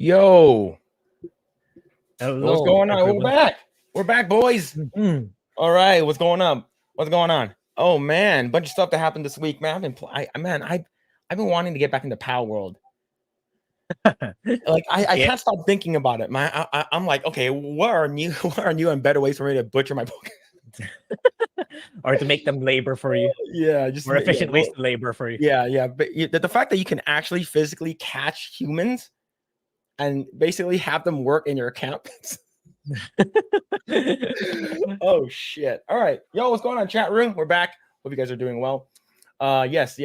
Yo, what's Hello, going on? We're everyone. back. We're back, boys. Mhm. All right, what's going on? What's going on? Oh man, bunch of stuff that happened this week, man. I've been wanting to get back into Power World. Like I Yeah, can't stop thinking about it, man. I'm like, okay, what are new and better ways for me to butcher my book? or to make them labor for you, Yeah, more efficient ways to labor for you. yeah. But the fact that you can actually physically catch humans and basically have them work in your camp. Oh shit. All right. Yo, what's going on, chat room? We're back. Hope you guys are doing well. Yes. We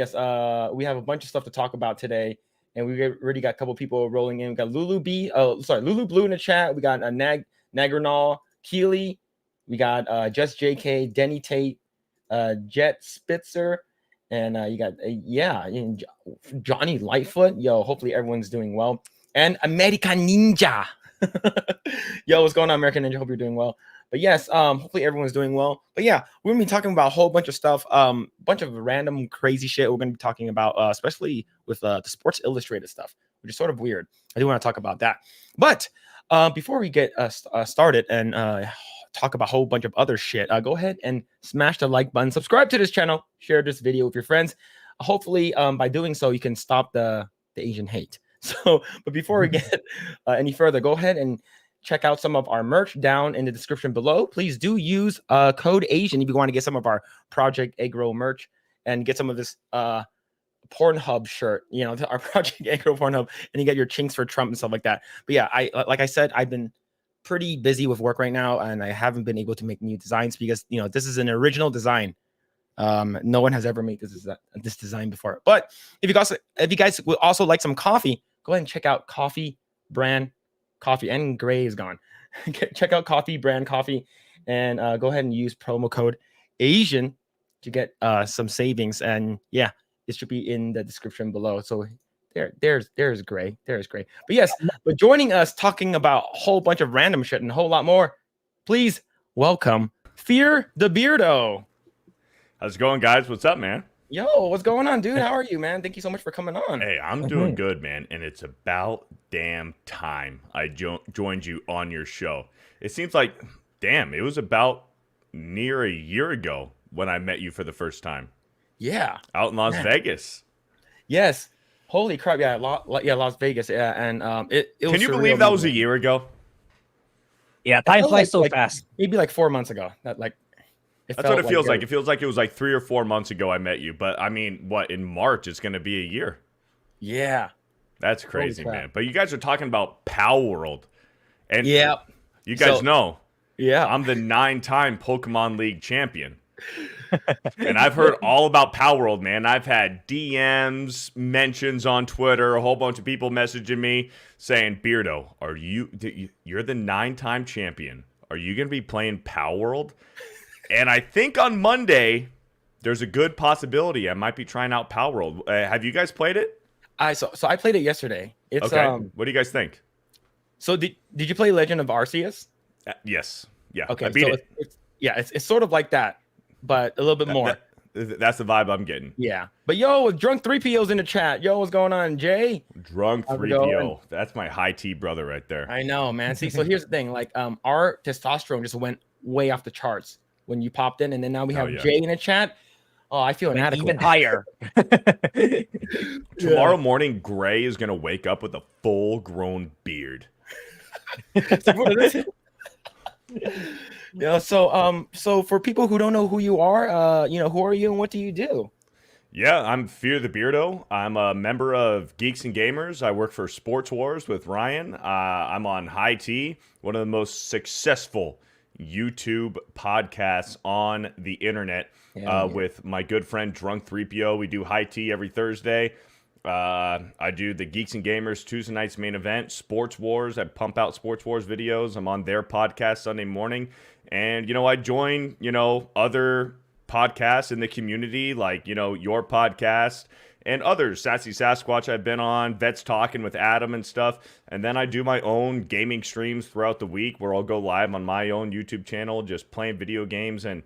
have a bunch of stuff to talk about today. And we already got a couple people rolling in. We got Lulu Blue in the chat. We got Nagranol, Keely. We got Just JK, Denny Tate, Jet Spitzer, and you got Johnny Lightfoot. Yo, hopefully everyone's doing well. And American Ninja. Yo, what's going on, American Ninja? Hope you're doing well. But yes, hopefully everyone's doing well. But yeah, we're gonna be talking about a whole bunch of stuff, bunch of random crazy shit we're gonna be talking about, especially with the Sports Illustrated stuff, which is sort of weird. I do want to talk about that. But before we get started and talk about a whole bunch of other shit, go ahead and smash the like button, subscribe to this channel, share this video with your friends. Hopefully, by doing so, you can stop the Asian hate. So, but before we get any further, go ahead and check out some of our merch down in the description below. Please do use code Asian if you want to get some of our Project Eggroll merch and get some of this Pornhub shirt, our Project Eggroll Pornhub, and you get your chinks for Trump and stuff like that. But yeah, like I said, I've been pretty busy with work right now, and I haven't been able to make new designs because this is an original design. No one has ever made this design before. But if you guys would also like some coffee, go ahead and check out Coffee Brand Coffee. And Grae is gone. Check out Coffee Brand Coffee and go ahead and use promo code Asian to get some savings. And yeah, it should be in the description below. So there's Grae. There's Grae. But yes, but joining us talking about a whole bunch of random shit and a whole lot more, please welcome FearTheBeardo. How's it going, guys? What's up, man? Yo, what's going on, dude? How are you, man? Thank you so much for coming on. Hey, I'm doing good, man. And it's about damn time I joined you on your show. It seems like, damn, it was about near a year ago when I met you for the first time. Yeah. Out in Las Vegas. Yes. Holy crap. Yeah, Las Vegas. Yeah, and it was Can you believe that was a year ago? Yeah, time flies so fast. Maybe like 4 months ago. That's what it feels like. It feels like it was like 3 or 4 months ago I met you. But I mean, in March it's going to be a year. Yeah. That's crazy, man. But you guys are talking about Power World. And yeah, you guys know. Yeah. I'm the 9-time Pokemon League champion. And I've heard all about Power World, man. I've had DMs, mentions on Twitter, a whole bunch of people messaging me saying, Beardo, you're the 9-time champion. Are you going to be playing Power World? And I think on Monday, there's a good possibility I might be trying out Power World. Have you guys played it? So I played it yesterday. It's okay. What do you guys think? So did you play Legend of Arceus? Yes. Yeah. Okay. I beat it. It's sort of like that, but a little bit more. That's the vibe I'm getting. Yeah. But yo, Drunk 3PO's in the chat. Yo, what's going on, Jay? Drunk 3PO. That's my high tea brother right there. I know, man. See, so here's the thing. Like, our testosterone just went way off the charts when you popped in, and then now we have Jay in the chat. Oh, I feel inadequate. Even higher. Tomorrow morning, Grae is gonna wake up with a full-grown beard. Yeah. So for people who don't know who you are, who are you and what do you do? Yeah, I'm FearTheBeardo. I'm a member of Geeks and Gamers. I work for Sports Wars with Ryan. I'm on High Tea, one of the most successful YouTube podcasts on the internet, with my good friend Drunk 3PO. We do High Tea every Thursday. I do the Geeks and Gamers Tuesday nights main event, Sports Wars. I pump out Sports Wars videos. I'm on their podcast Sunday morning. And, I join, other podcasts in the community, like, your podcast and others. Sassy Sasquatch I've been on, Vets Talking with Adam and stuff. And then I do my own gaming streams throughout the week where I'll go live on my own YouTube channel, just playing video games. And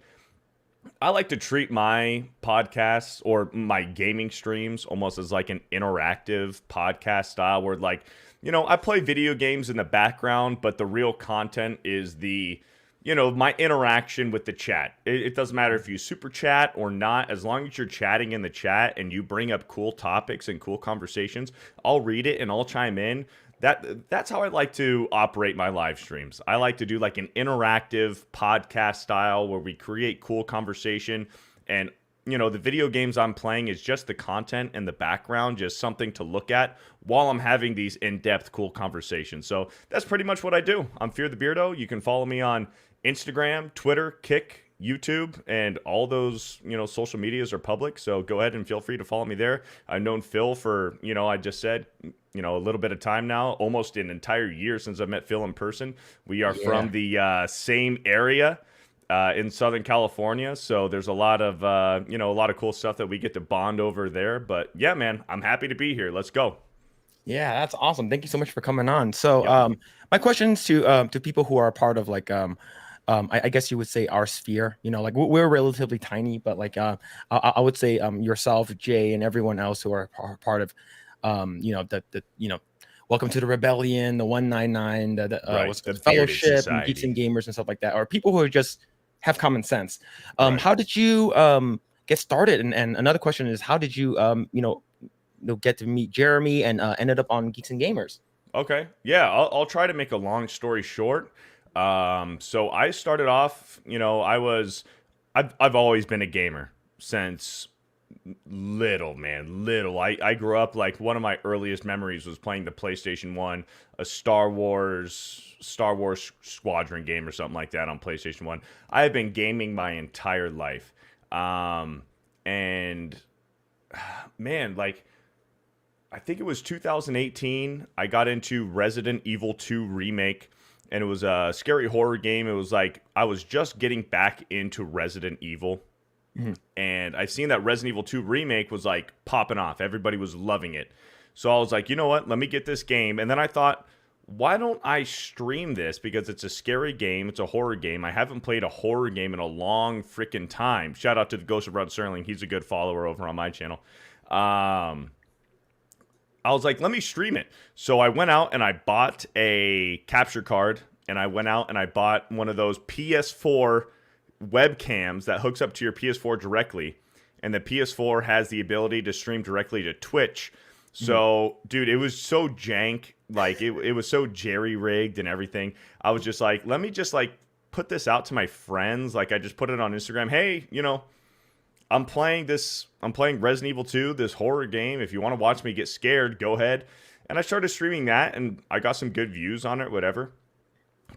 I like to treat my podcasts or my gaming streams almost as like an interactive podcast style where, like, I play video games in the background, but the real content is my interaction with the chat. It doesn't matter if you super chat or not, as long as you're chatting in the chat and you bring up cool topics and cool conversations, I'll read it and I'll chime in. That's how I like to operate my live streams. I like to do like an interactive podcast style where we create cool conversation, and the video games I'm playing is just the content and the background, just something to look at while I'm having these in-depth cool conversations. So that's pretty much what I do. I'm FearTheBeardo. You can follow me on Instagram, Twitter, Kick, YouTube, and all those, social medias are public. So go ahead and feel free to follow me there. I've known Phil for, I just said, a little bit of time now, almost an entire year since I met Phil in person. We are from the same area in Southern California. So there's a lot of, a lot of cool stuff that we get to bond over there. But yeah, man, I'm happy to be here. Let's go. Yeah, that's awesome. Thank you so much for coming on. So my questions to people who are a part of like I guess you would say our sphere, like we're relatively tiny, but like I would say yourself, Jay, and everyone else who are part of Welcome to the Rebellion, the 199, the Fellowship, and Geeks and Gamers and stuff like that, or people who are just have common sense. How did you get started? And another question is, how did you get to meet Jeremy and ended up on Geeks and Gamers? Okay, yeah, I'll try to make a long story short. So I started off, I've always been a gamer since little. I grew up, like, one of my earliest memories was playing the PlayStation 1, a Star Wars Squadron game or something like that on PlayStation 1. I have been gaming my entire life. And man, like, I think it was 2018, I got into Resident Evil 2 Remake, and it was a scary horror game. It was like I was just getting back into Resident Evil. Mm-hmm. And I seen that Resident Evil 2 Remake was like popping off. Everybody was loving it. So I was like, you know what? Let me get this game. And then I thought, why don't I stream this? Because it's a scary game. It's a horror game. I haven't played a horror game in a long freaking time. Shout out to the Ghost of Rod Serling. He's a good follower over on my channel. I was like, let me stream it. So I went out and I bought a capture card, and I went out and I bought one of those PS4 webcams that hooks up to your PS4 directly. And the PS4 has the ability to stream directly to Twitch. So, dude, it was so jank. Like, it was so jerry-rigged and everything. I was just like, let me just, like, put this out to my friends. Like, I just put it on Instagram. Hey, I'm playing Resident Evil 2, this horror game. If you want to watch me get scared, go ahead. And I started streaming that, and I got some good views on it, whatever.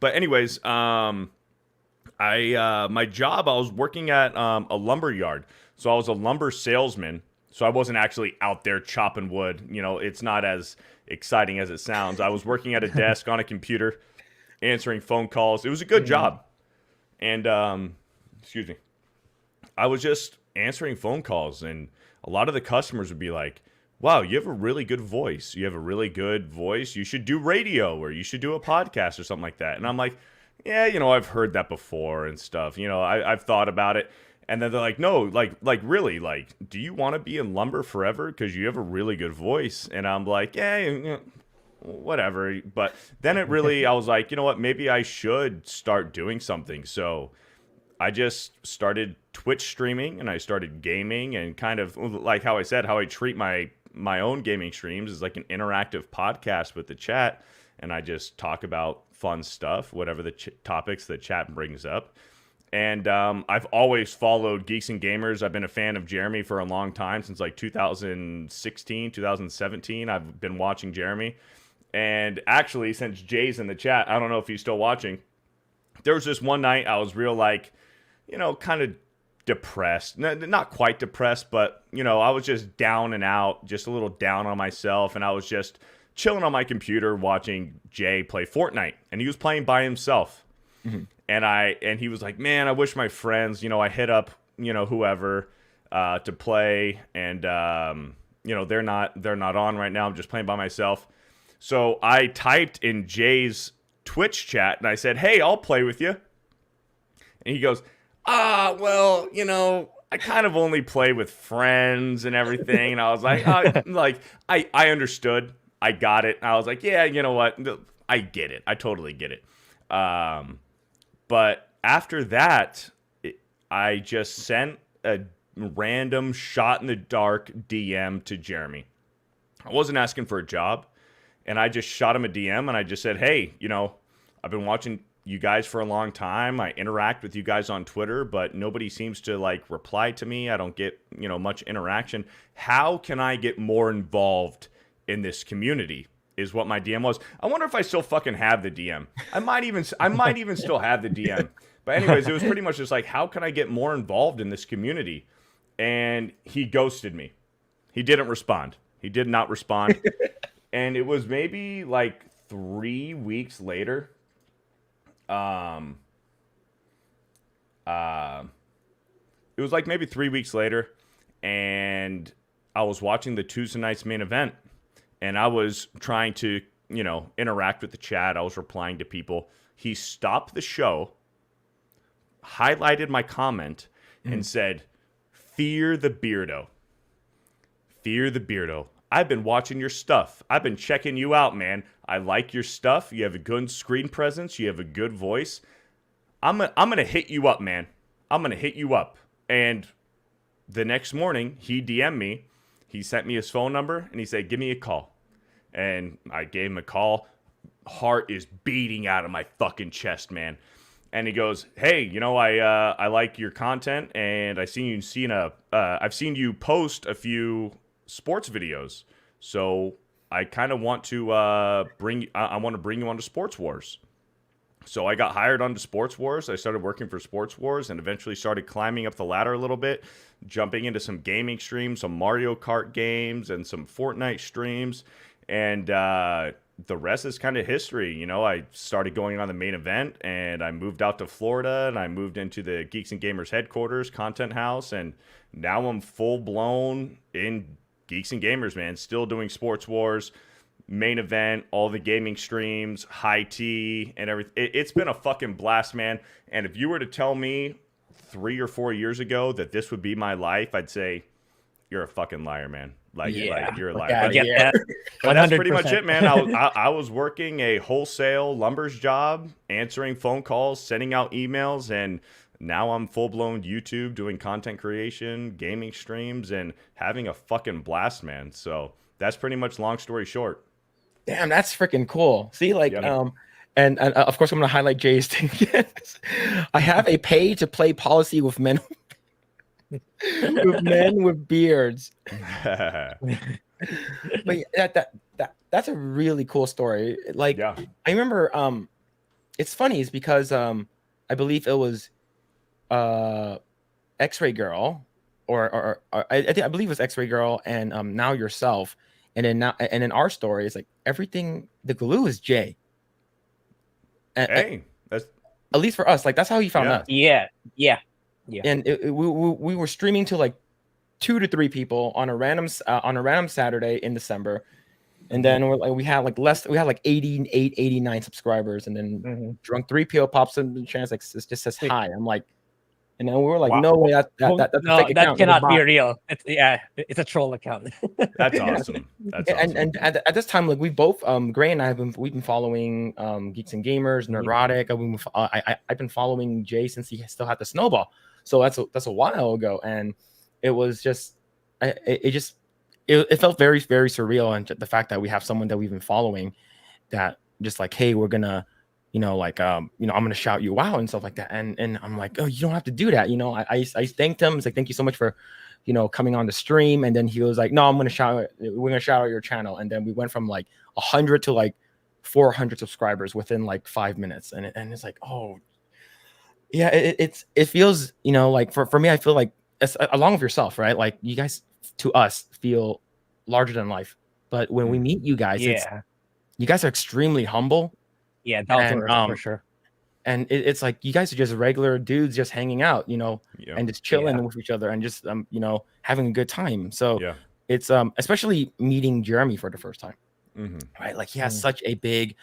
But anyways, my job, I was working at a lumber yard. So I was a lumber salesman. So I wasn't actually out there chopping wood. It's not as exciting as it sounds. I was working at a desk on a computer, answering phone calls. It was a good job. And, excuse me, I was just answering phone calls, and a lot of the customers would be like, wow, you have a really good voice. You should do radio, or you should do a podcast or something like that. And I'm like, yeah, I've heard that before and stuff. I've thought about it. And then they're like, no, like really, like, do you want to be in lumber forever? Because you have a really good voice. And I'm like, yeah, whatever. But then I was like, you know what, maybe I should start doing something. So I just started Twitch streaming, and I started gaming, and kind of like how I said, how I treat my own gaming streams is like an interactive podcast with the chat. And I just talk about fun stuff, whatever the topics the chat brings up. And I've always followed Geeks and Gamers. I've been a fan of Jeremy for a long time, since like 2016, 2017. I've been watching Jeremy. And actually, since Jay's in the chat, I don't know if he's still watching. There was this one night I was real, like, kind of depressed. Not quite depressed, but, I was just down and out, just a little down on myself. And I was just chilling on my computer watching Jay play Fortnite. And he was playing by himself. Mm-hmm. And he was like, man, I wish my friends, I hit up, whoever to play. And, they're not on right now. I'm just playing by myself. So I typed in Jay's Twitch chat, and I said, hey, I'll play with you. And he goes, well, I kind of only play with friends and everything. And I was like, I understood. I got it. I was like, yeah, you know what? I get it. I totally get it. But after that, I just sent a random shot in the dark DM to Jeremy. I wasn't asking for a job, and I just shot him a DM, and I just said, hey, I've been watching you guys for a long time. I interact with you guys on Twitter, but nobody seems to like reply to me. I don't get, much interaction. How can I get more involved in this community? Is what my DM was. I wonder if I still fucking have the DM. I might even still have the DM. But anyways, it was pretty much just like, how can I get more involved in this community? And he ghosted me. He didn't respond. He did not respond. And it was maybe like 3 weeks later. It was like maybe 3 weeks later, and I was watching the Tuesday night's main event, and I was trying to, interact with the chat. I was replying to people. He stopped the show, highlighted my comment, and said, FearTheBeardo. FearTheBeardo. I've been watching your stuff. I've been checking you out, man. I like your stuff. You have a good screen presence. You have a good voice. I'm gonna hit you up, man. I'm gonna hit you up. And the next morning, he DM'd me. He sent me his phone number, and he said, give me a call. And I gave him a call. Heart is beating out of my fucking chest, man. And he goes, hey, I like your content, and I've seen you post a few sports videos. So I kind of want to bring you onto Sports Wars. So I got hired onto Sports Wars. I started working for Sports Wars and eventually started climbing up the ladder a little bit, jumping into some gaming streams, some Mario Kart games, and some Fortnite streams. And the rest is kind of history. I started going on the main event, and I moved out to Florida, and I moved into the Geeks and Gamers headquarters, Content House, and now I'm full blown in Geeks and Gamers, man. Still doing Sports Wars, main event, all the gaming streams, high tea, and everything. It's been a fucking blast, man. And if you were to tell me 3 or 4 years ago that this would be my life, I'd say you're a fucking liar, man. Like you're a liar. But that's pretty much it, man. I was working a wholesale lumbers job, answering phone calls, sending out emails, and now I'm full-blown YouTube, doing content creation, gaming streams, and having a fucking blast, man. So that's pretty much long story short. Damn, that's freaking cool. See, like, and of course I'm going to highlight Jay's thing. I have a pay-to-play policy with men with beards. But that's a really cool story. Like, I remember, it's funny is because I believe it was X-Ray Girl, or I believe it was X-Ray Girl, and now yourself, and in our story, it's like everything. The glue is Jay. And, that's at least for us. Like that's how he found us. Yeah. And we were streaming to like 2 to 3 people on a random Saturday in December, and then we had like 88, 89 subscribers, and then Drunk 3PO pops in the chance, like it just says hi. I'm like, and then we were like, no way, that's no, that cannot be real. It's a troll account. That's awesome. That's awesome. And at this time, like we both, Grae and I we've been following Geeks and Gamers, Neurotic. I've been following Jay since he still had the snowball, so that's a while ago, and it was just, it felt very, very surreal, and the fact that we have someone that we've been following, that just like, hey, we're gonna, I'm gonna shout you out and stuff like that, and I'm like, oh, you don't have to do that, I thanked him. It's like, thank you so much for, coming on the stream, and then he was like, no, we're gonna shout out your channel, and then we went from like 100 to like 400 subscribers within like 5 minutes, and it's like, oh, yeah, it feels, like for me, I feel like, along with yourself, right? Like you guys, to us, feel larger than life, but when we meet you guys, you guys are extremely humble. Yeah, for sure. And it's like you guys are just regular dudes just hanging out, and just chilling with each other and just having a good time. So it's especially meeting Jeremy for the first time, right? Like he has such a big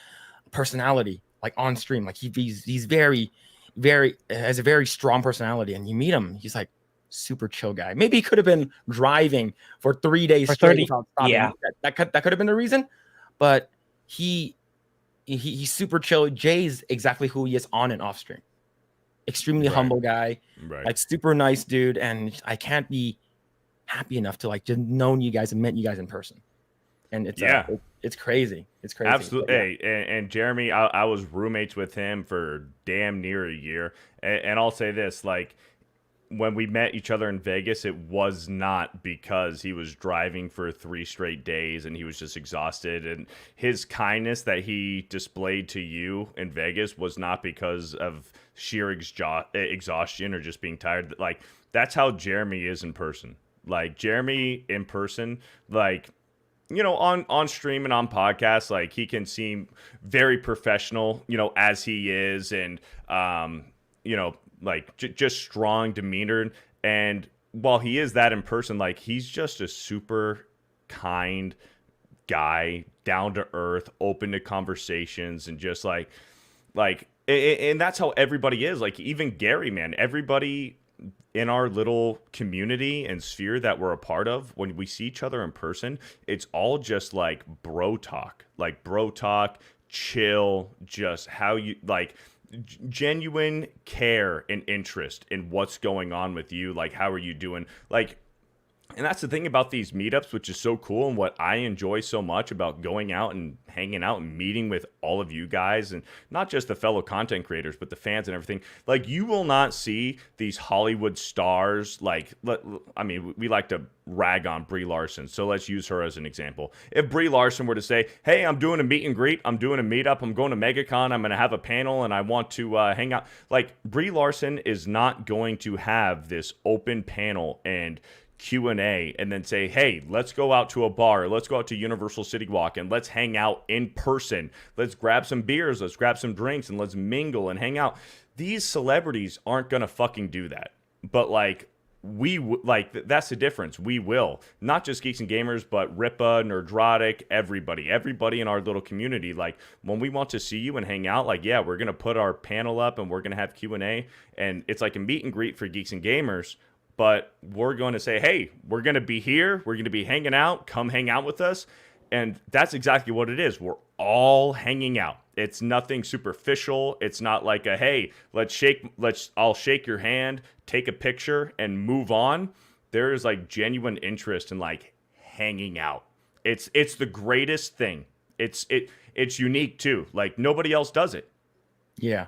personality, like on stream. Like he's very, very, has a very strong personality, and you meet him, he's like super chill guy. Maybe he could have been driving for 3 days straight without stopping. That could have been the reason. but he's super chill. Jay's exactly who he is on and off stream. Extremely humble guy, like super nice dude, and I can't be happy enough to like just known you guys and met you guys in person. And it's it's crazy. It's crazy. Absolutely. Hey, and Jeremy, I was roommates with him for damn near a year. And I'll say this, like, when we met each other in Vegas, it was not because he was driving for 3 straight days and he was just exhausted. And his kindness that he displayed to you in Vegas was not because of sheer exhaustion or just being tired. Like, that's how Jeremy is in person. Like, Jeremy in person, like, you know, on stream and on podcasts, like, he can seem very professional, you know, as he is, and you know, like just strong demeanor. And while he is that in person, like, he's just a super kind guy, down to earth, open to conversations, and just like, and that's how everybody is. Like, even Gary, man, everybody in our little community and sphere that we're a part of, when we see each other in person, it's all just like bro talk, chill, just how you like genuine care and interest in what's going on with you. Like, how are you doing? Like, and that's the thing about these meetups, which is so cool, and what I enjoy so much about going out and hanging out and meeting with all of you guys, and not just the fellow content creators, but the fans and everything. Like, you will not see these Hollywood stars. Like, I mean, we like to rag on Brie Larson, so let's use her as an example. If Brie Larson were to say, hey, I'm doing a meet and greet, I'm doing a meetup, I'm going to MegaCon, I'm going to have a panel, and I want to hang out. Like, Brie Larson is not going to have this open panel and Q&A and then say, hey, let's go out to a bar, let's go out to Universal City Walk, and let's hang out in person. Let's grab some beers, let's grab some drinks, and let's mingle and hang out. These celebrities aren't gonna fucking do that. But like, that's the difference. We will. Not just Geeks and Gamers, but Ripa, Nerdrotic, everybody in our little community. Like, when we want to see you and hang out, like, yeah, we're gonna put our panel up and we're gonna have Q&A, and it's like a meet and greet for Geeks and Gamers. But we're going to say, hey, we're going to be here. We're going to be hanging out. Come hang out with us. And that's exactly what it is. We're all hanging out. It's nothing superficial. It's not like a, hey, I'll shake your hand, take a picture, and move on. There is like genuine interest in like hanging out. It's the greatest thing. It's unique too. Like, nobody else does it. Yeah.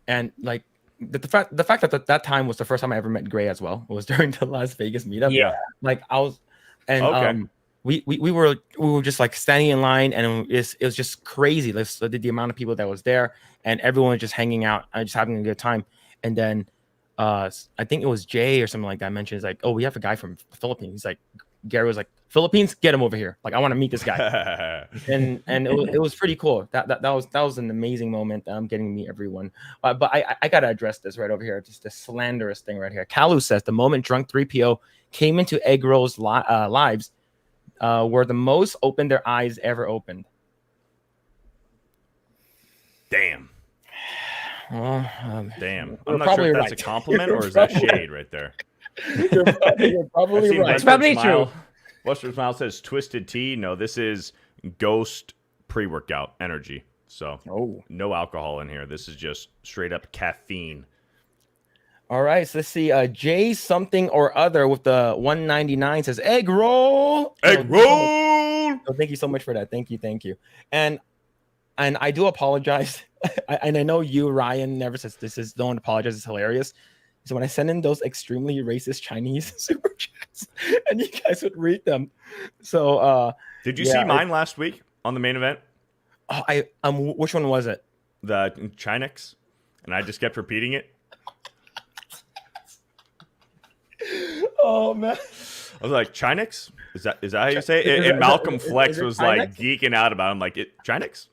And like, the fact that time was the first time I ever met Grae as well. It was during the Las Vegas meetup. Yeah. Like, I was, and we were just like standing in line, and it was just crazy. The amount of people that was there, and everyone was just hanging out and just having a good time. And then I think it was Jay or something like that mentioned, it's like, oh, we have a guy from the Philippines. He's like, Gary was like, Philippines, get him over here. Like, I want to meet this guy. and it was pretty cool. That was an amazing moment. Getting to meet everyone. But I gotta address this right over here. Just the slanderous thing right here. Kalu says the moment Drunk 3PO came into Eggroll's lives, were the most open their eyes ever opened. Damn. Well, damn. I'm not sure if that's a compliment or is that shade right there. You're probably right. It's probably true. Western Smile says Twisted Tea. No, this is Ghost pre-workout energy. So no alcohol in here. This is just straight up caffeine. All right, so let's see. Jay something or other with the 199 says Eggroll. Eggroll. So thank you so much for that. Thank you. And I do apologize. And I know you, Ryan, never says this is don't apologize. It's hilarious. So when I send in those extremely racist Chinese super chats, and you guys would read them. So did you see mine last week on the main event? Oh, which one was it? The Chinex, and I just kept repeating it. Oh man, I was like, Chinex? Is that how you say it? And Malcolm Flex was like geeking out about it. I'm like, Chinex?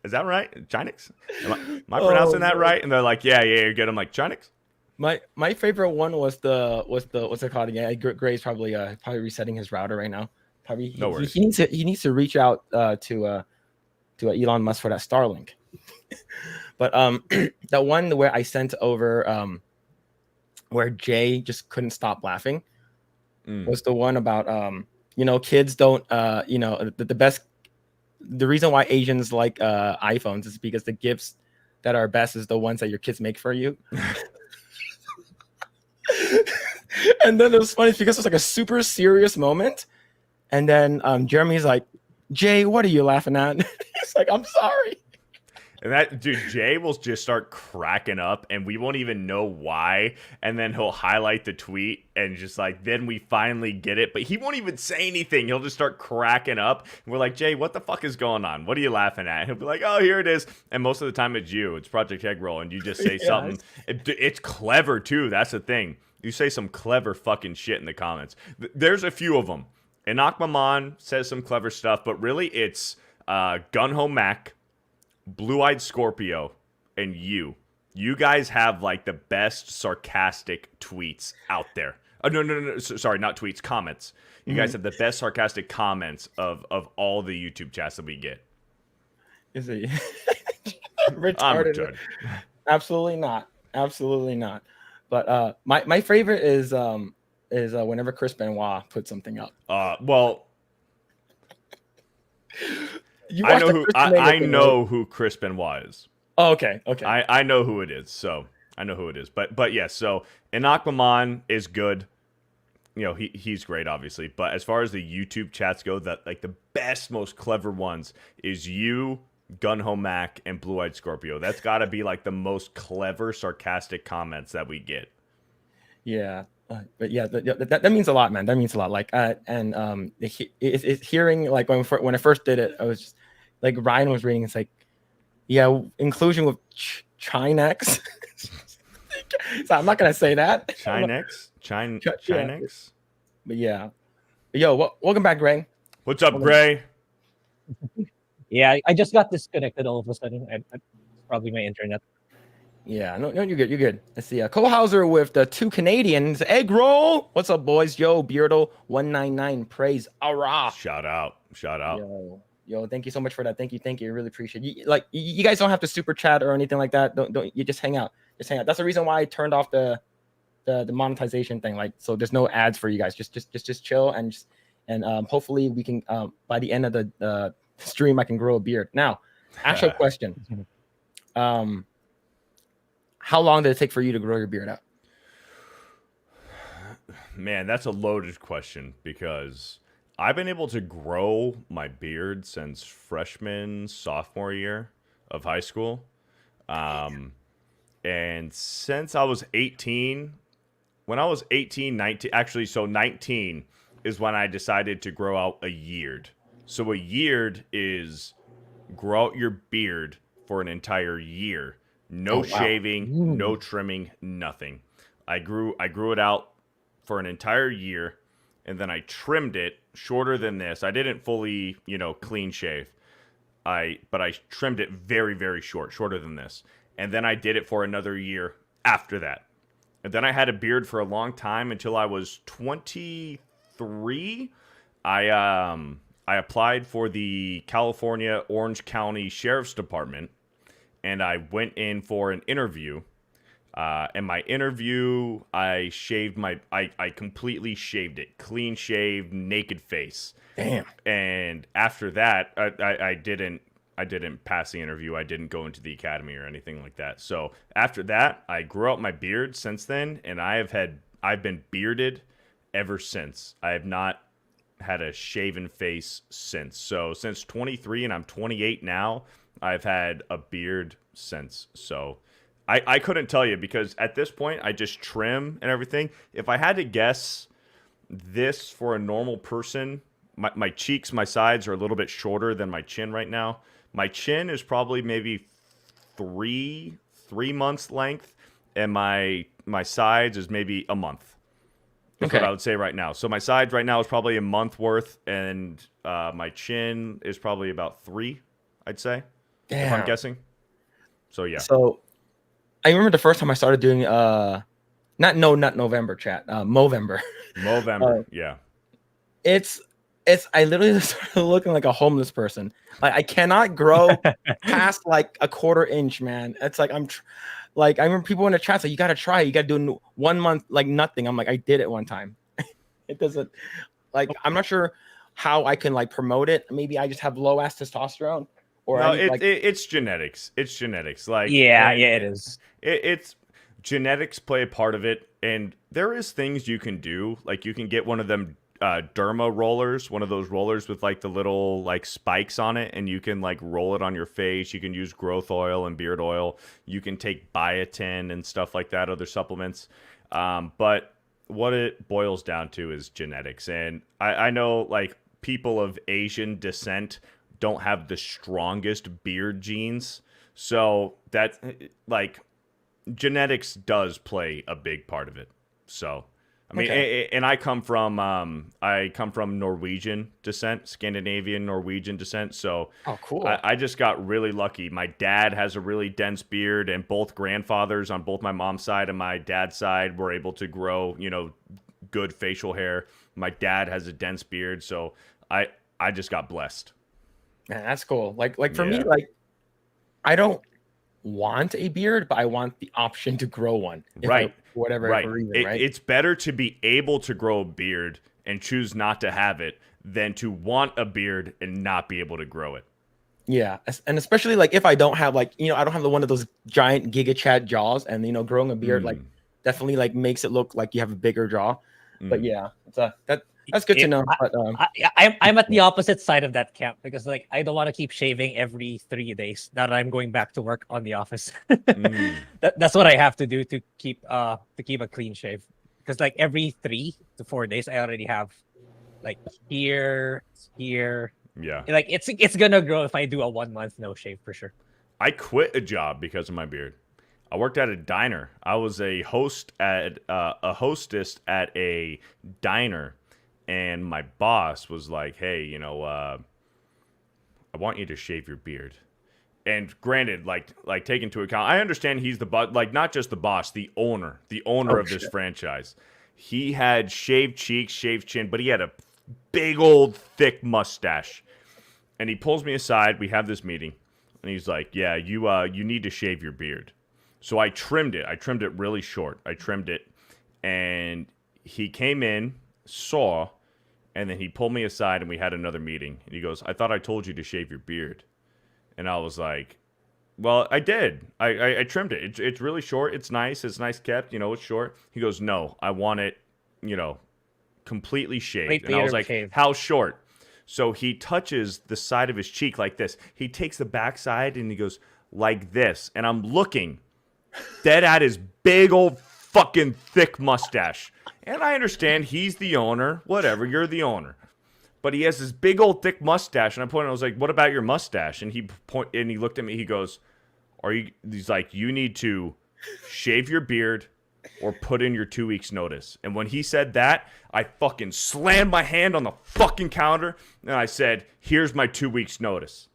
Is that right? Chinex? Am I pronouncing that right? And they're like, yeah, you're good. I'm like, Chinex? My favorite one was the what's it called again? Grae's probably resetting his router right now. Probably no worries. He needs to reach out to Elon Musk for that Starlink. But that one where I sent over where Jay just couldn't stop laughing was the one about kids don't the best the reason why Asians like iPhones is because the gifts that are best is the ones that your kids make for you. And then it was funny because it was like a super serious moment. And then Jeremy's like, Jay, what are you laughing at? He's like, I'm sorry. And that dude, Jay will just start cracking up and we won't even know why. And then he'll highlight the tweet and just like, then we finally get it. But he won't even say anything. He'll just start cracking up. And we're like, Jay, what the fuck is going on? What are you laughing at? And he'll be like, oh, here it is. And most of the time it's you. It's Project Eggroll. And you just say something. It's clever too. That's the thing. You say some clever fucking shit in the comments. There's a few of them. Enoch Maman says some clever stuff. But really it's Gun Home Mac, Blue-Eyed Scorpio, and you. You guys have like the best sarcastic tweets out there. Oh, no. Sorry, not tweets, comments. You guys have the best sarcastic comments of all the YouTube chats that we get. Is it retarded? Absolutely not. Absolutely not. But my favorite is whenever Chris Benoit puts something up. Well, I know who Chris Benoit is. Oh, okay. I know who it is. So I know who it is. But yeah. So Enoch Maman is good. You know, he's great, obviously. But as far as the YouTube chats go, that like the best, most clever ones is you, Gun Home Mac, and Blue-Eyed Scorpio. That's got to be like the most clever, sarcastic comments that we get. Yeah. But yeah, that means a lot, man. That means a lot. Like, it's hearing like when I first did it, I was just, like Ryan was reading. It's like, yeah, inclusion with Chinex. So I'm not gonna say that. Chinex. But yeah, yo, welcome back, Grae. What's up, Grae? Yeah, I just got disconnected all of a sudden. Probably my internet. Yeah, no, you're good. You're good. Let's see. Cole Hauser with the 2 Canadians. Eggroll. What's up, boys? Yo, Beardo 199. Praise. Arrah. Shout out. Yo, thank you so much for that. Thank you. I really appreciate it. Like, you guys don't have to super chat or anything like that. Don't you just hang out. That's the reason why I turned off the monetization thing. Like, so there's no ads for you guys. Just chill and hopefully we can by the end of the stream I can grow a beard. Now, actual question. How long did it take for you to grow your beard out? Man, that's a loaded question because I've been able to grow my beard since sophomore year of high school. And since I was 18, when I was 18, 19, actually, so 19 is when I decided to grow out a yeard. So a yeard is grow out your beard for an entire year. No shaving, no trimming, nothing. I grew it out for an entire year, and then I trimmed it shorter than this. I didn't fully, clean shave. But I trimmed it very, very shorter than this. And then I did it for another year after that. And then I had a beard for a long time until I was 23. I applied for the California Orange County Sheriff's Department. And I went in for an interview. And my interview, I completely shaved it. Clean shaved, naked face. Damn. And after that, I didn't pass the interview. I didn't go into the academy or anything like that. So after that, I grew out my beard since then. And I've been bearded ever since. I have not had a shaven face since. So since 23 and I'm 28 now, I've had a beard since. So I couldn't tell you because at this point I just trim and everything. If I had to guess this for a normal person, my cheeks, my sides are a little bit shorter than my chin right now. My chin is probably maybe three months length, and my sides is maybe a month. That's what I would say right now. So my sides right now is probably a month worth, and my chin is probably about 3, I'd say. Damn. If I'm guessing. So yeah. So I remember the first time I started doing not November chat, Movember. Movember, yeah. It's I literally started looking like a homeless person. Like I cannot grow past like a 1/4 inch, man. It's like I remember people in the chat say you gotta try, you gotta do 1 month like nothing. I'm like, I did it one time. It doesn't I'm not sure how I can like promote it. Maybe I just have low ass testosterone, or No, I need, like it's genetics. It's genetics. Like Yeah, and yeah, it is. it's genetics play a part of it, and there is things you can do. Like you can get one of them derma rollers, one of those rollers with like the little like spikes on it, and you can like roll it on your face. You can use growth oil and beard oil. You can take biotin and stuff like that, other supplements. But what it boils down to is genetics, and I know like people of Asian descent don't have the strongest beard genes, so that like genetics does play a big part of it. So, I mean, Okay. and I come from Norwegian descent, Scandinavian Norwegian descent. So, oh cool. I just got really lucky. My dad has a really dense beard, and both grandfathers on both my mom's side and my dad's side were able to grow, good facial hair. My dad has a dense beard, so I just got blessed. Man, that's cool. Like for me, Yeah. like I don't want a beard, but I want the option to grow one. If I, Right. for whatever Right. reason, right? It's better to be able to grow a beard and choose not to have it than to want a beard and not be able to grow it. Yeah, and especially like if I don't have like I don't have the one of those giant Giga Chad jaws, and growing a beard like definitely like makes it look like you have a bigger jaw. But yeah, it's that's good to know. But I'm at the opposite side of that camp because like I don't want to keep shaving every 3 days now that I'm going back to work on the office. That's what I have to do to keep a clean shave, because like every 3 to 4 days I already have like here. Yeah. Like it's gonna grow if I do a 1 month no shave for sure. I quit a job because of my beard. I worked at a diner. I was a hostess at a diner, and my boss was like, "Hey, I want you to shave your beard." And granted, like take into account, I understand he's the boss, like not just the boss, the owner of this franchise. He had shaved cheeks, shaved chin, but he had a big old thick mustache. And he pulls me aside. We have this meeting, and he's like, "Yeah, you need to shave your beard." So I trimmed it. I trimmed it really short. I trimmed it, and he came in, saw, and then he pulled me aside, and we had another meeting. And he goes, "I thought I told you to shave your beard." And I was like, "Well, I did. I trimmed it. It's really short. It's nice. It's nice kept. It's short." He goes, "No, I want it, completely shaved." And I was like, shaved. "How short?" So he touches the side of his cheek like this. He takes the back side and he goes like this. And I'm looking dead at his big old fucking thick mustache. And I understand he's the owner. Whatever, you're the owner. But he has this big old thick mustache. And I pointed, I was like, "What about your mustache?" And he looked at me. He goes, he's like, "You need to shave your beard or put in your 2 weeks notice." And when he said that, I fucking slammed my hand on the fucking counter and I said, "Here's my 2 weeks notice."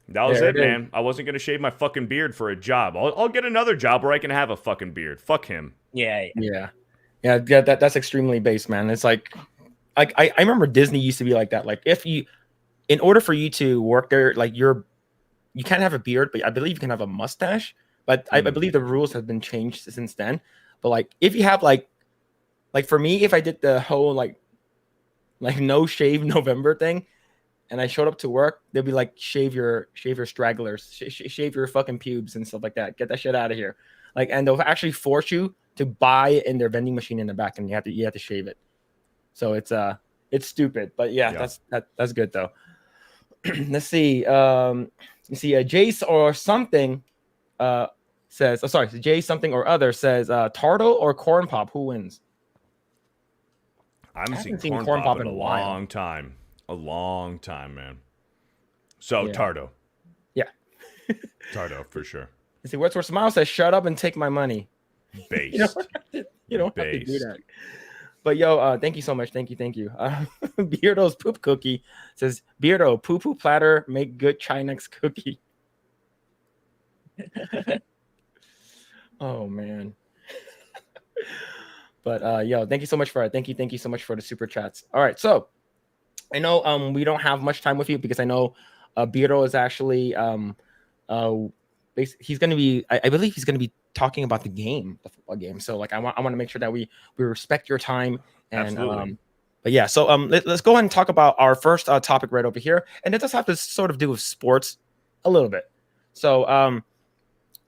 That was it, man. I wasn't going to shave my fucking beard for a job. I'll get another job where I can have a fucking beard. Fuck him. Yeah. That's extremely base, man. It's like I remember Disney used to be like that. Like in order for you to work there, like you can't have a beard, but I believe you can have a mustache. But I believe the rules have been changed since then. But like if you have like for me, if I did the whole like no shave November thing, and I showed up to work, they'd be like, shave your stragglers, shave your fucking pubes and stuff like that. Get that shit out of here. Like, and they'll actually force you to buy it in their vending machine in the back, and you have to shave it. So it's stupid, but yeah. That's good though. Let's see. Jace or something says, Jay something or other says, Tardo or Corn Pop, who wins? I haven't seen Corn Pop in a long time. A long time, man. So yeah. Tardo. Yeah. Tardo for sure. Let's see. What's where Smile says, "Shut up and take my money." Based. you don't have to do that. But yo, thank you so much. Thank you. Beardo's poop cookie says, "Beardo, poo poo platter, make good Chinex cookie." Oh man. But yo, thank you so much for it. Thank you so much for the super chats. All right, so I know we don't have much time with you because I know Beardo is actually he's going to be I believe he's going to be talking about the football game. So like I want to make sure that we respect your time and But yeah, so let's go ahead and talk about our first topic right over here, and it does have to sort of do with sports a little bit. So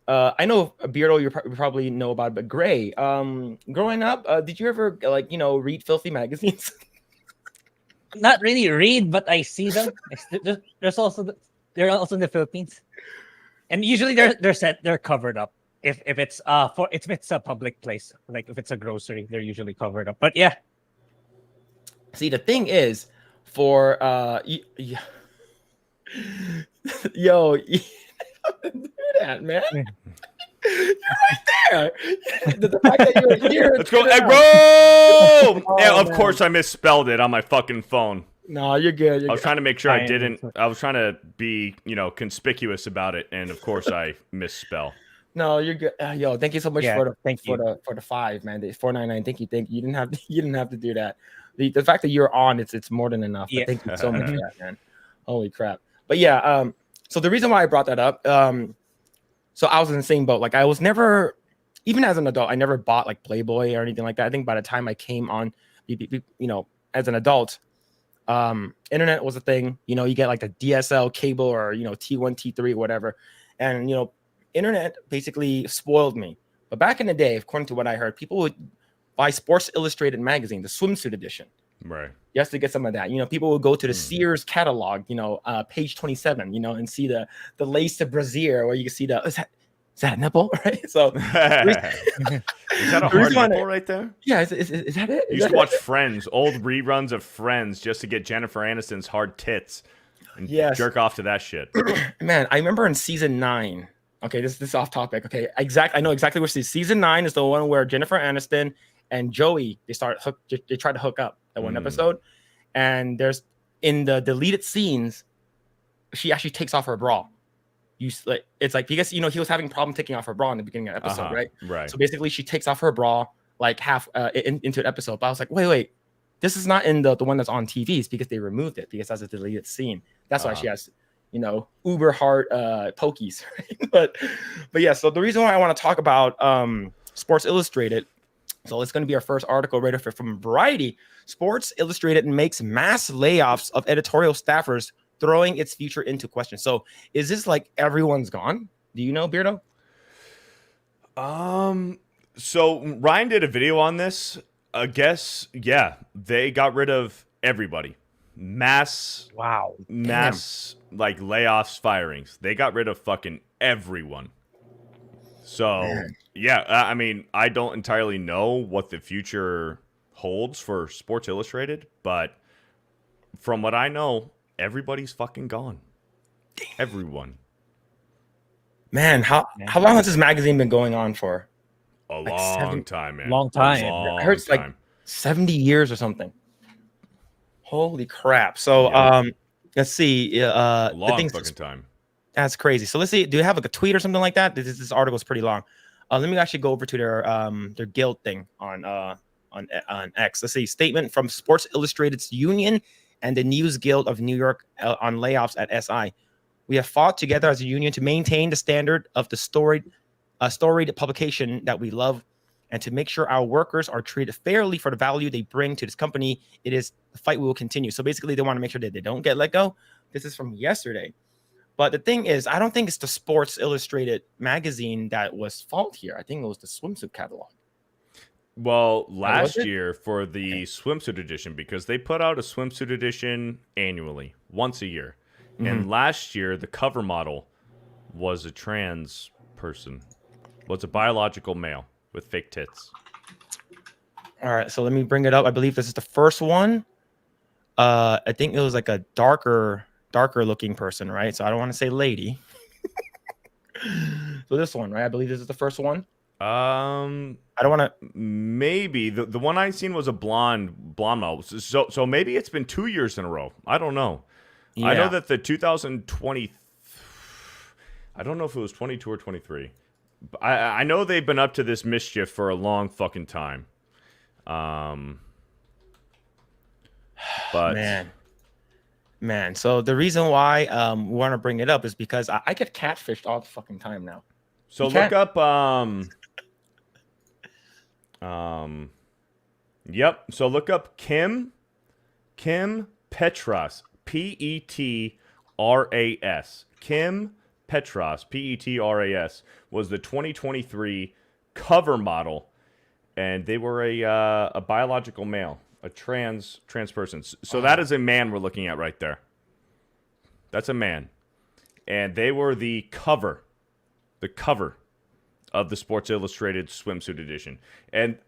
I know Beardo, you probably know about it, but Grae, growing up, did you ever read filthy magazines? Not really read, but I see them. There's also they're also in the Philippines, and usually they're covered up. If it's if it's a public place, like if it's a grocery, they're usually covered up. But yeah, See, the thing is, for yo, you have to do that, man. You're right there. The fact that you're here. Let's go, Eggroll! Oh, Yeah, of man. course I misspelled it on my fucking phone. No, you're good. I was trying to make sure I didn't. Fine. I was trying to be, conspicuous about it, and of course I misspell. No, you're good. Yo, thank you so much Yeah, for thank you. the 5, man. The 499. Thank you. You didn't have to do that. The fact that you're on, it's more than enough. But Yeah. thank you so much for that, man. Holy crap. But yeah, so the reason why I brought that up, so I was in the same boat. Like I was never, even as an adult, I never bought like Playboy or anything like that. I think by the time I came on, as an adult, internet was a thing. You get like the DSL cable or T1, T3, whatever, and internet basically spoiled me. But back in the day, according to what I heard, people would buy Sports Illustrated magazine, the swimsuit edition. Right. Just to get some of that. People would go to the Sears catalog, page 27, and see the lace to brassiere, where you can see is that a nipple, right? So Is that a hard nipple right there? yeah, is that it? You used to watch Friends, old reruns of Friends, just to get Jennifer Aniston's hard tits and jerk off to that shit. Man, I remember in season 9. Okay, this is off topic. Okay, I know exactly which season 9 is the one where Jennifer Aniston and Joey they try to hook up that one episode, and there's in the deleted scenes, she actually takes off her bra. It's like because he was having a problem taking off her bra in the beginning of the episode, right? Right. So basically, she takes off her bra like half into an episode. But I was like, wait, this is not in the one that's on TV. It's because they removed it because that's a deleted scene. That's why she has uber hard pokies. Right? But yeah. So the reason why I want to talk about Sports Illustrated. So it's going to be our first article right off from Variety. Sports Illustrated makes mass layoffs of editorial staffers, throwing its future into question. So is this like everyone's gone? Do you know, Beardo? So Ryan did a video on this. I guess, yeah, they got rid of everybody. Mass like layoffs, firings. They got rid of fucking everyone. So, yeah, I mean, I don't entirely know what the future holds for Sports Illustrated, but from what I know, everybody's fucking gone. Everyone. Man, how long has this magazine been going on for? A long time, man. Long time. I heard it's like 70 years or something. Holy crap. So, let's see. Long fucking time. That's crazy. So let's see. Do you have like a tweet or something like that? This article is pretty long. Let me actually go over to their guild thing on X. Let's see. Statement from Sports Illustrated's union and the News Guild of New York on layoffs at SI. We have fought together as a union to maintain the standard of the storied publication that we love, and to make sure our workers are treated fairly for the value they bring to this company. It is the fight we will continue. So basically, they want to make sure that they don't get let go. This is from yesterday. But the thing is, I don't think it's the Sports Illustrated magazine that was fault here. I think it was the swimsuit catalog. Well, last year for the swimsuit edition, because they put out a swimsuit edition annually, once a year. Mm-hmm. And last year, the cover model was a trans person, was a biological male with fake tits. All right, so let me bring it up. I believe this is the first one. I think it was like a darker looking person, right? So I don't want to say lady. So this one, right? I believe this is the first one. I don't want to. Maybe the one I seen was a blonde model. So maybe it's been 2 years in a row. I don't know. Yeah. I know that the 2020. I don't know if it was 22 or 23. I know they've been up to this mischief for a long fucking time. But man. So the reason why we want to bring it up is because I get catfished all the fucking time now. So look up. Yep. So look up Kim Kim Petras, Petras. Kim Petras, Petras, was the 2023 cover model, and they were a biological male, a trans person. So that is a man we're looking at right there. That's a man, and they were the cover of the Sports Illustrated swimsuit edition. And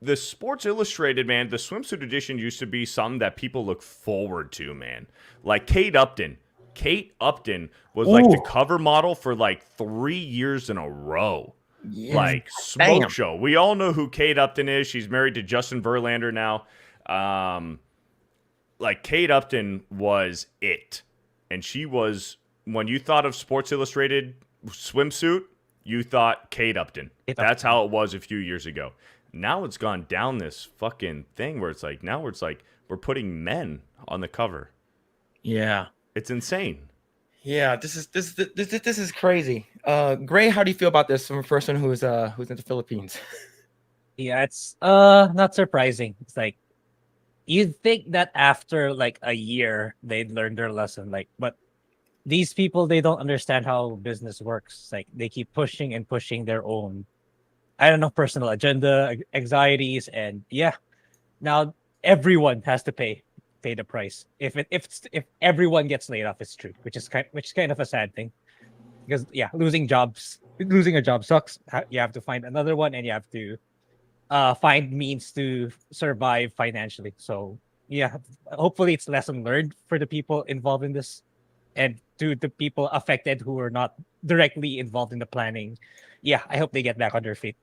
the Sports Illustrated, man, the swimsuit edition used to be something that people look forward to, man. Like Kate Upton. Kate Upton was like the cover model for like 3 years in a row. Yeah. Like smoke show. We all know who Kate Upton is. She's married to Justin Verlander now. Like Kate Upton was it. And she was, when you thought of Sports Illustrated swimsuit, you thought Kate Upton. That's how it was a few years ago. Now it's gone down this fucking thing where it's like, we're putting men on the cover. Yeah. It's insane. Yeah, this is crazy. Grae, how do you feel about this from a person who's in the Philippines? Yeah, it's not surprising. It's like you'd think that after like a year they'd learn their lesson. Like, but these people, they don't understand how business works. Like they keep pushing and pushing their own, I don't know, personal agenda, anxieties, and yeah, now everyone has to pay the price. If everyone gets laid off, it's true, which is kind of a sad thing, because yeah, losing a job sucks. You have to find another one, and you have to find means to survive financially. So yeah, hopefully it's lesson learned for the people involved in this, and to the people affected who are not directly involved in the planning. Yeah, I hope they get back on their feet.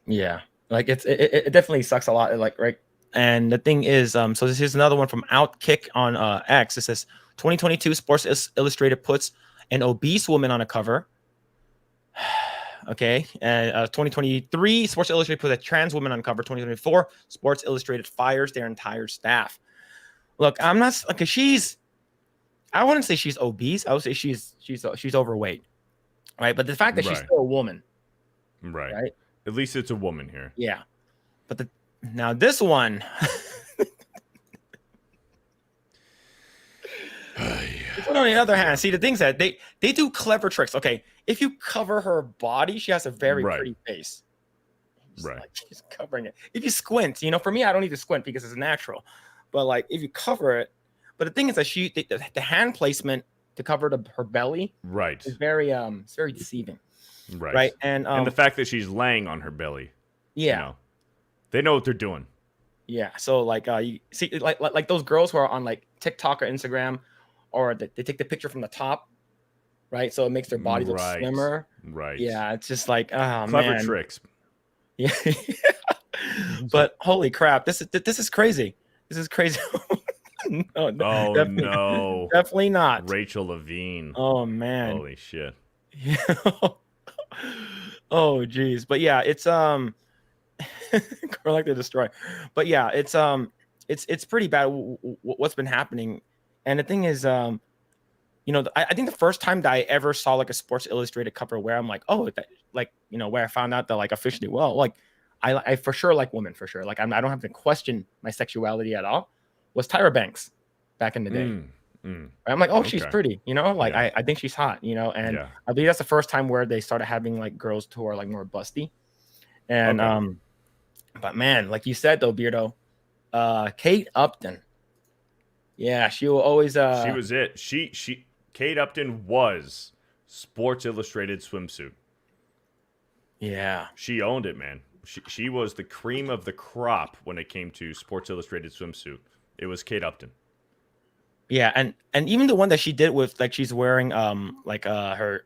Yeah, like it definitely sucks a lot. Like, right. And the thing is, so this is another one from Outkick on X. It says 2022 Sports Illustrated puts an obese woman on a cover. Okay, and 2023 Sports Illustrated put a trans woman on cover. 2024 Sports Illustrated fires their entire staff. Look, I'm not okay. I wouldn't say she's obese. I would say she's overweight, right? But the fact that she's still a woman, right? At least it's a woman here. Yeah, but now this one. But on the other hand, see, the things that they do clever tricks. Okay, if you cover her body, she has a very pretty face. Like, she's covering it. If you squint, for me, I don't need to squint because it's natural. But like if you cover it, but the thing is that the hand placement to cover her belly, is very it's very deceiving. Right. And the fact that she's laying on her belly. Yeah. They know what they're doing. Yeah. So like you see like those girls who are on like TikTok or Instagram, or they take the picture from the top, right? So it makes their body look slimmer. Right. Yeah. It's just like, oh, clever man. tricks. Yeah. But holy crap, this is crazy. This is crazy. No, definitely not. Rachel Levine. Oh man. Holy shit. Yeah. Oh geez. But yeah, it's Girl like to destroy. But yeah, it's pretty bad what's been happening. And the thing is, I think the first time that I ever saw like a Sports Illustrated cover where I'm like, oh, that, like, where I found out that like officially, well, like I for sure like women, for sure. Like I don't have to question my sexuality at all. Was Tyra Banks back in the day. I'm like, oh, she's pretty, like I think she's hot, and I believe that's the first time where they started having like girls who are like more busty. And but man, like you said though, Beardo, Kate Upton. Yeah, she will always she was it. Kate Upton was Sports Illustrated swimsuit. Yeah. She owned it, man. She was the cream of the crop when it came to Sports Illustrated swimsuit. It was Kate Upton. Yeah, and even the one that she did with like she's wearing like her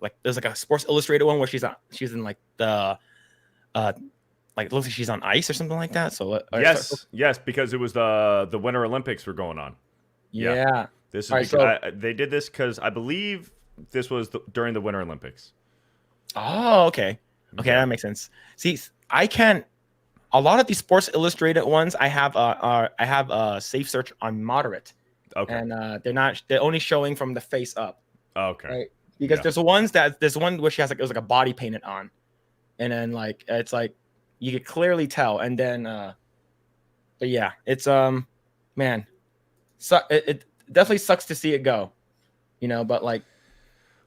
like there's like a Sports Illustrated one where she's in like the like it looks like she's on ice or something like that. So yes, because it was the Winter Olympics were going on. Yeah. This is because they did this because I believe this was during the Winter Olympics. Oh, okay. Okay, that makes sense. See, I can't. A lot of these Sports Illustrated ones, I have a safe search on moderate. Okay. And they're only showing from the face up. Okay. Right? Because there's one where she has like it was like a body painted on, and then like it's like you could clearly tell, and then but yeah, it's man, it definitely sucks to see it go, but like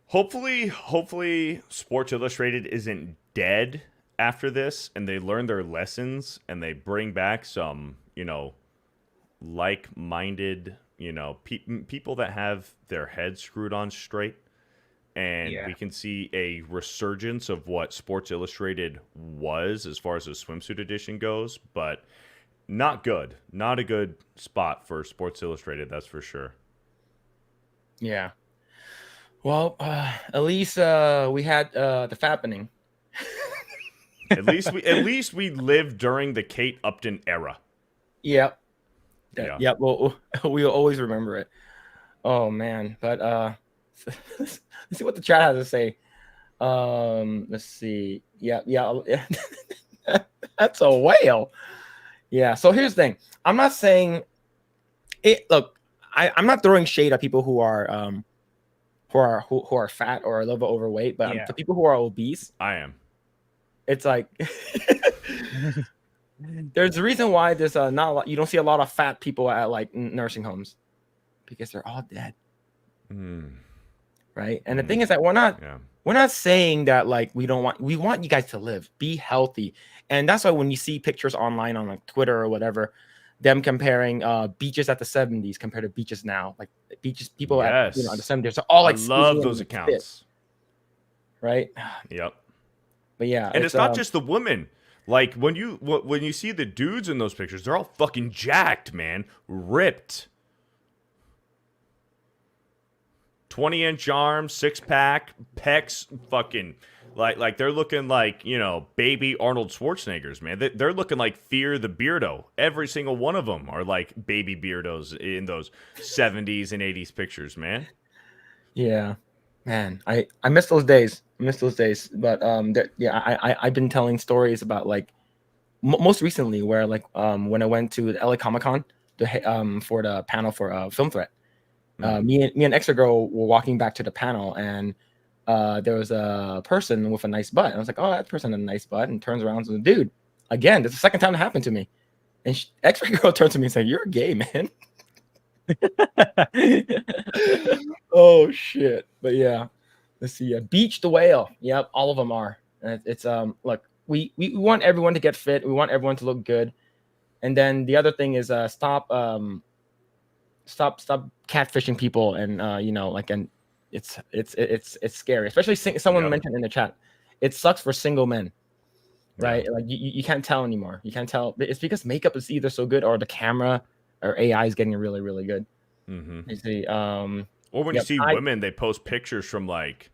Hopefully Sports Illustrated isn't dead after this and they learn their lessons and they bring back some, like-minded, people that have their heads screwed on straight, and Yeah. we can see a resurgence of what Sports Illustrated was as far as the swimsuit edition goes, but not good. Not a good spot for Sports Illustrated, that's for sure. Yeah. Well, at least we had the fappening. At least we lived during the Kate Upton era. Yep. Yeah. Yep. Well, we'll always remember it. Oh man. But let's see what the chat has to say. Let's see. Yeah. That's a whale. Yeah. So here's the thing. I'm not saying it. Look, I'm not throwing shade at people who are who are fat or a little bit overweight, but the people who are obese, I am. It's like there's a reason why there's not a lot, you don't see a lot of fat people at like nursing homes, because they're all dead. Right. And the thing is that we're not saying that like we want you guys to live, be healthy. And that's why when you see pictures online on like Twitter or whatever, them comparing beaches at the 70s compared to beaches now, like beaches people at the 70s are all like, I love those accounts. Fit, right. Yep. But yeah, and it's not just the women. Like when you see the dudes in those pictures, they're all fucking jacked, man, ripped. 20-inch arms, 6-pack, pecs, fucking like they're looking like, baby Arnold Schwarzeneggers, man. They're looking like FearTheBeardo. Every single one of them are like baby beardos in those 70s and 80s pictures, man. Yeah, man, I miss those days. But I've been telling stories about like most recently where like when I went to the LA Comic-Con for the panel for Film Threat. Me and Eggroll were walking back to the panel, and there was a person with a nice butt. And I was like, oh, that person had a nice butt, and turns around to the dude. Again, this is the second time it happened to me. And Eggroll turned to me and said, "You're gay, man." Oh shit. But yeah, let's see. Beach the whale. Yep, all of them are. It's look, we want everyone to get fit. We want everyone to look good. And then the other thing is stop catfishing people, and and it's scary, especially someone mentioned in the chat. It sucks for single men, right? Like you can't tell anymore. You can't tell. It's because makeup is either so good or the camera or AI is getting really, really good. You see, or when you see women, they post pictures from like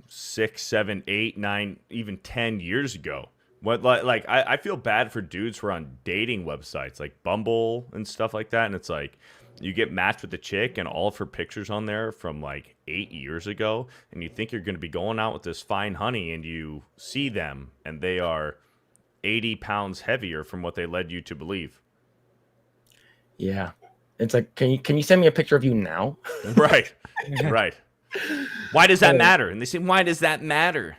6, 7, 8, 9, even 10 years ago. I feel bad for dudes who are on dating websites like Bumble and stuff like that, and it's like you get matched with a chick and all of her pictures on there from like 8 years ago, and you think you're going to be going out with this fine honey, and you see them and they are 80 pounds heavier from what they led you to believe. Yeah, it's like, can you send me a picture of you now? Right. Why does that matter? And they say, why does that matter?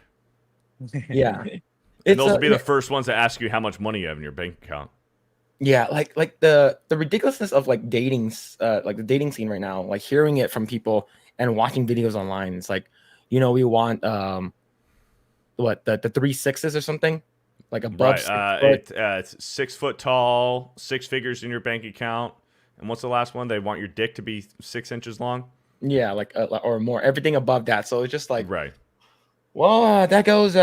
Yeah. And those will be the first ones to ask you how much money you have in your bank account. Yeah, like the ridiculousness of like dating, like the dating scene right now, like hearing it from people and watching videos online. It's like, we want what the 3 6s or something, like above 6 foot. It's 6 foot tall, 6 figures in your bank account, and what's the last one? They want your dick to be 6 inches long. Yeah, like or more. Everything above that. So it's just like, right. Well, that goes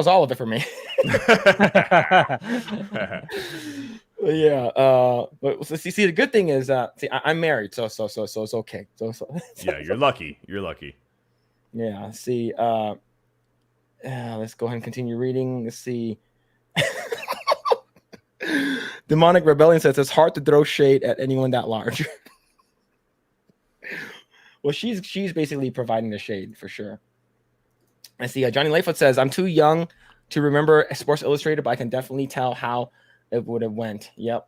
all of it for me. Yeah. But see, the good thing is, I'm married, so it's okay. So yeah, you're lucky. Yeah. See, let's go ahead and continue reading. Let's see. Demonic Rebellion says it's hard to throw shade at anyone that large. Well, she's basically providing the shade for sure. I see. Johnny Lightfoot says, I'm too young to remember Sports Illustrated, but I can definitely tell how it would have went. Yep.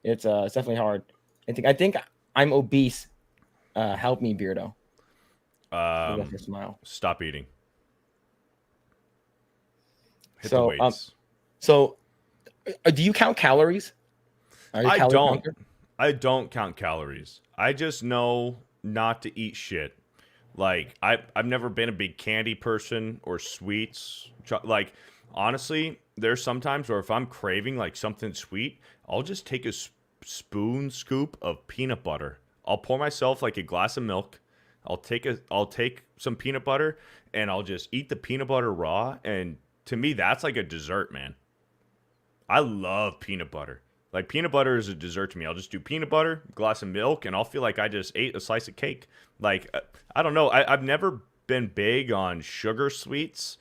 It's definitely hard. I think I'm obese. Help me, Beardo. Smile. Stop eating. Hit the weights. So do you count calories? Are you a I calorie don't. counter? I don't count calories. I just know not to eat shit. Like I've never been a big candy person or sweets. Like honestly, there's sometimes where if I'm craving like something sweet, I'll just take a spoon scoop of peanut butter. I'll pour myself like a glass of milk. I'll take some peanut butter and I'll just eat the peanut butter raw, and to me that's like a dessert, man. I love peanut butter. Like peanut butter is a dessert to me. I'll just do peanut butter, glass of milk, and I'll feel like I just ate a slice of cake. Like I don't know. I've never been big on sugar sweets.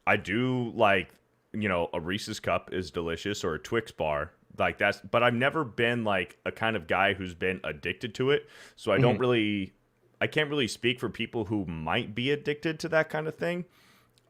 I do like, a Reese's cup is delicious, or a Twix bar. Like that's, but I've never been like a kind of guy who's been addicted to it. So I can't really speak for people who might be addicted to that kind of thing.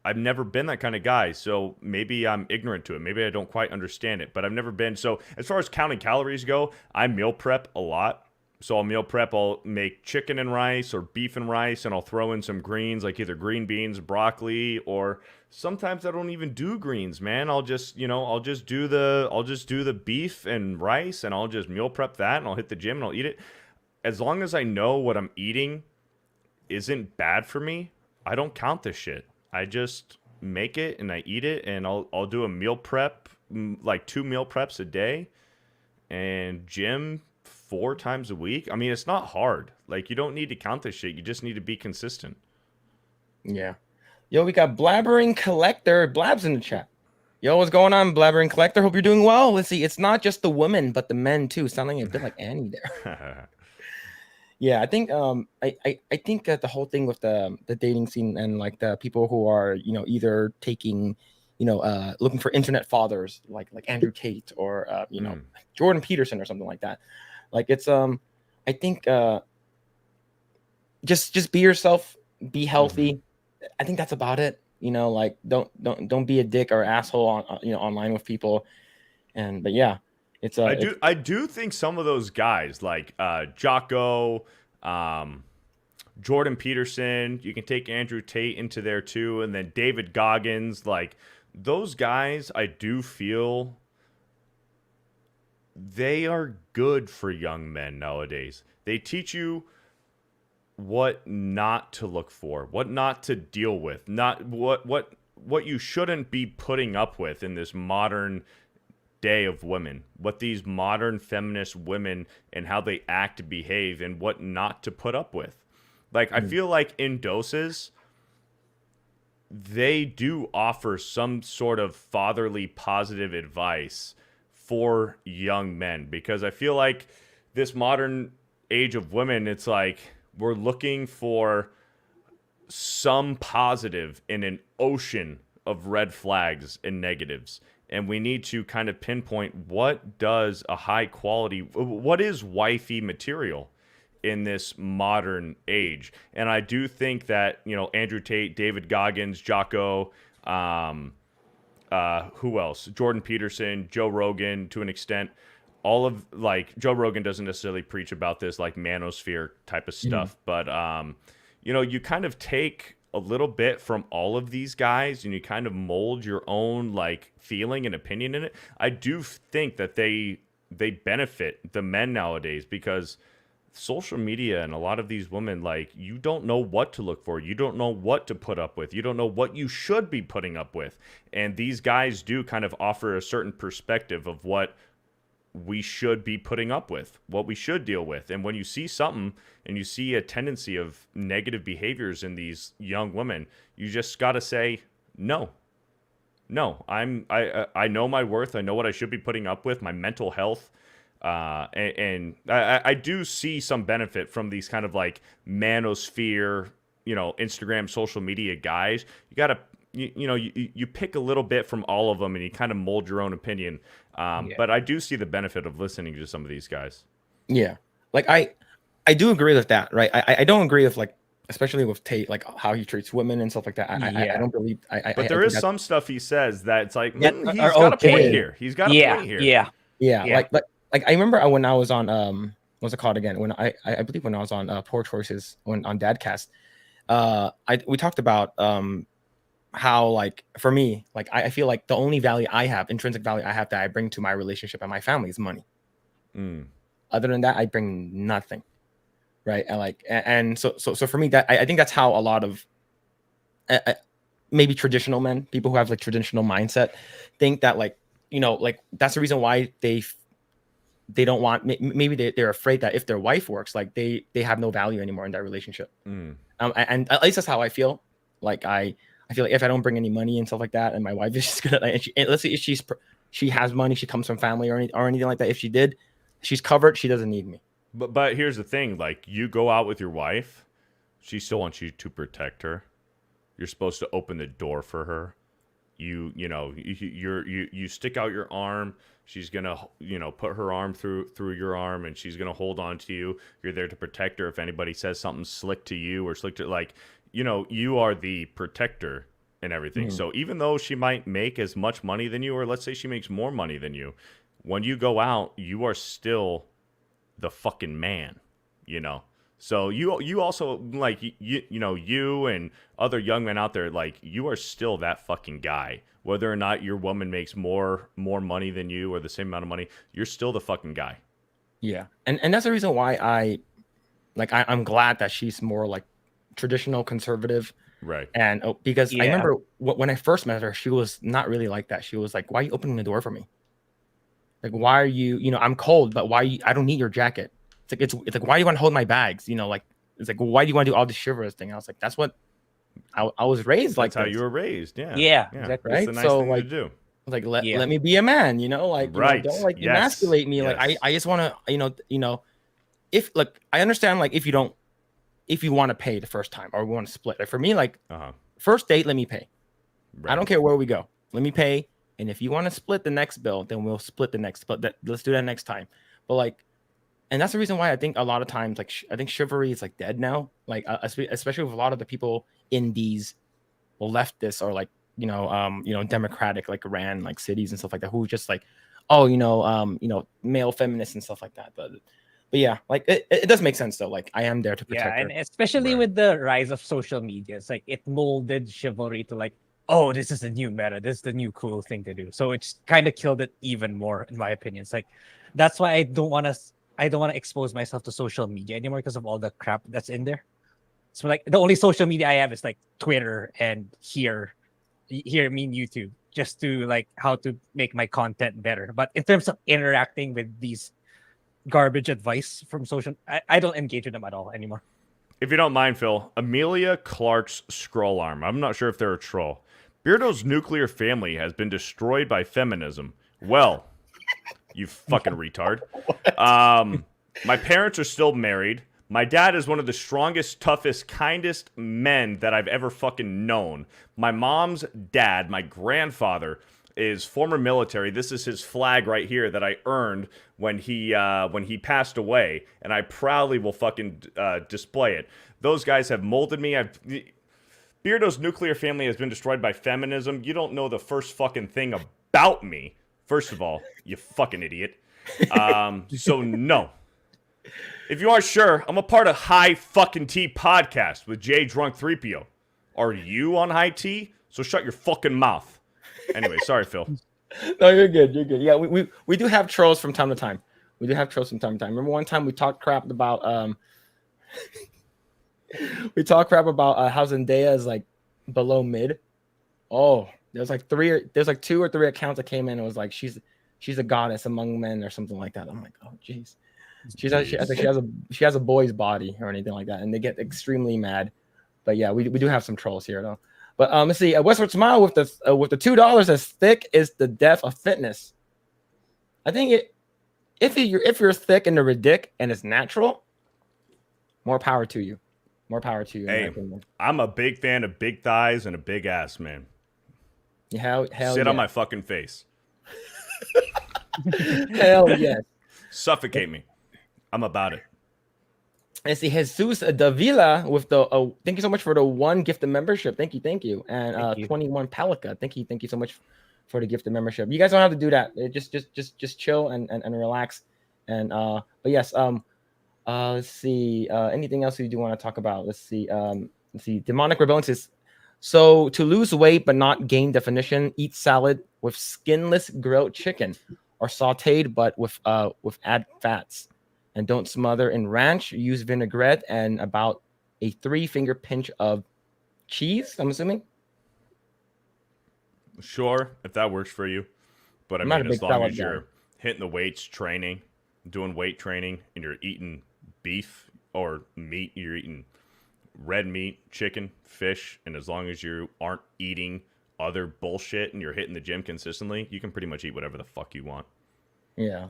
I've never been that kind of guy, so maybe I'm ignorant to it. Maybe I don't quite understand it, but I've never been. So as far as counting calories go, I meal prep a lot. So I'll meal prep. I'll make chicken and rice or beef and rice, and I'll throw in some greens, like either green beans, broccoli, or sometimes I don't even do greens, man. I'll just do the beef and rice, and I'll just meal prep that, and I'll hit the gym and I'll eat it. As long as I know what I'm eating isn't bad for me, I don't count this shit. I just make it and I eat it, and I'll do a meal prep, like 2 meal preps a day, and gym 4 times a week. I mean, it's not hard. Like, you don't need to count this shit. You just need to be consistent. Yeah. Yo, we got Blabbering Collector Blabs in the chat. Yo, what's going on, Blabbering Collector? Hope you're doing well. Let's see. It's not just the women, but the men too. Sounding a bit like Annie there. Yeah, I think I think that the whole thing with the dating scene and like the people who are either taking looking for internet fathers like Andrew Tate or Jordan Peterson or something like that. Like it's I think just be yourself, be healthy. I think that's about it. Like don't be a dick or asshole on online with people. But yeah. It's I do think some of those guys like Jocko, Jordan Peterson, you can take Andrew Tate into there too, and then David Goggins, like those guys, I do feel they are good for young men nowadays. They teach you what not to look for, what not to deal with, not what you shouldn't be putting up with in this modern day of women, what these modern feminist women and how they act and behave, and what not to put up with. Like, I feel like in doses, they do offer some sort of fatherly positive advice for young men, because I feel like this modern age of women, it's like we're looking for some positive in an ocean of red flags and negatives. And we need to kind of pinpoint what does a high quality, what is wifey material in this modern age. And I do think that, Andrew Tate, David Goggins, Jocko, who else? Jordan Peterson, Joe Rogan to an extent. All of, like, Joe Rogan doesn't necessarily preach about this like manosphere type of stuff, but you kind of take a little bit from all of these guys and you kind of mold your own like feeling and opinion in it. I do think that they benefit the men nowadays, because social media and a lot of these women, like, you don't know what to look for. You don't know what to put up with. You don't know what you should be putting up with. And these guys do kind of offer a certain perspective of what we should be putting up with, what we should deal with. And when you see something and you see a tendency of negative behaviors in these young women, you just got to say, no, I know my worth. I know what I should be putting up with, my mental health. And I do see some benefit from these kind of like manosphere, Instagram, social media guys. You got to, you pick a little bit from all of them and you kind of mold your own opinion. But I do see the benefit of listening to some of these guys. Yeah. Like I do agree with that. Right. I don't agree with like, especially with Tate, like how he treats women and stuff like that. I don't believe. But there is some stuff he says that's like, he's got a okay. point here. He's got a point here. Yeah. Like I remember when I was on what's it called again? When I believe when I was on Poor Choices on Dadcast, we talked about how, like, for me, like I feel like the only value I have, intrinsic value I have that I bring to my relationship and my family is money. Other than that, I bring nothing. Right. And so for me, that I think that's how a lot of maybe traditional men, people who have like traditional mindset, think that like, like that's the reason why they don't want, maybe they're afraid that if their wife works, like they have no value anymore in that relationship. And at least that's how I feel. Like I feel like if I don't bring any money and stuff like that, and my wife is just gonna, and let's say if she has money, she comes from family or anything like that. If she did, she's covered. She doesn't need me. But here's the thing: like you go out with your wife, she still wants you to protect her. You're supposed to open the door for her. You stick out your arm. She's gonna put her arm through your arm, and she's gonna hold on to you. You're there to protect her if anybody says something slick to you or slick to, like, you are the protector and everything. So even though she might make as much money than you, or let's say she makes more money than you, when you go out, you are still the fucking man, So you also, like, you and other young men out there, like, you are still that fucking guy. Whether or not your woman makes more money than you or the same amount of money, you're still the fucking guy. Yeah. And that's the reason why I'm glad that she's more like traditional conservative. Right. And because I remember when I first met her, she was not really like that. She was like, why are you opening the door for me? Like, why are you, I'm cold, but I don't need your jacket. It's like, why do you want to hold my bags? Like, it's like, why do you want to do all this chivalrous thing? I was like, that's what I was raised like. That's how you were raised. Yeah. Yeah. Exactly. Right. It's the nice thing to do. Like, let me be a man, like, right. Don't like emasculate me. Yes. Like, I just want to, if like, I understand, like, if you want to pay the first time or we want to split, like for me, like first date, let me pay. Right. I don't care where we go. Let me pay. And if you want to split the next bill, then we'll split the next. But let's do that next time. But like, and that's the reason why I think a lot of times, like, I think chivalry is like dead now. Like, especially with a lot of the people in these leftists or like, democratic, like ran like cities and stuff like that, who just like, male feminists and stuff like that. But yeah, like it does make sense though. Like, I am there to protect her. And especially with the rise of social media, it's like it molded chivalry to like, oh, this is the new meta. This is the new cool thing to do. So it's kind of killed it even more, in my opinion. It's like, that's why I don't want to expose myself to social media anymore because of all the crap that's in there. So like the only social media I have is like Twitter and here I mean YouTube, just to like how to make my content better. But in terms of interacting with these garbage advice from social, I don't engage with them at all anymore. If you don't mind, Phil, Amelia Clark's scroll arm. I'm not sure if they're a troll. Beardo's nuclear family has been destroyed by feminism. Well, you fucking retard. My parents are still married. My dad is one of the strongest, toughest, kindest men that I've ever fucking known. My mom's dad, my grandfather, is former military. This is his flag right here that I earned when he passed away, and I proudly will fucking display it. Those guys have molded me. Beardo's nuclear family has been destroyed by feminism. You don't know the first fucking thing about me. First of all, you fucking idiot. So no. If you aren't sure, I'm a part of High Fucking Tea Podcast with Jay Drunk 3PO. Are you on High Tea? So shut your fucking mouth. Anyway, sorry, Phil. No, you're good. You're good. Yeah, we do have trolls from time to time. Remember one time we talked crap about how Zendaya is like below mid. Oh, there's like 2 or 3 accounts that came in and was like she's a goddess among men or something like that. I'm like, oh jeez. She has a boy's body or anything like that, and they get extremely mad. But yeah, we do have some trolls here though. But let's see. Westward Smile with the $2 as thick is the death of fitness. I think if you're thick and the dick and it's natural, more power to you. Hey, I'm a big fan of big thighs and a big ass, man. Hell Sit on my fucking face. Hell yes. Suffocate me. I'm about it. I see Jesus Davila with the thank you so much for the 1 gifted membership. Thank you. And 21 Palika. Thank you so much for the gifted membership. You guys don't have to do that. Just chill and relax. And but yes, let's see. Anything else you do want to talk about? Let's see. Demonic Rebellion says, so to lose weight but not gain definition, eat salad with skinless grilled chicken. or sautéed, but with add fats. And don't smother in ranch. Use vinaigrette and about a 3-finger pinch of cheese, I'm assuming. Sure, if that works for you. But I I'm not a mean, big as long salad as guy. you're hitting the weights, training, doing weight training, and you're eating beef or meat, you're eating red meat, chicken, fish, and as long as you aren't eating other bullshit and you're hitting the gym consistently, you can pretty much eat whatever the fuck you want. Yeah.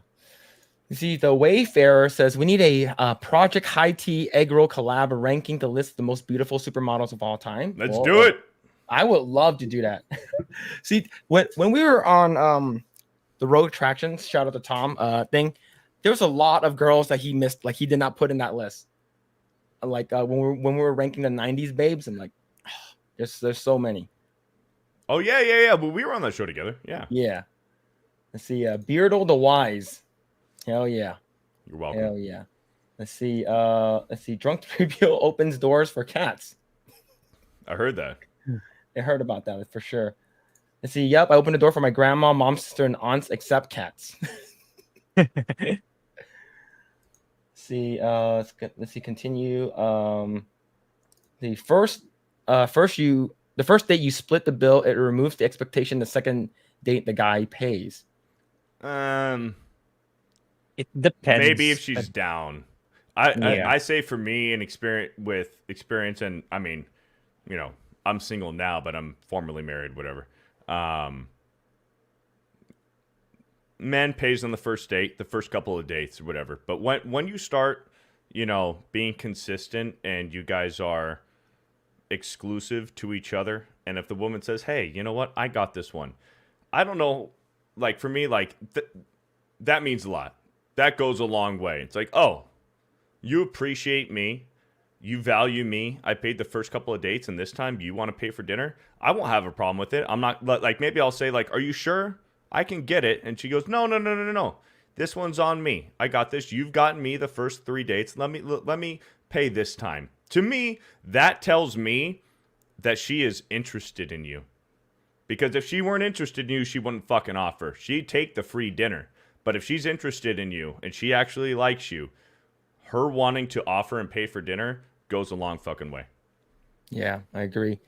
You see, the Wayfarer says we need a Project High Tea Eggroll collab ranking to list the most beautiful supermodels of all time. Let's do it. I would love to do that. See, when we were on the Road Attractions, shout out to Tom thing, there was a lot of girls that he missed, like he did not put in that list. Like when we were ranking the 90s babes, and like there's so many. Oh yeah. Well, we were on that show together. Yeah. Yeah. Let's see, Beardo the Wise. Hell yeah. You're welcome. Hell yeah. Let's see. Drunk Reveal opens doors for cats. I heard that. I heard about that for sure. Let's see. Yep, I opened the door for my grandma, mom, sister, and aunts, except cats. Let's see. Let's see. Continue. The first date you split the bill, it removes the expectation. The second date, the guy pays. It depends. Maybe if she's down. I say for me and experience, and I mean, you know, I'm single now, but I'm formerly married, whatever. Men pays on the first date, the first couple of dates, or whatever. But when you start, you know, being consistent and you guys are exclusive to each other, and if the woman says, hey, you know what, I got this one. I don't know, like for me, like that means a lot. That goes a long way. It's like, oh, you appreciate me. You value me. I paid the first couple of dates, and this time you want to pay for dinner. I won't have a problem with it. I'm not like, maybe I'll say like, are you sure I can get it? And she goes, no. This one's on me. I got this. You've gotten me the first 3 dates. Let me pay this time. To me, that tells me that she is interested in you. Because if she weren't interested in you, she wouldn't fucking offer. She'd take the free dinner. But if she's interested in you and she actually likes you, her wanting to offer and pay for dinner goes a long fucking way. Yeah, I agree.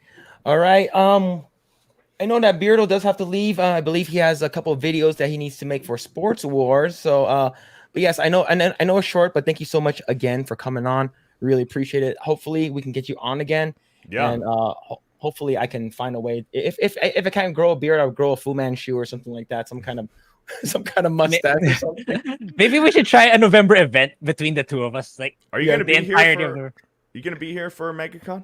All right. I know that Beardo does have to leave. I believe he has a couple of videos that he needs to make for Sports Wars. So, but yes, I know, and I know it's short, but thank you so much again for coming on. Really appreciate it. Hopefully, we can get you on again. Yeah. And hopefully, I can find a way. If I can't grow a beard, I'll grow a Fu Manchu or something like that. Some kind of mustache or something. Maybe we should try a November event between the two of us. Like, are you going to be here for? You going to be here for MegaCon?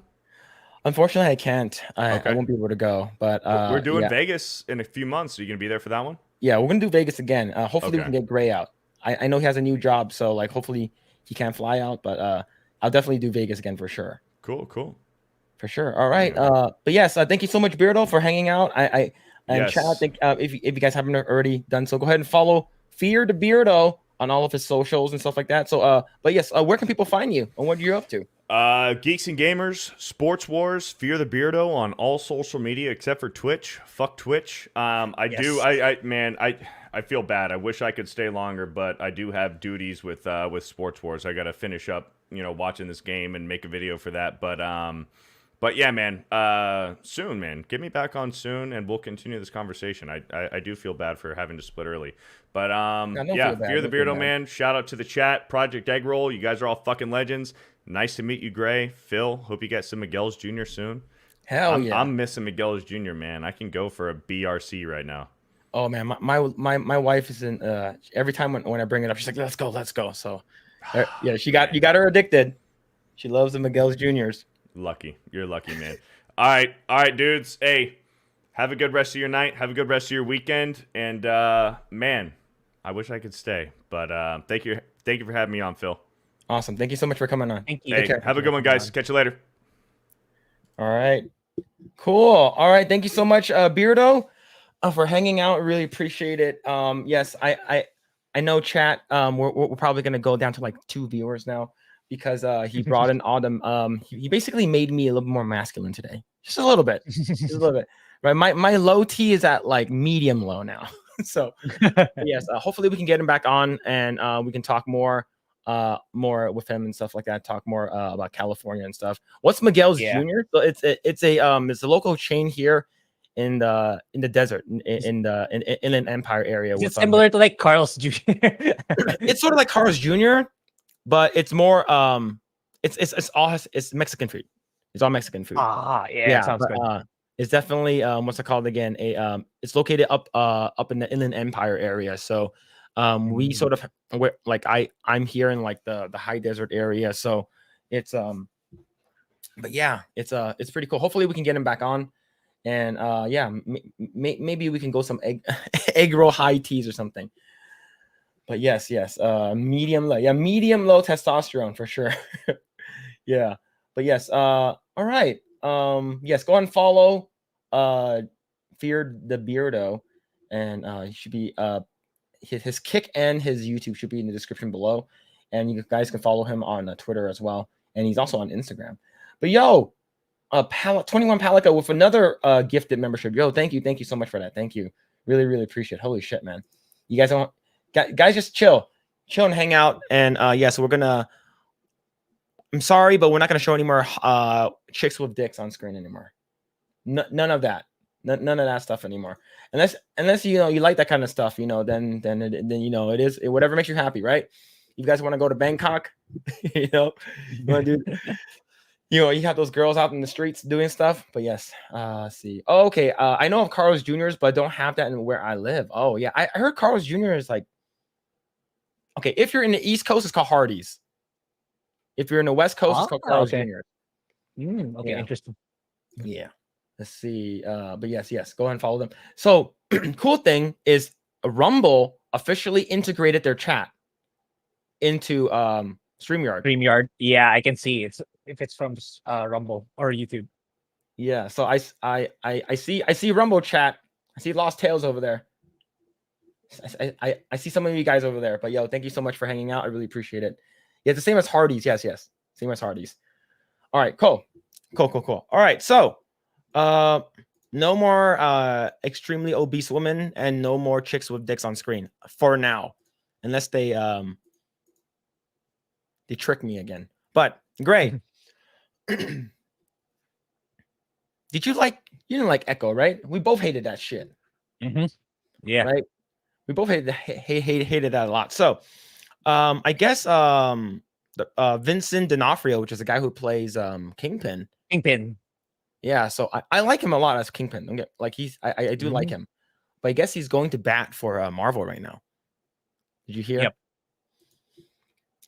Unfortunately, I can't. I won't be able to go. But we're doing Vegas in a few months. Are you going to be there for that one? Yeah, we're going to do Vegas again. Hopefully, we can get Grae out. I know he has a new job, so like hopefully he can't fly out. But I'll definitely do Vegas again for sure. Cool. For sure. All right. But yes, thank you so much, Beardo, for hanging out. Yes. Chat, I think if you guys haven't already done so, go ahead and follow FearTheBeardo on all of his socials and stuff like that. So, but yes, where can people find you and what you're up to? Geeks and Gamers, Sports Wars, FearTheBeardo on all social media except for Twitch. Fuck Twitch. I feel bad. I wish I could stay longer, but I do have duties with Sports Wars. I got to finish up, watching this game and make a video for that. But yeah, man, soon, man. Get me back on soon, and we'll continue this conversation. I do feel bad for having to split early. But, yeah, FearTheBeardo, man. Shout out to the chat. Project Eggroll. You guys are all fucking legends. Nice to meet you, Grae. Phil, hope you get some Miguel's Jr. soon. Hell yeah. I'm missing Miguel's Jr., man. I can go for a BRC right now. Oh, man, my wife is in, every time when I bring it up, she's like, let's go. So, yeah, you got her addicted. She loves the Miguel's Juniors. Lucky. You're lucky, man. All right, dudes. Hey, have a good rest of your night. Have a good rest of your weekend. And, man, I wish I could stay. But thank you for having me on, Phil. Awesome. Thank you so much for coming on. Thank you. Hey, have a good one, guys. Catch you later. All right. Cool. All right. Thank you so much, Beardo, for hanging out. Really appreciate it. Yes, I know, chat. We're probably gonna go down to like 2 viewers now because he brought in Autumn. He basically made me a little more masculine today, just a little bit, Right. My low T is at like medium low now. So yes, hopefully we can get him back on and we can talk more with him and stuff like that. Talk more about California and stuff. What's Miguel's Yeah. Junior? So it's a local chain here in the desert in the Inland Empire area. Is it similar to like Carl's Jr.? It's sort of like Carl's Jr., but it's more it's Mexican food. It's all Mexican food. Yeah, sounds but, good. it's definitely what's it called again? It's located up in the Inland Empire area. So we sort of I'm here in like the high desert area. So it's but yeah, it's pretty cool. Hopefully we can get him back on. And yeah, maybe we can go some egg roll high teas or something. But yes, medium low testosterone for sure. Yeah, but yes, all right. Yes, go and follow FearTheBeardo, and he should be his kick and his YouTube should be in the description below, and you guys can follow him on Twitter as well, and he's also on Instagram. But yo, 21 Palica with another gifted membership. Yo, thank you so much for that. Thank you, really appreciate it. Holy shit, man. You guys don't guys just chill and hang out. And yeah, so we're gonna I'm sorry, but we're not gonna show any more chicks with dicks on screen anymore. None of that. None of that stuff anymore. Unless you like that kind of stuff, then it is whatever makes you happy, right? You guys want to go to Bangkok, you want to do you have those girls out in the streets doing stuff. But yes, let's see. Oh, okay. I know of Carl's Jr.'s, but don't have that in where I live. Oh yeah, I heard Carl's Jr. is like, okay, if you're in the East Coast, it's called Hardee's. If you're in the West Coast, it's called Carl's Jr. Okay, Yeah. interesting. Yeah. Let's see. But yes, go ahead and follow them. So cool thing is Rumble officially integrated their chat into StreamYard. StreamYard. Yeah, I can see if it's from Rumble or YouTube. Yeah, so I see Rumble chat. I see Lost Tales over there. I see some of you guys over there. But yo, thank you so much for hanging out. I really appreciate it. Yeah, it's the same as Hardee's. Yes. Same as Hardee's. All right, cool. All right, so no more extremely obese women and no more chicks with dicks on screen for now, unless they trick me again. But Grae, you didn't like Eggroll, right? We both hated that shit. Yeah, right. We both hated that a lot. So I guess Vincent D'Onofrio, which is the guy who plays Kingpin. Yeah, so I like him a lot as Kingpin. I do like him, but I guess he's going to bat for Marvel right now. Did you hear? Yep.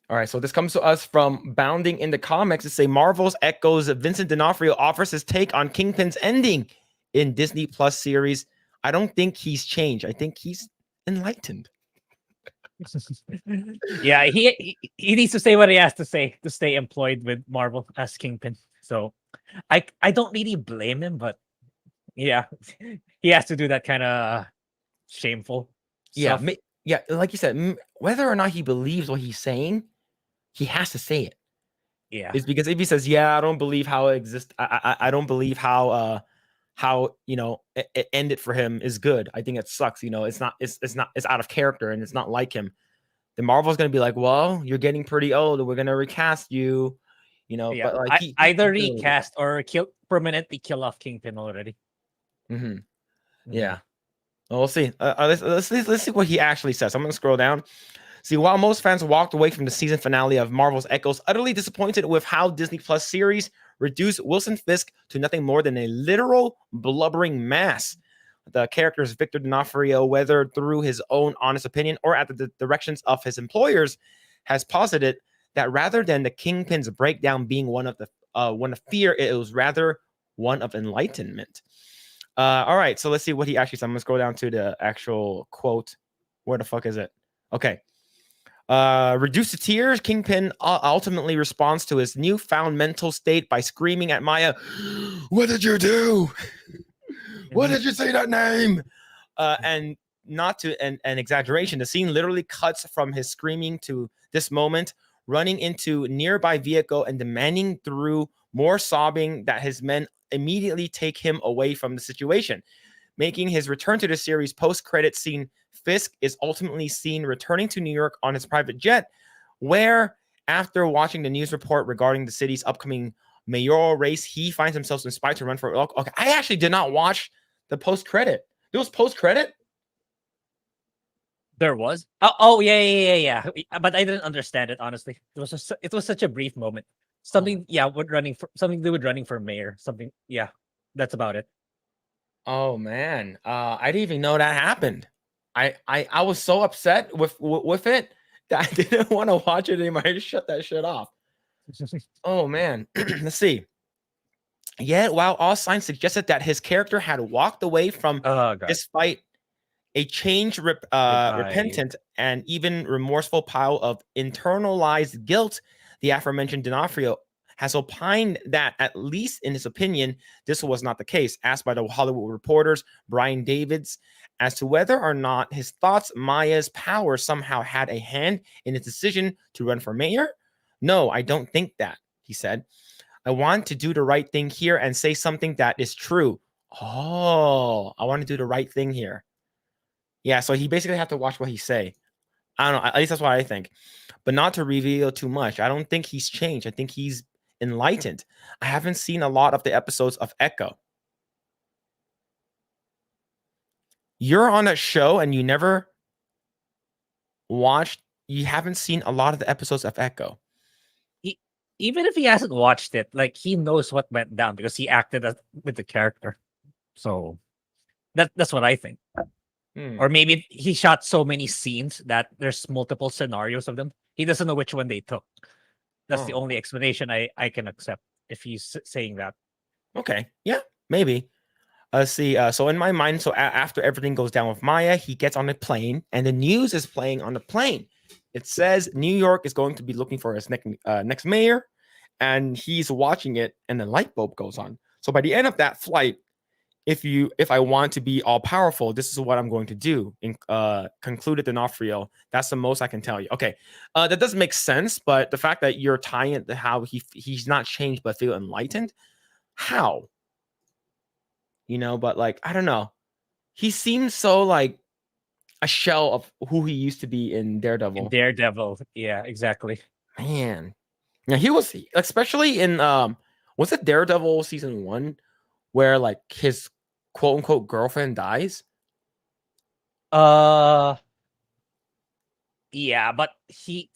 All right, so this comes to us from Bounding in the Comics. It say Marvel's Echoes Vincent D'Onofrio offers his take on Kingpin's ending in Disney Plus series. I don't think he's changed. I think he's enlightened. Yeah, he needs to say what he has to say to stay employed with Marvel as Kingpin. So I don't really blame him, but yeah, he has to do that kind of shameful stuff. Yeah, like you said, whether or not he believes what he's saying, he has to say it. Yeah, it's because if he says, "Yeah, I don't believe how it exists. I don't believe how it ended for him is good. I think it sucks. It's out of character and it's not like him." Then Marvel's gonna be like, "Well, you're getting pretty old. We're gonna recast you." yeah. But like either recast or permanently kill off Kingpin already. Yeah. Well, we'll see. Let's see what he actually says. I'm gonna scroll down. See, while most fans walked away from the season finale of Marvel's Echoes utterly disappointed with how Disney Plus series reduced Wilson Fisk to nothing more than a literal blubbering mass. The character's Victor D'Onofrio, whether through his own honest opinion or at the directions of his employers, has posited that rather than the Kingpin's breakdown being one of fear, it was rather one of enlightenment. All right, so let's see what he actually said. I'm gonna scroll down to the actual quote. Where the fuck is it? Okay. Reduced to tears, Kingpin ultimately responds to his newfound mental state by screaming at Maya, "What did you do? What did you say that name?" And not to an exaggeration, the scene literally cuts from his screaming to this moment, running into nearby vehicle and demanding through more sobbing that his men immediately take him away from the situation. Making his return to the series post-credit scene, Fisk is ultimately seen returning to New York on his private jet, where, after watching the news report regarding the city's upcoming mayoral race, he finds himself inspired to run for... Okay, I actually did not watch the post-credit. There was post-credit? There was. Oh, yeah. But I didn't understand it, honestly. It was such a brief moment. Something, something to do with running for mayor. Something, yeah. That's about it. Oh man, I didn't even know that happened. I was so upset with it that I didn't want to watch it anymore. I just shut that shit off. Oh man, let's see. Yet, while all signs suggested that his character had walked away from this fight, a changed, repentant, and even remorseful pile of internalized guilt, the aforementioned D'Onofrio has opined that, at least in his opinion, this was not the case. Asked by the Hollywood Reporter's Brian Davids as to whether or not his thoughts Maya's power somehow had a hand in his decision to run for mayor. No, I don't think that, he said. I want to do the right thing here and say something that is true. Oh, I want to do the right thing here. Yeah, so he basically had to watch what he say. I don't know. At least that's what I think. But not to reveal too much. I don't think he's changed. I think he's enlightened. I haven't seen a lot of the episodes of Echo. You're on a show and you never watched, you haven't seen a lot of the episodes of Echo. Even if he hasn't watched it, like, he knows what went down because he acted with the character. So that's what I think. Or maybe he shot so many scenes that there's multiple scenarios of them. He doesn't know which one they took. That's the only explanation I can accept if he's saying that. Okay. Yeah, maybe. See, so in my mind, after everything goes down with Maya, he gets on a plane and the news is playing on the plane. It says New York is going to be looking for his next mayor, and he's watching it and the light bulb goes on. So by the end of that flight, if I want to be all powerful, this is what I'm going to do. Concluded D'Onofrio. That's the most I can tell you. Okay, that doesn't make sense, but the fact that you're tying it to how he's not changed but feel enlightened, how? But like, I don't know. He seems so like a shell of who he used to be in Daredevil. Yeah, exactly. Man, yeah, he was, especially in was it Daredevil season 1 where like his quote unquote girlfriend dies? Yeah, but he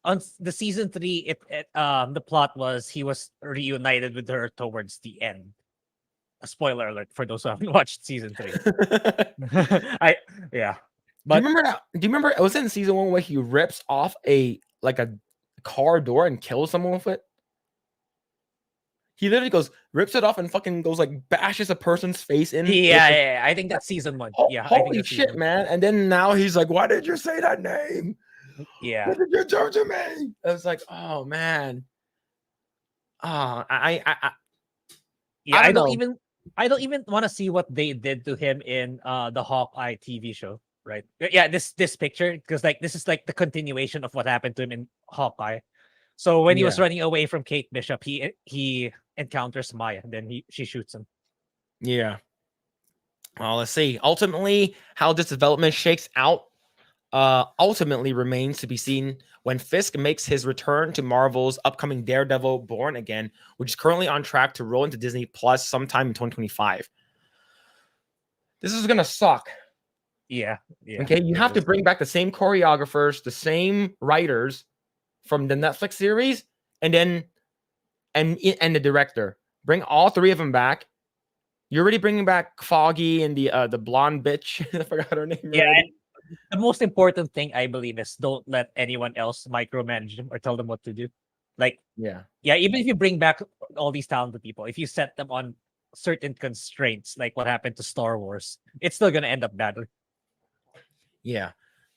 on the season 3, the plot was he was reunited with her towards the end. A spoiler alert for those who haven't watched season 3. Yeah. But do you remember it was in season 1 where he rips off a car door and kills someone with it? He literally rips it off and fucking goes like bashes a person's face in. Yeah, I think that's season 1. Yeah, holy shit, man! And then now he's like, "Why did you say that name? Yeah, what did you do to me?" I was like, "Oh man, I don't even want to see what they did to him in the Hawkeye TV show, right? Yeah, this picture, because like this is like the continuation of what happened to him in Hawkeye. So when he was running away from Kate Bishop, he encounters Maya, and then she shoots him. Yeah. Well, let's see. Ultimately, how this development shakes out ultimately remains to be seen when Fisk makes his return to Marvel's upcoming Daredevil Born Again, which is currently on track to roll into Disney Plus sometime in 2025. This is going to suck. Yeah. Okay, you have to bring back the same choreographers, the same writers from the Netflix series, and the director. Bring all 3 of them back. You're already bringing back Foggy and the blonde bitch. I forgot her name. Yeah. The most important thing, I believe, is don't let anyone else micromanage them or tell them what to do. Like, yeah, even if you bring back all these talented people, if you set them on certain constraints, like what happened to Star Wars, it's still gonna end up badly. Yeah,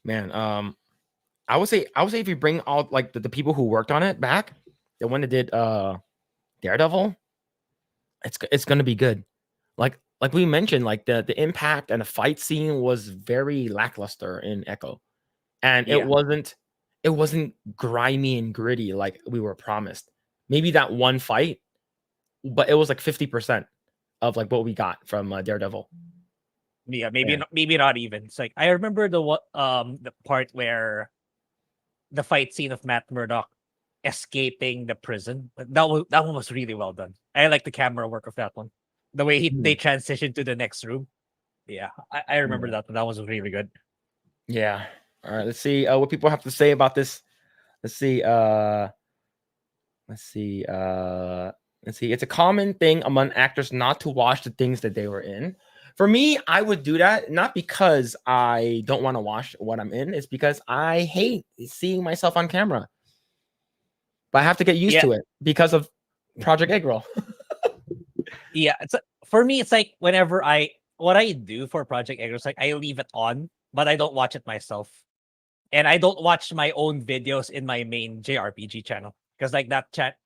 man. I would say if you bring all like the people who worked on it back, the one that did Daredevil, it's gonna be good. Like we mentioned, like the impact and the fight scene was very lackluster in Echo, and it wasn't grimy and gritty like we were promised. Maybe that one fight, but it was like 50% of like what we got from Daredevil. Yeah, maybe Yeah. maybe not even. It's like I remember the part where the fight scene of Matt Murdock escaping the prison. That one was really well done. I like the camera work of that one. The way they transitioned to the next room. Yeah, I remember that one. That was really good. Yeah. All right. Let's see what people have to say about this. Let's see. Let's see. Let's see. It's a common thing among actors not to watch the things that they were in. For me, I would do that not because I don't want to watch what I'm in. It's because I hate seeing myself on camera. But I have to get used to it because of Project Eggroll. Yeah, for me. It's like whenever what I do for Project Egg, it's like I leave it on, but I don't watch it myself, and I don't watch my own videos in my main JRPG channel because like that chat,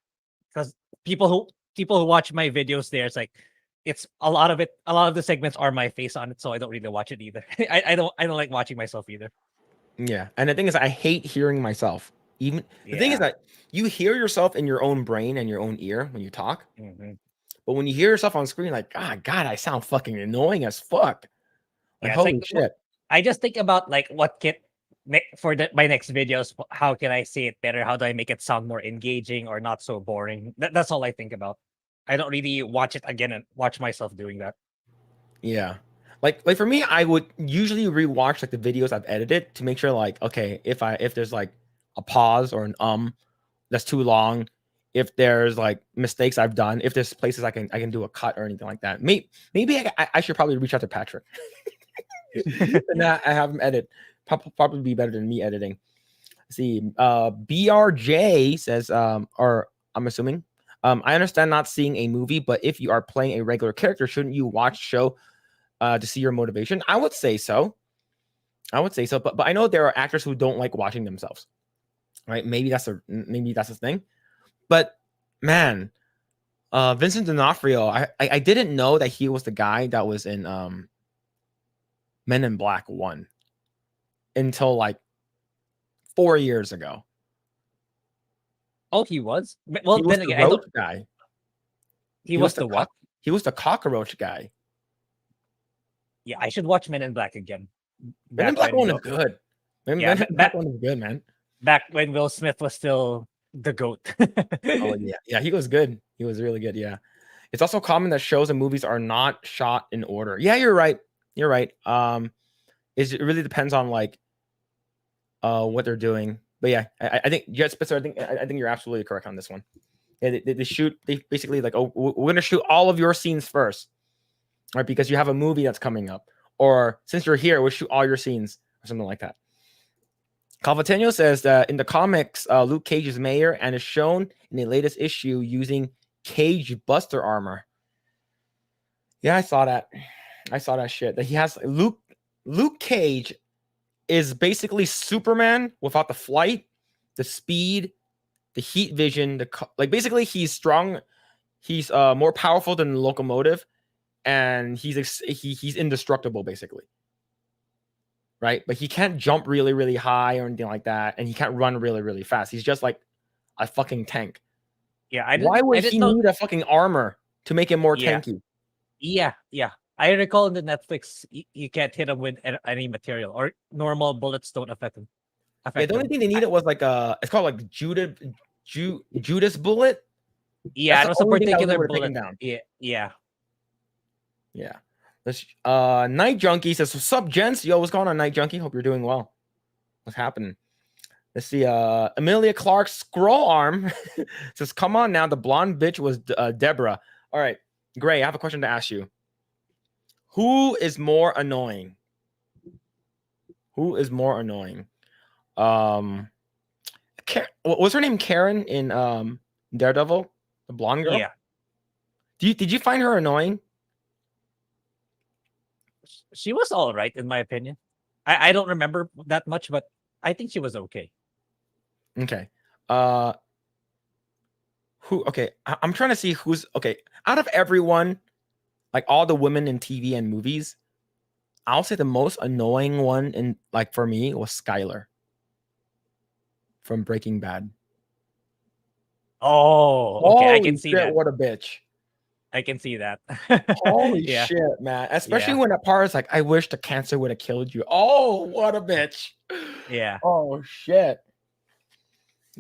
because people who watch my videos there, it's like it's a lot of the segments are my face on it, so I don't really watch it either. I don't like watching myself either. Yeah, and the thing is, I hate hearing myself. Even the thing is that you hear yourself in your own brain and your own ear when you talk. But when you hear yourself on screen, like, God, I sound fucking annoying as fuck. Like, holy shit. I just think about like what can for my next videos. How can I say it better? How do I make it sound more engaging or not so boring? That's all I think about. I don't really watch it again and watch myself doing that. Yeah. Like for me, I would usually rewatch like the videos I've edited to make sure like, okay, if there's like a pause or an that's too long, if there's like mistakes I've done, if there's places I can do a cut or anything like that. Maybe I should probably reach out to Patrick. And I have him edit. Probably be better than me editing. Let's see, BRJ says, or I'm assuming, I understand not seeing a movie, but if you are playing a regular character, shouldn't you watch show to see your motivation? I would say so. But I know there are actors who don't like watching themselves. Right? Maybe that's the thing. But man, Vincent D'Onofrio, I didn't know that he was the guy that was in Men in Black 1 until like 4 years ago. Oh, he was? Well, he was then the again, roach guy. He was the what? He was the cockroach guy. Yeah, I should watch Men in Black again. Men in Black 1 is good. Men in Black 1 is good, man. Back when Will Smith was still the GOAT. Oh yeah. Yeah, he was good. He was really good, yeah. It's also common that shows and movies are not shot in order. Yeah, you're right. You're right. It really depends on like what they're doing. But yeah, I think Jet Spitzer, I think you're absolutely correct on this one. Yeah, they basically like, oh, we're gonna shoot all of your scenes first, right? Because you have a movie that's coming up, or since you're here, we'll shoot all your scenes or something like that. Calvateno says that in the comics, Luke Cage is mayor and is shown in the latest issue using Cage Buster armor. Yeah, I saw that. I saw that shit. That he has Luke Cage is basically Superman without the flight, the speed, the heat vision, like basically he's strong. He's more powerful than the locomotive, and he's indestructible basically. Right? But he can't jump really, really high or anything like that, and he can't run really, really fast. He's just like a fucking tank. Yeah, why would he need a fucking armor to make him more tanky? Yeah. I recall in the Netflix, you can't hit him with any material, or normal bullets don't affect him. Yeah, the only thing they needed was like it's called like Judas bullet. Yeah, it was a particular bullet. Down. Yeah. Let's Night Junkie says, what's up, gents? Yo, what's going on, Night Junkie? Hope you're doing well. What's happening? Let's see. Amelia Clark's scroll arm says, come on now, the blonde bitch was Deborah. All right, Grae, I have a question to ask you. Who is more annoying? What's her name? Karen in Daredevil, the blonde girl. Yeah. Did you find her annoying? She was all right in my opinion. I don't remember that much, but I think she was okay. Okay. I'm trying to see who's okay out of everyone, like all the women in TV and movies. I'll say the most annoying one in like for me was Skylar from Breaking Bad. Oh, okay, I can see shit, that. What a bitch! I can see that. Holy Yeah. shit, man. Especially Yeah. when that part is like, I wish the cancer would have killed you. Oh, what a bitch. Yeah. Oh shit.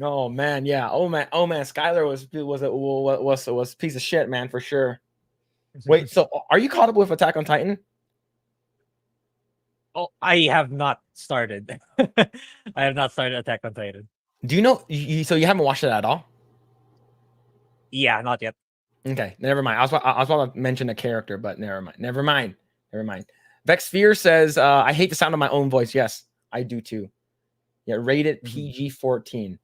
Oh man, yeah. Oh man, Skylar was a piece of shit, man, for sure. Wait, so are you caught up with Attack on Titan? Oh, I have not started. I have not started Attack on Titan. Do you know so you haven't watched it at all? Yeah, not yet. Okay, never mind. I was about to mention a character, but never mind. Never mind. Vex Fear says, I hate the sound of my own voice. Yes, I do too. Yeah, rated PG-14.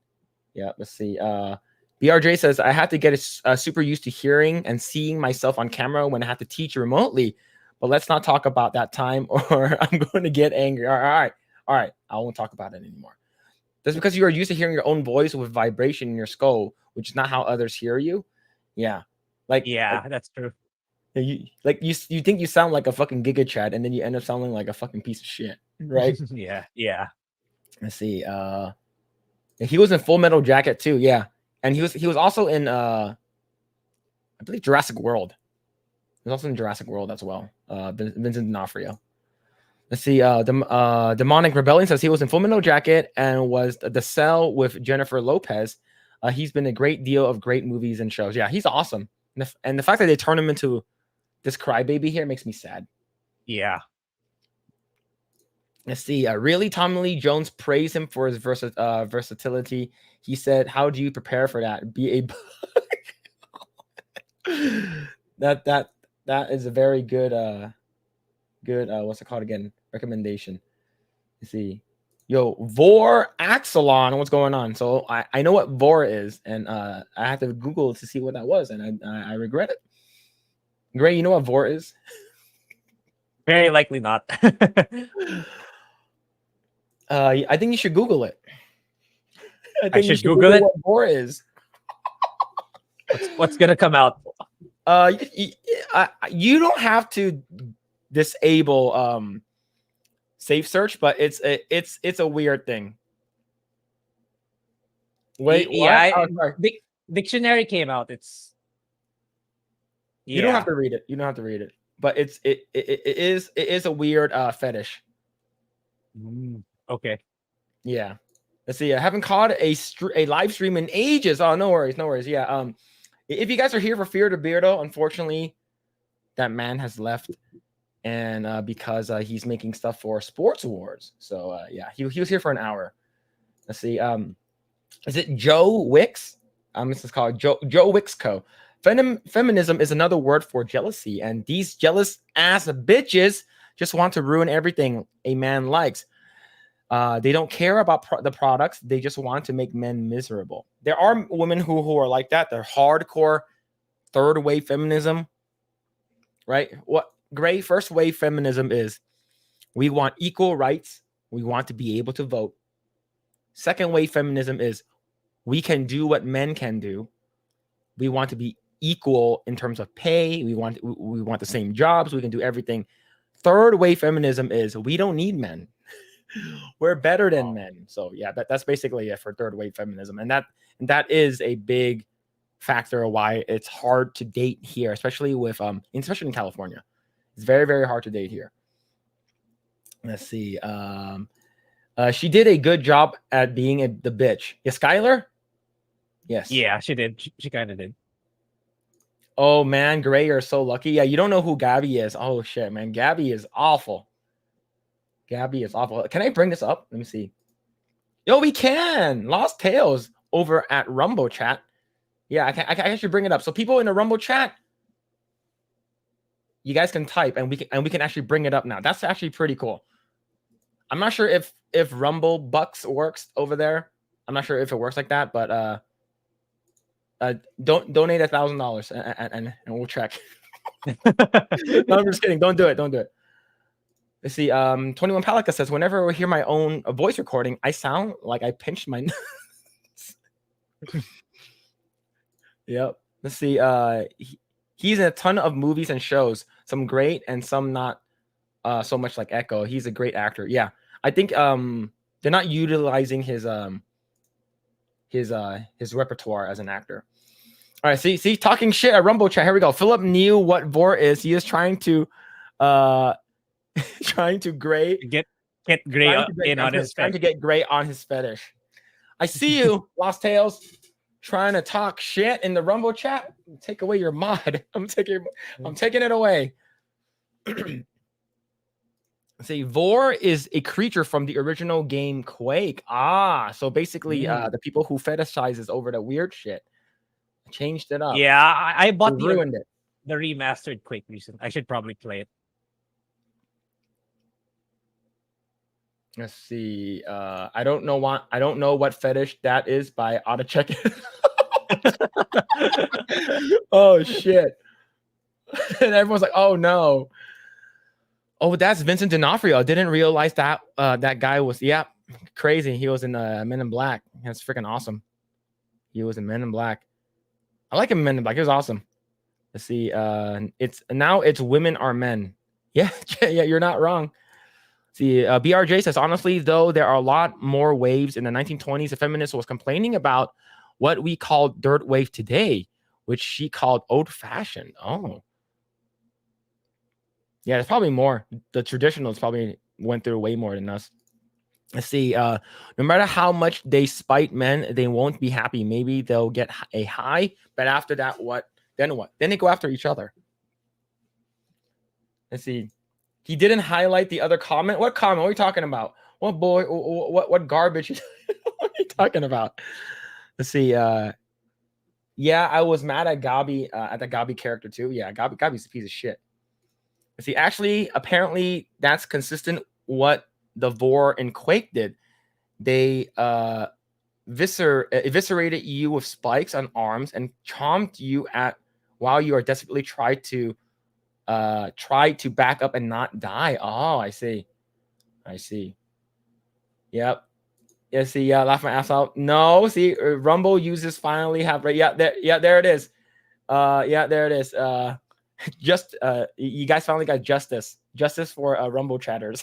Yeah, let's see. BRJ says, I had to get super used to hearing and seeing myself on camera when I had to teach remotely. But let's not talk about that time or I'm going to get angry. All right. I won't talk about it anymore. That's because you are used to hearing your own voice with vibration in your skull, which is not how others hear you. Yeah. Yeah, that's true. You think you sound like a fucking Giga Chad, and then you end up sounding like a fucking piece of shit, right? Yeah. Let's see. He was in Full Metal Jacket too. Yeah, and he was also in I believe Jurassic World. He was also in Jurassic World as well. Vincent D'Onofrio. Let's see. Demonic Rebellion says he was in Full Metal Jacket and was the Cell with Jennifer Lopez. He's been a great deal of great movies and shows. Yeah, he's awesome. And the fact that they turn him into this crybaby here makes me sad. Yeah. Let's see. Really, Tommy Lee Jones praised him for his versatility. He said, "How do you prepare for that? Be a that is a very good what's it called again? Recommendation." Let's see. Yo, Vor Axelon, what's going on? So I know what Vor is, and I had to Google to see what that was, and I regret it. Grae, you know what Vor is? Very likely not. I think you should Google it. I think should Google it? what Vor is. What's gonna come out? You don't have to disable safe search, but it's a weird thing. Wait, yeah, what? dictionary came out. It's You don't have to read it. But it is a weird fetish. Okay. Yeah. Let's see. I haven't caught a live stream in ages. Oh, no worries. Yeah. If you guys are here for FearTheBeardo, unfortunately, that man has left, and because he's making stuff for Sports Wars. So yeah, he was here for an hour. Let's see. Is it Joe Wicks? This is called Joe Wicks Co. Feminism is another word for jealousy, and these jealous ass bitches just want to ruin everything a man likes. They don't care about the products. They just want to make men miserable. There are women who are like that. They're hardcore third wave feminism, right? What Grae first wave feminism is, we want equal rights. We want to be able to vote. Second wave feminism is, we can do what men can do. We want to be equal in terms of pay. We want the same jobs. We can do everything. Third wave feminism is, we don't need men. We're better than men. So yeah, that's basically it for third wave feminism, and that is a big factor of why it's hard to date here, especially in California. It's very, very hard to date here. Let's see. She did a good job at being the bitch. Yeah, Skylar? Yes. Yeah, she did. She kind of did. Oh man, Grae, you're so lucky. Yeah, you don't know who Gabby is. Oh shit, man. Gabby is awful. Can I bring this up? Let me see. Yo, we can. Lost Tales over at Rumble chat. Yeah, I can actually bring it up. So people in the Rumble chat, you guys can type, and we can actually bring it up now. That's actually pretty cool. I'm not sure if Rumble Bucks works over there. I'm not sure if it works like that, but don't donate $1,000 and we'll check. No, I'm just kidding. Don't do it. Let's see. 21 Palika says, whenever I hear my own voice recording, I sound like I pinched my nose. Yep. Let's see. He's in a ton of movies and shows, some great and some not so much, like Echo. He's a great actor. Yeah. I think they're not utilizing his repertoire as an actor. All right, see, talking shit at Rumble chat. Here we go. Phillip knew what vor is. He is trying to trying to Grae Get Grae in on his trying to get Grae on his fetish. I see you, Lost Tales, trying to talk shit in the Rumble chat. Take away your mod. I'm taking it away. See, vor is a creature from the original game Quake. So basically, the people who fetishizes over the weird shit changed it up. Yeah, I bought ruined it. The remastered Quake recently. I should probably play it. Let's see. I don't know what fetish that is, but I ought to check it. Oh shit. And everyone's like, oh no. Oh, that's Vincent D'Onofrio. I didn't realize that that guy was crazy. He was in Men in Black. That's freaking awesome. He was in Men in Black. I like him in Men in Black. He was awesome. Let's see. It's Women Are Men. Yeah, yeah, you're not wrong. See, BRJ says, honestly, though, there are a lot more waves. In the 1920s, a feminist was complaining about what we call dirt wave today, which she called old-fashioned. Oh. Yeah, there's probably more. The traditionals probably went through way more than us. Let's see. No matter how much they spite men, they won't be happy. Maybe they'll get a high, but after that, what? Then what? Then they go after each other. Let's see. He didn't highlight the other comment. What comment? What are you talking about? What boy? What garbage? What are you talking about? Let's see. Yeah, I was mad at Gabi, at the Gabi character too. Yeah, Gabi's a piece of shit. Let's see. Actually, apparently that's consistent what the vor in Quake did. They eviscerated you with spikes on arms and chomped you at while you are desperately try to back up and not die. Oh, I see. Yep. Yeah, see, yeah, laugh my ass out. No, see, Rumble users finally have right. Yeah, there it is. Yeah, there it is. Just you guys finally got justice for Rumble chatters.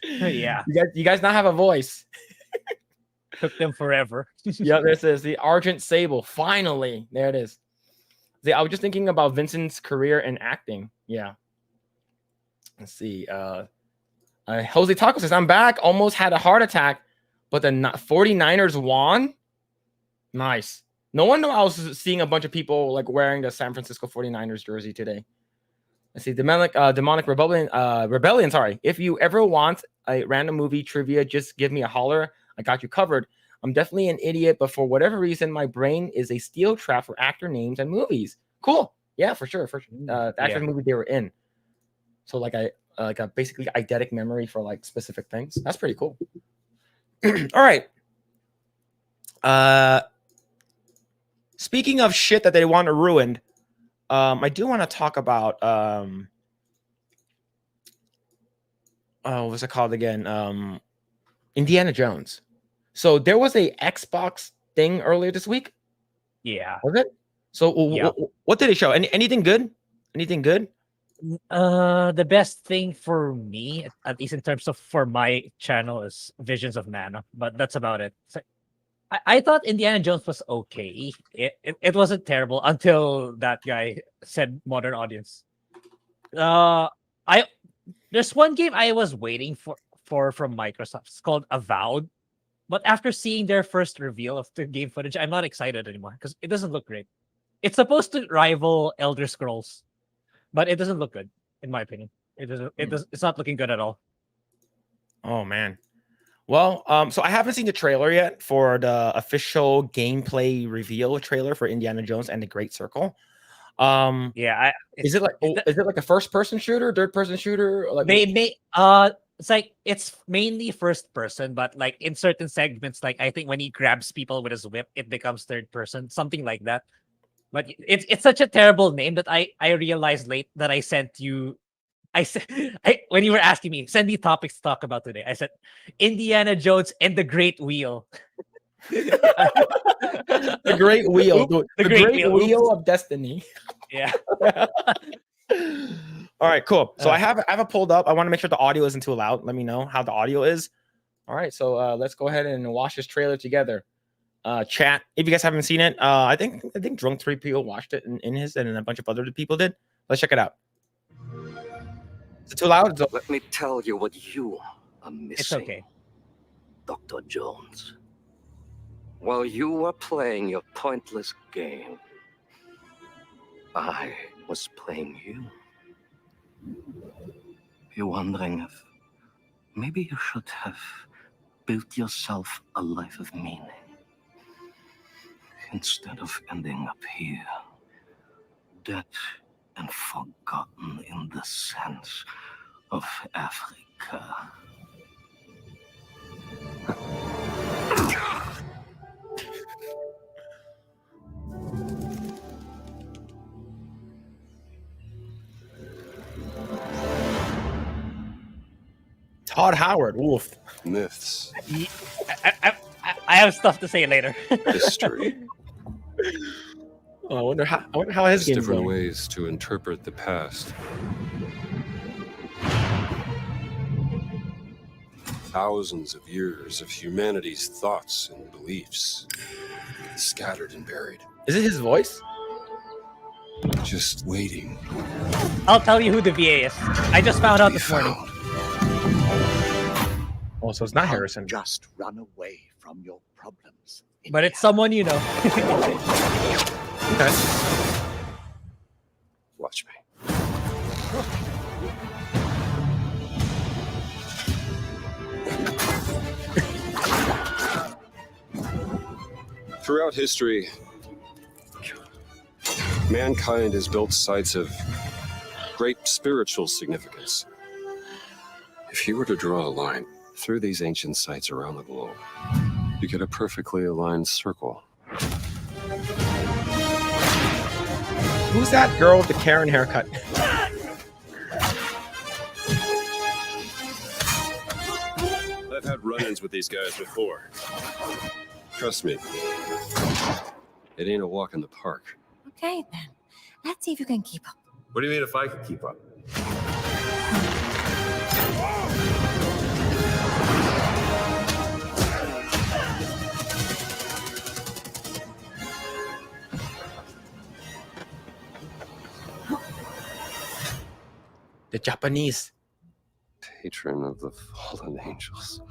Yeah, you guys now have a voice. Took them forever. Yeah, this is the Argent Sable. Finally, there it is. See, I was just thinking about Vincent's career in acting. Yeah. Let's see. Jose Taco says, I'm back. Almost had a heart attack, but the 49ers won. Nice. No wonder I was seeing a bunch of people like wearing the San Francisco 49ers jersey today. Let's see. Demonic Rebellion. Sorry. If you ever want a random movie trivia, just give me a holler. I got you covered. I'm definitely an idiot, but for whatever reason, my brain is a steel trap for actor names and movies. Cool. Yeah, for sure. The actual movie they were in. So like a basically eidetic memory for like specific things. That's pretty cool. All right. Speaking of shit that they want to ruin, I do want to talk about what's it called again? Indiana Jones. So there was a Xbox thing earlier this week. Yeah. Was it? So what did it show? Anything good? Anything good? The best thing for me, at least in terms of for my channel, is Visions of Mana, but that's about it. So, I thought Indiana Jones was okay. It wasn't terrible until that guy said modern audience. There's one game I was waiting for from Microsoft. It's called Avowed. But after seeing their first reveal of the game footage, I'm not excited anymore because it doesn't look great. It's supposed to rival Elder Scrolls, but it doesn't look good, in my opinion. It's not looking good at all. Oh man. Well, so I haven't seen the trailer yet for the official gameplay reveal trailer for Indiana Jones and the Great Circle. Yeah, is it like a first-person shooter, third-person shooter? Or like it's like it's mainly first person, but like in certain segments, like I think when he grabs people with his whip, it becomes third person, something like that. But it's such a terrible name that I realized late that I sent you. I said when you were asking me, send me topics to talk about today. I said Indiana Jones and the Great Wheel. The Great Wheel. The Great Wheel of Destiny. Yeah. All right, cool. So I have it pulled up. I want to make sure the audio isn't too loud. Let me know how the audio is. All right, so let's go ahead and watch this trailer together. chat. If you guys haven't seen it, I think Drunk 3PO watched it in his, and a bunch of other people did. Let's check it out. Is it too loud? Let me tell you what you are missing. It's okay. Dr. Jones. While you were playing your pointless game, I was playing you. You're wondering if maybe you should have built yourself a life of meaning instead of ending up here, dead and forgotten in the sands of Africa. Todd Howard, wolf. Myths, I have stuff to say later. history. Oh, I wonder how his There's game's different going. ways to interpret the past. Thousands of years of humanity's thoughts and beliefs, scattered and buried, Is it his voice? just waiting I'll tell you who the VA is. I just found to out be this morning. found. Oh, so it's not Don't Harrison. just run away from your problems. But it's someone you know. Okay. Watch me. Throughout history, mankind has built sites of great spiritual significance. If you were to draw a line through these ancient sites around the globe, you get a perfectly aligned circle. Who's that girl with the Karen haircut? I've had run-ins with these guys before. Trust me, it ain't a walk in the park. Okay, then. Let's see if you can keep up. What do you mean if I can keep up? The Japanese. Patron of the fallen angels.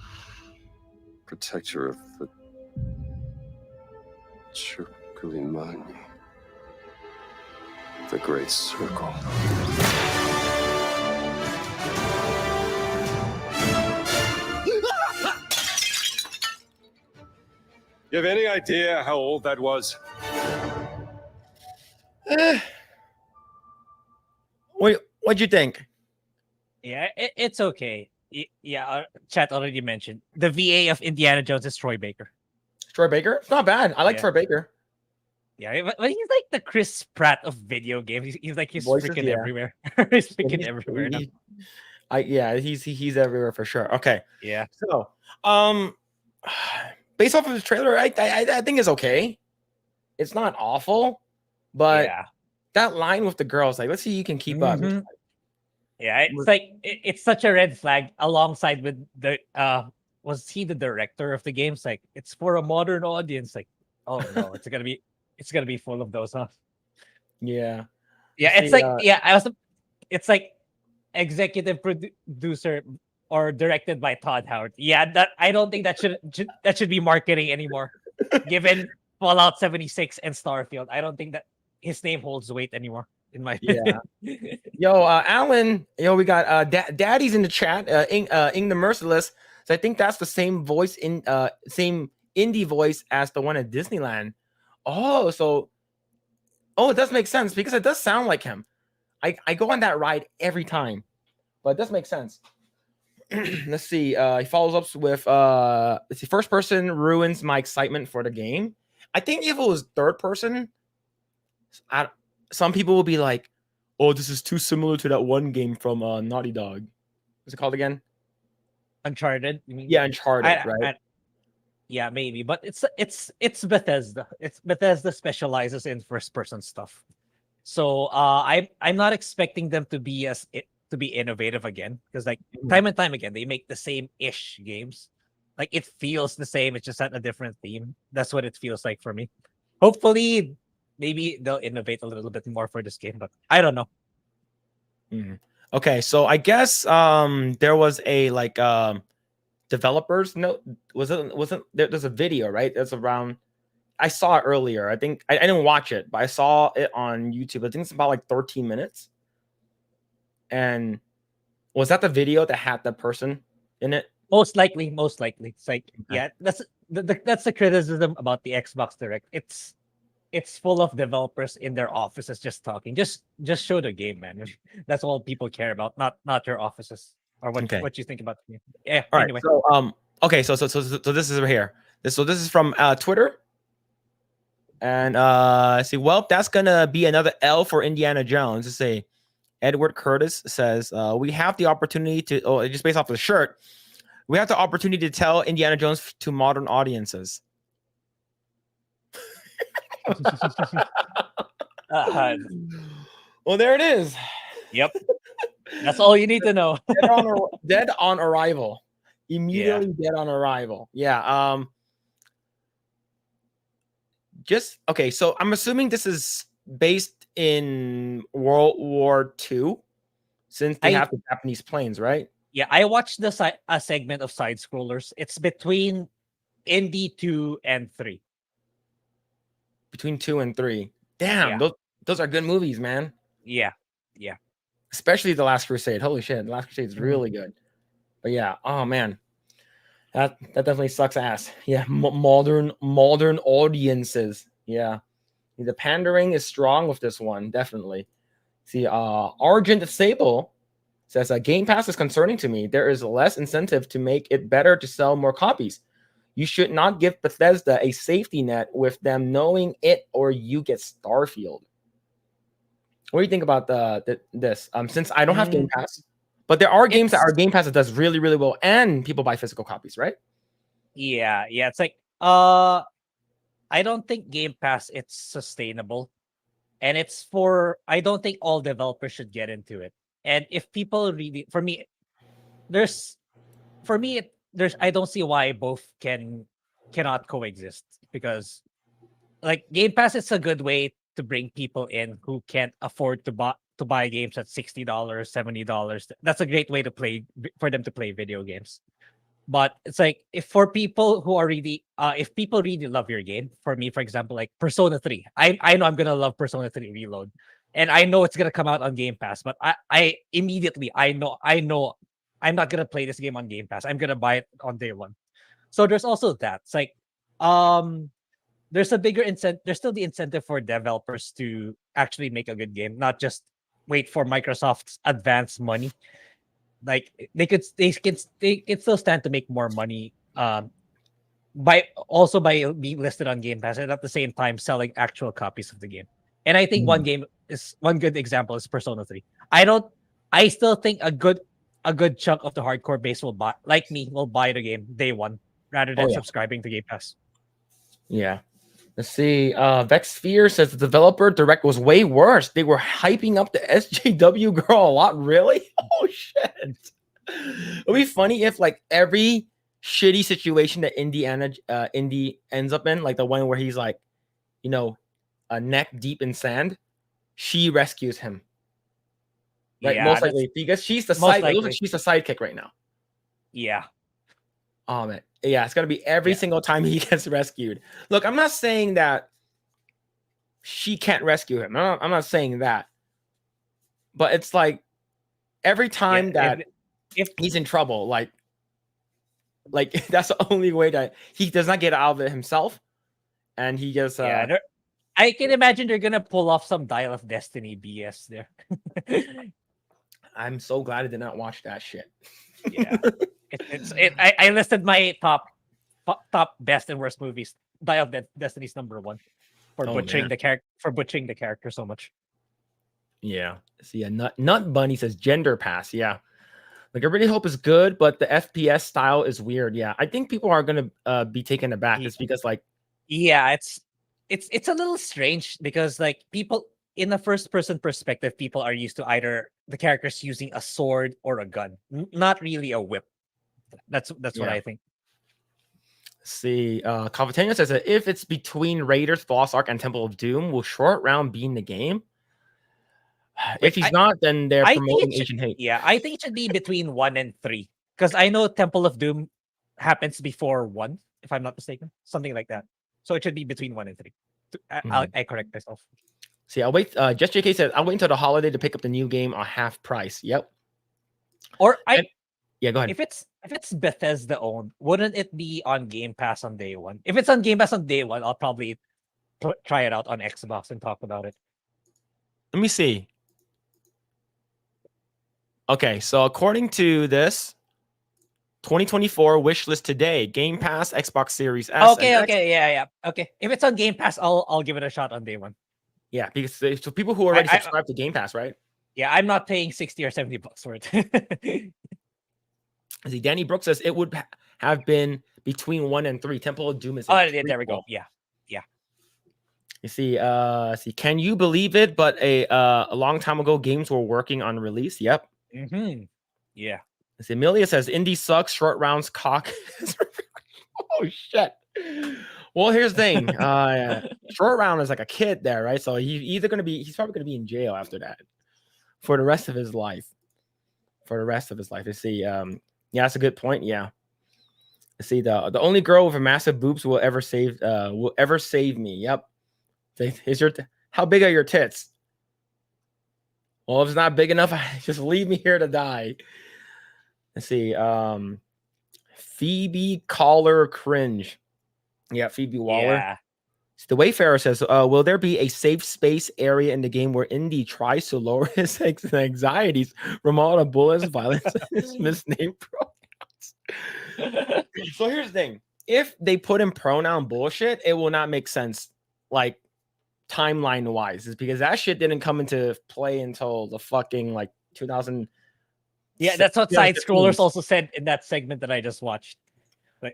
Protector of the Chukulimani. The Great Circle. You have any idea how old that was? What'd you think? Yeah, it's okay. Yeah, chat already mentioned the VA of Indiana Jones is Troy Baker. Troy Baker? It's not bad. I like Yeah. Troy Baker. Yeah, but he's like the Chris Pratt of video games. He's like he's Voices, freaking yeah. everywhere. He's freaking everywhere. Now. He's everywhere for sure. Okay. Yeah. So, based off of the trailer, I think it's okay. It's not awful, but Yeah. that line with the girls, like, let's see, you can keep up. Mhm. Yeah, it's like it's such a red flag alongside with the was he the director of the games? Like it's for a modern audience. Like, oh no, it's gonna be full of those, huh? Yeah. Yeah, it's See, like it's like executive producer or directed by Todd Howard. Yeah, that I don't think that should be marketing anymore. Given Fallout 76 and Starfield, I don't think that his name holds weight anymore. In my opinion. Yo, Alan, we got Daddy's in the chat. Ing the Merciless. So I think that's the same voice same indie voice as the one at Disneyland. Oh, so it does make sense because it does sound like him. I go on that ride every time, but it does make sense. Let's see. He follows up with let's see, first person ruins my excitement for the game. I think if it was third person, some people will be like, "Oh, this is too similar to that one game from Naughty Dog." What's it called again? Uncharted. You mean? Yeah, Uncharted, right? Yeah, maybe, but it's Bethesda. It's Bethesda specializes in first person stuff. So I'm not expecting them to be to be innovative again because like time and time again they make the same ish games. Like it feels the same. It's just at a different theme. That's what it feels like for me. Hopefully, maybe they'll innovate a little bit more for this game, but I don't know. Okay, so I guess there was a like developers note. Wasn't there's a video, right? That's around. I saw it earlier. I think I didn't watch it, but I saw it on YouTube. I think it's about like 13 minutes. And was that the video that had the person in it? Most likely. It's like yeah, that's the criticism about the Xbox Direct. It's full of developers in their offices just talking. Just show the game, man. That's all people care about, not your offices or what you think about the game. Yeah. All anyway. right. So okay. So this is right here. So this is from Twitter. And see, well, that's gonna be another L for Indiana Jones. To say, Edward Curtis says we have the opportunity to. Just based off the shirt, we have the opportunity to tell Indiana Jones to modern audiences. Well, there it is. Yep. That's all you need to know. Dead on arrival. Immediately dead on arrival. Yeah. Just okay. So I'm assuming this is based in World War II, since they have the Japanese planes, right? Yeah, I watched a segment of side scrollers. It's between Indy 2 and 3. Between 2 and 3. Damn, those are good movies, man. Yeah. Especially The Last Crusade. Holy shit, The Last Crusade is really good. But yeah, oh man, that definitely sucks ass. Yeah, modern audiences. Yeah, the pandering is strong with this one, definitely. See, Argent Sable says Game Pass is concerning to me. There is less incentive to make it better to sell more copies. You should not give Bethesda a safety net with them knowing it, or you get Starfield. What do you think about this? Since I don't have Game Pass, but there are games that are Game Pass that does really, really well, and people buy physical copies, right? Yeah. It's like I don't think Game Pass it's sustainable, and it's for I don't think all developers should get into it. And if people really, for me, I don't see why both cannot coexist, because like Game Pass is a good way to bring people in who can't afford to buy games at $60, $70. That's a great way for them to play video games. But it's like if people really love your game, for me, for example, like Persona 3. I know I'm gonna love Persona 3 Reload. And I know it's gonna come out on Game Pass, but I immediately I know I'm not gonna play this game on Game Pass. I'm gonna buy it on day one. So there's also that. It's like there's a bigger incentive. There's still the incentive for developers to actually make a good game, not just wait for Microsoft's advance money. Like they can still stand to make more money by being listed on Game Pass, and at the same time selling actual copies of the game. And I think one good example is Persona 3. I still think a good chunk of the hardcore base will buy the game day one rather than subscribing to Game Pass. Yeah. Let's see. Vexsphere says the developer direct was way worse. They were hyping up the SJW girl a lot. Really? Oh shit. It'd be funny if like every shitty situation that Indy ends up in, like the one where he's like, a neck deep in sand, she rescues him. Right, Yeah, most likely because she's the side. It looks like she's the sidekick right now. Yeah. Oh man, yeah, it's gonna be every single time he gets rescued. Look, I'm not saying that she can't rescue him. I'm not saying that, but it's like every time if he's in trouble, like that's the only way that he does not get out of it himself, and he just I can imagine they're gonna pull off some Dial of Destiny BS there. I'm so glad I did not watch that shit. Yeah. I listed my top best and worst movies. Dial of Destiny's number 1 for butchering the character so much. Yeah. See, Nut Bunny says gender pass. Yeah. Like I really hope it's good, but the FPS style is weird. Yeah. I think people are gonna be taken aback. It's because it's a little strange because like people in a first person perspective, people are used to either the characters using a sword or a gun, not really a whip. That's what I think. Let's see. Cavitania says that if it's between Raiders, Lost Ark, and Temple of Doom, will short round be in the game? If he's not, then they're I think promoting it should, Asian hate. yeah, I think it should be between 1 and 3 because I know Temple of Doom happens before 1, if I'm not mistaken, something like that. So it should be between 1 and 3. I correct myself. See, I'll wait. Just JK said I'll wait until the holiday to pick up the new game on half price. Yep. Or yeah, go ahead. if it's Bethesda owned, wouldn't it be on Game Pass on day 1? If it's on Game Pass on day 1, I'll probably try it out on Xbox and talk about it. Let me see. Okay, so according to this, 2024 wish list today: Game Pass, Xbox Series S. Okay, yeah. Okay, if it's on Game Pass, I'll give it a shot on day 1. Yeah, because so people who already subscribe to Game Pass, right? Yeah, I'm not paying $60 or $70 for it. See, Danny Brooks says it would have been between 1 and 3. Temple of Doom is. There we go. Yeah. You see, can you believe it? But a long time ago, games were working on release. Yep. Yeah. See, Amelia says indie sucks. Short rounds cock. Oh shit. Well, here's the thing. Short round is like a kid there, right? So he's probably gonna be in jail after that for the rest of his life. You see, yeah, that's a good point. Yeah. You see, the only girl with a massive boobs will ever save me. Yep. How big are your tits? Well, if it's not big enough, just leave me here to die. Let's see. Phoebe Caller cringe. Yeah, Phoebe Waller. Yeah. The Wayfarer says, will there be a safe space area in the game where Indy tries to lower his anxieties from all the bullets, violence, and his misnamed pronouns? So here's the thing. If they put in pronoun bullshit, it will not make sense, like, timeline-wise. Is because that shit didn't come into play until the fucking, like, 2000. Yeah, that's what Side Scrollers also said in that segment that I just watched.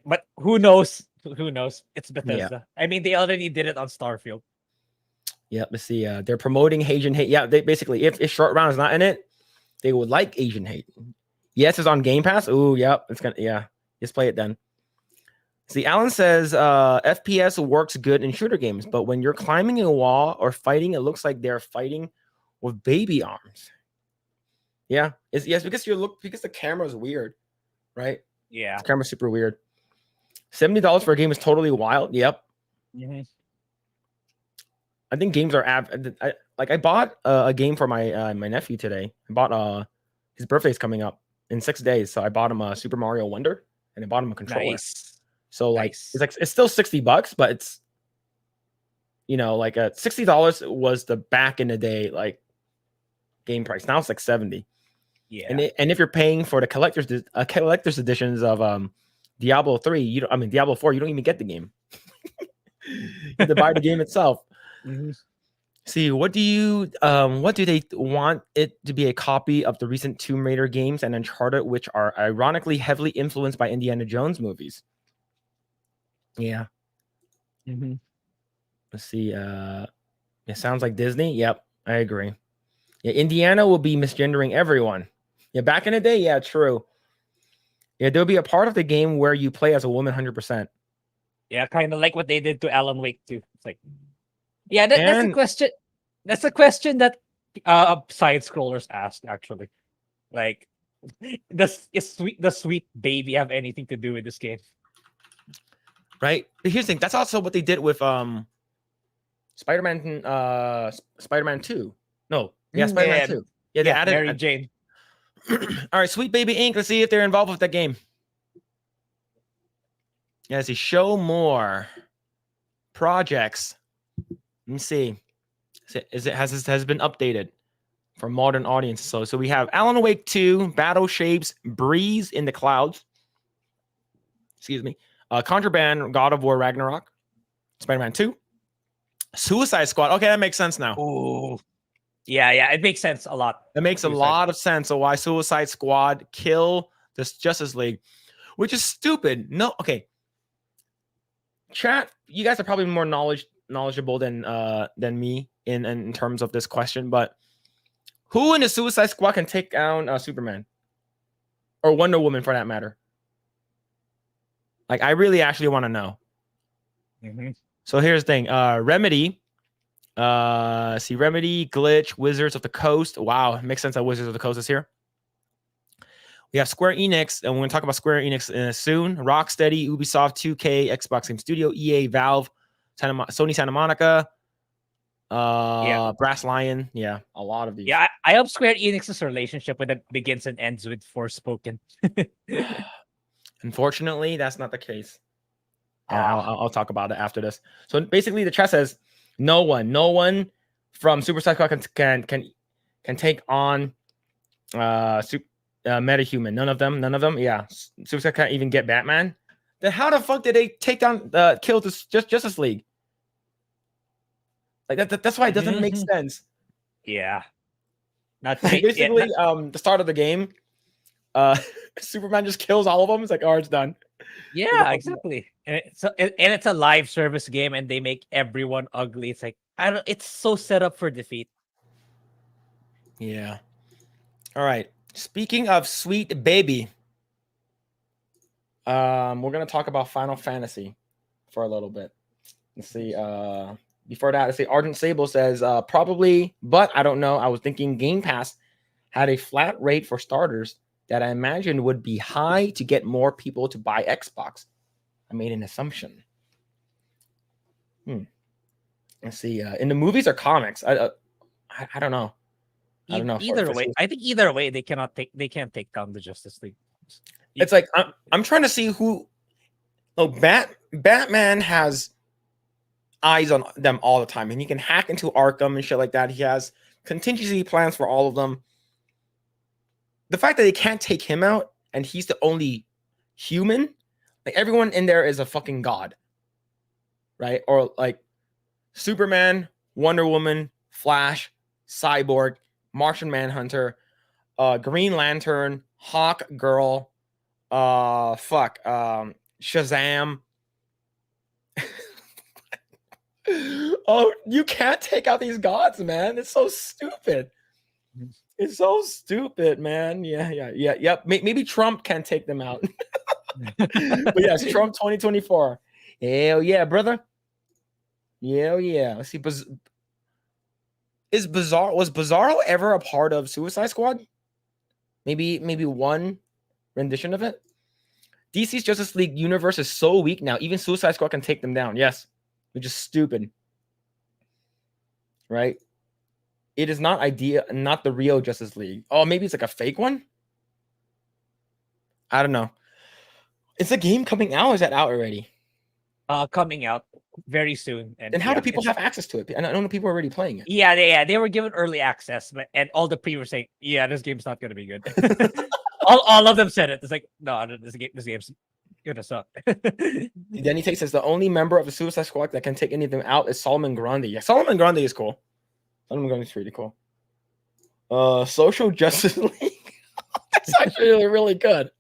But who knows? Who knows? It's Bethesda. Yeah. I mean, they already did it on Starfield. Yeah, let's see. They're promoting Asian hate. Yeah, they basically, if short round is not in it, they would like Asian hate. Yes, it's on Game Pass. Ooh, yep. It's gonna, yeah. Just play it then. See, Alan says FPS works good in shooter games, but when you're climbing a wall or fighting, it looks like they're fighting with baby arms. Yeah, because the camera is weird, right? Yeah, the camera's super weird. $70 for a game is totally wild. Yep. Mm-hmm. I think games are I bought a game for my nephew today. I bought his birthday's coming up in 6 days, so I bought him a Super Mario Wonder and I bought him a controller. Nice. So it's still $60, but it's like $60 was the back in the day like game price. Now it's like 70. Yeah. And if you're paying for the collector's editions of Diablo 3, Diablo 4, you don't even get the game. You have to buy the game itself. Mm-hmm. See, what do they want it to be? A copy of the recent Tomb Raider games and Uncharted, which are ironically heavily influenced by Indiana Jones movies. Yeah. Mm-hmm. Let's see. It sounds like Disney. Yep, I agree. Yeah, Indiana will be misgendering everyone. Yeah, back in the day, yeah, true. Yeah, there'll be a part of the game where you play as a woman 100%. Yeah, kind of like what they did to Alan Wake too. It's like, yeah, that's a question. That's a question that Side Scrollers asked actually. Like, does the sweet baby have anything to do with this game? Right. But here's the thing. That's also what they did with Spider-Man 2. No. Yeah, Spider-Man 2. Yeah, they added Mary Jane. All right, Sweet Baby Inc. Let's see if they're involved with that game. Yeah, let's see. Show more projects. Let me see. Has been updated for modern audiences. So we have Alan Wake 2, Battle Shapes, Breeze in the Clouds. Excuse me. Contraband, God of War Ragnarok, Spider-Man 2, Suicide Squad. Okay, that makes sense now. Oh, yeah, it makes sense a lot. It makes a lot of sense. So why Suicide Squad kill this Justice League, which is stupid. No, okay. Chat, you guys are probably more knowledgeable than me in terms of this question, but who in the Suicide Squad can take down Superman or Wonder Woman for that matter? Like, I really actually want to know. So here's the thing. Remedy. See, Remedy, Glitch, Wizards of the Coast. Wow, it makes sense that Wizards of the Coast is here. We have Square Enix, and we're going to talk about Square Enix soon. Rocksteady, Ubisoft, 2K, Xbox Game Studio, EA, Valve, Sony Santa Monica, Brass Lion. Yeah, a lot of these. Yeah, I hope Square Enix's relationship with it begins and ends with Forspoken. Unfortunately, that's not the case. And I'll talk about it after this. So basically, the chat says no one from Super Squad can take on Metahuman. None of them. Yeah, Super Squad can't even get Batman. Then how the fuck did they take down kill this Justice League? Like that's why it doesn't make sense. Yeah. Not basically the start of the game. Superman just kills all of them. It's like, oh, it's done. Yeah, exactly. And it's a live service game, and they make everyone ugly. It's like it's so set up for defeat. Yeah. All right. Speaking of sweet baby, we're gonna talk about Final Fantasy for a little bit. Let's see. Before that, let's see. Ardent Sable says probably, but I don't know. I was thinking Game Pass had a flat rate for starters that I imagined would be high to get more people to buy Xbox. I made an assumption. Let's see. In the movies or comics, I don't know. I don't know. Either way, I think either way they can't take down the Justice League. It's like I'm trying to see who. Oh, Batman has eyes on them all the time, and he can hack into Arkham and shit like that. He has contingency plans for all of them. The fact that they can't take him out and he's the only human, like everyone in there is a fucking god, right? Or like Superman, Wonder Woman, Flash, Cyborg, Martian Manhunter, Green Lantern, Hawk Girl, Shazam. Oh, you can't take out these gods, man. It's so stupid. It's so stupid, man. Yep. Maybe Trump can take them out. But yes, Trump 2024. Hell yeah, brother. Hell yeah. Let's see. Was Bizarro ever a part of Suicide Squad? Maybe one rendition of it. DC's Justice League universe is so weak now. Even Suicide Squad can take them down. Yes, which is stupid. Right? It is not the real Justice League. Oh, maybe it's like a fake one? I don't know. Is the game coming out or is that out already? Coming out very soon. And how do people have access to it? I don't know people are already playing it. Yeah, they were given early access, and all the pre were saying, yeah, this game's not gonna be good. all of them said it. It's like, no, this game's gonna suck. Denny Tate says the only member of the Suicide Squad that can take anything out is Solomon Grundy. Yeah, Solomon Grundy is cool. Solomon Grundy is pretty cool. Social Justice League. That's actually really good.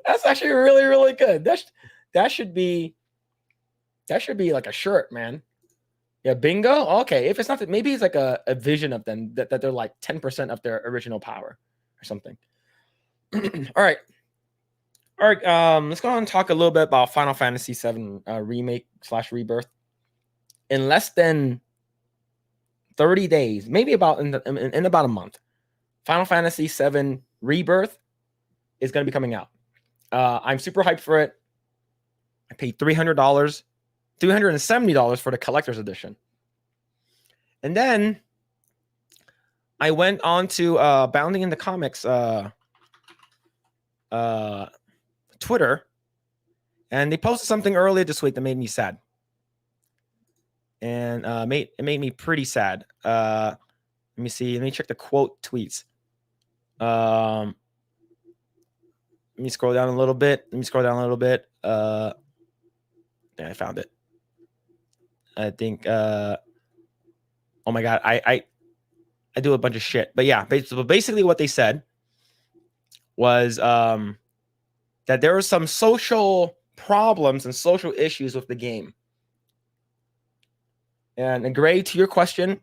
That's actually really, really good. That should be like a shirt, man. Yeah, bingo. Okay, if it's not, maybe it's like a vision of them that they're like 10% of their original power or something. All right. Let's go on and talk a little bit about Final Fantasy VII remake / rebirth. In less than 30 days, maybe about in about a month, Final Fantasy VII Rebirth is going to be coming out. I'm super hyped for it. I paid $370 for the collector's edition. And then I went on to Bounding in the Comics Twitter, and they posted something earlier this week that made me sad. And it made me pretty sad. Let me see. Let me check the quote tweets. Let me scroll down a little bit. Yeah, I found it. I think. Oh my god, I do a bunch of shit. But yeah, basically what they said was that there were some social problems and social issues with the game. And Grae, to your question,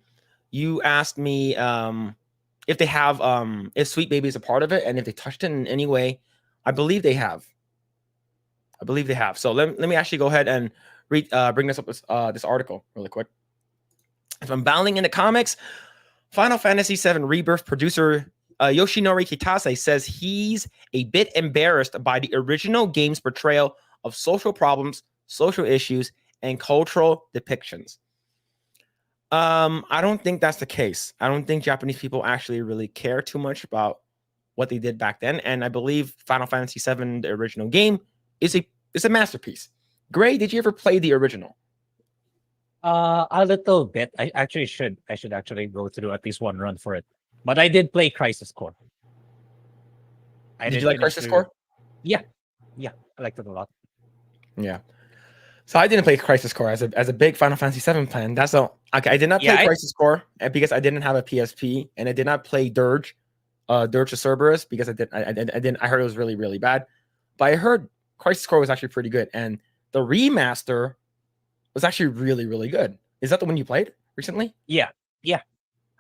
you asked me if they have if Sweet Baby is a part of it and if they touched it in any way. I believe they have. I believe they have. So let me actually go ahead and read bring this up this article really quick. If I'm battling in the comics, Final Fantasy VII Rebirth producer Yoshinori Kitase says he's a bit embarrassed by the original game's portrayal of social problems, social issues, and cultural depictions. I don't think that's the case. I don't think Japanese people actually really care too much about what they did back then. And I believe Final Fantasy VII, the original game, is a masterpiece. Grae, did you ever play the original? A little bit. I should actually go through at least one run for it. But I did play Crisis Core. Did you like Crisis Core? Yeah, I liked it a lot. Yeah. So I didn't play Crisis Core as a big Final Fantasy VII fan. That's all. Okay, I did not play Crisis Core because I didn't have a PSP, and I did not play Dirge, Dirge of Cerberus, because I didn't. I heard it was really, really bad. But I heard Crisis Core was actually pretty good, and the remaster was actually really, really good. Is that the one you played recently? Yeah.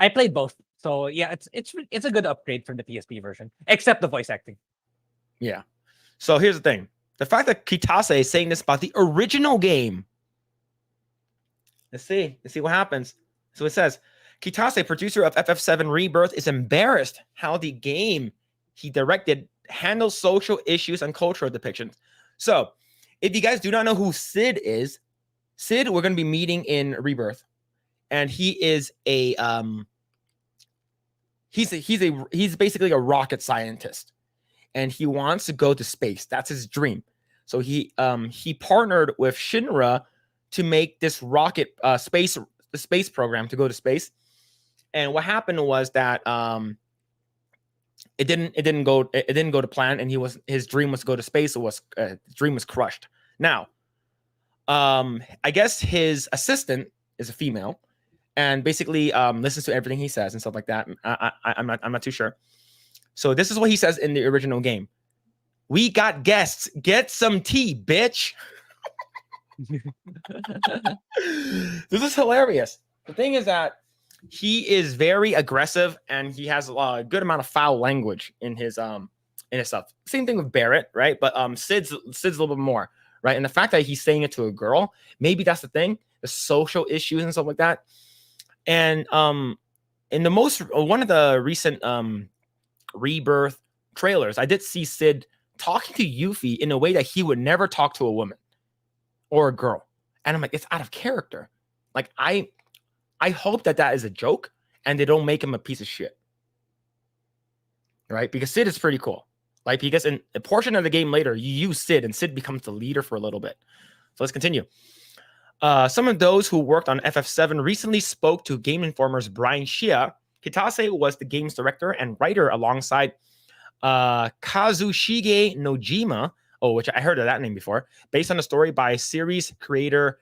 I played both. So yeah, it's a good upgrade from the PSP version, except the voice acting. Yeah. So here's the thing. The fact that Kitase is saying this about the original game. Let's see what happens. So it says, Kitase, producer of FF7 Rebirth, is embarrassed how the game he directed handles social issues and cultural depictions. So if you guys do not know who Sid is, Sid, we're going to be meeting in Rebirth. And he is a he's basically a rocket scientist. And he wants to go to space. That's his dream. So he partnered with Shinra to make this rocket space program to go to space. And what happened was that it didn't go to plan, and his dream was to go to space. His dream was crushed. Now, I guess his assistant is a female, and basically listens to everything he says and stuff like that. I'm not too sure. So this is what he says in the original game. We got guests. Get some tea, bitch. This is hilarious. The thing is that he is very aggressive, and he has a good amount of foul language in his stuff. Same thing with Barrett, right? But Sid's a little bit more, right? And the fact that he's saying it to a girl, maybe that's the thing, the social issues and stuff like that. And in one of the recent Rebirth trailers, I did see Sid talking to Yuffie in a way that he would never talk to a woman or a girl. And I'm like, it's out of character. Like, I hope that is a joke and they don't make him a piece of shit. Right? Because Sid is pretty cool. Like, because in a portion of the game later, you use Sid and Sid becomes the leader for a little bit. So let's continue. Some of those who worked on FF7 recently spoke to Game Informer's Brian Shia. Kitase was the game's director and writer alongside Kazushige Nojima, which I heard of that name before, based on a story by series creator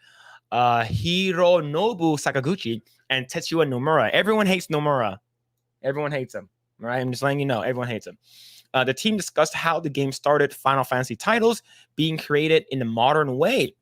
Hironobu Sakaguchi and Tetsuya Nomura. Everyone hates Nomura. Everyone hates him. All right, I'm just letting you know. Everyone hates him. The team discussed how the game started Final Fantasy titles being created in a modern way.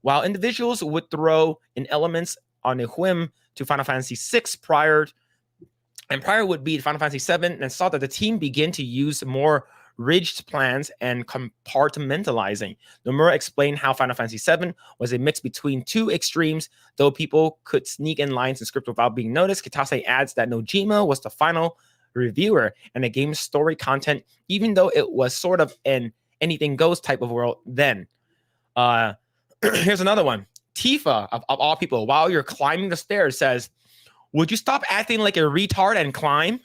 While individuals would throw in elements on a whim to Final Fantasy VI prior would be Final Fantasy VII, and saw that the team begin to use more rigid plans and compartmentalizing. Nomura explained how Final Fantasy VII was a mix between two extremes, though people could sneak in lines and script without being noticed. Kitase adds that Nojima was the final reviewer and the game's story content, even though it was sort of an anything goes type of world then. Here's another one. Tifa, of all people, while you're climbing the stairs, says, "Would you stop acting like a retard and climb?"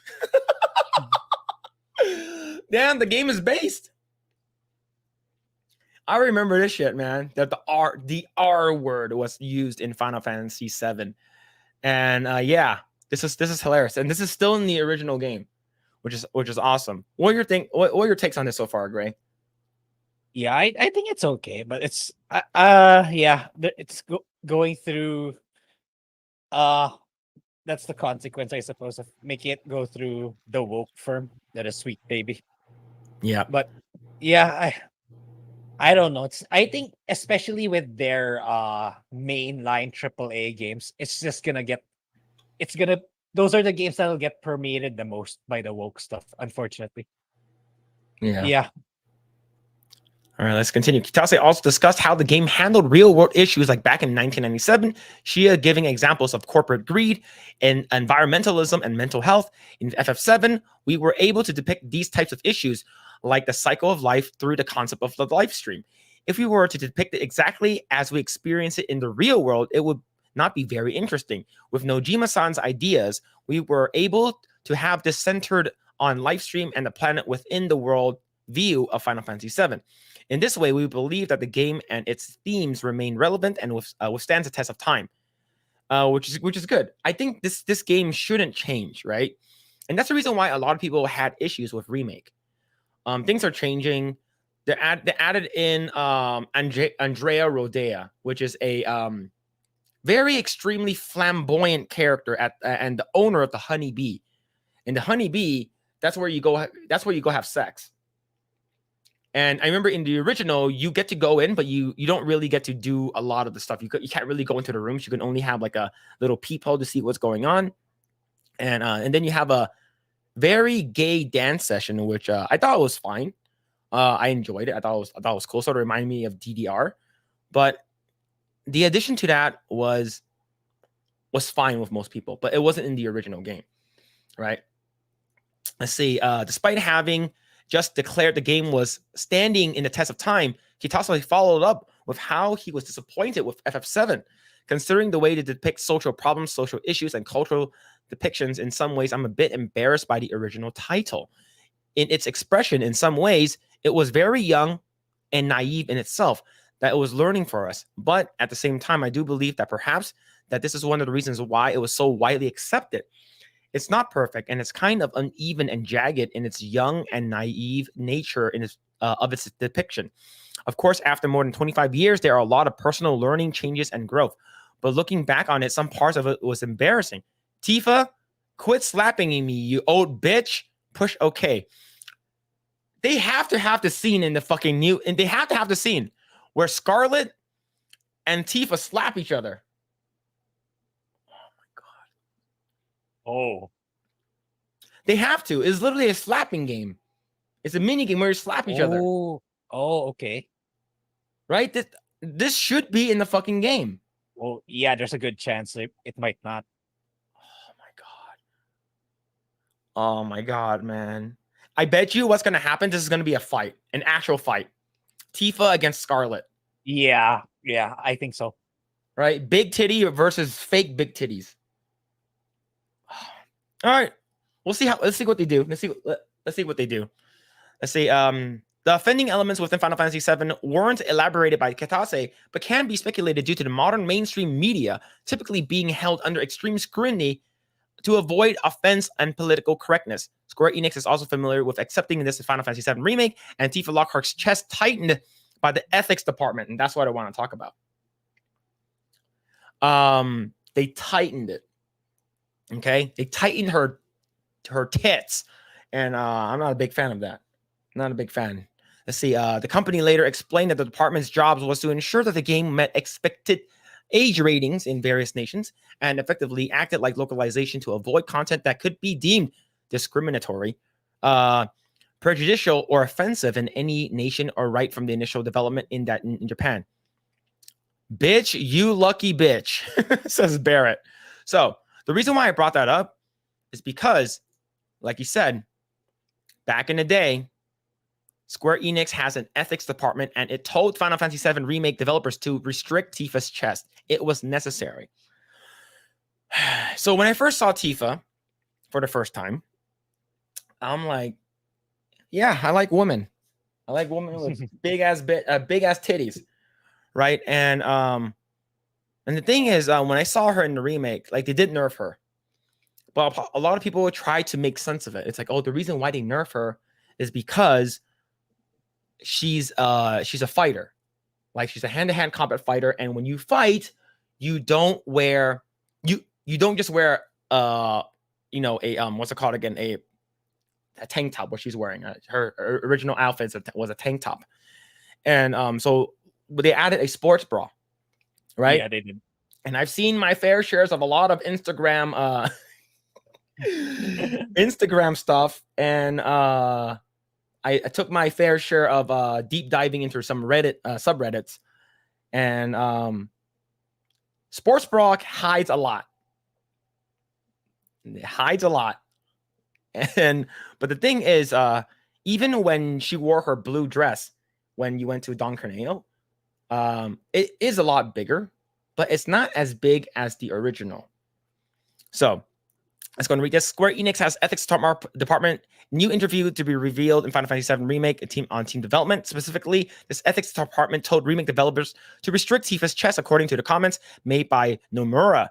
Damn, the game is based. I remember this shit, man. That the R word was used in Final Fantasy VII, and yeah, this is hilarious, and this is still in the original game, which is awesome. What are your takes on this so far, Grae? Yeah, I think it's okay, but it's it's going through. That's the consequence, I suppose, of making it go through the woke firm that is Sweet Baby. Yeah, but yeah, I don't know. I think especially with their mainline AAA games, those are the games that'll get permeated the most by the woke stuff, unfortunately. Yeah. Yeah. All right, let's continue. Kitase also discussed how the game handled real-world issues like back in 1997, Shia giving examples of corporate greed and environmentalism and mental health. In FF7, we were able to depict these types of issues like the cycle of life through the concept of the live stream. If we were to depict it exactly as we experience it in the real world, it would not be very interesting. With Nojima-san's ideas, we were able to have this centered on live stream and the planet within the world view of Final Fantasy VII. In this way, we believe that the game and its themes remain relevant and withstands the test of time, which is good. I think this game shouldn't change, right? And that's the reason why a lot of people had issues with remake. Things are changing. They added in Andrea Rodea, which is a very extremely flamboyant character and the owner of the honeybee. And the honeybee, that's where you go. That's where you go have sex. And I remember in the original, you get to go in, but you don't really get to do a lot of the stuff. You can't really go into the rooms. You can only have like a little peephole to see what's going on. And then you have a very gay dance session, which I thought was fine. I enjoyed it. I thought it was cool. Sort of reminded me of DDR. But the addition to that was fine with most people, but it wasn't in the original game, right? Let's see. Despite having just declared the game was standing in the test of time, Kitase followed up with how he was disappointed with FF7. Considering the way to depict social problems, social issues, and cultural depictions, in some ways, I'm a bit embarrassed by the original title. In its expression, in some ways, it was very young and naive in itself, that it was learning for us. But at the same time, I do believe that perhaps that this is one of the reasons why it was so widely accepted. It's not perfect, and it's kind of uneven and jagged in its young and naive nature in its of its depiction. Of course, after more than 25 years, there are a lot of personal learning, changes, and growth. But looking back on it, some parts of it was embarrassing. Tifa, quit slapping me, you old bitch. Push OK. They have to have the scene in the fucking new, and they have to have the scene where Scarlet and Tifa slap each other. Oh. They have to. It's literally a slapping game. It's a mini game where you slap each other. Oh, okay. Right? This should be in the fucking game. Well, yeah, there's a good chance it might not. Oh my god, man. I bet you what's going to happen, this is going to be a fight. An actual fight. Tifa against Scarlet. Yeah, I think so. Right? Big titty versus fake big titties. All right. Let's see what they do. Let's see what they do. Let's see. The offending elements within Final Fantasy VII weren't elaborated by Kitase, but can be speculated due to the modern mainstream media typically being held under extreme scrutiny to avoid offense and political correctness. Square Enix is also familiar with accepting this as Final Fantasy VII Remake, and Tifa Lockhart's chest tightened by the ethics department, and that's what I want to talk about. They tightened it. Okay, they tightened her tits, and I'm not a big fan of that. Not a big fan. Let's see. The company later explained that the department's job was to ensure that the game met expected age ratings in various nations and effectively acted like localization to avoid content that could be deemed discriminatory, prejudicial, or offensive in any nation or right from the initial development in Japan. Bitch, you lucky bitch, says Barrett. So the reason why I brought that up is because, like you said, back in the day, Square Enix has an ethics department, and it told Final Fantasy VII Remake developers to restrict Tifa's chest. It was necessary. So when I first saw Tifa for the first time, I'm like, yeah, I like women. I like women with big ass titties, right? And the thing is, when I saw her in the remake, like, they did nerf her, but a lot of people would try to make sense of it. It's like, oh, the reason why they nerf her is because she's a fighter, like she's a hand-to-hand combat fighter, and when you fight, you don't just wear a what's it called again, a tank top. What she's wearing, her original outfit was a tank top, and so they added a sports bra, right? Yeah, they did. And I've seen my fair shares of a lot of Instagram Instagram stuff, and I took my fair share of deep diving into some Reddit subreddits, and Sports Brock hides a lot. It hides a lot. And but the thing is, even when she wore her blue dress when you went to Don Corneo, it is a lot bigger, but it's not as big as the original. So let's go and read this. Square Enix has ethics department new interview to be revealed in Final Fantasy VII Remake, a team development. Specifically, this ethics department told remake developers to restrict Tifa's chess, according to the comments made by Nomura.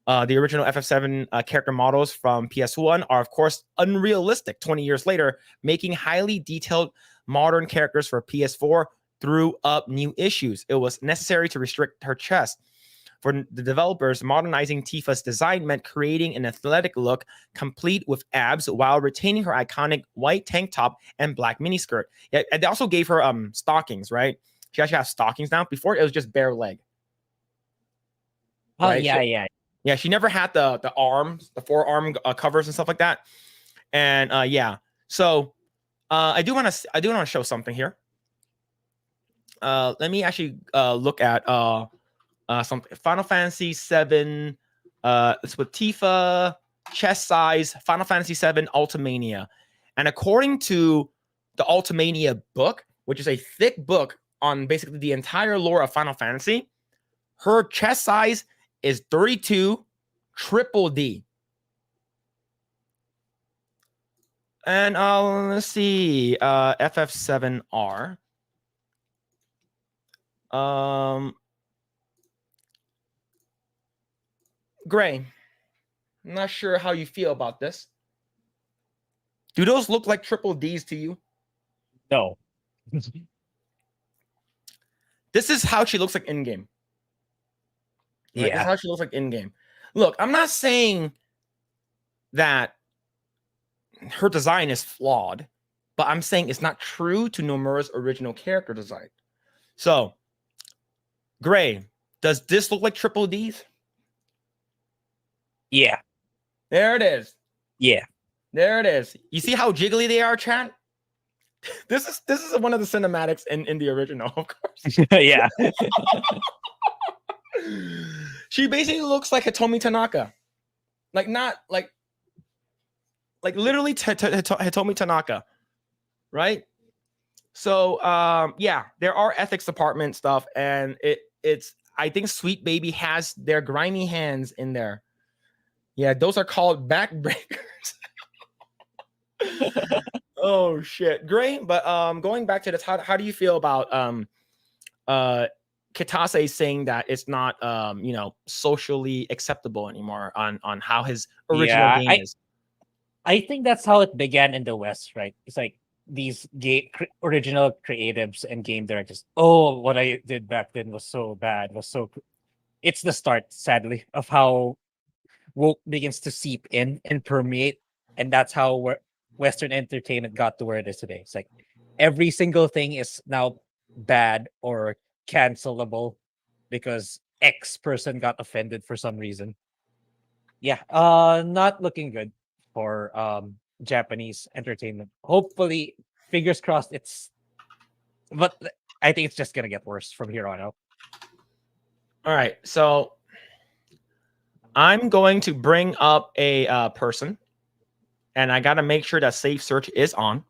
The original FF7 character models from PS1 are, of course, unrealistic 20 years later, making highly detailed modern characters for PS4 threw up new issues. It was necessary to restrict her chest. For the developers, modernizing Tifa's design meant creating an athletic look complete with abs while retaining her iconic white tank top and black miniskirt. Yeah, and they also gave her stockings, right? She actually has stockings now. Before, it was just bare leg. Oh, right? yeah. Yeah, she never had the arms, the forearm covers and stuff like that. And yeah, so I do want to show something here. Let me actually look at some Final Fantasy VII. It's with Tifa, chest size, Final Fantasy VII Ultimania, and according to the Ultimania book, which is a thick book on basically the entire lore of Final Fantasy, her chest size is 32 triple D. And let's see, FF7R. Grae, I'm not sure how you feel about this. Do those look like triple Ds to you? No. This is how she looks like in game. Right? Yeah. This is how she looks like in game. Look, I'm not saying that her design is flawed, but I'm saying it's not true to Nomura's original character design. So, Grae, does this look like triple Ds? Yeah. There it is. Yeah. There it is. You see how jiggly they are, chat? This is one of the cinematics in the original, of course. Yeah. She basically looks like Hitomi Tanaka. Like not like literally Hitomi Tanaka. Right? So yeah, there are ethics department stuff, and it's I think Sweet Baby has their grimy hands in there. Yeah, those are called backbreakers. Oh shit, great. But going back to this, how do you feel about Kitase saying that it's not socially acceptable anymore on how his original game is? I think that's how it began in the West, right? It's like these original creatives and game directors. Oh, what I did back then was so bad. It's the start, sadly, of how woke begins to seep in and permeate, and that's how Western entertainment got to where it is today. It's like every single thing is now bad or cancelable because X person got offended for some reason. Yeah, not looking good for Japanese entertainment. Hopefully, fingers crossed. But I think it's just gonna get worse from here on out. All right, so I'm going to bring up a person, and I got to make sure that safe search is on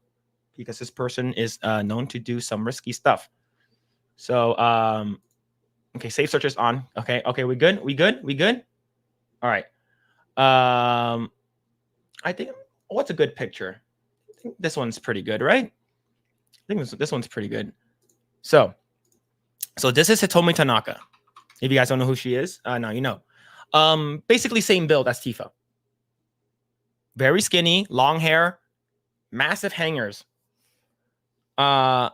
because this person is known to do some risky stuff. So, okay, safe search is on. Okay, we good? All right. I think what's a good picture? I think this one's pretty good, right? I think this one's pretty good. So this is Hitomi Tanaka. If you guys don't know who she is, now you know. Basically same build as Tifa. Very skinny, long hair, massive hangers. Lost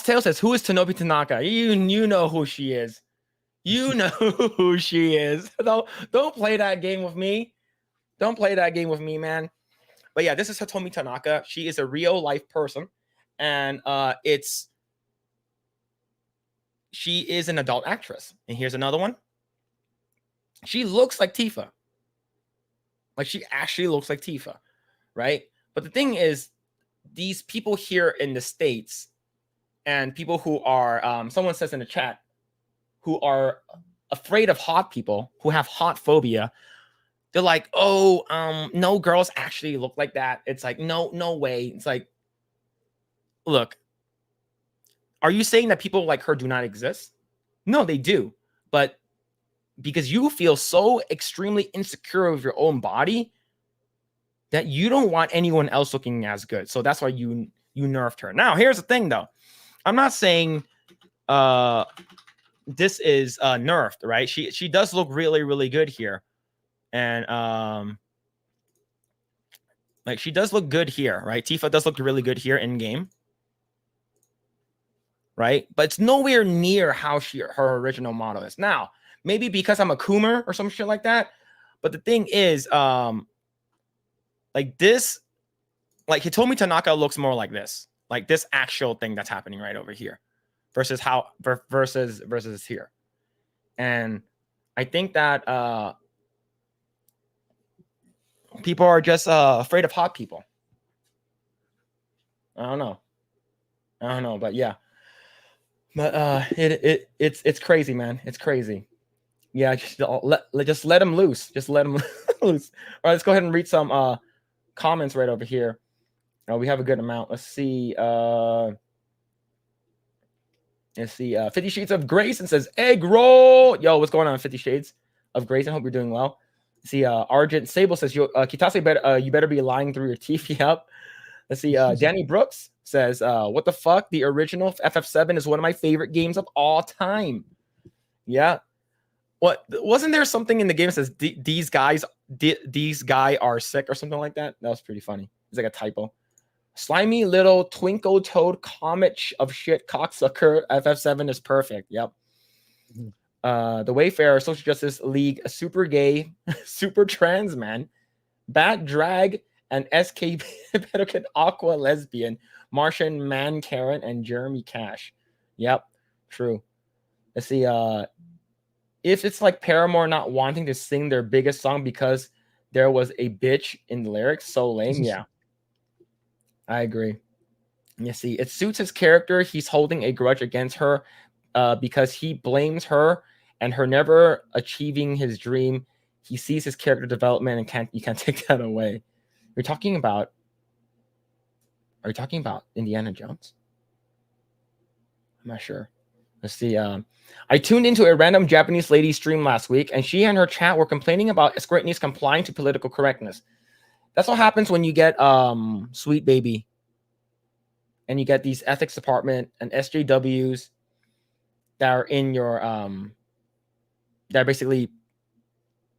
Tale says, "Who is Tonobi Tanaka?" You know who she is. You know who she is. Don't play that game with me. Don't play that game with me, man. But yeah, this is Hitomi Tanaka. She is a real life person, and she is an adult actress. And here's another one. She looks like Tifa. Like she actually looks like Tifa, right? But the thing is, these people here in the States and people who are, someone says in the chat, who are afraid of hot people, who have hot phobia, they're like, oh, no girls actually look like that. It's like, no way. It's like, look, are you saying that people like her do not exist? No, they do. But because you feel so extremely insecure of your own body that you don't want anyone else looking as good. So that's why you nerfed her. Now, here's the thing, though. I'm not saying this is nerfed, right? She does look really, really good here. And like she does look good here, right? Tifa does look really good here in game. Right? But it's nowhere near how her original model is. Now, maybe because I'm a Coomer or some shit like that. But the thing is, like this, like Hitomi Tanaka looks more like this. Like this actual thing that's happening right over here. Versus versus here. And I think that people are just afraid of hot people. I don't know, but yeah. But it's crazy, man. It's crazy. Yeah, just let them loose. Just let them loose. All right, let's go ahead and read some comments right over here. We have a good amount. Let's see. 50 Shades of Grace and says Eggroll. Yo, what's going on? 50 Shades of Grace. I hope you're doing well. Let's see. Argent Sable says Kitase you better be lying through your teeth. Yep. Let's see. Danny Brooks says, what the fuck? The original FF7 is one of my favorite games of all time. Yeah. What wasn't there something in the game that says these guys are sick or something like that? That was pretty funny. It's like a typo. Slimy little twinkle toad comet of shit cocksucker. FF7 is perfect. Yep. The Wayfarer, Social Justice League, super gay, super trans man, Bat Drag, and SK Pelican Aqua Lesbian, Martian Man Karen, and Jeremy Cash. Yep, true. Let's see. If it's like Paramore not wanting to sing their biggest song because there was a bitch in the lyrics, so lame. Yeah, I agree. You see, it suits his character. He's holding a grudge against her because he blames her and her never achieving his dream. He sees his character development and you can't take that away. Are you talking about Indiana Jones? I'm not sure. Let's see. I tuned into a random Japanese lady stream last week, and she and her chat were complaining about Square Enix complying to political correctness. That's what happens when you get Sweet Baby, and you get these ethics department and SJWs that are in your that are basically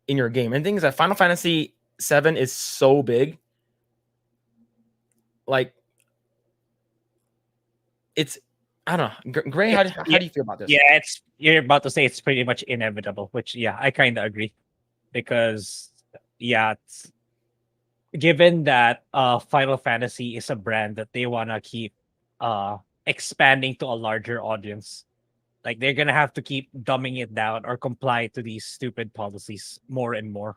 in your game. And the thing is that Final Fantasy VII is so big. Like, it's, I don't know. Grae, how do you feel about this? Yeah, you're about to say it's pretty much inevitable, which, yeah, I kind of agree. Because, yeah, given that Final Fantasy is a brand that they want to keep expanding to a larger audience, like they're going to have to keep dumbing it down or comply to these stupid policies more and more.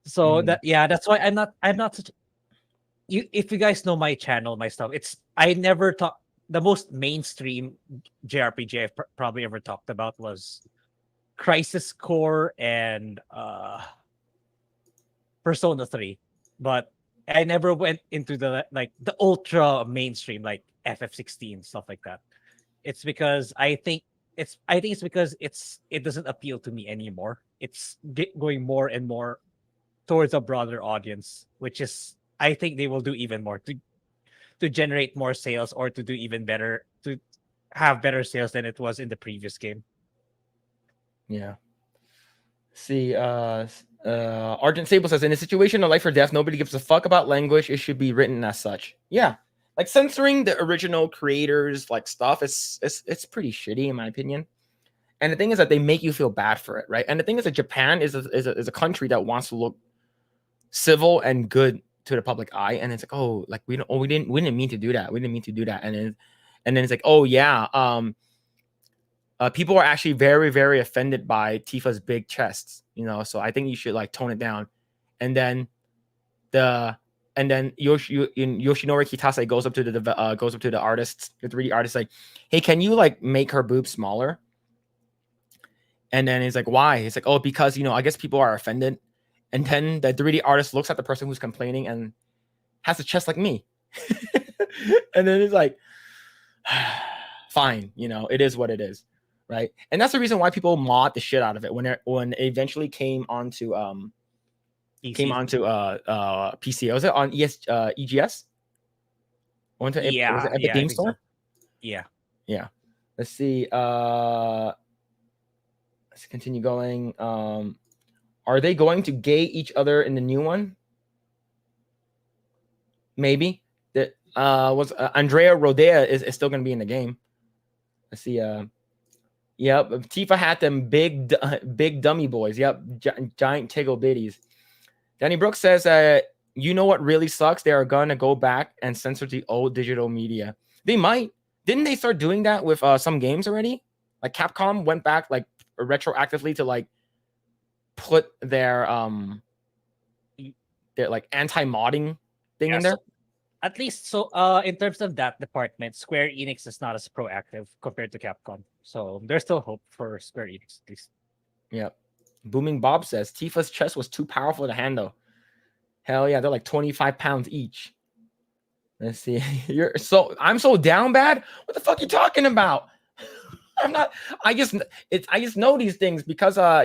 So that's why I'm not such, if you guys know my channel, my stuff, I never talk. The most mainstream JRPG I've probably ever talked about was Crisis Core and Persona 3, but I never went into the ultra mainstream like FF16 stuff like that. It's because I think it's because it doesn't appeal to me anymore. It's going more and more towards a broader audience, which is, I think they will do even more to generate more sales or to do even better, to have better sales than it was in the previous game. Yeah. See, Argent Sable says, in a situation of life or death, nobody gives a fuck about language. It should be written as such. Yeah. Like censoring the original creators, like stuff, it's pretty shitty in my opinion. And the thing is that they make you feel bad for it, right? And the thing is that Japan is a country that wants to look civil and good to the public eye, and it's like, oh, like we didn't mean to do that. We didn't mean to do that. And then it's like, oh yeah, people are actually very, very offended by Tifa's big chests, you know. So I think you should like tone it down. And then the and then Yoshinori Kitase goes up to the artists, the 3D artist, like, hey, can you like make her boobs smaller? And then he's like, why? He's like, oh, because I guess people are offended. And then the 3D artist looks at the person who's complaining and has a chest like me. And then he's like, fine, it is what it is, right? And that's the reason why people mod the shit out of it when it eventually came onto PC. Was it on EGS? Was it Epic Game Store? So. Yeah. Let's see. Let's continue going. Are they going to gay each other in the new one? Maybe. That was Andrea Rodea is still going to be in the game. Let's see. Yep. Tifa had them big dummy boys. Yep. Giant Tiggle bitties. Danny Brooks says, you know what really sucks? They are going to go back and censor the old digital media. They might. Didn't they start doing that with some games already? Like Capcom went back like retroactively to like put their like anti-modding thing in there. So, at least in terms of that department, Square Enix is not as proactive compared to Capcom. So there's still hope for Square Enix at least. Yep. Booming Bob says Tifa's chest was too powerful to handle. Hell yeah, they're like 25 pounds each. Let's see. I'm so down bad. What the fuck are you talking about? I'm not. I just know these things because yeah.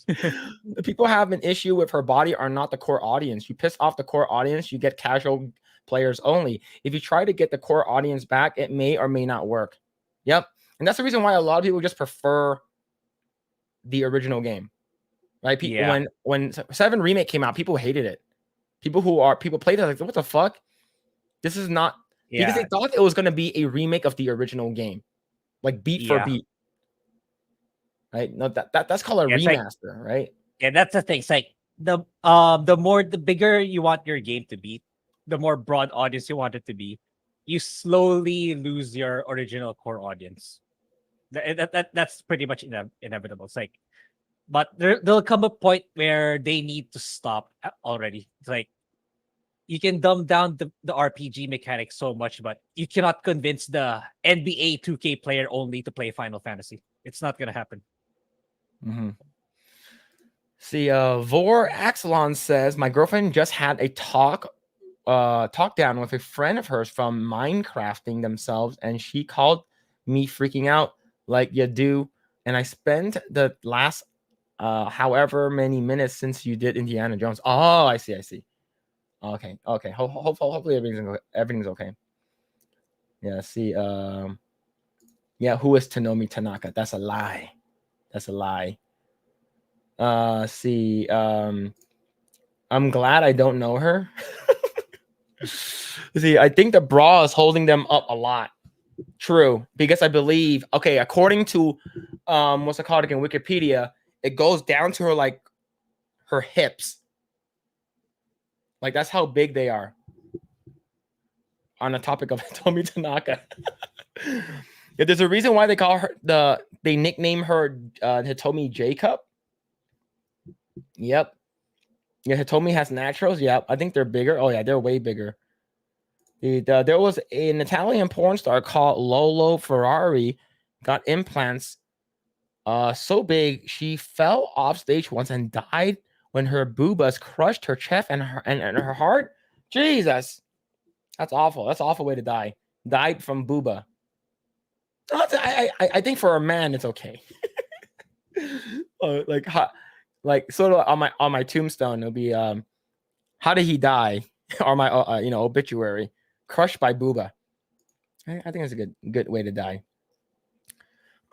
The people have an issue with her body are not the core audience. You piss off the core audience, you get casual players only. If you try to get the core audience back, it may or may not work. Yep. And that's the reason why a lot of people just prefer the original game. Right? When 7 Remake came out, people hated it. People played it like, what the fuck? This is not because they thought it was going to be a remake of the original game, like beat for beat. Right? No, that's called a remaster, right? Yeah, that's the thing. It's like the bigger you want your game to be, the more broad audience you want it to be, you slowly lose your original core audience. That's pretty much inevitable. It's like, but there'll come a point where they need to stop already. It's like you can dumb down the RPG mechanics so much, but you cannot convince the NBA 2K player only to play Final Fantasy. It's not gonna happen. Mm-hmm. See, Vor Axelon says my girlfriend just had a talk down with a friend of hers from Minecrafting themselves, and she called me freaking out like you do. And I spent the last however many minutes since you did Indiana Jones. Oh, I see. Okay. Hopefully everything's okay. Yeah. See. Yeah. Who is Tonomi Tanaka? That's a lie. See. I'm glad I don't know her. See, I think the bra is holding them up a lot. True, because I believe, okay, according to what's it called again, Wikipedia, it goes down to her hips. Like that's how big they are. On the topic of Hitomi Tanaka. Yeah, there's a reason why they call her they nickname her Hitomi Jacob. Yep. Yeah, Hitomi has naturals. Yep. I think they're bigger. Oh yeah, they're way bigger. There was an Italian porn star called Lolo Ferrari, got implants so big she fell off stage once and died when her boobas crushed her chest and her heart. Jesus, that's awful. That's an awful way to die. Died from booba. I think for a man it's okay. Like sort of on my tombstone it'll be how did he die, or my obituary. Crushed by booba. I think it's a good way to die.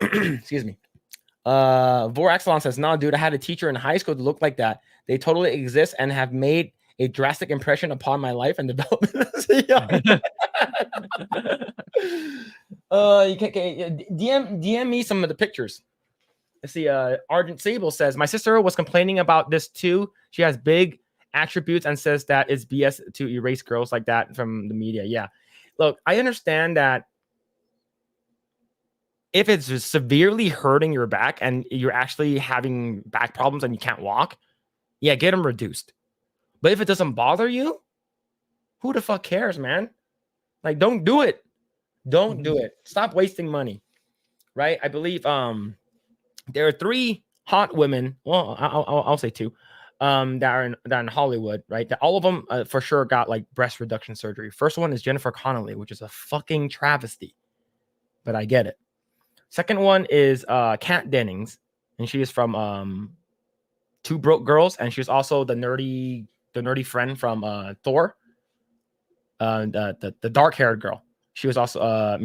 Excuse me. Vor Axelon says, no, dude, I had a teacher in high school that looked like that. They totally exist and have made a drastic impression upon my life and development. You can DM me some of the pictures. Let's see. Argent Sable says, my sister was complaining about this too. She has big attributes and says that it's BS to erase girls like that from the media. Yeah, look, I understand that if it's severely hurting your back and you're actually having back problems and you can't walk, yeah, get them reduced. But if it doesn't bother you, who the fuck cares, man? Like, don't do it. Don't do it. Stop wasting money. Right? I believe there are 3 hot women. Well, I'll say 2. That are in Hollywood, right? That all of them for sure got like breast reduction surgery. First one is Jennifer Connelly, which is a fucking travesty, but I get it. Second one is Kat Dennings, and she is from Two Broke Girls, and she's also the nerdy friend from Thor. The dark haired girl. She was also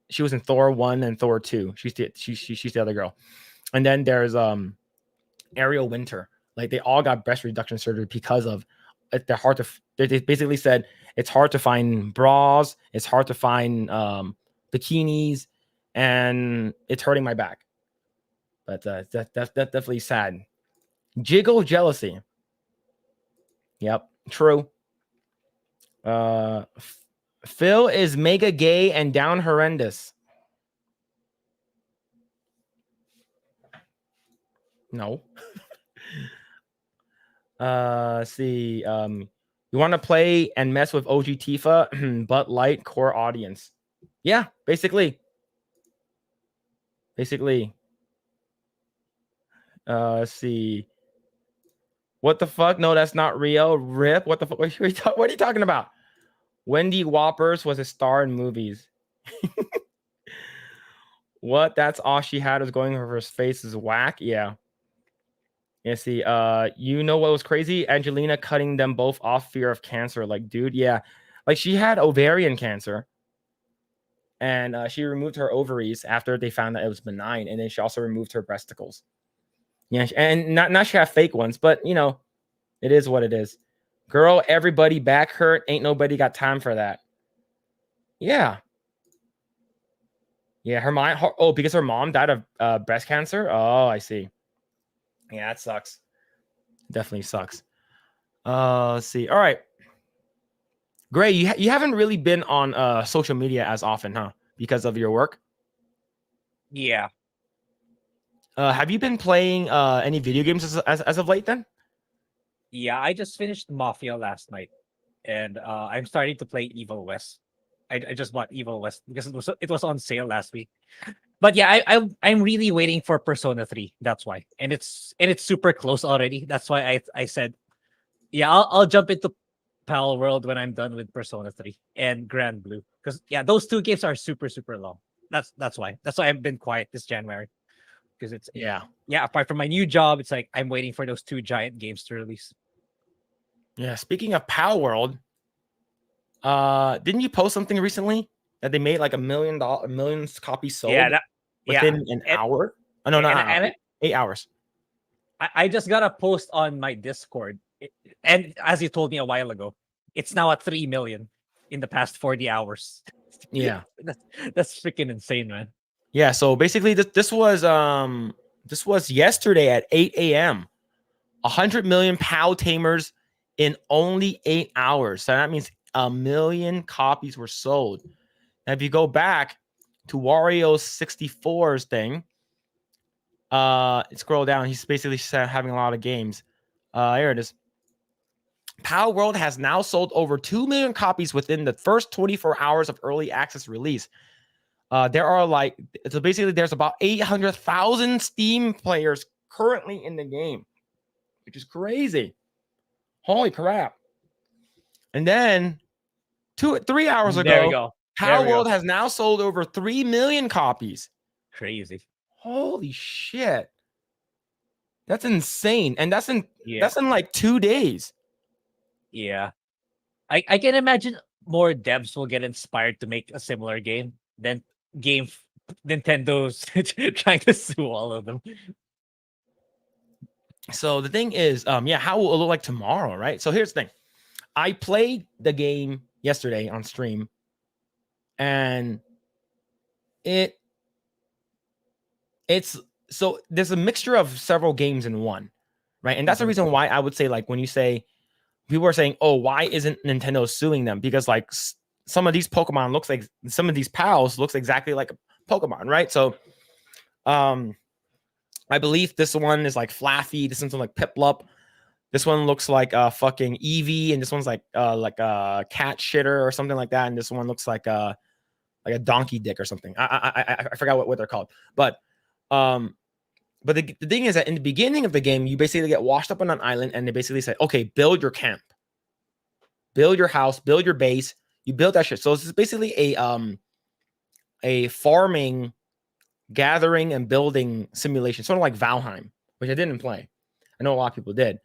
she was in Thor 1 and Thor 2. She's the other girl. And then there's Ariel Winter. Like, they all got breast reduction surgery because of they're hard to. They basically said it's hard to find bras, it's hard to find bikinis, and it's hurting my back. But that's definitely sad. Jiggle jealousy. Yep, true. Phil is mega gay and down horrendous. No. See, you want to play and mess with OG Tifa, but light core audience. Yeah, basically. See. What the fuck? No, that's not real. Rip. What the fuck? What are you talking about? Wendy Whoppers was a star in movies. What? That's all she had was going over her face is whack. Yeah. Yeah, see, you know what was crazy? Angelina cutting them both off fear of cancer. Like, dude, yeah. Like, she had ovarian cancer. And she removed her ovaries after they found that it was benign. And then she also removed her breasticles. Yeah, and not she have fake ones, but, you know, it is what it is. Girl, everybody back hurt. Ain't nobody got time for that. Yeah. Yeah, because her mom died of breast cancer? Oh, I see. Yeah, that sucks. Definitely sucks. Let's see. All right. Grae, you haven't really been on social media as often, huh? Because of your work? Yeah. Have you been playing any video games as of late then? Yeah, I just finished Mafia last night, and I'm starting to play Evil West. I just bought Evil West because it was on sale last week. But yeah, I'm really waiting for Persona 3. That's why, and it's super close already. That's why I said, yeah, I'll jump into Pal World when I'm done with Persona 3 and Grand Blue, because yeah, those 2 games are super long. That's why I've been quiet this January, because it's yeah. Apart from my new job, it's like I'm waiting for those 2 giant games to release. Yeah. Speaking of Pal World, didn't you post something recently that they made like $1 million copies sold? Yeah, within an hour. Oh no, not 8 hours. I just got a post on my Discord, and as you told me a while ago, it's now at 3 million in the past 40 hours. Yeah, that's freaking insane, man. Yeah, so basically this was yesterday at 8 a.m. 100 million PAL tamers in only 8 hours. So that means 1 million copies were sold. Now, if you go back to Wario 64's thing, scroll down. He's basically having a lot of games. Here it is. PAL World has now sold over 2 million copies within the first 24 hours of early access release. There are there's about 800,000 Steam players currently in the game, which is crazy. Holy crap. And then 3 hours ago, PAL World has now sold over 3 million copies. Crazy. Holy shit. That's insane. And that's in like 2 days. Yeah. I can imagine more devs will get inspired to make a similar game than Nintendo's trying to sue all of them. So the thing is, how will it look like tomorrow, right? So here's the thing. I played the game yesterday on stream, and it's so there's a mixture of several games in one, right? And that's the reason why I would say, like, when you say people are saying, oh, why isn't Nintendo suing them? Because like some of these Pokemon some of these PALs looks exactly like a Pokemon, right? So I I believe this one is like Flaffy. This one's like Piplup. This one looks like fucking Eevee, and this one's like a cat shitter or something like that. And this one looks like a donkey dick or something. I forgot what they're called. But the thing is that in the beginning of the game, you basically get washed up on an island, and they basically say, okay, build your camp, build your house, build your base. You build that shit. So this is basically a farming, gathering, and building simulation, sort of like Valheim, which I didn't play. I know a lot of people did.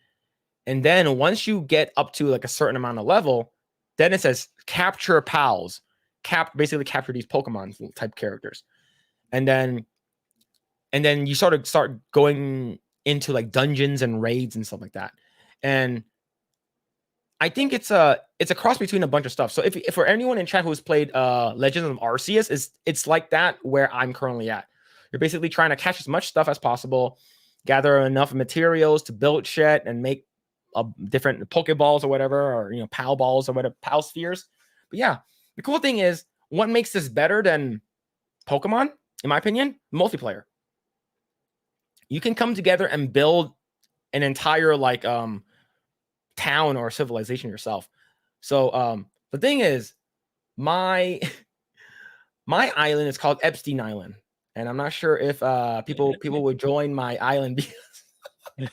And then once you get up to like a certain amount of level, then it says capture pals, basically capture these Pokemon type characters. And then you start going into like dungeons and raids and stuff like that. And I think it's a cross between a bunch of stuff. So if for anyone in chat who's played Legends of Arceus, it's like that where I'm currently at. You're basically trying to catch as much stuff as possible, gather enough materials to build shit and make different Pokeballs or whatever, or Pal balls or whatever, Pal spheres. But yeah, the cool thing is, what makes this better than Pokemon, in my opinion, multiplayer. You can come together and build an entire like town or civilization yourself. So the thing is, my island is called Epstein Island, and I'm not sure if people would join my island because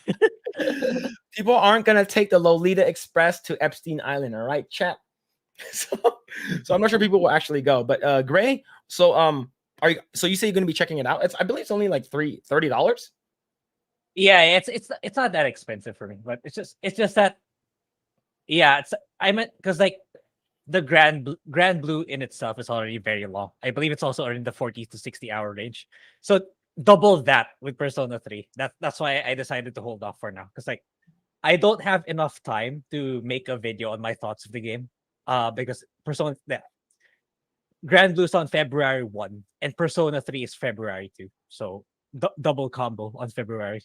people aren't gonna take the Lolita Express to Epstein Island. All right, chat. So I'm not sure people will actually go. But Grae, so so you say you're gonna be checking it out? I believe it's only like $30. Yeah, it's not that expensive for me, but it's just that, yeah, I meant because like the Grand Blue in itself is already very long. I believe it's also in the 40 to 60 hour range. So double that with Persona 3. That's why I decided to hold off for now, because like I don't have enough time to make a video on my thoughts of the game. Because Grand Blue's on February 1 and Persona 3 is February 2. So double combo on February.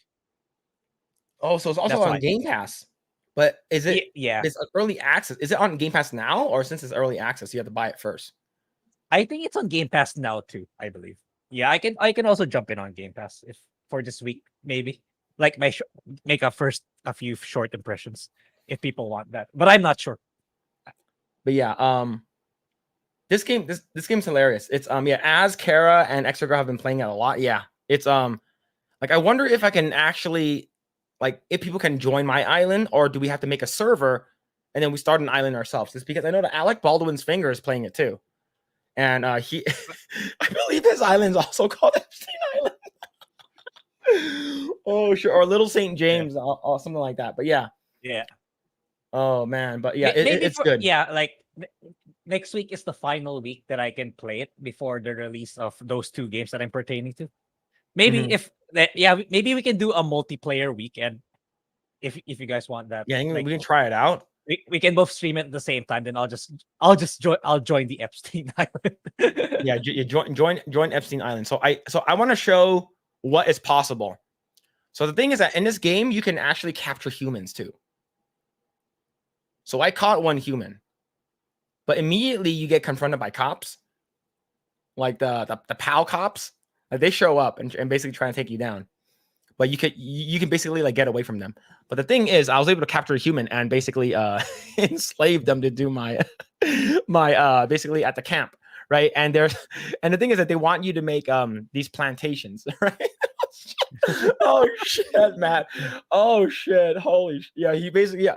Oh, so it's also on Game Pass. But is it? Yeah. It's early access. Is it on Game Pass now, or since it's early access, you have to buy it first? I think it's on Game Pass now too, I believe. Yeah, I can also jump in on Game Pass if for this week, maybe. Like make a few short impressions if people want that. But I'm not sure. But yeah, this game's hilarious. It's as Kara and Eggroll have been playing it a lot. Yeah. It's like I wonder if I can actually, like, if people can join my island, or do we have to make a server and then we start an island ourselves? Just because I know that Alec Baldwin's finger is playing it too. And he I believe his island's also called Epstein Island. Oh, sure. Or Little St. James, or something like that. But yeah. Yeah. Oh man, but yeah, it's good. Yeah, like next week is the final week that I can play it before the release of those two games that I'm pertaining to. Maybe maybe we can do a multiplayer weekend if you guys want that. Yeah, like, we can try it out. We can both stream it at the same time. Then I'll join the Epstein Island. Yeah, you join Epstein Island. So I want to show what is possible. So the thing is that in this game you can actually capture humans too. So I caught one human, but immediately you get confronted by cops, like the PAL cops. Like they show up and basically try and take you down. But you can basically like get away from them. But the thing is, I was able to capture a human and basically enslave them to do my basically at the camp, right? And the thing is that they want you to make these plantations, right? Oh shit, Matt. Oh shit. Holy yeah, he basically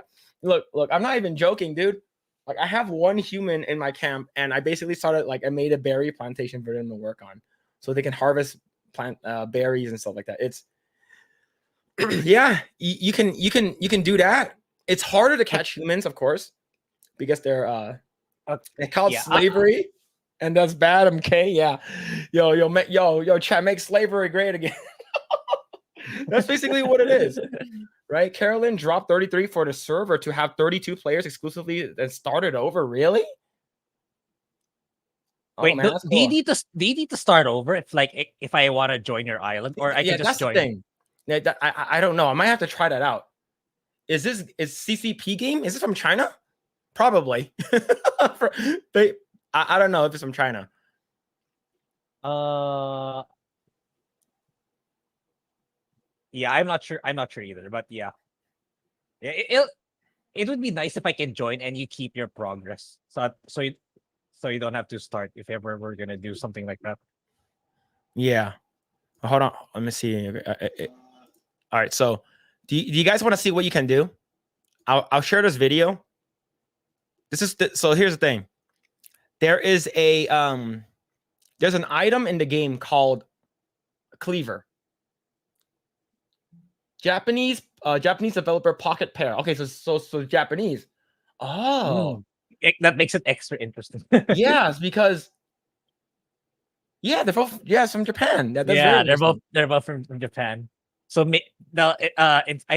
Look, I'm not even joking, dude. Like I have one human in my camp, and I basically started like I made a berry plantation for them to work on, so they can harvest berries and stuff like that. It's yeah, you can do that. It's harder to catch humans, of course, because they're called slavery, and that's bad. Okay, yeah, yo, chat, make slavery great again. That's basically what it is. Right? Carolyn dropped 33 for the server to have 32 players exclusively and started over. Really? Wait, man, do you need to start over if I want to join your island, or I can just join? The thing. Yeah, I don't know. I might have to try that out. Is CCP game? Is this from China? Probably. I don't know if it's from China. Yeah, I'm not sure. I'm not sure either. But yeah, it would be nice if I can join and you keep your progress. So you don't have to start if ever we're gonna do something like that. Yeah. Hold on. Let me see. All right. So, do you guys want to see what you can do? I'll share this video. So here's the thing. There is there's an item in the game called Cleaver. Japanese developer Pocket Pair. Okay, so Japanese. Oh, That makes it extra interesting. yeah, it's because they're both it's from Japan. That's very Yeah, interesting. they're both from Japan. So I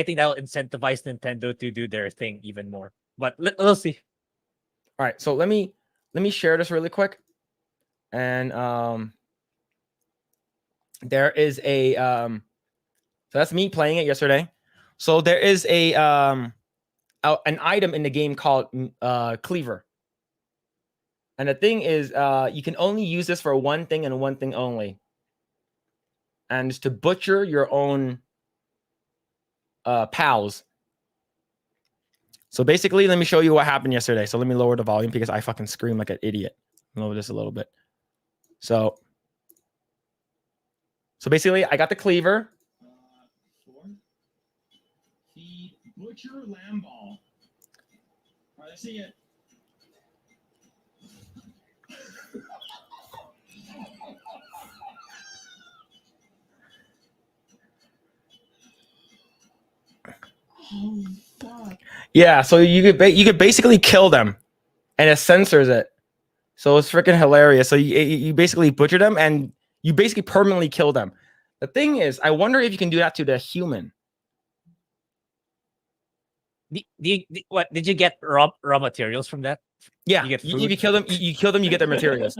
think that'll incentivize Nintendo to do their thing even more. But we'll see. All right, so let me share this really quick, and there is a so that's me playing it yesterday. So there is an item in the game called Cleaver, and the thing is, you can only use this for one thing and one thing only, and it's to butcher your own pals. So basically, let me show you what happened yesterday. So let me lower the volume because I fucking scream like an idiot. Lower this a little bit. So basically, I got the Cleaver. The butcher lamb ball. All right, let's see it. Oh, fuck. Yeah, so you could basically kill them, and it censors it. So it's freaking hilarious. So you basically butcher them, and you basically permanently kill them. The thing is, I wonder if you can do that to the human. What did you get raw materials from that? Yeah, you get if food? you kill them, you kill them, you get their materials.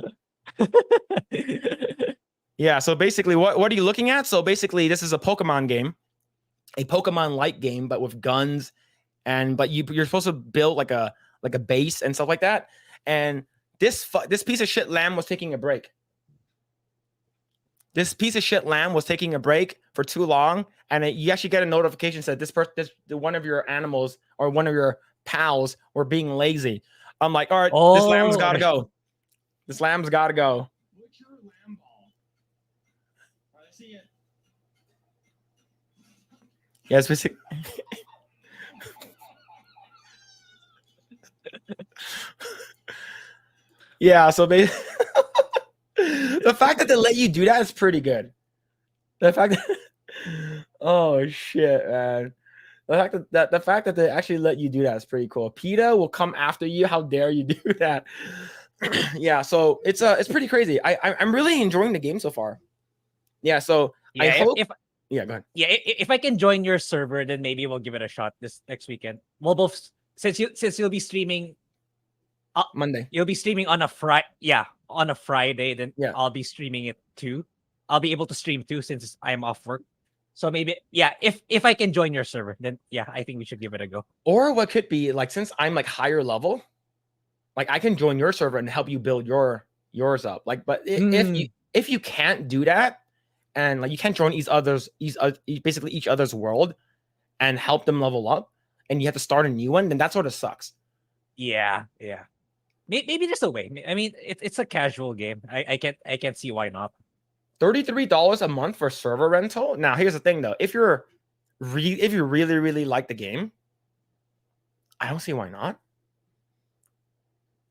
Yeah. So basically, what are you looking at? So basically, this is a Pokemon game, a Pokemon-like game, but with guns, but you're supposed to build like a base and stuff like that. And this piece of shit lamb was taking a break. This piece of shit lamb was taking a break for too long, and you actually get a notification that this one of your animals or one of your pals were being lazy. I'm like, all right, this lamb's got to go. This lamb's got to go. What's your lamb ball? I see it. Yes, basically. Yeah, so basically. The fact that they let you do that is pretty good. The fact that oh shit, man. The fact that they actually let you do that is pretty cool. PETA will come after you. How dare you do that? Yeah, so it's pretty crazy. I'm really enjoying the game so far. Yeah, so yeah, I hope go ahead. Yeah, if I can join your server, then maybe we'll give it a shot this next weekend. We'll both since you'll be streaming Monday. You'll be streaming on a on a Friday, then Yeah. I'll be streaming it too. I'll be able to stream too since I'm off work. So maybe if I can join your server, then I think we should give it a go. Or what could be like, since I'm like higher level, like I can join your server and help you build yours up. Like, but if you can't do that, and like you can't join basically each other's world and help them level up, and you have to start a new one, then that sort of sucks. Yeah. Maybe there's a way. I mean, it's a casual game. I can't see why not. $33 a month for server rental. Now, here's the thing though: if you really like the game, I don't see why not.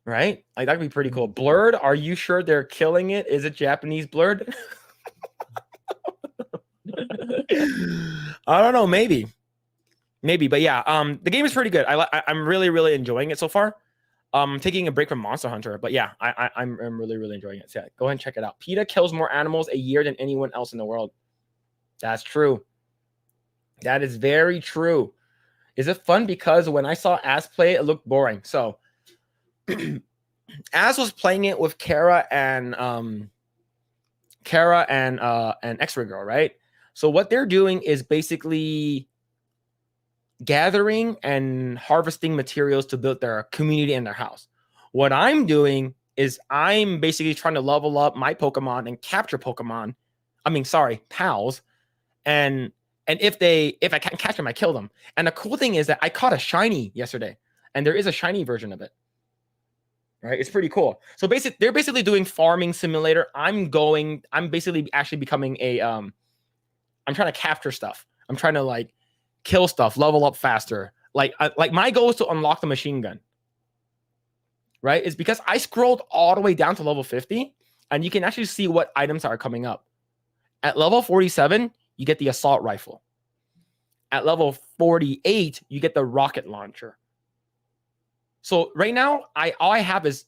Right? Like that'd be pretty cool. Blurred, are you sure they're killing it? Is it Japanese Blurred? I don't know, maybe, but yeah, the game is pretty good. I'm really enjoying it so far. I'm taking a break from Monster Hunter, but yeah, I'm really enjoying it. So yeah, go ahead and check it out. PETA kills more animals a year than anyone else in the world. That's true. That is very true. Is it fun? Because when I saw Az play, it looked boring. So Az was playing it with Kara and Eggroll, right? So what they're doing is basically gathering and harvesting materials to build their community and their house. What I'm doing is I'm basically trying to level up my Pokemon and capture pals, and And if I can't catch them, I kill them. And the cool thing is that I caught a shiny yesterday, and there is a shiny version of it. Right? It's pretty cool. So they're basically doing farming simulator. I'm basically actually becoming a I'm trying to capture stuff. I'm trying to like kill stuff, level up faster. Like my goal is to unlock the machine gun. Right? It's because I scrolled all the way down to level 50, and you can actually see what items are coming up. At level 47, you get the assault rifle. At level 48, you get the rocket launcher. So right now, all I have is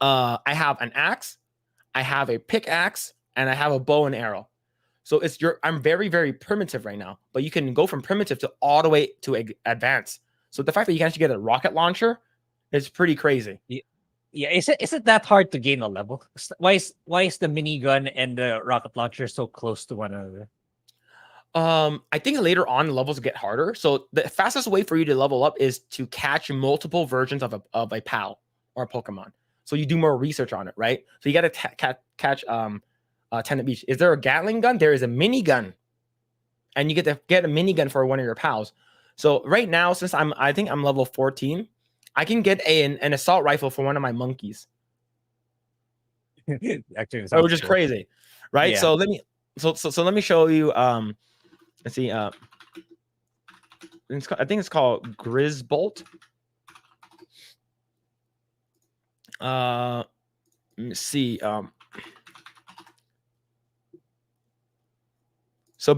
I have an axe, I have a pickaxe, and I have a bow and arrow. So I'm very, very primitive right now, but you can go from primitive to all the way to advanced. So the fact that you can actually get a rocket launcher is pretty crazy. Yeah, is it that hard to gain a level? Why is the minigun and the rocket launcher so close to one another? I think later on the levels get harder. So the fastest way for you to level up is to catch multiple versions of a pal or a Pokemon. So you do more research on it, right? So you got to catch 10 of each. Is there a Gatling gun? There is a minigun, and you get to get a minigun for one of your pals. So right now, since I think I'm level 14, I can get an assault rifle for one of my monkeys. Actually, Which is crazy, right? Yeah. So let me show you. Let's see. I think it's called Grizzbolt. Let me see. So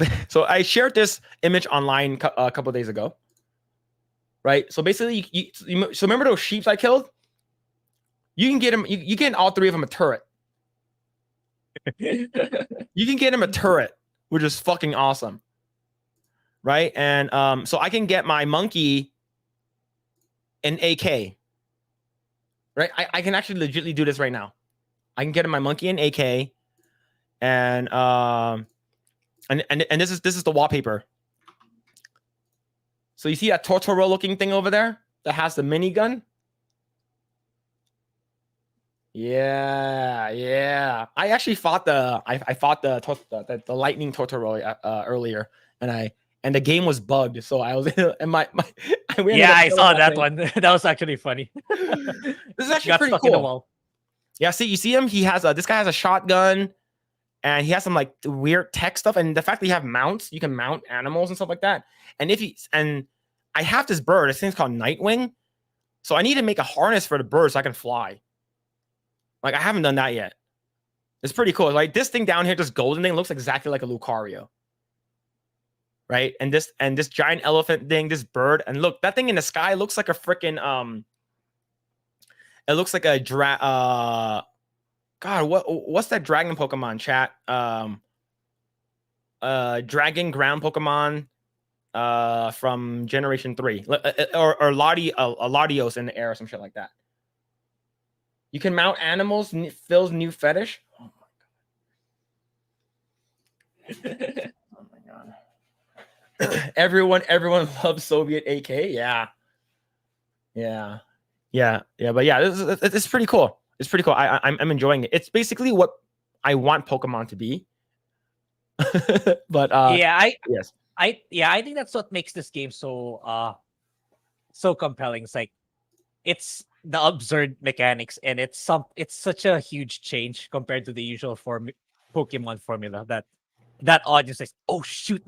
I shared this image online a couple of days ago. Right. So basically, so remember those sheeps I killed? You can get them. You get all three of them a turret. You can get them a turret, which is fucking awesome. Right. And so I can get my monkey an AK. Right. I can actually legitimately do this right now. I can get my monkey an AK, and this is the wallpaper. So you see that Totoro looking thing over there that has the minigun? Yeah. I actually fought the lightning Totoro earlier, and the game was bugged. So I was and I saw that one. That was actually funny. This is actually pretty stuck in the cool. wall. Yeah, see, you see him? This guy has a shotgun, and he has some like weird tech stuff. And the fact that you have mounts, you can mount animals and stuff like that. And I have this bird. This thing's called Nightwing. So I need to make a harness for the bird so I can fly. Like, I haven't done that yet. It's pretty cool. Like, this thing down here, this golden thing, looks exactly like a Lucario. Right? And this giant elephant thing, this bird. And look, that thing in the sky looks like a freaking it looks like a God, what's that dragon Pokemon, chat? Dragon ground Pokemon from Generation 3. Or Latios in the air or some shit like that. You can mount animals, Phil's new fetish. Oh my god. Oh my god. Everyone loves Soviet AK. Yeah. But yeah, it's pretty cool. It's pretty cool. I'm enjoying it. It's basically what I want Pokemon to be. But I think that's what makes this game so compelling. It's like it's the absurd mechanics, and it's such a huge change compared to the usual Pokemon formula that audience says, "Oh shoot,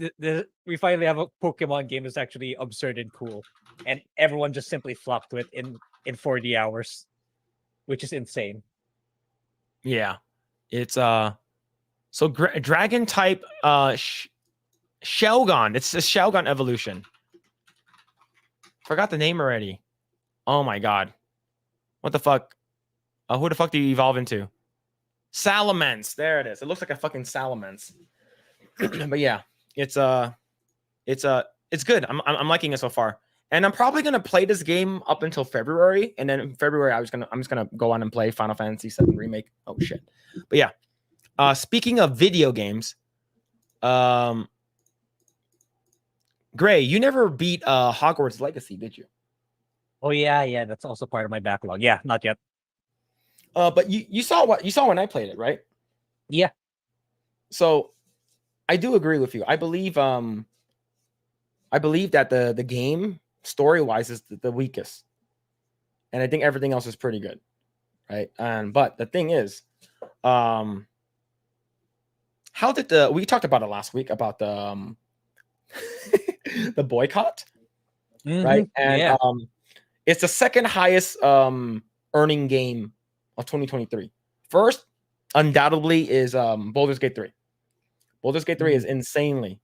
we finally have a Pokemon game that's actually absurd and cool," and everyone just simply flocked to it in 40 hours, which is insane. Yeah, it's so dragon type Shelgon. It's a Shelgon evolution. Forgot the name already. Oh my god. What the fuck? Who the fuck do you evolve into? Salamence. There it is. It looks like a fucking Salamence. But yeah, it's good. I'm liking it so far. And I'm probably gonna play this game up until February, and then in February I'm just gonna go on and play Final Fantasy VII Remake. Oh shit. But yeah. Speaking of video games, Grae, you never beat Hogwarts Legacy, did you? Oh yeah, that's also part of my backlog. Yeah, not yet. But you saw when I played it, right? Yeah. So I do agree with you. I believe that the game story-wise is the weakest. And I think everything else is pretty good. Right? But the thing is, how did we talked about it last week about the the boycott, right? And Yeah. it's the second highest earning game of 2023. First, undoubtedly, is Baldur's Gate 3. Baldur's Gate 3 is insanely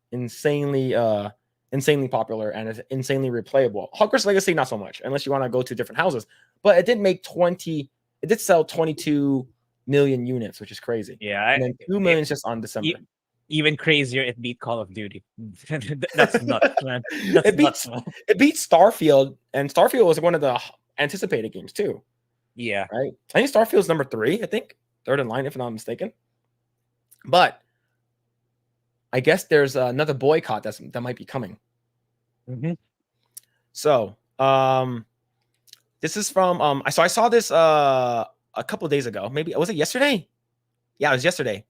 popular and is insanely replayable. Hogwarts Legacy, not so much, unless you want to go to different houses. But it did sell 22 million units, which is crazy. Yeah. And then 2 million just on December. Even crazier, it beat Call of Duty. That's nuts, man. That's nuts, man. It beat Starfield, and Starfield was one of the anticipated games too. Yeah. Right? I think Starfield's number 3, I think. Third in line, if I'm not mistaken. But I guess there's another boycott that might be coming. So, this is from I saw this a couple of days ago. Maybe was it yesterday? Yeah, it was yesterday.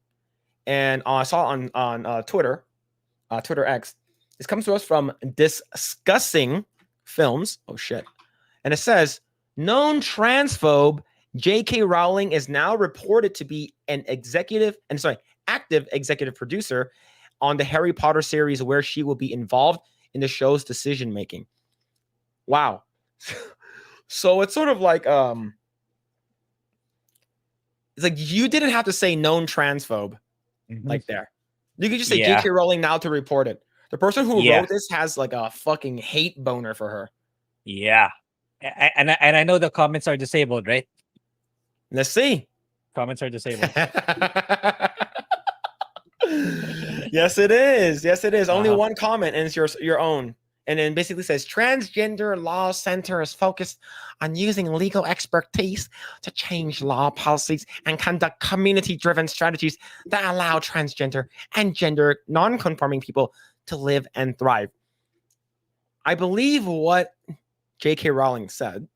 And I saw on Twitter, Twitter X. This comes to us from Discussing Films. Oh shit! And it says, known transphobe J.K. Rowling is now reported to be active executive producer on the Harry Potter series, where she will be involved in the show's decision making. Wow. So it's sort of like it's like you didn't have to say known transphobe like there. You could just say J.K. Rowling now to report it. The person who wrote this has like a fucking hate boner for her. Yeah. And I know the comments are disabled, right? Let's see. Comments are disabled. Yes, it is. Yes, it is. Only one comment, and it's your own. And then basically says, Transgender Law Center is focused on using legal expertise to change law policies and conduct community-driven strategies that allow transgender and gender non-conforming people to live and thrive. I believe what J.K. Rowling said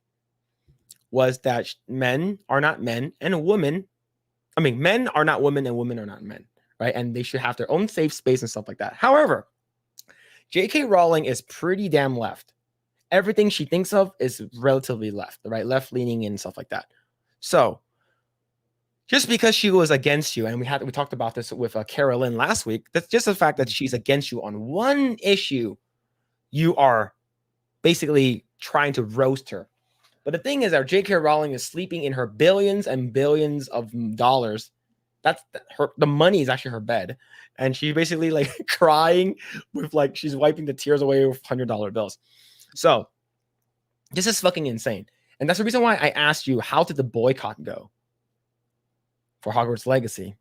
was that men are not men and women. I mean, men are not women and women are not men, right? And they should have their own safe space and stuff like that. However, J.K. Rowling is pretty damn left. Everything she thinks of is relatively left, right? Left-leaning and stuff like that. So, just because she was against you, and we talked about this with Carolyn last week, that's just the fact that she's against you on one issue, you are basically trying to roast her. But the thing is that J.K. Rowling is sleeping in her billions and billions of dollars. That's the money is actually her bed. And she basically like crying with like she's wiping the tears away with $100 bills. So this is fucking insane. And that's the reason why I asked you, how did the boycott go for Hogwarts Legacy?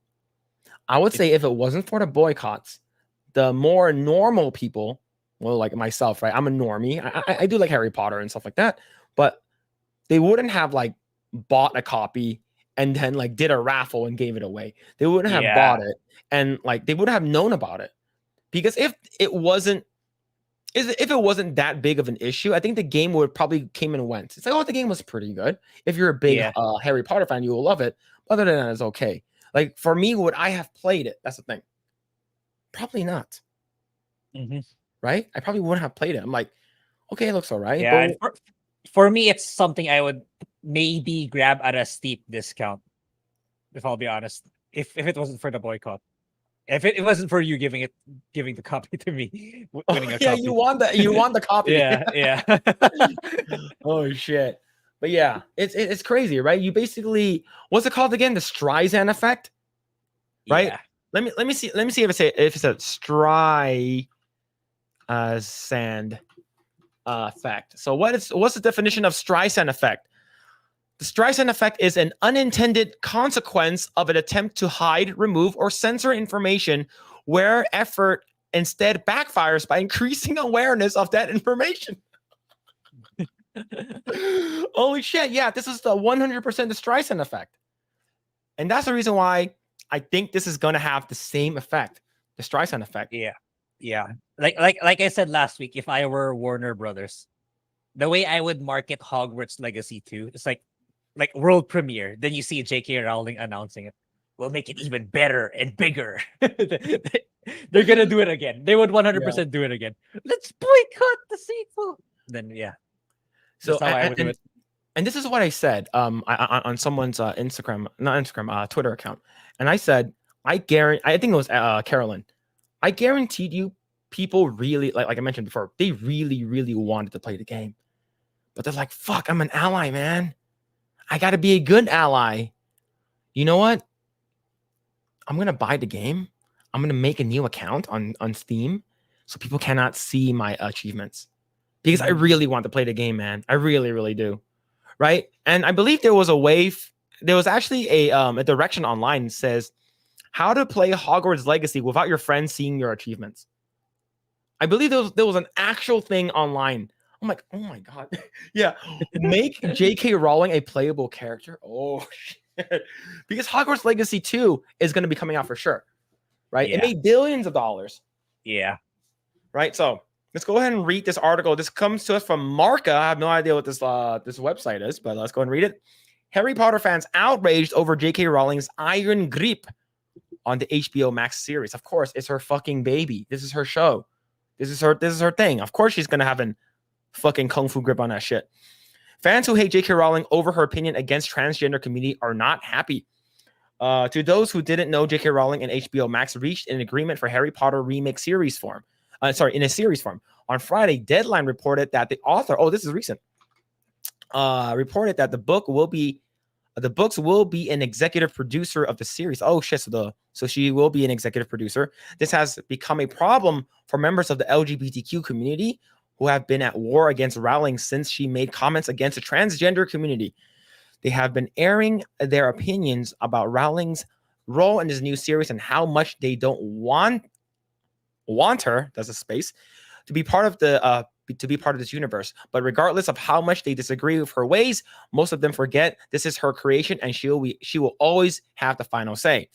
I would say if it wasn't for the boycotts, the more normal people, well, like myself, right? I'm a normie. I do like Harry Potter and stuff like that, but they wouldn't have like bought a copy and then like did a raffle and gave it away. They wouldn't have bought it and like they would have known about it, because if it wasn't that big of an issue, I think the game would probably came and went. It's like, oh, the game was pretty good. If you're a big Harry Potter fan, you will love it. Other than that, it's okay. Like for me, would I have played it? That's the thing. Probably not. Right? I probably wouldn't have played it. I'm like, okay, it looks all right. Yeah. For me, it's something I would maybe grab at a steep discount, if I'll be honest. If it wasn't for the boycott, if it wasn't for you giving the copy to me, winning a copy. You want the copy. Yeah. Oh shit! But yeah, it's crazy, right? You basically, what's it called again? The Streisand effect, right? Yeah. Let me see if it's a Streisand effect. So what's the definition of Streisand effect? The Streisand effect is an unintended consequence of an attempt to hide, remove, or censor information where effort instead backfires by increasing awareness of that information. Holy shit. Yeah, this is the 100% the Streisand effect. And that's the reason why I think this is going to have the same effect, the Streisand effect. Yeah. Like I said last week, if I were Warner Brothers, the way I would market Hogwarts Legacy 2, it's like world premiere. Then you see J.K. Rowling announcing it. We'll make it even better and bigger. They're gonna do it again. They would 100% do it again. Let's boycott the sequel. Then yeah, So that's how I would do it. and this is what I said on someone's Twitter account, and I said I think it was Carolyn. I guaranteed you, people really like I mentioned before, they really wanted to play the game, but they're like, fuck, I'm an ally, man. I got to be a good ally. You know what? I'm gonna buy the game. I'm gonna make a new account on Steam so people cannot see my achievements because I really want to play the game, man. I really do. Right? And I believe there was a way. There was actually a direction online that says how to play Hogwarts Legacy without your friends seeing your achievements. I believe there was an actual thing online. I'm like, oh my god, yeah. Make J.K. Rowling a playable character. Oh shit, because Hogwarts Legacy 2 is going to be coming out for sure, right? Yeah. It made billions of dollars. Yeah. Right. So let's go ahead and read this article. This comes to us from Marca. I have no idea what this website is, but let's go and read it. Harry Potter fans outraged over J.K. Rowling's iron grip on the HBO Max series. Of course, it's her fucking baby. This is her show. This is her thing. Of course, she's gonna have a fucking kung fu grip on that shit. Fans who hate J.K. Rowling over her opinion against transgender community are not happy. To those who didn't know, J.K. Rowling and HBO Max reached an agreement for Harry Potter remake series form. In a series form. On Friday, Deadline reported that the author, this is recent, reported that the books will be an executive producer of the series. Oh shit, so she will be an executive producer. This has become a problem for members of the LGBTQ community who have been at war against Rowling since she made comments against the transgender community. They have been airing their opinions about Rowling's role in this new series and how much they don't want her, that's a space, to be part of this universe. But regardless of how much they disagree with her ways, most of them forget this is her creation and she will always have the final say.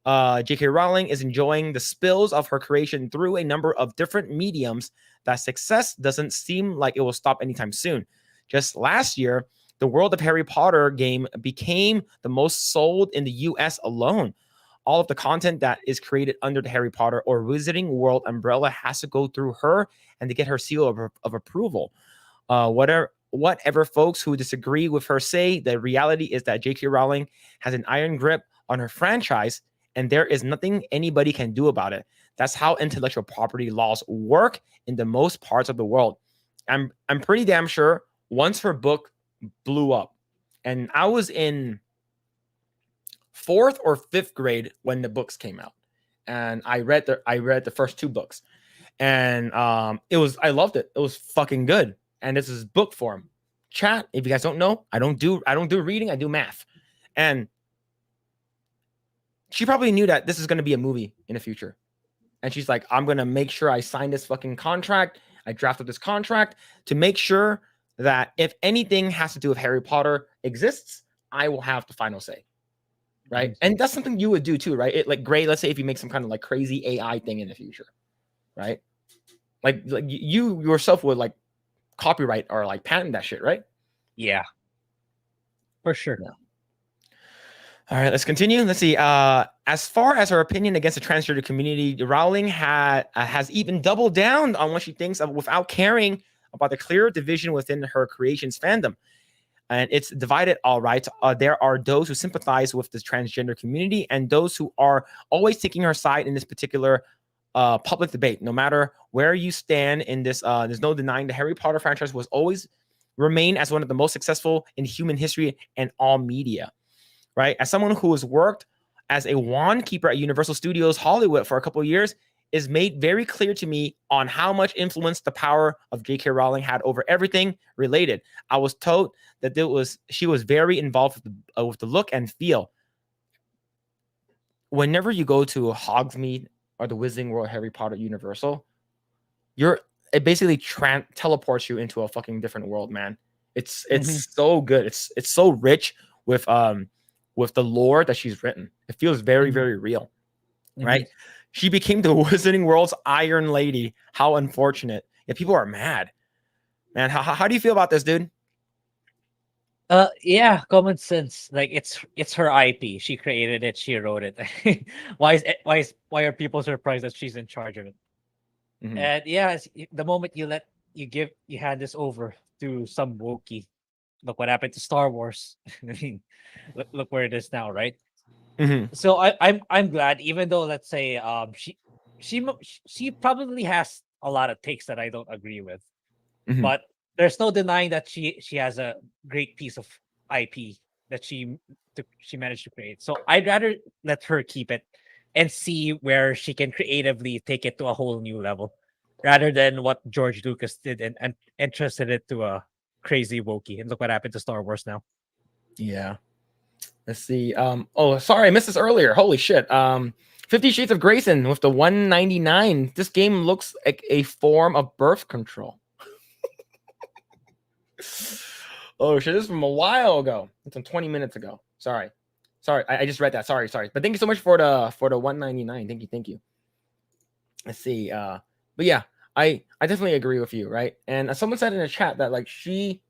J.K. Rowling is enjoying the spills of her creation through a number of different mediums. That success doesn't seem like it will stop anytime soon. Just last year, the World of Harry Potter game became the most sold in the US alone. All of the content that is created under the Harry Potter or Wizarding World umbrella has to go through her and to get her seal of approval. Whatever folks who disagree with her say, the reality is that J.K. Rowling has an iron grip on her franchise, and there is nothing anybody can do about it. That's how intellectual property laws work in the most parts of the world. I'm pretty damn sure once her book blew up, and I was in 4th or 5th grade when the books came out, and I read the first 2 books, and I loved it. It was fucking good. And this is book form. Chat, if you guys don't know, I don't do reading, I do math. And she probably knew that this is going to be a movie in the future, and she's like, I'm going to make sure I sign this fucking contract. I drafted this contract to make sure that if anything has to do with Harry Potter exists, I will have the final say. Right. And that's something you would do too, right? Like Grae, let's say if you make some kind of like crazy AI thing in the future, right? Like you yourself would like copyright or like patent that shit, right? Yeah. For sure. Yeah. All right, let's continue. Let's see. As far as her opinion against the transgender community, Rowling has even doubled down on what she thinks of without caring about the clear division within her creations fandom. And it's divided, all right. There are those who sympathize with the transgender community and those who are always taking her side in this particular public debate. No matter where you stand in this, there's no denying the Harry Potter franchise was always remain as one of the most successful in human history and all media, right? As someone who has worked as a wand keeper at Universal Studios Hollywood for a couple of years, is made very clear to me on how much influence the power of J.K. Rowling had over everything related. I was told that she was very involved with the look and feel. Whenever you go to Hogsmeade or the Wizarding World Harry Potter Universal, it basically teleports you into a fucking different world, man. It's so good. It's so rich with the lore that she's written. It feels very, very real, right? She became the Wizarding World's Iron Lady. How unfortunate. Yeah, people are mad. Man, how do you feel about this, dude? Yeah, common sense. Like it's her IP. She created it. She wrote it. Why are people surprised that she's in charge of it? Mhm. And yeah, the moment you hand this over to some wokey, look what happened to Star Wars. I mean, look where it is now, right? Mhm. So I'm glad, even though let's say she probably has a lot of takes that I don't agree with, Mhm. but there's no denying that she has a great piece of IP that she managed to create. So I'd rather let her keep it and see where she can creatively take it to a whole new level, rather than what George Lucas did and entrusted it to a crazy wokey. And look what happened to Star Wars now. Yeah. Let's see. Oh, sorry, I missed this earlier. Holy shit. 50 Shades of Grayson with the 199. This game looks like a form of birth control. Oh shit, this is from a while ago. It's from 20 minutes ago. Sorry. I just read that. Sorry. But thank you so much for the 199. Thank you. Let's see. But yeah, I definitely agree with you, right? And someone said in the chat that like she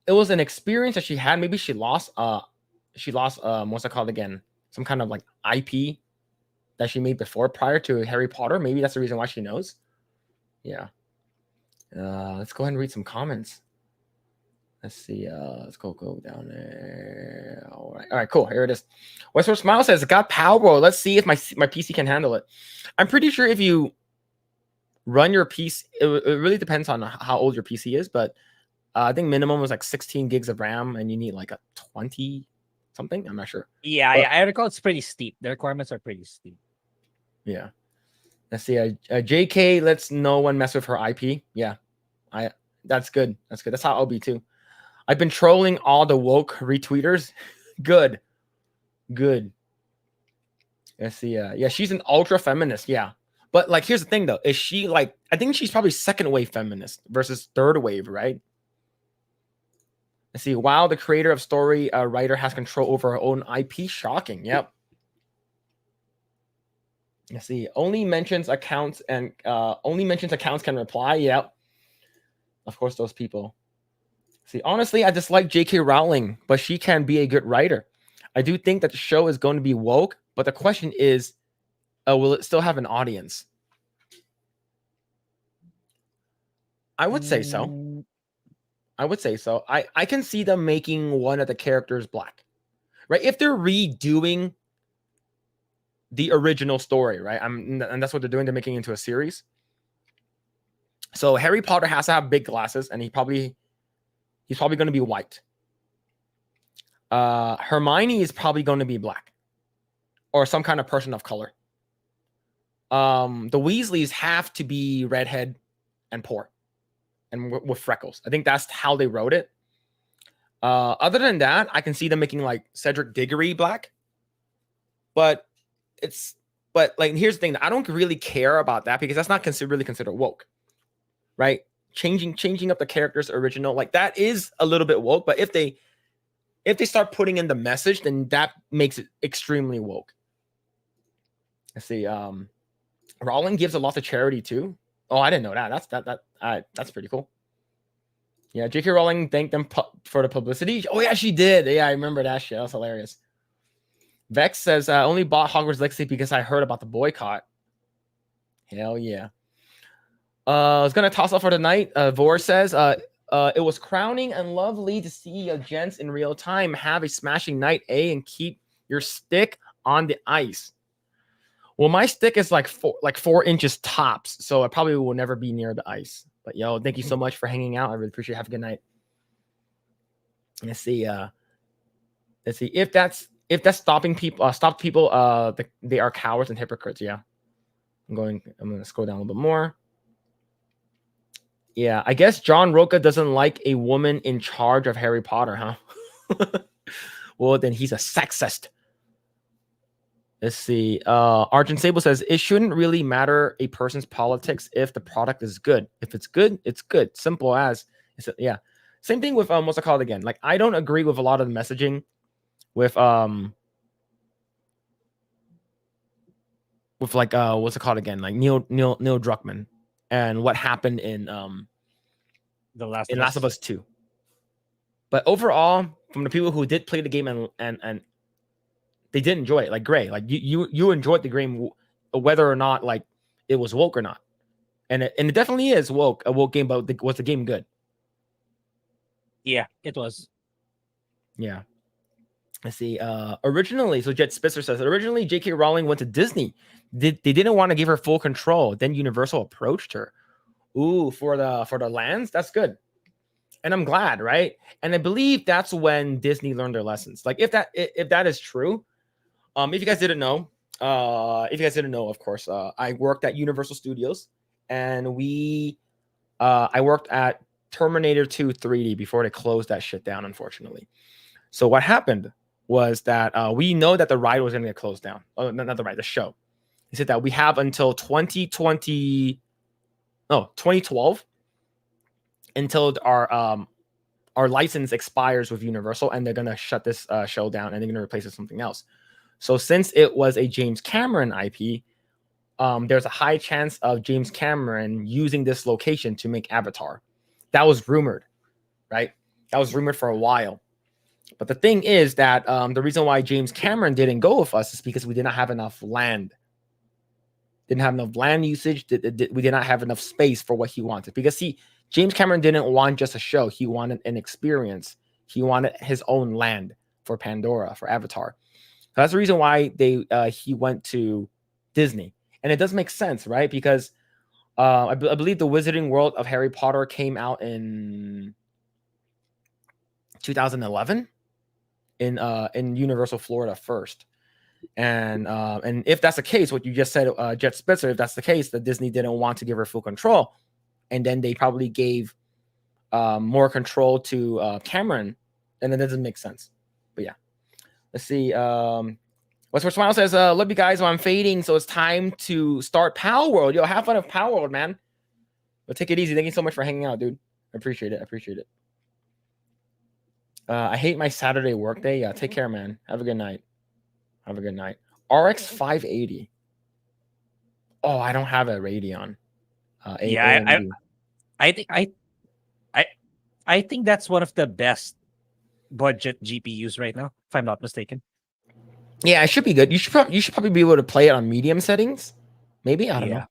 it was an experience that she had. Maybe she lost what's it called again? Some kind of like IP that she made before prior to Harry Potter. Maybe that's the reason why she knows. Yeah. Let's go ahead and read some comments. Let's see. Let's go down there. All right, cool. Here it is. Westward Smile says, got power. Let's see if my PC can handle it. I'm pretty sure if you run your PC, it really depends on how old your PC is, but I think minimum was like 16 gigs of RAM, and you need like a 20 something. I'm not sure. Yeah, But, I recall it's pretty steep. The requirements are pretty steep. Yeah. Let's see. JK lets no one mess with her IP. Yeah. That's good. That's how I'll be too. I've been trolling all the woke retweeters. Good. Let's see. Yeah, she's an ultra feminist. Yeah. But like, here's the thing though. Is she like, I think she's probably second wave feminist versus third wave, right? Let's see. Wow, the creator of story writer has control over her own IP. Shocking. Yep. Let's see. Only mentions accounts can reply. Yep. Of course, those people. See, honestly, I dislike J.K. Rowling, but she can be a good writer. I do think that the show is going to be woke, but the question is, will it still have an audience? I would say so. I can see them making one of the characters black, right? If they're redoing the original story, right? And that's what they're doing. They're making it into a series. So Harry Potter has to have big glasses, and he's probably going to be white. Hermione is probably going to be black or some kind of person of color. The Weasleys have to be redhead and poor and with freckles. I think that's how they wrote it. Other than that, I can see them making like Cedric Diggory black. But like, here's the thing. I don't really care about that because that's not really considered woke, right? Changing up the character's original, like that is a little bit woke. But if they start putting in the message, then that makes it extremely woke. Let's see. Rowling gives a lot to charity too. Oh, I didn't know that. That's pretty cool. Yeah, J.K. Rowling thanked them for the publicity. Oh yeah, she did. Yeah, I remember that shit. That was hilarious. Vex says, I only bought Hogwarts Legacy because I heard about the boycott. Hell yeah. I was gonna toss off for tonight. Vor says, it was crowning and lovely to see gents in real time have a smashing night, and keep your stick on the ice. Well, my stick is like 4 inches tops, so I probably will never be near the ice. But yo, thank you so much for hanging out. I really appreciate it. Have a good night. Let's see. If that's stopping people, they are cowards and hypocrites. Yeah. I'm gonna scroll down a little bit more. Yeah, I guess John Roca doesn't like a woman in charge of Harry Potter, huh? Well, then he's a sexist. Let's see. Argent Sable says it shouldn't really matter a person's politics if the product is good. If it's good, it's good. Simple as. Yeah. Same thing with what's it called again? Like, I don't agree with a lot of the messaging with like what's it called again? Like Neil Druckmann and what happened in The Last Last of Us 2. But overall, from the people who did play the game and they did enjoy it, like Grae, like you enjoyed the game, whether or not like it was woke or not, and it definitely is woke, a woke game. But was the game good? Yeah, it was. Yeah. Let's see. Originally, so Jet Spitzer says originally J.K. Rowling went to Disney. They didn't want to give her full control. Then Universal approached her. Ooh, for the lands, that's good. And I'm glad, right? And I believe that's when Disney learned their lessons. Like if that is true, if you guys didn't know, of course, I worked at Universal Studios, and I worked at Terminator 2 3D before they closed that shit down, unfortunately. So what happened was that we know that the ride was going to get closed down. Oh, not the ride, the show. He said that we have until 2012 until our license expires with Universal, and they're gonna shut this show down, and they're gonna replace it with something else. So since it was a James Cameron IP, there's a high chance of James Cameron using this location to make Avatar. That was rumored, right? That was rumored for a while. But the thing is that the reason why James Cameron didn't go with us is because we did not have enough land. Didn't have enough land usage. We did not have enough space for what he wanted. Because James Cameron didn't want just a show. He wanted an experience. He wanted his own land for Pandora, for Avatar. So that's the reason why he went to Disney. And it does make sense, right? Because I believe the Wizarding World of Harry Potter came out in 2011 in Universal Florida first. And if that's the case, what you just said, Jet Spitzer, if that's the case, that Disney didn't want to give her full control, and then they probably gave more control to Cameron, and then that doesn't make sense. But yeah, let's see. What's for Smile says, love you guys. I'm fading, so it's time to start Power World. Yo, have fun of Power World, man. But take it easy. Thank you so much for hanging out, dude. I appreciate it. I hate my Saturday workday. Yeah, take care, man. Have a good night. RX 580. Oh, I don't have a Radeon. I think that's one of the best budget GPUs right now, if I'm not mistaken. Yeah, it should be good. You should probably be able to play it on medium settings. Maybe, I don't know.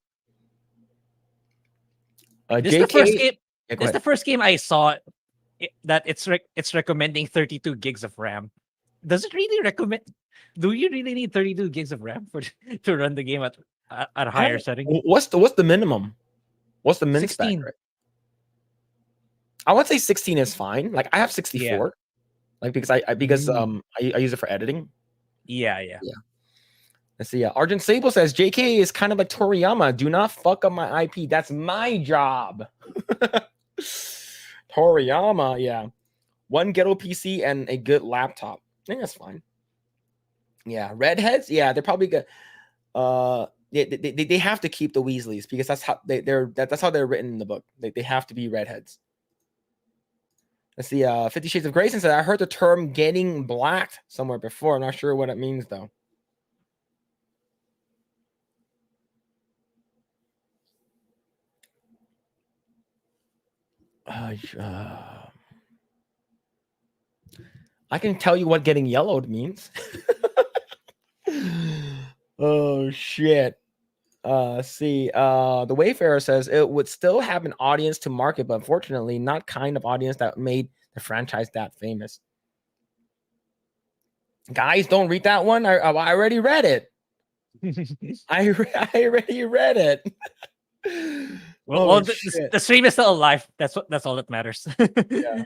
This is the first game. This is the first game I saw that it's recommending 32 gigs of RAM. Does it really recommend? Do you really need 32 gigs of RAM to run the game at a higher setting? What's the minimum? What's the min 16. spec? Right? I would say 16 is fine. Like I have 64. Yeah. Like because I use it for editing. Yeah. Let's see. Argent Sable says JK is kind of like Toriyama. Do not fuck up my IP. That's my job. Toriyama, yeah. One ghetto PC and a good laptop. I think that's fine. Yeah, redheads. Yeah, they're probably good. They have to keep the Weasleys because that's how that's how they're written in the book. They have to be redheads. Let's see. 50 Shades of Grey said I heard the term "getting blacked" somewhere before. I'm not sure what it means though. I can tell you what getting yellowed means. Oh shit. See, the Wayfarer says it would still have an audience to market, but unfortunately not kind of audience that made the franchise that famous. Guys, don't read that one. I already read it. I already read it. Well, the stream is still alive. That's all that matters. Yeah.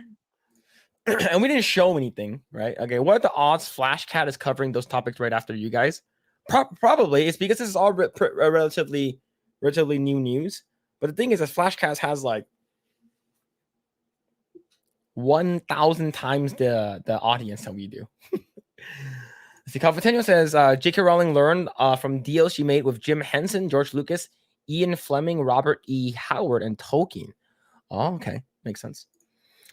And we didn't show anything, right? Okay, what are the odds Flashcat is covering those topics right after you guys? Probably it's because this is all relatively new news. But the thing is, that Flashcast has like 1,000 times the audience that we do. See, Calvatino says J.K. Rowling learned from deals she made with Jim Henson, George Lucas, Ian Fleming, Robert E. Howard, and Tolkien. Oh, okay, makes sense.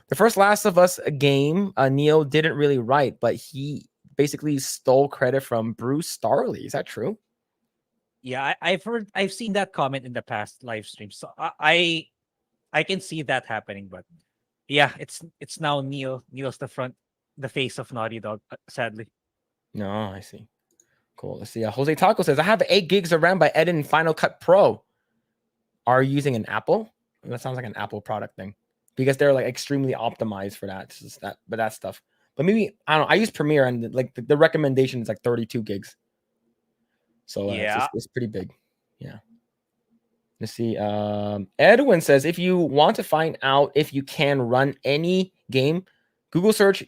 The first Last of Us game, Neil didn't really write, but he basically stole credit from Bruce Starley. Is that true? Yeah, I've seen that comment in the past live streams. So I can see that happening, but Yeah, it's now Neil. Neil's the face of Naughty Dog. Sadly. No, I see. Cool. Let's see. Jose Taco says, I have 8 gigs of RAM by editing Final Cut Pro. Are you using an Apple? That sounds like an Apple product thing because they're like extremely optimized for that. It's just that stuff. But maybe I don't know. I use Premiere and like the recommendation is like 32 gigs. So it's pretty big. Yeah. Let's see. Edwin says, if you want to find out if you can run any game, Google search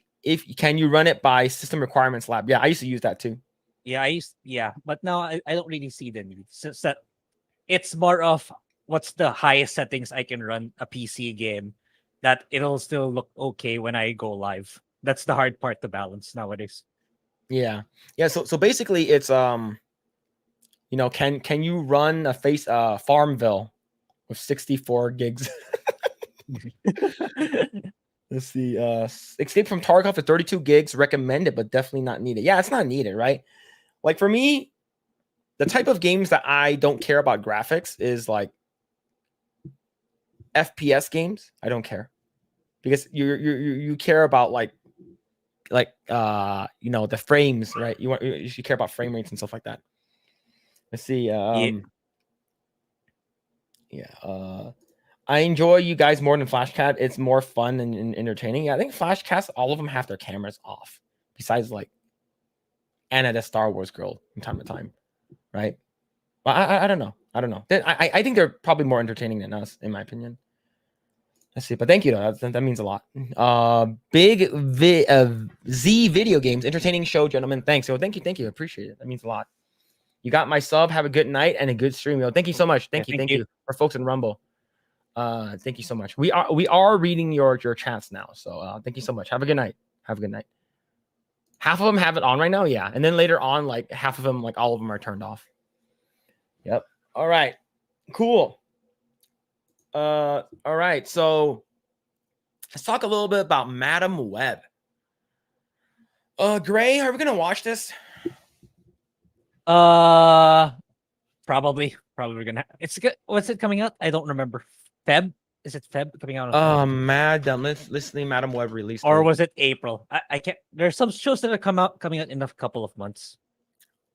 can you run it by System Requirements Lab. Yeah, I used to use that too. Yeah, but now I don't really see the need. It's more of what's the highest settings I can run a PC game that it'll still look okay when I go live. That's the hard part to balance nowadays. Yeah. So basically, it's can you run a Farmville with 64 gigs? Let's see. Escape from Tarkov at 32 gigs, recommended, but definitely not needed. Yeah, it's not needed, right? Like for me, the type of games that I don't care about graphics is like FPS games. I don't care because you care about like the frames, right? You should care about frame rates and stuff like that. Let's see. I enjoy you guys more than Flashcat. It's more fun and entertaining. Yeah, I think Flashcast, all of them have their cameras off, besides like Anna, the Star Wars girl, from time to time, right? But I don't know. I think they're probably more entertaining than us, in my opinion. Let's see. But thank you, though. That means a lot. Z Video Games, entertaining show, gentlemen. Thanks. So thank you. Appreciate it. That means a lot. You got my sub. Have a good night and a good stream, yo. Thank you so much. Thank you for folks in Rumble. Thank you so much. We are reading your chats now. So thank you so much. Have a good night. Half of them have it on right now, yeah. And then later on, like half of them, like all of them are turned off. Yep. All right. Cool. All right. So let's talk a little bit about Madam Web. Grae, are we gonna watch this? Probably gonna. It's good. What's it coming out? I don't remember. Feb? Is it Feb coming out? Madam. Let's see. Madam Web release. Or was it April? I can't. There's some shows that are coming out in a couple of months.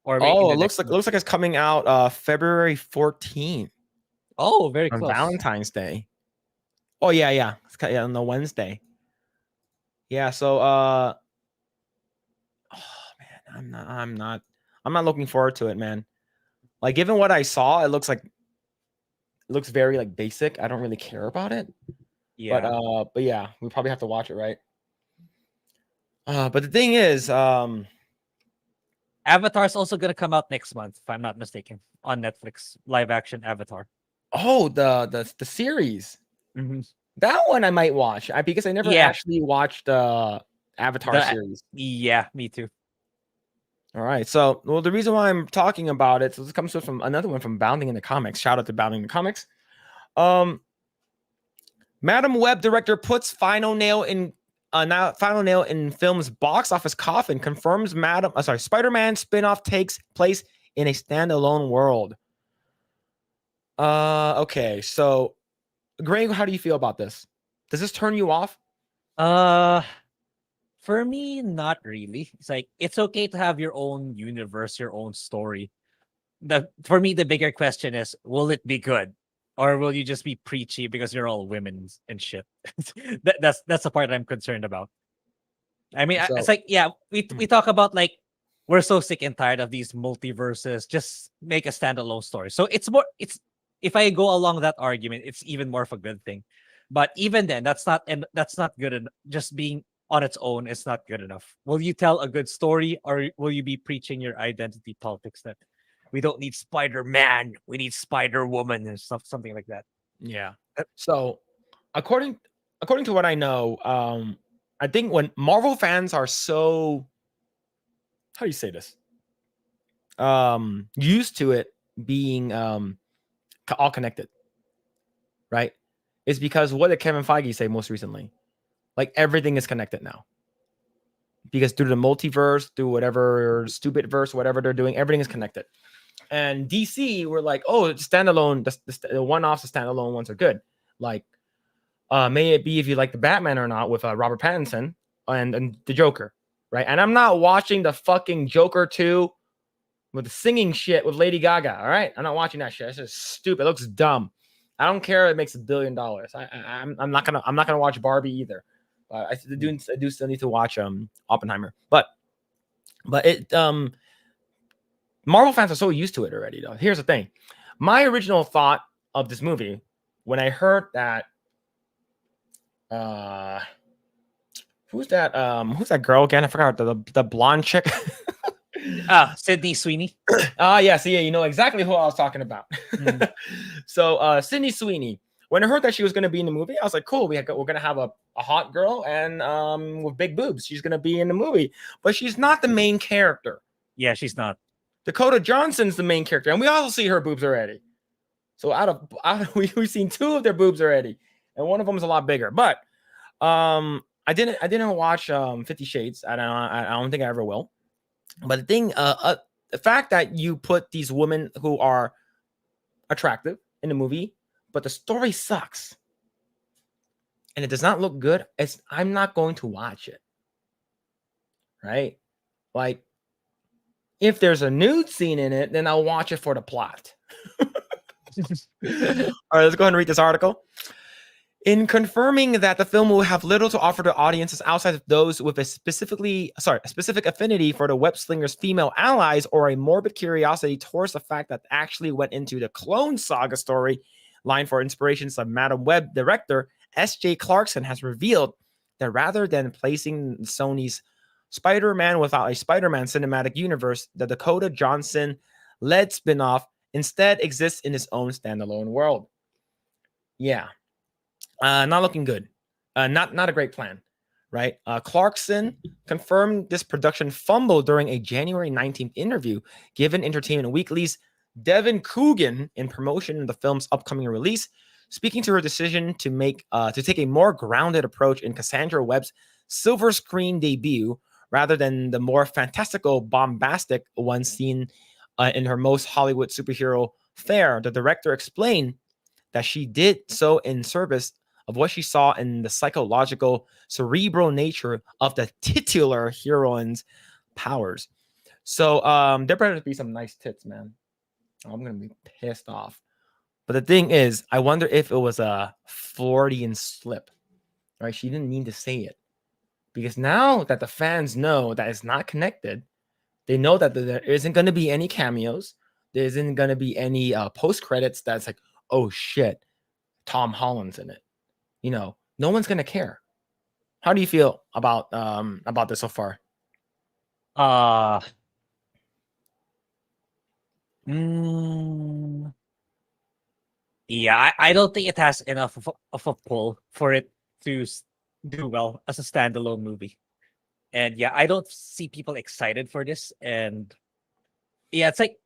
Or it looks like it's coming out February 14th. Oh, very on close. Valentine's Day. Oh yeah. It's on the Wednesday. Yeah. So oh man, I'm not looking forward to it, man. Like given what I saw, it looks very like basic. I don't really care about it. Yeah. But yeah, we probably have to watch it, right? But the thing is, Avatar's also gonna come out next month, if I'm not mistaken, on Netflix. Live action Avatar. Oh, the series. Mm-hmm. That one I might watch. Because I never actually watched the Avatar series. Yeah, me too. All right. So, the reason why I'm talking about it, so this comes from another one from Bounding in the Comics. Shout out to Bounding in the Comics. Madam Web director puts final nail in film's box office coffin. Confirms Spider-Man spinoff takes place in a standalone world. Okay. So, Grae, how do you feel about this? Does this turn you off? For me, not really. It's like it's okay to have your own universe, your own story. For me, the bigger question is, will it be good? Or will you just be preachy because you're all women and shit? That's the part I'm concerned about. I mean, it's like, yeah, we talk about like we're so sick and tired of these multiverses. Just make a standalone story. So it's if I go along that argument, it's even more of a good thing. But even then, that's not good enough. Just being on its own is not good enough. Will you tell a good story, or will you be preaching your identity politics that we don't need Spider-Man, we need Spider-Woman and something like that? Yeah. So, according to what I know, I think when Marvel fans are so, how do you say this? Used to it being all connected, right? It's because what did Kevin Feige say most recently? Like everything is connected now. Because through the multiverse, through whatever stupid verse, whatever they're doing, everything is connected. And DC were like, oh, it's standalone. The one-offs, the standalone ones are good. Like May it be if you like the Batman or not with Robert Pattinson and the Joker, right? And I'm not watching the fucking Joker 2 with the singing shit with Lady Gaga. All right, I'm not watching that shit. It's just stupid. It looks dumb. I don't care. It makes $1 billion. I'm not gonna watch Barbie either. I do still need to watch Oppenheimer. But it Marvel fans are so used to it already, though. Here's the thing. My original thought of this movie when I heard that who's that girl again? I forgot the blonde chick. Sydney Sweeney. Yes, yeah, you know exactly who I was talking about. So Sydney Sweeney, when I heard that she was going to be in the movie, I was like, cool, we're going to have a hot girl and with big boobs. She's going to be in the movie, but she's not the main character. Yeah, she's not. Dakota Johnson's the main character, and we also see her boobs already. So out of we've seen 2 of their boobs already, and one of them is a lot bigger. But I didn't watch 50 Shades. I don't think I ever will. But the thing, the fact that you put these women who are attractive in the movie, but the story sucks and it does not look good, I'm not going to watch it. Right? Like, if there's a nude scene in it, then I'll watch it for the plot. All right, let's go ahead and read this article. In confirming that the film will have little to offer to audiences outside of those with a specific affinity for the web slinger's female allies or a morbid curiosity towards the fact that actually went into the Clone Saga story line for inspirations of Madam Web director S.J. Clarkson has revealed that rather than placing Sony's Spider-Man without a Spider-Man cinematic universe, the Dakota Johnson-led spinoff instead exists in its own standalone world. Yeah. Not looking good. Not a great plan, right? Clarkson confirmed this production fumble during a January 19th interview given Entertainment Weekly's Devin Coogan in promotion of the film's upcoming release, speaking to her decision to take a more grounded approach in Cassandra Webb's silver screen debut rather than the more fantastical, bombastic one seen in her most Hollywood superhero fare. The director explained that she did so in service of what she saw in the psychological, cerebral nature of the titular heroine's powers. So there better be some nice tits, man. I'm going to be pissed off. But the thing is, I wonder if it was a Freudian slip, right? She didn't mean to say it. Because now that the fans know that it's not connected, they know that there isn't going to be any cameos. There isn't going to be any post-credits that's like, oh, shit, Tom Holland's in it. You know, no one's going to care. How do you feel about this so far? Yeah, I don't think it has enough of a pull for it to do well as a standalone movie. And yeah, I don't see people excited for this. And yeah, it's like,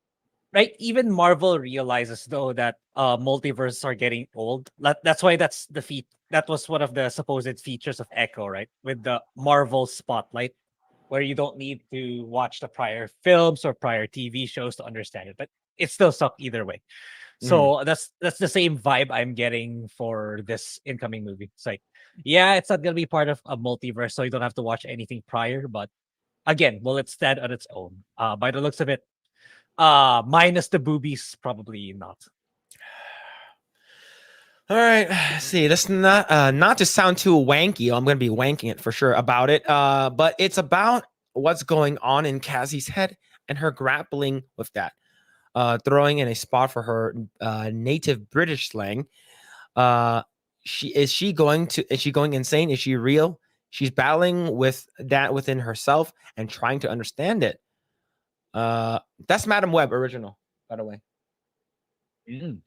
right, even Marvel realizes though that multiverses are getting old. That's why that was one of the supposed features of Echo, right? With the Marvel spotlight, where you don't need to watch the prior films or prior TV shows to understand it, but it still sucked either way. So that's the same vibe I'm getting for this incoming movie. It's like, yeah, it's not gonna be part of a multiverse, so you don't have to watch anything prior. But again, will it stand on its own? By the looks of it, minus the boobies, probably not. All right, see, that's not to sound too wanky. I'm gonna be wanking it for sure about it. But it's about what's going on in Cassie's head and her grappling with that. Throwing in a spot for her native British slang. Is she going insane? Is she real? She's battling with that within herself and trying to understand it. That's Madam Web original, by the way.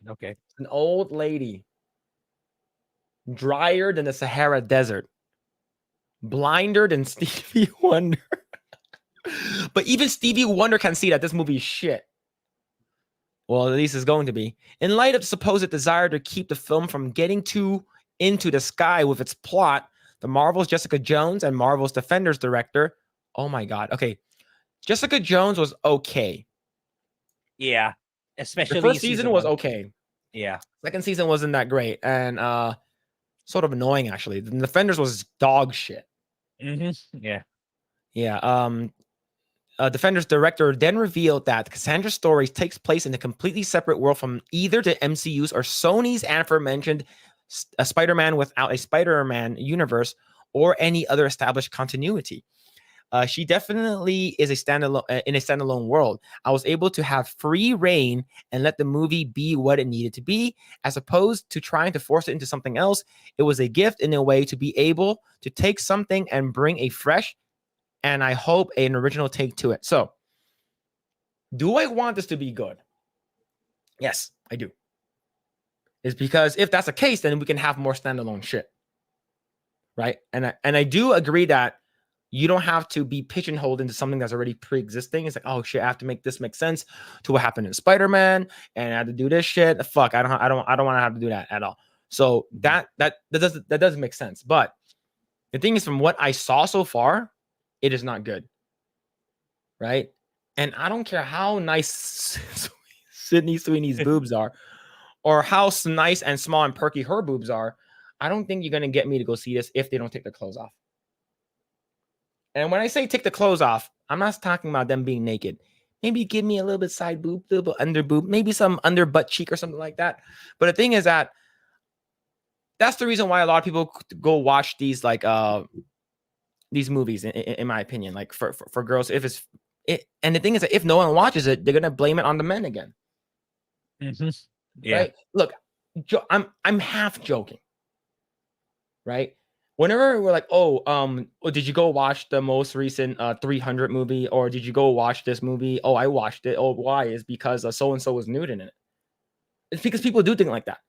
Okay. An old lady, drier than the Sahara Desert, blinder than Stevie Wonder. But even Stevie Wonder can see that this movie is shit. Well, at least it's going to be. In light of the supposed desire to keep the film from getting too into the sky with its plot, the Marvel's Jessica Jones and Marvel's Defenders director. Oh my God. Okay. Jessica Jones was okay. Yeah. Especially the first season was okay. Yeah. Second season wasn't that great. And sort of annoying actually. The Defenders was dog shit. Yeah. Yeah. Defenders director then revealed that Cassandra's stories takes place in a completely separate world from either the MCU's or Sony's aforementioned Spider-Man without a Spider-Man universe or any other established continuity. She definitely is a standalone in a standalone world. I was able to have free reign and let the movie be what it needed to be, as opposed to trying to force it into something else. It was a gift in a way to be able to take something and bring a fresh, and I hope an original take to it. So, do I want this to be good? Yes, I do. It's because if that's the case, then we can have more standalone shit, right? And I do agree that you don't have to be pigeonholed into something that's already pre-existing. It's like, oh shit, I have to make this make sense to what happened in Spider-Man, and I have to do this shit. Fuck, I don't want to have to do that at all. So that doesn't make sense. But the thing is, from what I saw so far, it is not good, right? And I don't care how nice Sydney Sweeney's boobs are, or how nice and small and perky her boobs are. I don't think you're gonna get me to go see this if they don't take their clothes off. And when I say take the clothes off, I'm not talking about them being naked. Maybe give me a little bit side boob, a little bit under boob, maybe some under butt cheek or something like that. But the thing is that that's the reason why a lot of people go watch these like these movies, in my opinion, like for girls. If it's it, and the thing is that if no one watches it, they're gonna blame it on the men again. Yeah. Right? Look, I'm half joking, right? Whenever we're like, did you go watch the most recent 300 movie, or did you go watch this movie? Oh, I watched it. Oh, why? Is because so and so was nude in it. It's because people do things like that.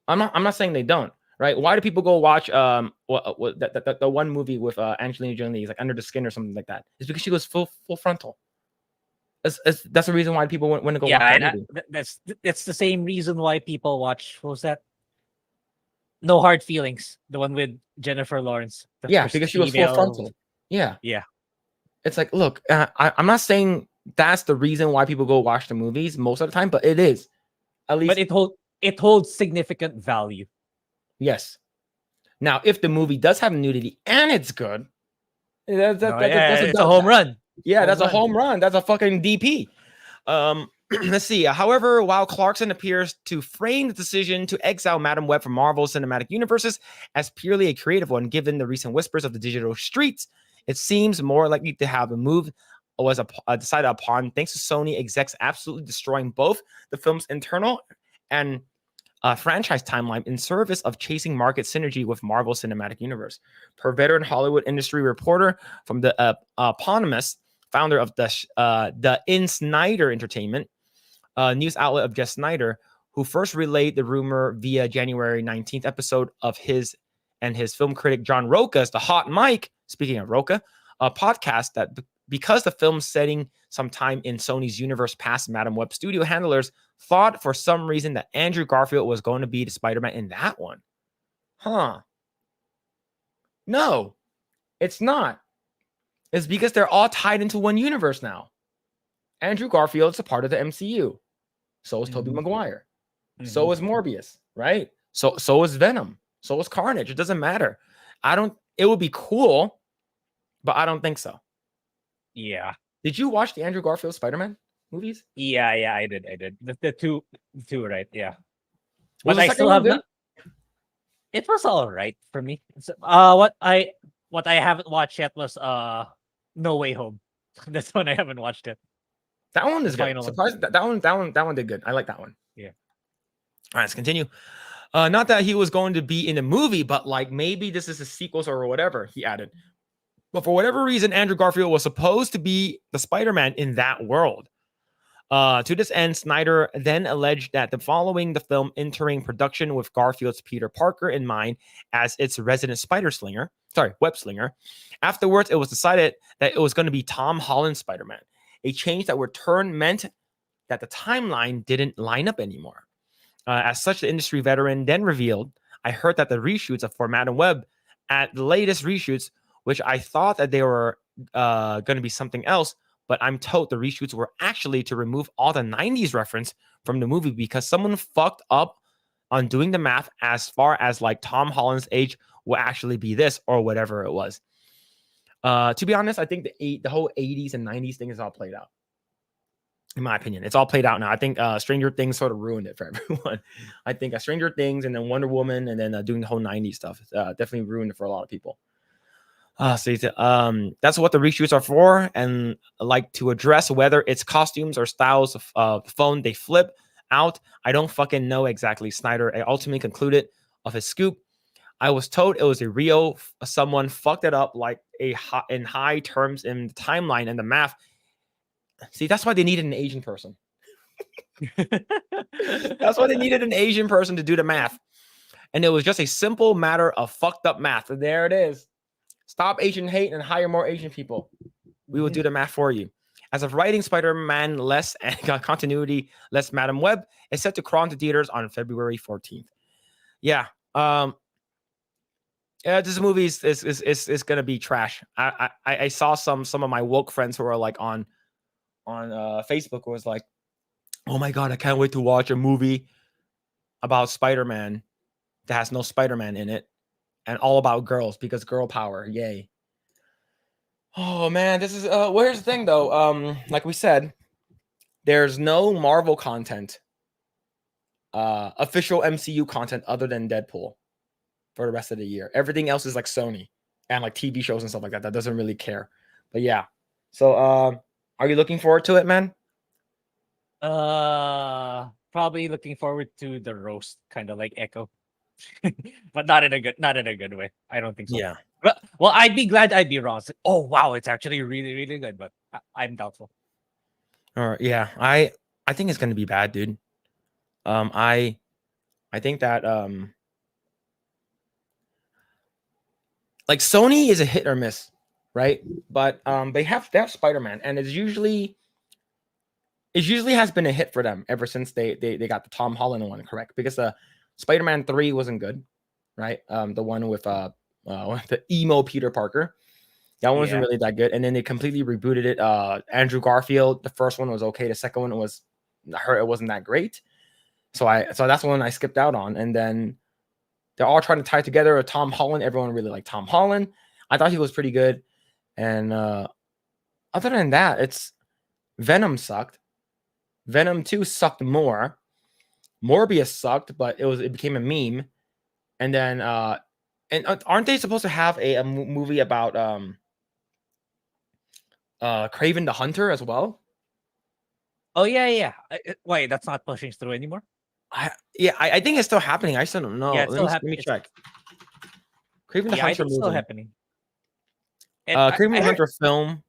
I'm not saying they don't, right? Why do people go watch the one movie with Angelina Jolie, like Under the Skin or something like that? It's because she was full frontal. That's the reason why people want to go watch that movie. That's the same reason why people watch. What was that? No Hard Feelings, the one with Jennifer Lawrence. Yeah, because she was full frontal. Yeah. It's like, look, I'm not saying that's the reason why people go watch the movies most of the time, but it is. At least, but it holds significant value. Yes. Now, if the movie does have nudity and it's good, that's a home run. Yeah, that's a home run. That's a fucking DP. Let's see. However, while Clarkson appears to frame the decision to exile Madam Web from Marvel's cinematic universes as purely a creative one, given the recent whispers of the digital streets, it seems more likely to have a move was decided upon thanks to Sony execs absolutely destroying both the film's internal and franchise timeline in service of chasing market synergy with Marvel Cinematic Universe. Per veteran Hollywood industry reporter from the eponymous founder of the In Snyder Entertainment, news outlet of Jeff Snyder, who first relayed the rumor via January 19th episode of his film critic John Roca's The Hot Mic, speaking of Roca, a podcast that because the film's setting some time in Sony's universe past Madam Web studio handlers thought for some reason that Andrew Garfield was going to be the Spider-Man in that one. No, it's not. It's because they're all tied into one universe now. Andrew Garfield's a part of the MCU. So is Tobey Maguire. So is Morbius, right? So is Venom. So is Carnage. It doesn't matter. It would be cool, but I don't think so. Yeah. Did you watch the Andrew Garfield Spider-Man movies? Yeah, I did. The two, right? Yeah. Was but I still have not. It was all right for me. What I haven't watched yet was No Way Home. That's one I haven't watched yet. That one is good. Surprised that one did good. I like that one. Yeah. All right, let's continue. Not that he was going to be in the movie, but like maybe this is a sequel or whatever, he added. But for whatever reason, Andrew Garfield was supposed to be the Spider-Man in that world. To this end, Snyder then alleged that following the film entering production with Garfield's Peter Parker in mind as its resident web slinger, afterwards it was decided that it was going to be Tom Holland's Spider-Man. A change that return meant that the timeline didn't line up anymore. As such, the industry veteran then revealed, I heard that the reshoots for Madam Web at the latest reshoots, which I thought that they were going to be something else, but I'm told the reshoots were actually to remove all the 90s reference from the movie because someone fucked up on doing the math as far as like Tom Holland's age will actually be this or whatever it was. To be honest, I think the whole 80s and 90s thing is all played out. In my opinion, it's all played out now. I think Stranger Things sort of ruined it for everyone. I think Stranger Things and then Wonder Woman and then doing the whole 90s stuff definitely ruined it for a lot of people. So that's what the reshoots are for, and like to address whether it's costumes or styles of the phone they flip out. I don't fucking know exactly. Snyder ultimately concluded of his scoop. I was told it was a real someone fucked it up like in high terms in the timeline and the math. See, that's why they needed an Asian person. That's why they needed an Asian person to do the math. And it was just a simple matter of fucked up math. And there it is. Stop Asian hate and hire more Asian people. We will do the math for you. As of writing, Spider-Man less and continuity less Madam Web is set to crawl into theaters on February 14th. Yeah. Yeah, this movie is gonna be trash. I saw some of my woke friends who are like on Facebook who was like, oh my god, I can't wait to watch a movie about Spider-Man that has no Spider-Man in it and all about girls because girl power, yay. Oh man, this is well, here's the thing though. Like we said, there's no Marvel content, official MCU content other than Deadpool for the rest of the year. Everything else is like Sony and like TV shows and stuff like that. That doesn't really care. But yeah. So are you looking forward to it, man? Probably looking forward to the roast, kind of like Echo. But not in a good way. I don't think so. Yeah. But, well, I'd be glad I'd be wrong. It's like, oh wow, it's actually really, really good, but I'm doubtful. All right, yeah. I think it's gonna be bad, dude. I think that like Sony is a hit or miss, right? But they have Spider-Man, and it usually has been a hit for them ever since they got the Tom Holland one, correct? Because Spider-Man 3 wasn't good, right? The one with the emo Peter Parker. That one wasn't really that good. And then they completely rebooted it. Andrew Garfield, the first one was okay. The second one was, I heard it wasn't that great. So that's one I skipped out on. And then they're all trying to tie together with Tom Holland. Everyone really liked Tom Holland. I thought he was pretty good. And other than that, it's Venom sucked. Venom 2 sucked more. Morbius sucked, but it became a meme. And then aren't they supposed to have a movie about Kraven the Hunter as well? Oh yeah. Wait, that's not pushing through anymore. I think it's still happening. I still don't know. Yeah, it's still let me check. Kraven the Hunter it's still happening. And Kraven the Hunter film.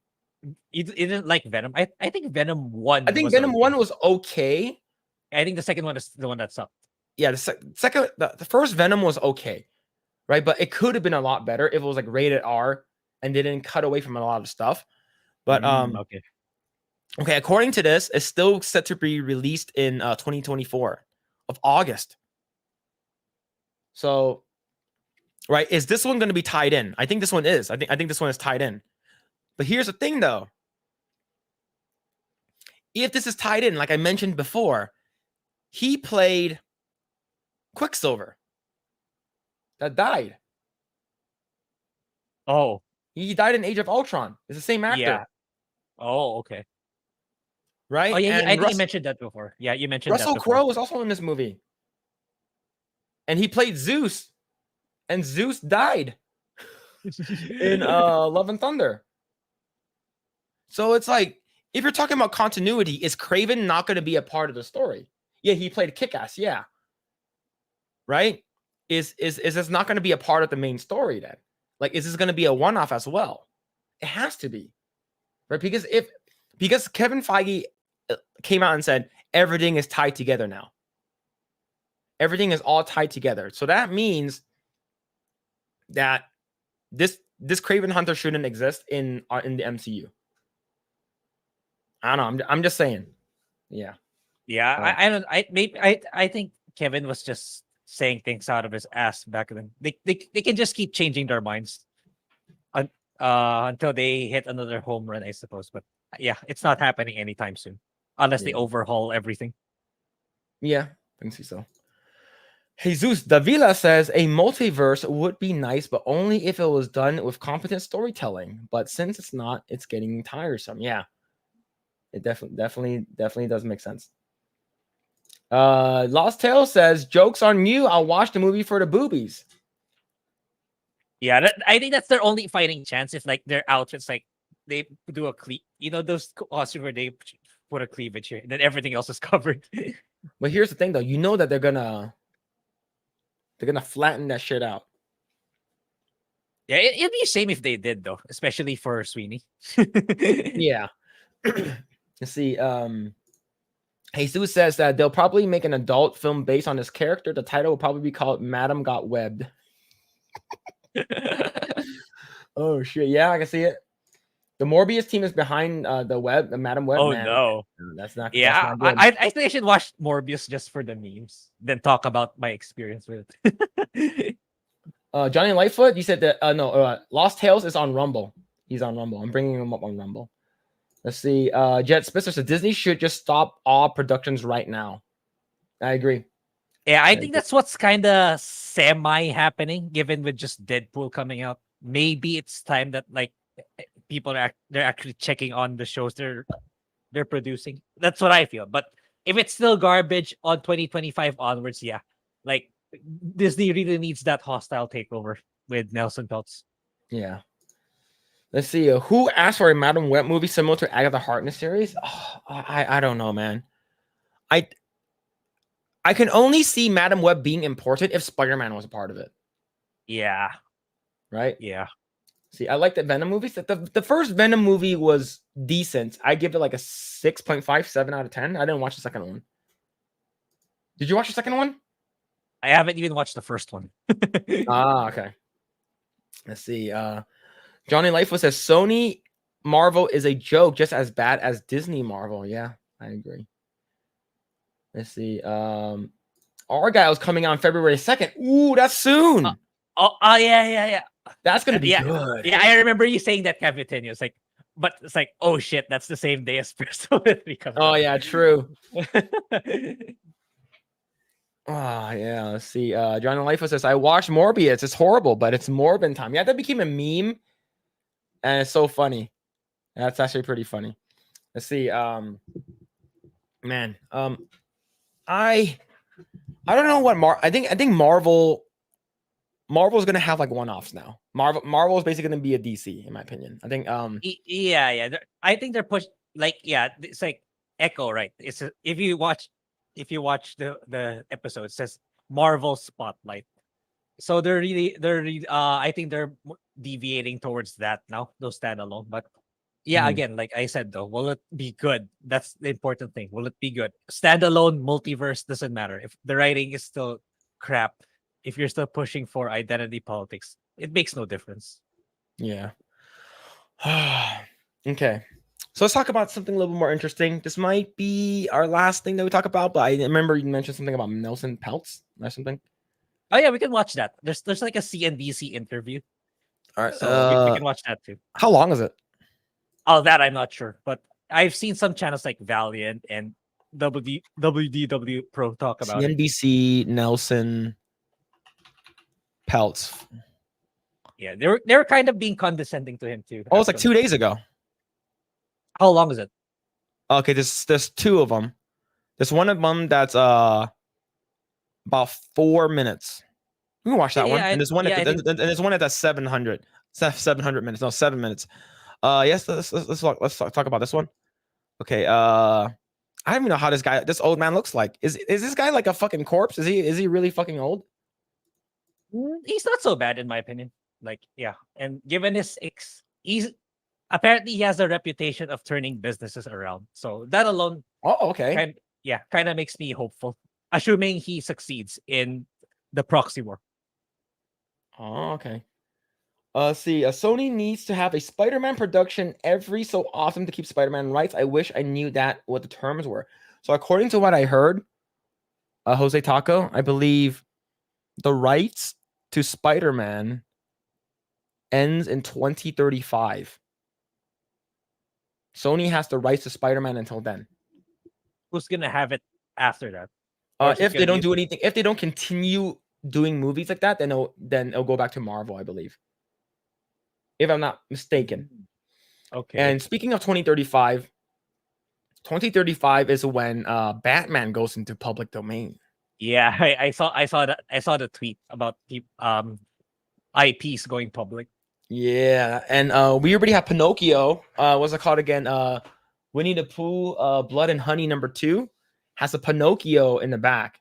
You didn't like Venom? I think Venom 1. I think Venom 1 was okay. I think the second one is the one that sucked. Yeah, the first Venom was okay, right? But it could have been a lot better if it was like rated R and they didn't cut away from a lot of stuff. But okay. According to this, it's still set to be released in 2024 of August. So, right, is this one going to be tied in? I think this one is. I think this one is tied in. But here's the thing, though. If this is tied in, like I mentioned before, he played Quicksilver that died. Oh. He died in Age of Ultron. It's the same actor. Yeah. Oh, okay. Right? Oh, yeah, I think you mentioned that before. Yeah, you mentioned Russell that before. Crowe was also in this movie. And he played Zeus. And Zeus died in Love and Thunder. So it's like, if you're talking about continuity, is Kraven not going to be a part of the story? Yeah, he played Kick-Ass, yeah. Right? Is this not going to be a part of the main story then? Like, is this going to be a one-off as well? It has to be. Right? Because Kevin Feige came out and said everything is tied together now. Everything is all tied together. So that means that this Kraven Hunter shouldn't exist in the MCU. I don't know. I'm just saying. Yeah. Yeah, I think Kevin was just saying things out of his ass back then. They can just keep changing their minds until they hit another home run, I suppose. But yeah, it's not happening anytime soon unless they overhaul everything. Yeah, I can see so. Jesus Davila says a multiverse would be nice, but only if it was done with competent storytelling. But since it's not, it's getting tiresome. Yeah, it definitely does make sense. Lost Tale says, "Joke's on you. I'll watch the movie for the boobies." Yeah, I think that's their only fighting chance if like their outfits like they do a those costumes where they put a cleavage here, and then everything else is covered. But here's the thing, though. You know that they're gonna flatten that shit out. Yeah, it'd be a shame if they did though, especially for Sweeney. Yeah. Let's see. Jesus says that they'll probably make an adult film based on his character. The title will probably be called Madam Got Webbed. Oh shit! Yeah, I can see it. The Morbius team is behind the Madam Web. Oh man. no, that's not. Yeah, that's not good. I think I should watch Morbius just for the memes, then talk about my experience with it. Johnny Lightfoot, you said that Lost Tales is on Rumble. He's on Rumble. I'm bringing him up on Rumble. Let's see. Jet Spencer said Disney should just stop all productions right now. I agree. Yeah, I think that's what's kind of semi happening, given with just Deadpool coming out. Maybe it's time that like people they're actually checking on the shows they're producing. That's what I feel. But if it's still garbage on 2025 onwards, yeah, like Disney really needs that hostile takeover with Nelson Peltz. Yeah. Let's see. Who asked for a Madam Web movie similar to Agatha Harkness series? Oh, I don't know, man. I can only see Madam Web being important if Spider-Man was a part of it. Yeah. Right? Yeah. See, I like the Venom movies. The first Venom movie was decent. I give it like a 6.57 out of 10. I didn't watch the second one. Did you watch the second one? I haven't even watched the first one. Okay. Let's see. Johnny Lightfoot says Sony Marvel is a joke, just as bad as Disney Marvel. Yeah, I agree. Let's see. Argyle's coming out on February 2nd. Ooh, that's soon. Yeah. That's gonna be good. Yeah, I remember you saying that, Captain. It's like, but it's like, oh shit, that's the same day as Persona 3 comes out. Oh yeah, true. Yeah. Let's see. Johnny Lightfoot says I watched Morbius. It's horrible, but it's Morbin time. Yeah, that became a meme, and it's so funny. That's actually pretty funny. Let's see. Man. I don't know what I think Marvel's gonna have like one-offs now. Marvel is basically gonna be a DC, in my opinion. I think yeah. I think they're pushed it's like Echo, right? If you watch the episode, it says Marvel Spotlight. So they're really I think they're deviating towards that now, those standalone. But yeah, again, like I said though, will it be good? That's the important thing. Will it be good? Standalone multiverse doesn't matter. If the writing is still crap, if you're still pushing for identity politics, it makes no difference. Yeah. Okay. So let's talk about something a little bit more interesting. This might be our last thing that we talk about, but I remember you mentioned something about Nelson Peltz or something. Oh yeah, we can watch that. There's like a CNBC interview. All right. So we can watch that too. How long is it? Oh, that I'm not sure, but I've seen some channels like Valiant and WDW Pro talk about CNBC Nelson Peltz. Yeah, they were kind of being condescending to him too. Oh, it's like 2 days ago. How long is it? Okay, there's two of them. There's one of them that's about 4 minutes. We can watch that one. And there's one and there's one that's 700 minutes. No, 7 minutes. Yes, let's talk about this one. Okay. I don't even know how this old man looks like. Is this guy like a fucking corpse? Is he really fucking old? He's not so bad in my opinion. Like, yeah. And given he's apparently he has a reputation of turning businesses around. So that alone okay. Kind of makes me hopeful. Assuming he succeeds in the proxy war. Oh, okay. See, Sony needs to have a Spider-Man production every so often to keep Spider-Man rights. I wish I knew what the terms were. So according to what I heard, Jose Taco, I believe the rights to Spider-Man ends in 2035. Sony has the rights to Spider-Man until then. Who's gonna have it after that? Or is it If they gonna don't be do anything, if they don't continue doing movies like that, then it'll go back to Marvel, I believe, if I'm not mistaken. okay? And speaking of 2035, 2035 is when Batman goes into public domain. Yeah, I saw that. I saw the tweet about IPs going public. Yeah, and we already have Pinocchio. What's it called again? Winnie the Pooh, Blood and Honey #2 has a Pinocchio in the back.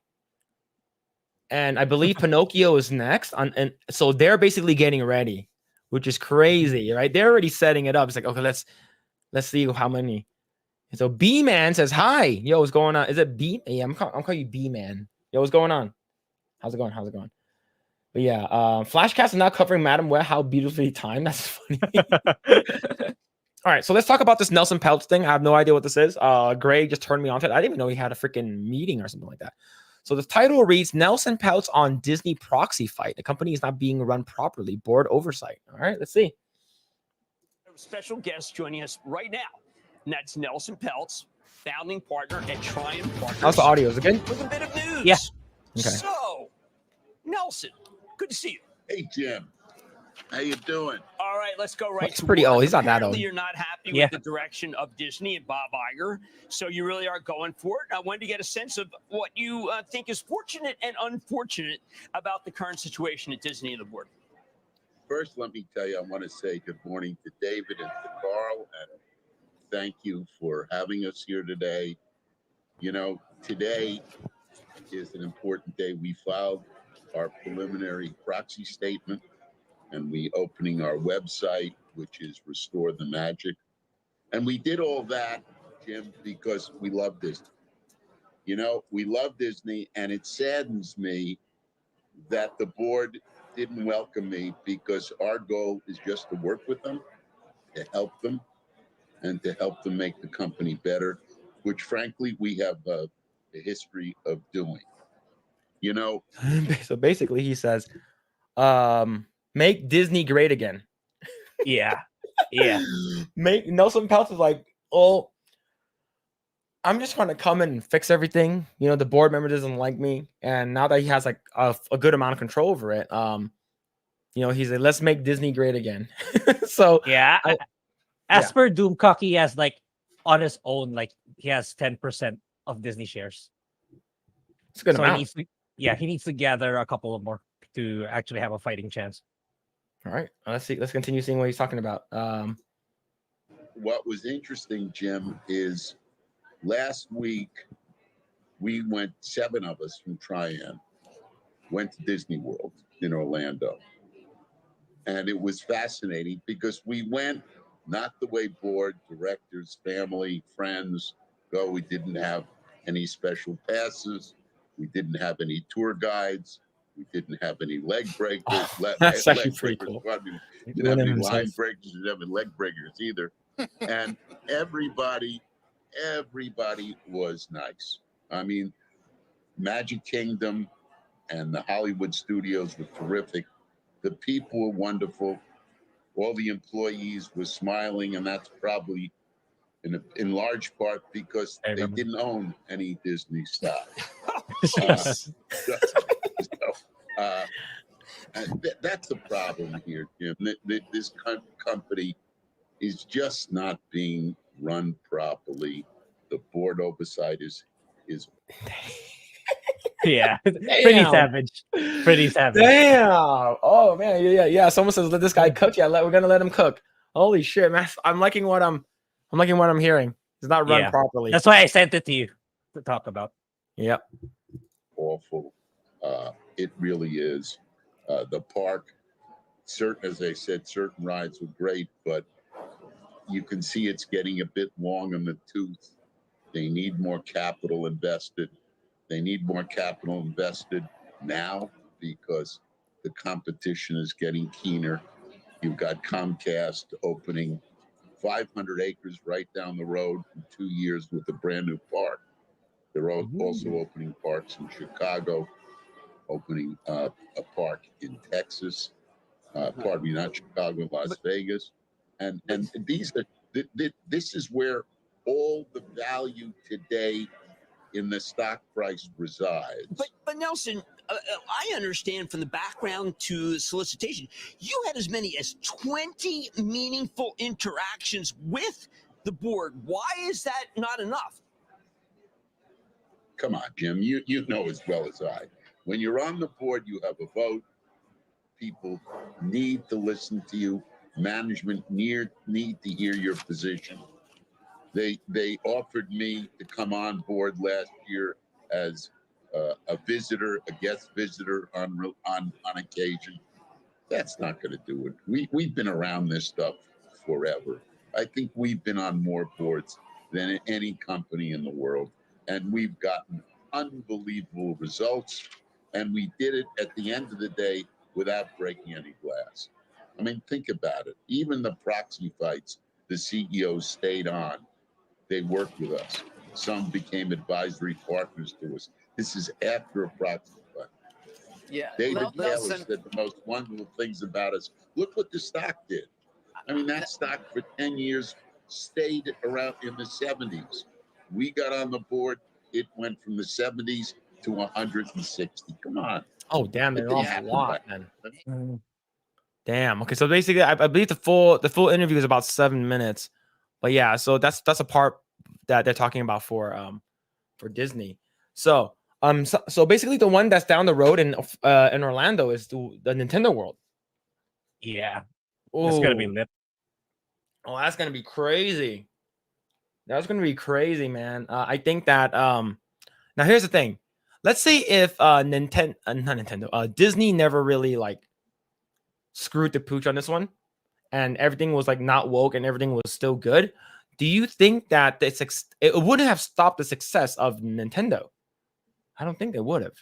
And I believe Pinocchio is next and so they're basically getting ready, which is crazy, right? They're already setting it up. It's like, okay, let's see how many. And so B Man says, "Hi, yo, what's going on? Is it B? Yeah, I'm calling you B Man. Yo, what's going on? How's it going? But yeah, Flashcast is now covering Madam Web. How beautifully timed. That's funny. All right, so let's talk about this Nelson Peltz thing. I have no idea what this is. Grae just turned me on to it. I didn't even know he had a freaking meeting or something like that. So the title reads, Nelson Peltz on Disney proxy fight. The company is not being run properly. Board oversight. All right, let's see. Special guest joining us right now. And that's Nelson Peltz, founding partner at Triumph Partners. How's the audio? Is it good? With a bit of news. Yeah. Okay. So, Nelson, good to see you. Hey, Jim. How you doing? All right, let's go right He's to pretty work. old. He's not that Apparently old. You're not happy Yeah. with the direction of Disney and Bob Iger, so you really are going for it. I wanted to get a sense of what you think is fortunate and unfortunate about the current situation at Disney and the board. First, let me tell you, I want to say good morning to David and to Carl, and thank you for having us here today. You know, today is an important day. We filed our preliminary proxy statement, and we opening our website, which is Restore the Magic. And we did all that, Jim, because we love Disney. You know, we love Disney, and it saddens me that the board didn't welcome me, because our goal is just to work with them, to help them, and to help them make the company better, which frankly, we have a history of doing. You know, So basically he says, make Disney great again. Yeah. Yeah. Make Nelson Peltz is like, oh, I'm just trying to come in and fix everything. You know, the board member doesn't like me. And now that he has like a good amount of control over it, you know, he's like, let's make Disney great again. So Yeah. As per Doomcock, he has like on his own, like he has 10% of Disney shares. it's a good So amount. he needs to gather a couple of more to actually have a fighting chance. All right. Let's see. Let's continue seeing what he's talking about. what was interesting, Jim, is last week we went, 7 of us from Triumph, went to Disney World in Orlando. And it was fascinating because we went not the way board, directors, family, friends go. We didn't have any special passes. We didn't have any tour guides. We didn't have any leg breakers. That's actually pretty cool. We didn't have any line breakers. We didn't have any leg breakers either. And everybody was nice. I mean, Magic Kingdom and the Hollywood studios were terrific. The people were wonderful. All the employees were smiling, and that's probably in large part because they didn't own any Disney stock. That's the problem here, Jim. This company is just not being run properly. The board oversight is Yeah, pretty savage. Pretty savage. Damn. Oh man, yeah. Someone says let this guy cook. Yeah, we're gonna let him cook. Holy shit, man! I'm liking what I'm hearing. It's not run properly. That's why I sent it to you to talk about. Yep. Awful. It really is. The park, as I said, certain rides were great, but you can see it's getting a bit long in the tooth. They need more capital invested. They need more capital invested now because the competition is getting keener. You've got Comcast opening 500 acres right down the road in 2 years with a brand new park. They're also opening parks in Chicago, opening a park in Texas, pardon me, not Chicago, Las Vegas. And these are, this is where all the value today in the stock price resides. But Nelson, I understand from the background to the solicitation, you had as many as 20 meaningful interactions with the board. Why is that not enough? Come on, Jim, you know as well as I. When you're on the board, you have a vote. People need to listen to you. Management need to hear your position. They offered me to come on board last year as a visitor, a guest visitor on occasion. That's not going to do it. We've been around this stuff forever. I think we've been on more boards than any company in the world, and we've gotten unbelievable results. And we did it at the end of the day without breaking any glass. I mean, think about it. Even the proxy fights, the CEOs stayed on. They worked with us. Some became advisory partners to us. This is after a proxy fight. Yeah, David Taylor said the most wonderful things about us. Look what the stock did. I mean, that stock for 10 years stayed around in the 70s. We got on the board. It went from the 70s to 160. Come on. Oh, damn, It it didn't lost a happen lot, by- man. Damn. Okay, so basically, I believe the full interview is about 7 minutes, but yeah, so that's a part that they're talking about for Disney. So so basically, the one that's down the road in Orlando is the Nintendo World. Yeah, it's gonna be Ooh. lit. Oh, that's gonna be crazy. That's gonna be crazy, man. I think that now here's the thing. Let's say if not Nintendo, Disney never really like screwed the pooch on this one, and everything was like not woke and everything was still good. Do you think that it wouldn't have stopped the success of Nintendo? I don't think it would have.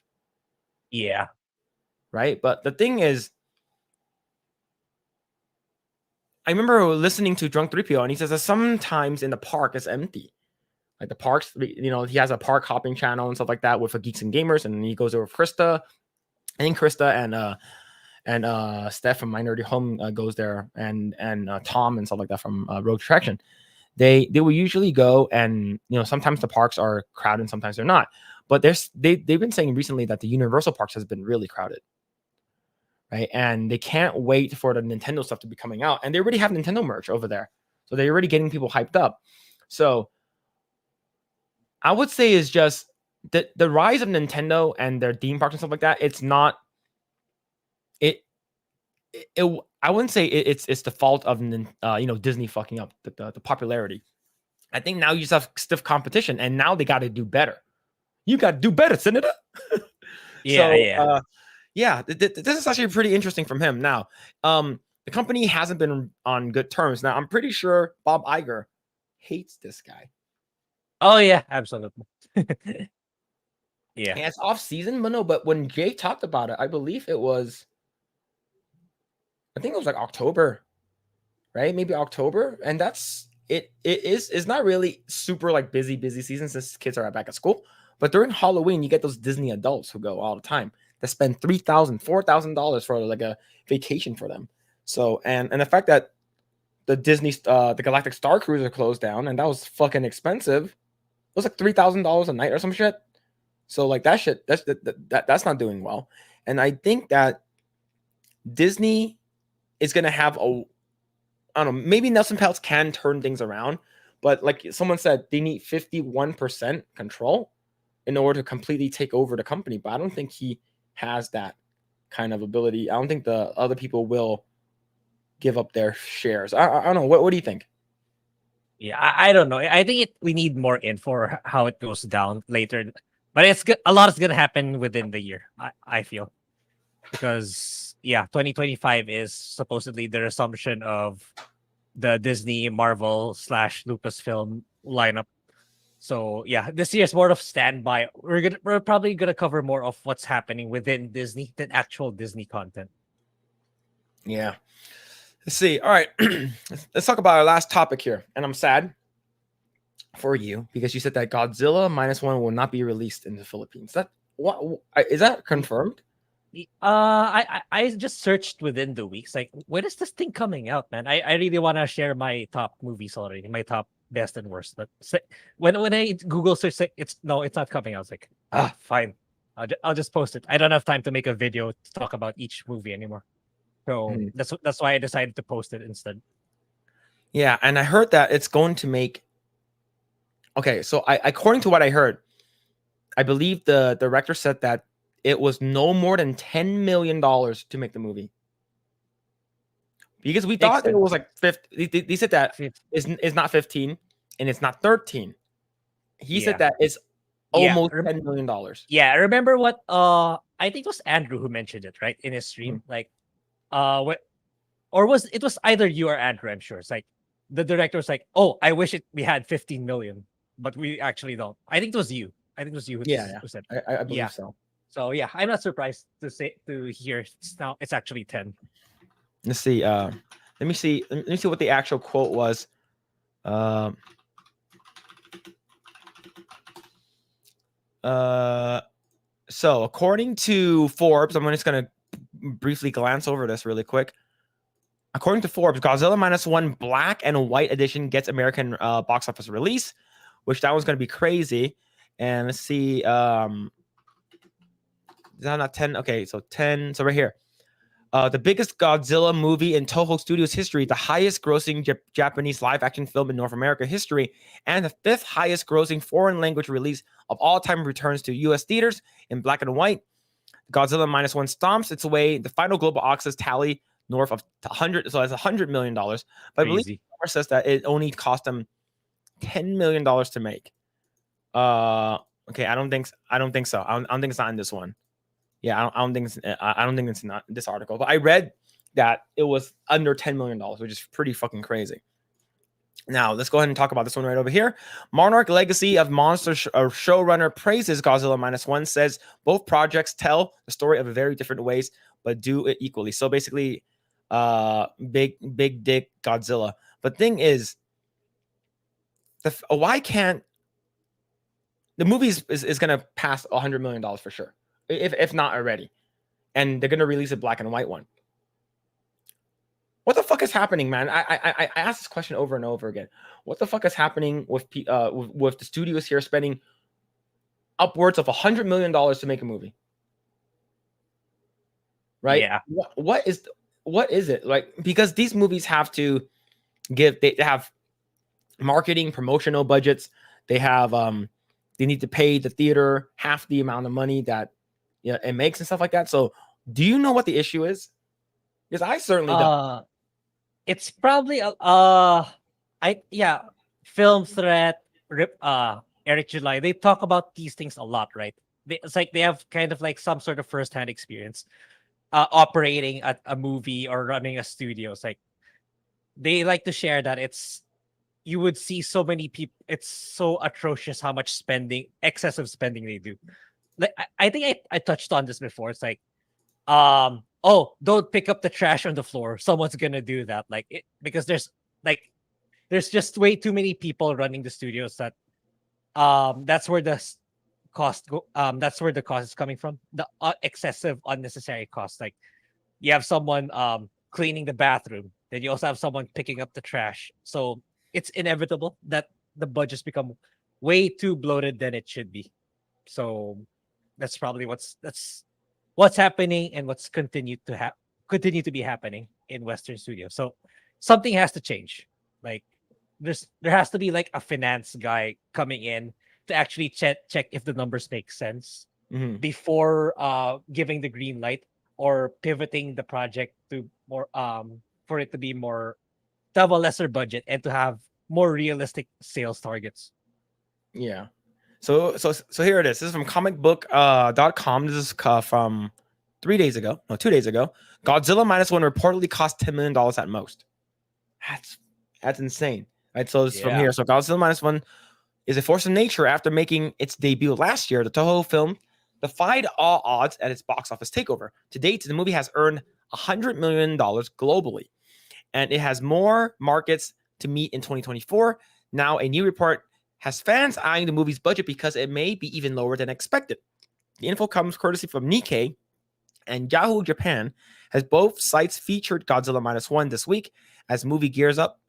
Yeah. Right. But the thing is, I remember listening to Drunk 3PO, and he says that sometimes in the park it's empty. Like the parks, you know, he has a park hopping channel and stuff like that with Geeks and Gamers, and he goes over with Krista. I think Krista and Steph from Minority Home goes there, and Tom and stuff like that from Road Attraction. They will usually go, and you know, sometimes the parks are crowded and sometimes they're not. But they've been saying recently that the Universal parks has been really crowded, right? And they can't wait for the Nintendo stuff to be coming out, and they already have Nintendo merch over there, so they're already getting people hyped up. So I would say is just the rise of Nintendo and their theme parks and stuff like that. It's not it. I wouldn't say it's the fault of Disney fucking up the popularity. I think now you just have stiff competition, and now they got to do better. You got to do better, Senator. Yeah. This is actually pretty interesting from him. Now, the company hasn't been on good terms. Now, I'm pretty sure Bob Iger hates this guy. Oh yeah, absolutely. Yeah, it's off season, but no. But when Jay talked about it, I believe it was. I think it was like October, right? Maybe October, and that's it. It's not really super like busy season since kids are back at school. But during Halloween, you get those Disney adults who go all the time that spend $3,000, $4,000 for like a vacation for them. So and the fact that the Disney the Galactic Star Cruiser closed down, and that was fucking expensive. It was like $3,000 a night or some shit. So like that shit, that's not doing well. And I think that Disney is gonna have I don't know, maybe Nelson Peltz can turn things around, but like someone said, they need 51% control in order to completely take over the company. But I don't think he has that kind of ability. I don't think the other people will give up their shares. I don't know. What do you think? Yeah, I don't know. I think we need more info how it goes down later. But it's good. A lot is gonna happen within the year. I feel, because 2025 is supposedly the resumption of the Disney, Marvel / Lucasfilm lineup. So yeah, this year is more of standby. We're probably gonna cover more of what's happening within Disney than actual Disney content. Yeah. Let's see. All right. Let's talk about our last topic here. And I'm sad for you because you said that Godzilla -1 will not be released in the Philippines. What is that confirmed? I just searched within the weeks. Like, when is this thing coming out, man? I really want to share my top movies already. My top best and worst. But when I Google search, it's not coming. I was like, fine. I'll just post it. I don't have time to make a video to talk about each movie anymore. So that's why I decided to post it instead. Yeah, and I heard that it's going to make. Okay, so according to what I heard, I believe the director said that it was no more than $10 million to make the movie. Because we thought it was like 50. They said that it's not 15 and it's not 13. He said that it's almost $10 million. Yeah, I remember what I think it was Andrew who mentioned it, right? In his stream. Like what or was it was either you or Andrew, I'm sure. It's like the director was like, "Oh, I wish we had 15 million, but we actually don't." I think it was you. I think it was you who said I believe so. So yeah, I'm not surprised to hear it's actually 10. Let's see. Let me see what the actual quote was. So according to Forbes, I'm just gonna briefly glance over this really quick. According to Forbes, Godzilla -1 Black and White Edition gets American box office release, which that one's gonna be crazy. And let's see. Is that not 10? Okay, so 10. So right here. The biggest Godzilla movie in Toho Studios history, the highest grossing Japanese live action film in North America history, and the 5th highest grossing foreign language release of all time, returns to US theaters in black and white. Godzilla -1 stomps its way, the final global access tally north of 100, so that's $100 million. But I believe it says that it only cost them $10 million to make. Okay, I don't think so. I don't think it's not in this one. Yeah, I don't think it's not this article, but I read that it was under $10 million, which is pretty fucking crazy. Now, let's go ahead and talk about this one right over here. Monarch Legacy of Monster showrunner praises Godzilla -1, says both projects tell the story of very different ways, but do it equally. So basically, big dick Godzilla. But thing is, why can't the movie is going to pass $100 million for sure, if not already, and they're going to release a black and white one. What the fuck is happening, man? I ask this question over and over again. What the fuck is happening with the studios here spending upwards of $100 million to make a movie? Right? Yeah. What is it like? Because these movies have to they have marketing, promotional budgets. They have they need to pay the theater half the amount of money that it makes and stuff like that. So, do you know what the issue is? Because I certainly don't. It's probably Film Threat, Eric July. They talk about these things a lot, right? It's like they have kind of like some sort of firsthand experience operating a movie or running a studio. It's like they like to share that you would see so many people. It's so atrocious how much excessive spending they do. Like I think I touched on this before. It's like, don't pick up the trash on the floor. Someone's gonna do that. Because there's just way too many people running the studios that that's where the cost is coming from. The excessive unnecessary cost. Like you have someone cleaning the bathroom, then you also have someone picking up the trash. So it's inevitable that the budgets become way too bloated than it should be. So that's probably what's happening and what's continue to be happening in Western studios. So something has to change. Like there has to be like a finance guy coming in to actually check if the numbers make sense before giving the green light or pivoting the project to more for it to be more to have a lesser budget and to have more realistic sales targets. Yeah. So here it is. This is from comicbook.com. This is from 2 days ago. Godzilla -1 reportedly cost $10 million at most. That's insane. Right. So this is from here. So Godzilla -1 is a force of nature. After making its debut last year, the Toho film defied all odds at its box office takeover. To date, the movie has earned $100 million globally, and it has more markets to meet in 2024. Now, a new report has fans eyeing the movie's budget because it may be even lower than expected. The info comes courtesy from Nikkei and Yahoo Japan, as both sites featured Godzilla -1 this week as movie gears up.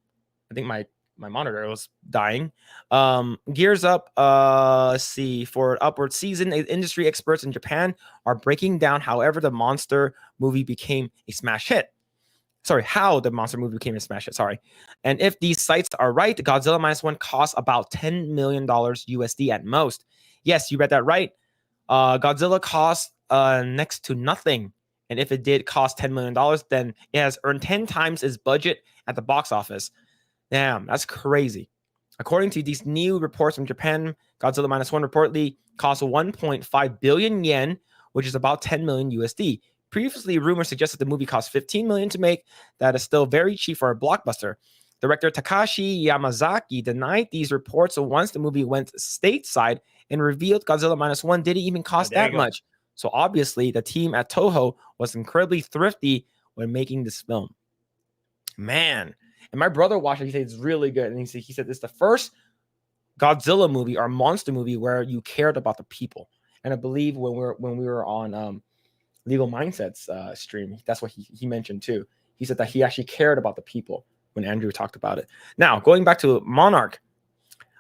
I think my my monitor was dying. Gears Up, let's see, for upward season, industry experts in Japan are breaking down however the monster movie became a smash hit. Sorry, how the monster movie became a smash hit. Sorry. And if these sites are right, Godzilla Minus One costs about $10 million USD at most. Yes, you read that right. Godzilla costs next to nothing. And if it did cost $10 million, then it has earned 10 times its budget at the box office. Damn, that's crazy. According to these new reports from Japan, Godzilla Minus One reportedly cost 1.5 billion yen, which is about 10 million USD. Previously, rumors suggested the movie cost 15 million to make. That is still very cheap for a blockbuster. Director Takashi Yamazaki denied these reports once the movie went stateside and revealed Godzilla Minus One didn't even cost that much. So obviously, the team at Toho was incredibly thrifty when making this film. Man, and my brother watched it. He said it's really good, and he said it's the first Godzilla movie or monster movie where you cared about the people. And I believe when we were on Legal Mindsets stream, that's what he mentioned too. He said that he actually cared about the people when Andrew talked about it. Now, going back to Monarch,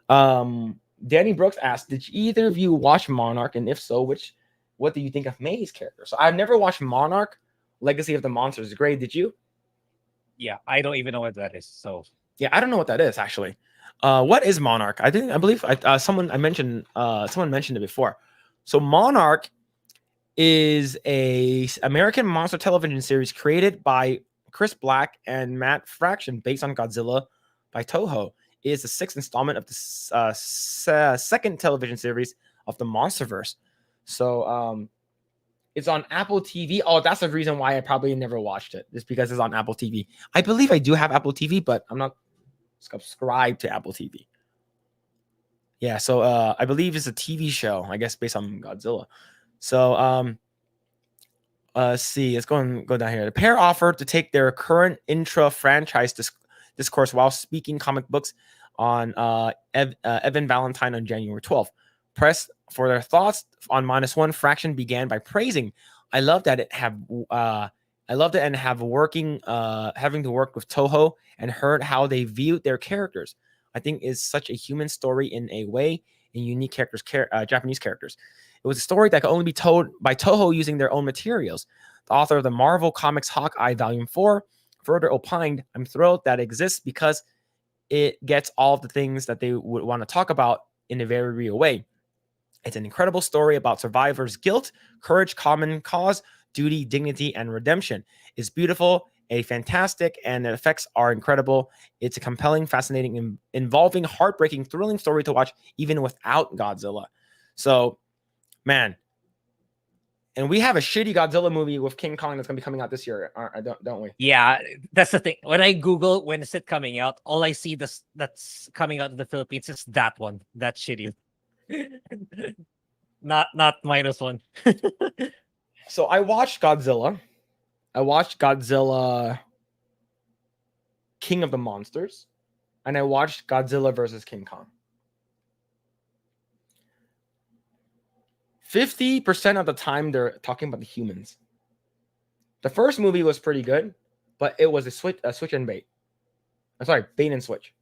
Danny Brooks asked, did either of you watch Monarch? And if so, what do you think of May's character? So I've never watched Monarch, Legacy of the Monsters. Grae, did you? Yeah, I don't even know what that is. So yeah, I don't know what that is actually. What is Monarch? I believe someone mentioned it before. So Monarch is a American monster television series created by Chris Black and Matt Fraction based on Godzilla by Toho. It is the 6th installment of the second television series of the Monsterverse. So it's on Apple TV. Oh, that's the reason why I probably never watched it. Just because it's on Apple TV. I believe I do have Apple TV, but I'm not subscribed to Apple TV. Yeah, so I believe it's a TV show, I guess, based on Godzilla. So let's see. Let's go down here. The pair offered to take their current intra-franchise discourse while speaking comic books on Evan Valentine on January 12th. Press for their thoughts on Minus One. Fraction began by praising, I love that it have having to work with Toho and heard how they viewed their characters. I think is such a human story in a way, and unique characters, Japanese characters. It was a story that could only be told by Toho using their own materials. The author of the Marvel Comics Hawkeye Volume 4 further opined, I'm thrilled that it exists because it gets all of the things that they would want to talk about in a very real way. It's an incredible story about survivors' guilt, courage, common cause, duty, dignity, and redemption. It's beautiful, fantastic, and the effects are incredible. It's a compelling, fascinating, involving, heartbreaking, thrilling story to watch even without Godzilla. So, man, and we have a shitty Godzilla movie with King Kong that's going to be coming out this year, don't we? yeah, that's the thing. When I Google when is it coming out, all I see that's coming out of the Philippines is that one. That's shitty. not Minus One. So I watched Godzilla. King of the Monsters, and I watched Godzilla versus King Kong. 50% of the time they're talking about the humans. The first movie was pretty good, but it was a switch and bait. I'm sorry, bait and switch.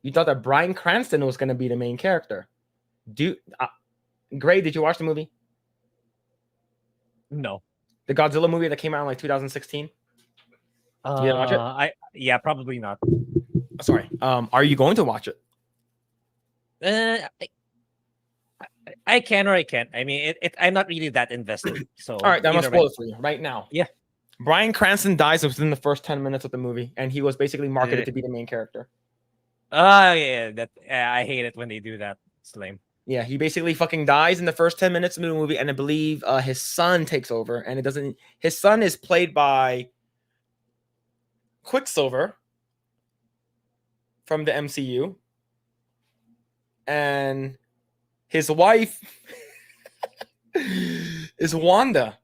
You thought that Bryan Cranston was going to be the main character. Grae, did you watch the movie? No. The Godzilla movie that came out in like 2016? You didn't watch it? Probably not. Sorry. Are you going to watch it? I can or I can't. I mean, I'm not really that invested. So all right, I'm gonna spoil it for you right now. Yeah. Bryan Cranston dies within the first 10 minutes of the movie, and he was basically marketed to be the main character. Yeah, I hate it when they do that. It's lame. Yeah, he basically fucking dies in the first 10 minutes of the movie, and I believe his son takes over, and it doesn't. His son is played by Quicksilver from the MCU, and his wife is Wanda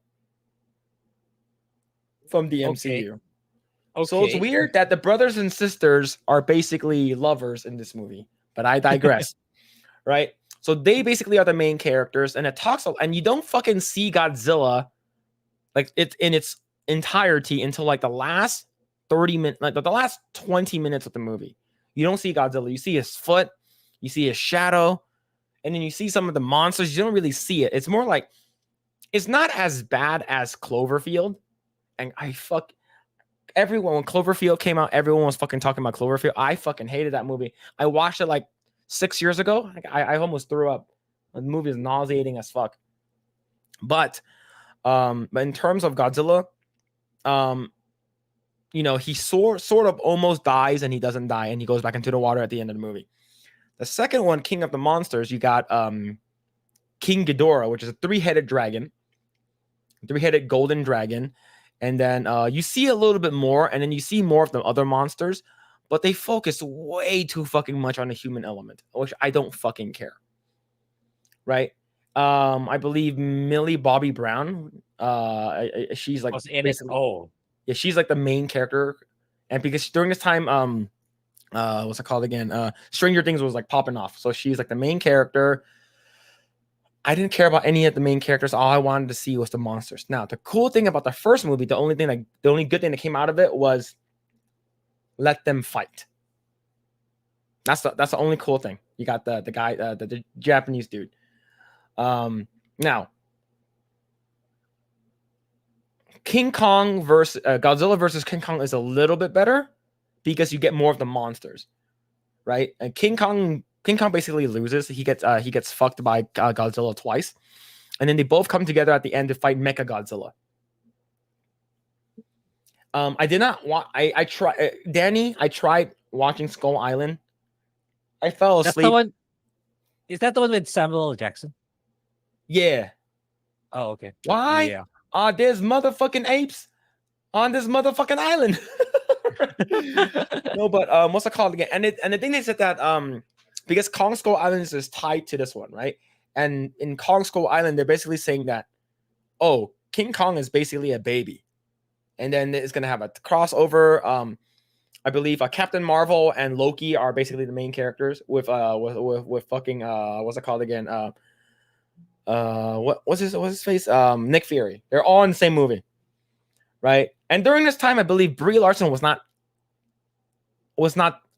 from the MCU. Okay. So it's weird that the brothers and sisters are basically lovers in this movie, but I digress. Right? So they basically are the main characters, and it talks, and you don't fucking see Godzilla like it's in its entirety until like the last 30 minutes, like the last 20 minutes of the movie. You don't see Godzilla. You see his foot, you see his shadow, and then you see some of the monsters. You don't really see it. It's more like, it's not as bad as Cloverfield. And everyone, when Cloverfield came out, everyone was fucking talking about Cloverfield. I fucking hated that movie. I watched it like 6 years ago. I almost threw up. The movie is nauseating as fuck. But in terms of Godzilla, you know, he sort of almost dies and he doesn't die and he goes back into the water at the end of the movie. The second one, King of the Monsters, you got King Ghidorah, which is a three-headed golden dragon. And then you see a little bit more, and then you see more of the other monsters, but they focus way too fucking much on the human element, which I don't fucking care. Right? I believe Millie Bobby Brown, she's like, was in it. Oh, yeah, she's like the main character. And because during this time, what's it called again? Stranger Things was like popping off. So she's like the main character. I didn't care about any of the main characters. All I wanted to see was the monsters. Now, the cool thing about the first movie, the only good thing that came out of it was let them fight. That's the only cool thing. You got the guy, the Japanese dude. Now, King Kong versus Godzilla versus King Kong is a little bit better because you get more of the monsters, right? And King Kong basically loses. He gets fucked by Godzilla twice, and then they both come together at the end to fight Mecha Godzilla. I did not want. I tried, Danny. I tried watching Skull Island. I fell asleep. that's the one. Is that the one with Samuel L. Jackson? Yeah. Oh, okay. Why? Yeah. There's motherfucking apes on this motherfucking island. No, but what's it called again? And the thing they said that because Kong Skull Island is tied to this one, right? And in Kong Skull Island, they're basically saying that, oh, King Kong is basically a baby, and then it's gonna have a crossover. I believe Captain Marvel and Loki are basically the main characters with fucking what's it called again? What's his face? Nick Fury. They're all in the same movie, right? And during this time, I believe Brie Larson was not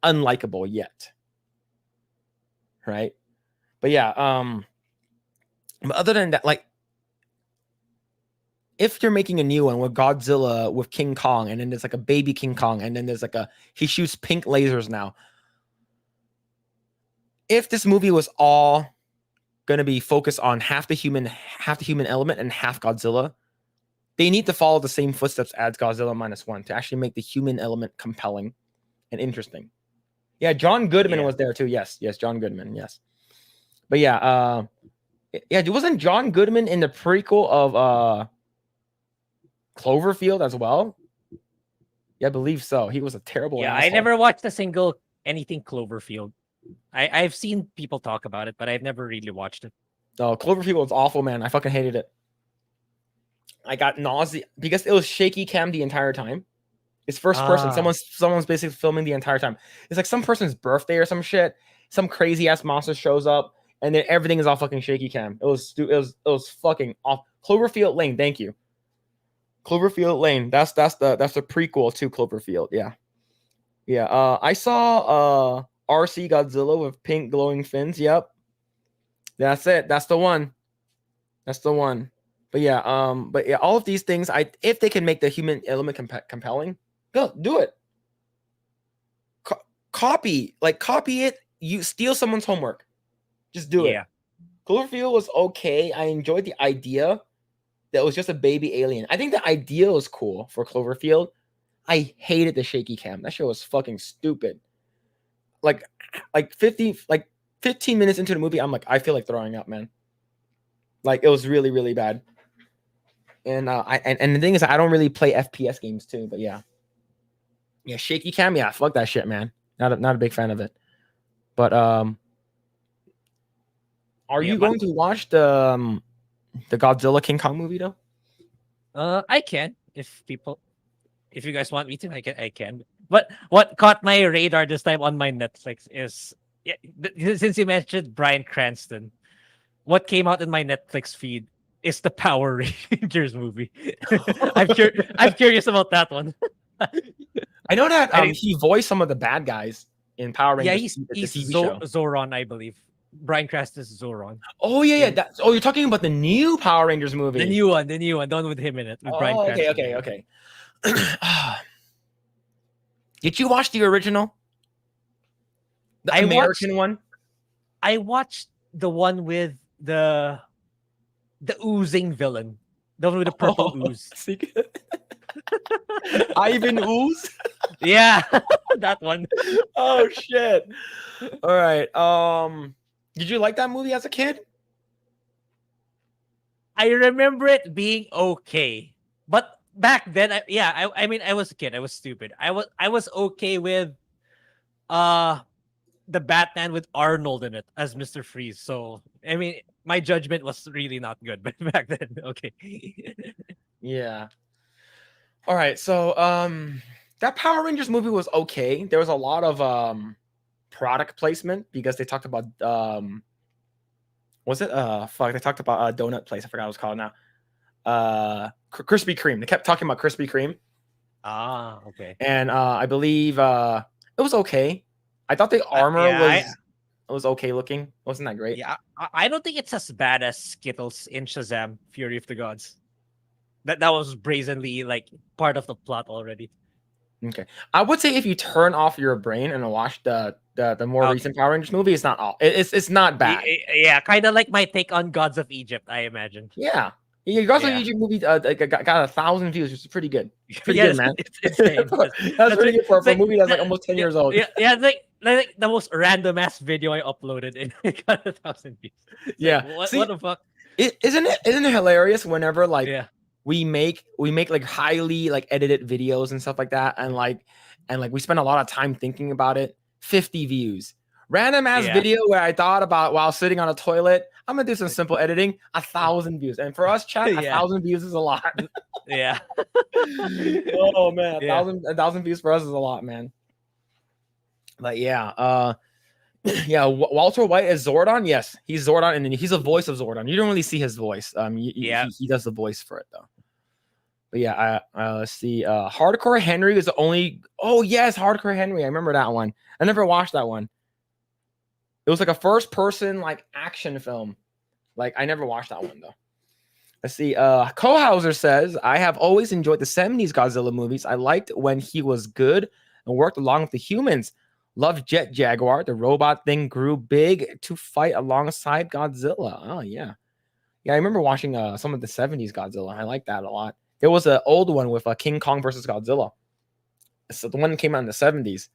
unlikable yet, right? But yeah, but other than that, like, if you're making a new one with Godzilla with King Kong, and then there's like a baby King Kong, and then there's like he shoots pink lasers now. If this movie was all gonna be focused on half the human element and half Godzilla, they need to follow the same footsteps as Godzilla -1 to actually make the human element compelling and interesting. Yeah, John Goodman was there too. Yes, John Goodman. Yes, but yeah, wasn't John Goodman in the prequel of Cloverfield as well? Yeah, I believe so. He was a terrible. Yeah, asshole. I never watched a single anything Cloverfield. I've seen people talk about it, but I've never really watched it. Oh, Cloverfield was awful, man. I fucking hated it. I got nausea because it was shaky cam the entire time. It's first person. Someone's basically filming the entire time. It's like some person's birthday or some shit. Some crazy ass monster shows up, and then everything is all fucking shaky cam. It was fucking off. Cloverfield Lane. Thank you. Cloverfield Lane. That's the prequel to Cloverfield. Yeah. I saw RC Godzilla with pink glowing fins. Yep. That's it. That's the one. But yeah, all of these things, if they can make the human element compelling, go do it. Copy it. You steal someone's homework. Just do it. Cloverfield was okay. I enjoyed the idea that it was just a baby alien. I think the idea was cool for Cloverfield. I hated the shaky cam. That shit was fucking stupid. Like 15 minutes into the movie, I'm like, I feel like throwing up, man. Like, it was really, really bad. And and the thing is, I don't really play FPS games too, but yeah, shaky cam, fuck that shit, man. Not a big fan of it. But are you going to watch the Godzilla King Kong movie though? I can if you guys want me to, I can. But what caught my radar this time on my Netflix is since you mentioned Bryan Cranston, what came out in my Netflix feed is the Power Rangers movie. I'm curious about that one. I know that he voiced some of the bad guys in Power Yeah, Rangers, the he's TV show. Zoran, I believe. Bryan Cranston's Zoran. Oh yeah, In- yeah. You're talking about the new Power Rangers movie. The new one, the one with him in it. With Bryan Oh, okay, Cranston. okay. Did you watch the original? The American one? I watched the one with the oozing villain. The one with the purple ooze. Ivan Ooze? Yeah, that one. Oh shit. All right. Did you like that movie as a kid? I remember it being okay. But back then, I mean, I was a kid. I was stupid. I was okay with the Batman with Arnold in it as Mr. Freeze. So I mean, my judgment was really not good, but back then, okay. Yeah. All right. So that Power Rangers movie was okay. There was a lot of product placement because they talked about was it they talked about a donut place. I forgot what it was called now. Krispy Kreme. They kept talking about Krispy Kreme. Ah, okay. And I believe it was okay. I thought the armor was okay looking. Wasn't that great? Yeah, I don't think it's as bad as Skittles in Shazam: Fury of the Gods. That was brazenly like part of the plot already. Okay, I would say if you turn off your brain and watch the more recent Power Rangers movie, it's not all. It's not bad. Yeah, kind of like my take on Gods of Egypt, I imagine. Yeah. Gods of Egypt movie got 1,000 views, which is pretty good. Pretty good, man. It's insane. That's pretty good for a movie that's like almost 10 years old. Yeah, it's like the most random ass video I uploaded and it got 1,000 views. Yeah. Like, See, what the fuck? Isn't it hilarious whenever like we make like highly like edited videos and stuff like that, and we spend a lot of time thinking about it. 50 views. Random ass video where I thought about while sitting on a toilet. I'm gonna do some simple editing. 1,000 views, and for us, chat, 1,000 views is a lot. Yeah. Oh man, 1,000 views for us is a lot, man. But yeah, Walter White is Zordon. Yes, he's Zordon, and he's a voice of Zordon. You don't really see his voice. He does the voice for it though. But yeah, let's see. Hardcore Henry is the only. Oh yes, Hardcore Henry. I remember that one. I never watched that one. It was like a first-person like action film. Like I never watched that one though. Let's see. Kohauser says, I have always enjoyed the 70s Godzilla movies. I liked when he was good and worked along with the humans. Loved Jet Jaguar. The robot thing grew big to fight alongside Godzilla. Oh yeah. Yeah, I remember watching some of the 70s Godzilla. I like that a lot. There was an old one with King Kong versus Godzilla. So the one that came out in the 70s.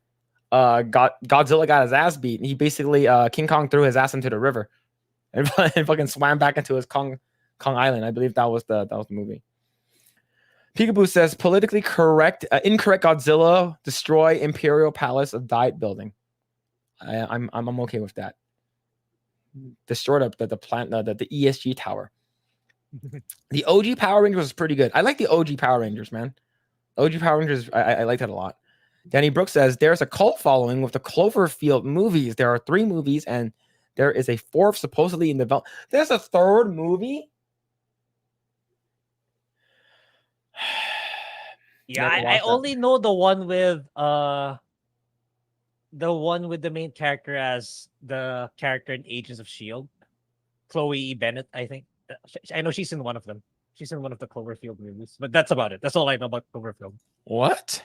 Godzilla got his ass beat. And he basically King Kong threw his ass into the river and fucking swam back into his Kong Island. I believe that was the movie. Peekaboo says politically incorrect Godzilla destroy Imperial Palace of Diet Building. I'm okay with that. Destroyed the plant the ESG tower. The OG Power Rangers was pretty good. I like the OG Power Rangers, man. OG Power Rangers, I like that a lot. Danny Brooks says there's a cult following with the Cloverfield movies. There are 3 movies, and there is a 4th supposedly in development. There's a 3rd movie. Yeah, I only know the one with the main character as the character in Agents of S.H.I.E.L.D. Chloe Bennett, I think. I know she's in one of them. She's in one of the Cloverfield movies, but that's about it. That's all I know about Cloverfield. What?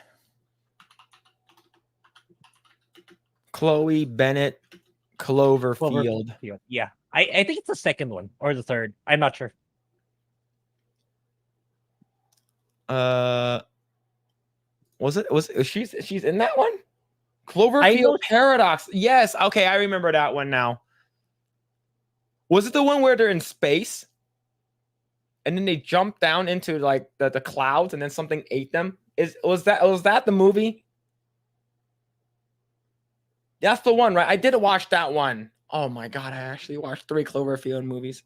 Chloe Bennett Cloverfield. Yeah. I think it's the 2nd one or the 3rd. I'm not sure. She's in that one? Cloverfield Paradox. Yes. Okay, I remember that one now. Was it the one where they're in space? And then they jump down into like the clouds and then something ate them? Was that the movie? That's the one, right? I did watch that one. Oh my god, I actually watched 3 Cloverfield movies.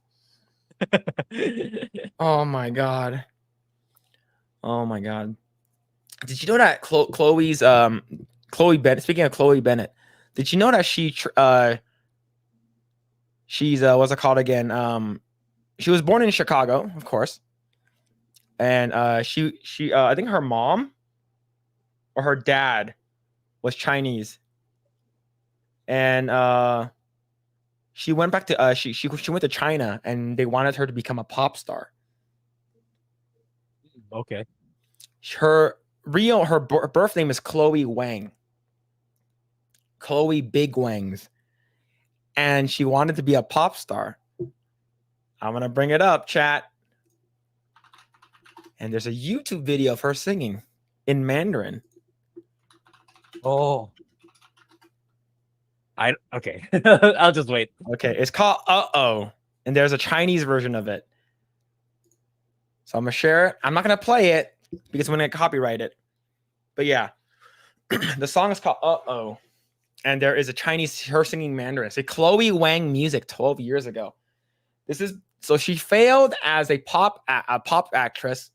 Oh my god. Did you know that Chloe Bennett, speaking of Chloe Bennett, did you know that she's what's it called again? She was born in Chicago, of course. And she I think her mom or her dad was Chinese. and she went back to she went to China, and they wanted her to become a pop star. Okay. Her birth name is Chloe Wang. Chloe Big Wangs. And she wanted to be a pop star. I'm gonna bring it up, chat. And there's a YouTube video of her singing in Mandarin. Oh. Okay. I'll just wait. Okay, it's called Uh-Oh. And there's a Chinese version of it. So I'm gonna share it. I'm not gonna play it because I'm gonna copyright it. But yeah, the song is called Uh-Oh. And there is a Chinese her singing Mandarin. It's a Chloe Wang music 12 years ago. So she failed as a pop actress,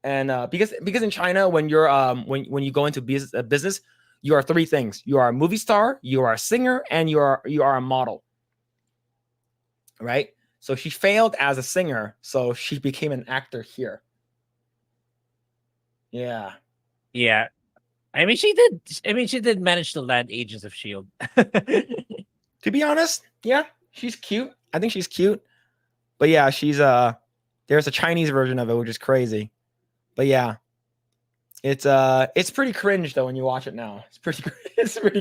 and because in China, when you're when you go into business, you are three things: you are a movie star, you are a singer, and you are a model. Right? So she failed as a singer, so she became an actor here. Yeah. Yeah. I mean, she did manage to land Agents of S.H.I.E.L.D. To be honest, yeah, she's cute. I think she's cute. But yeah, she's there's a Chinese version of it, which is crazy. But yeah, it's pretty cringe though when you watch it now. It's pretty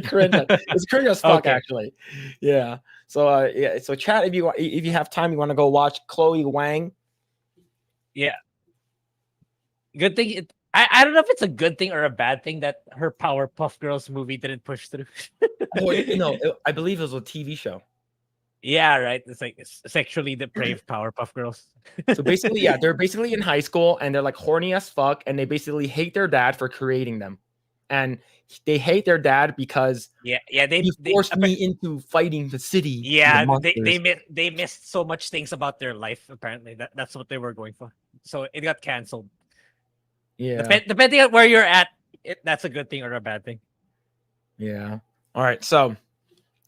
cringe. It's cringe as fuck, Okay. actually. Yeah. So yeah. So chat, if you have time, you want to go watch Chloe Wang. Yeah. Good thing I don't know if it's a good thing or a bad thing that her Powerpuff Girls movie didn't push through. I believe it was a TV show. Yeah, right. It's like sexually depraved Powerpuff Girls. So basically, yeah, they're basically in high school and they're like horny as fuck, and they basically hate their dad for creating them, and they hate their dad because they forced me into fighting the city. Yeah, the they missed so much things about their life. Apparently, that's what they were going for. So it got canceled. Yeah. Depending on where you're at, that's a good thing or a bad thing. Yeah. All right. So,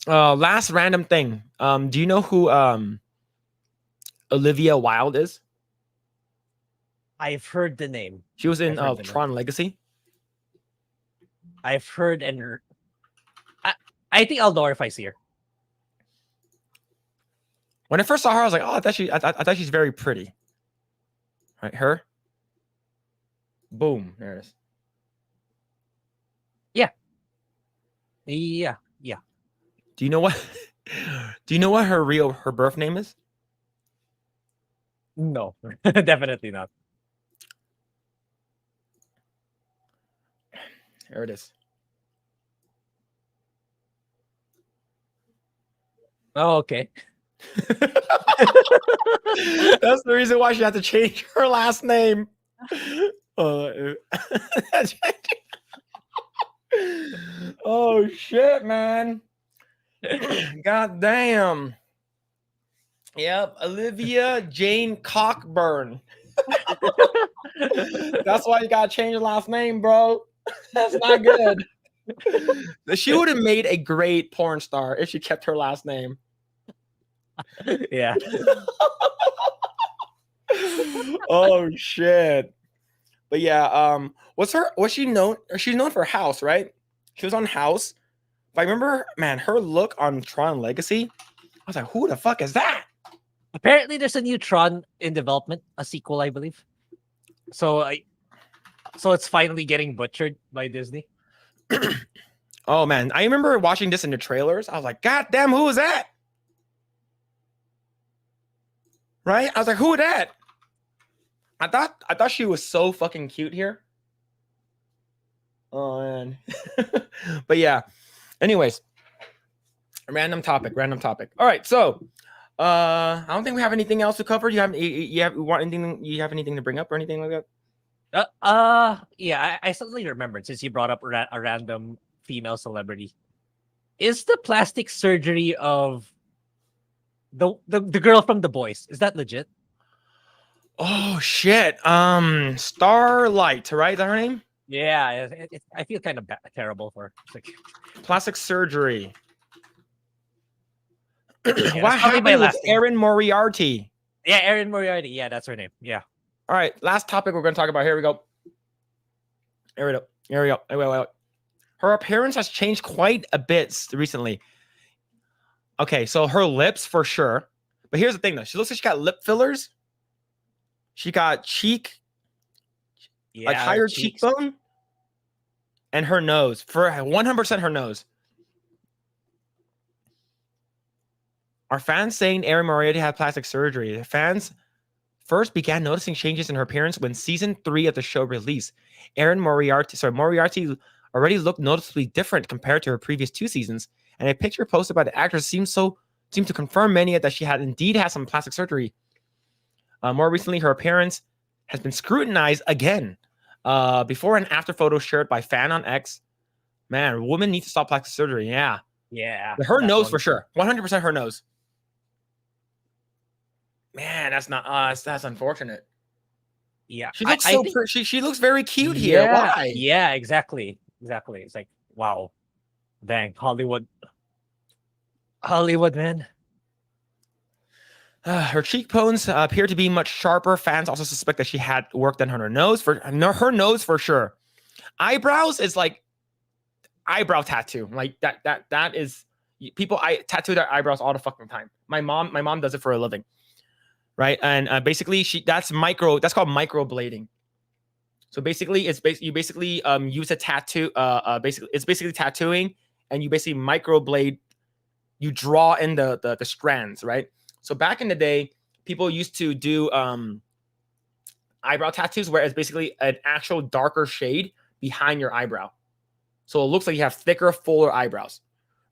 last random thing. Do you know who Olivia Wilde is? I've heard the name. She was in Tron Legacy. I've heard I think I'll know her if I see her. When I first saw her, I was like, oh, I thought she's very pretty. Right, her. Boom, there it is. Yeah. Yeah. Yeah. Do you know what? Do you know what her birth name is? No, definitely not. There it is. Oh, okay. That's the reason why she had to change her last name. Oh shit, man. God damn. Yep, Olivia Jane Cockburn. That's why you gotta change your last name, bro. That's not good. She would have made a great porn star if she kept her last name. Yeah. Oh shit. But yeah, was she known? She's known for House, right? She was on House. But I remember, man, her look on Tron Legacy. I was like, who the fuck is that? Apparently, there's a new Tron in development, a sequel, I believe. So it's finally getting butchered by Disney. Oh man, I remember watching this in the trailers. I was like, God damn, who is that? Right? I was like, who is that? I thought she was so fucking cute here. Oh man. But yeah. Anyways, random topic. All right, so I don't think we have anything else to cover. You have anything to bring up or anything like that? Yeah, I suddenly remembered since you brought up a random female celebrity. Is the plastic surgery of the girl from The Boys, is that legit? Oh shit. Starlight, right? Is that her name? Yeah, I feel kind of terrible for her. It's like, plastic surgery. yeah, What happened with Erin Moriarty? Yeah, Erin Moriarty. Yeah, that's her name. Yeah. All right, last topic we're going to talk about. Here we go. Here we go. Wait. Her appearance has changed quite a bit recently. Okay, so her lips for sure. But here's the thing though. She looks like she got lip fillers. She got cheek, like Yeah, her higher cheeks. cheekbone. And her nose. For 100% her nose. Are fans saying Erin Moriarty had plastic surgery? The fans first began noticing changes in her appearance when season 3 of the show released. Moriarty already looked noticeably different compared to her previous 2 seasons, and a picture posted by the actress seemed to confirm many that she had indeed had some plastic surgery. More recently, her appearance has been scrutinized again. Before and after photos shared by fan on X. Man, women need to stop plastic surgery. Yeah. Yeah. Her that nose one. for sure. 100% her nose. Man, that's not us. That's unfortunate. Yeah. She looks I think, pretty. She looks very cute here. Why? Yeah, exactly. Exactly. It's like, wow. Dang, Hollywood. Hollywood, man. Her cheekbones appear to be much sharper. Fans also suspect that she had work done on her nose. Her nose for sure. Eyebrows is like eyebrow tattoo. Like that is people. I tattoo their eyebrows all the fucking time. My mom does it for a living, right? And basically that's called microblading. So basically, you basically use a tattoo. It's basically tattooing, and you basically microblade. You draw in the strands, right? So back in the day, people used to do eyebrow tattoos, where it's basically an actual darker shade behind your eyebrow, so it looks like you have thicker, fuller eyebrows,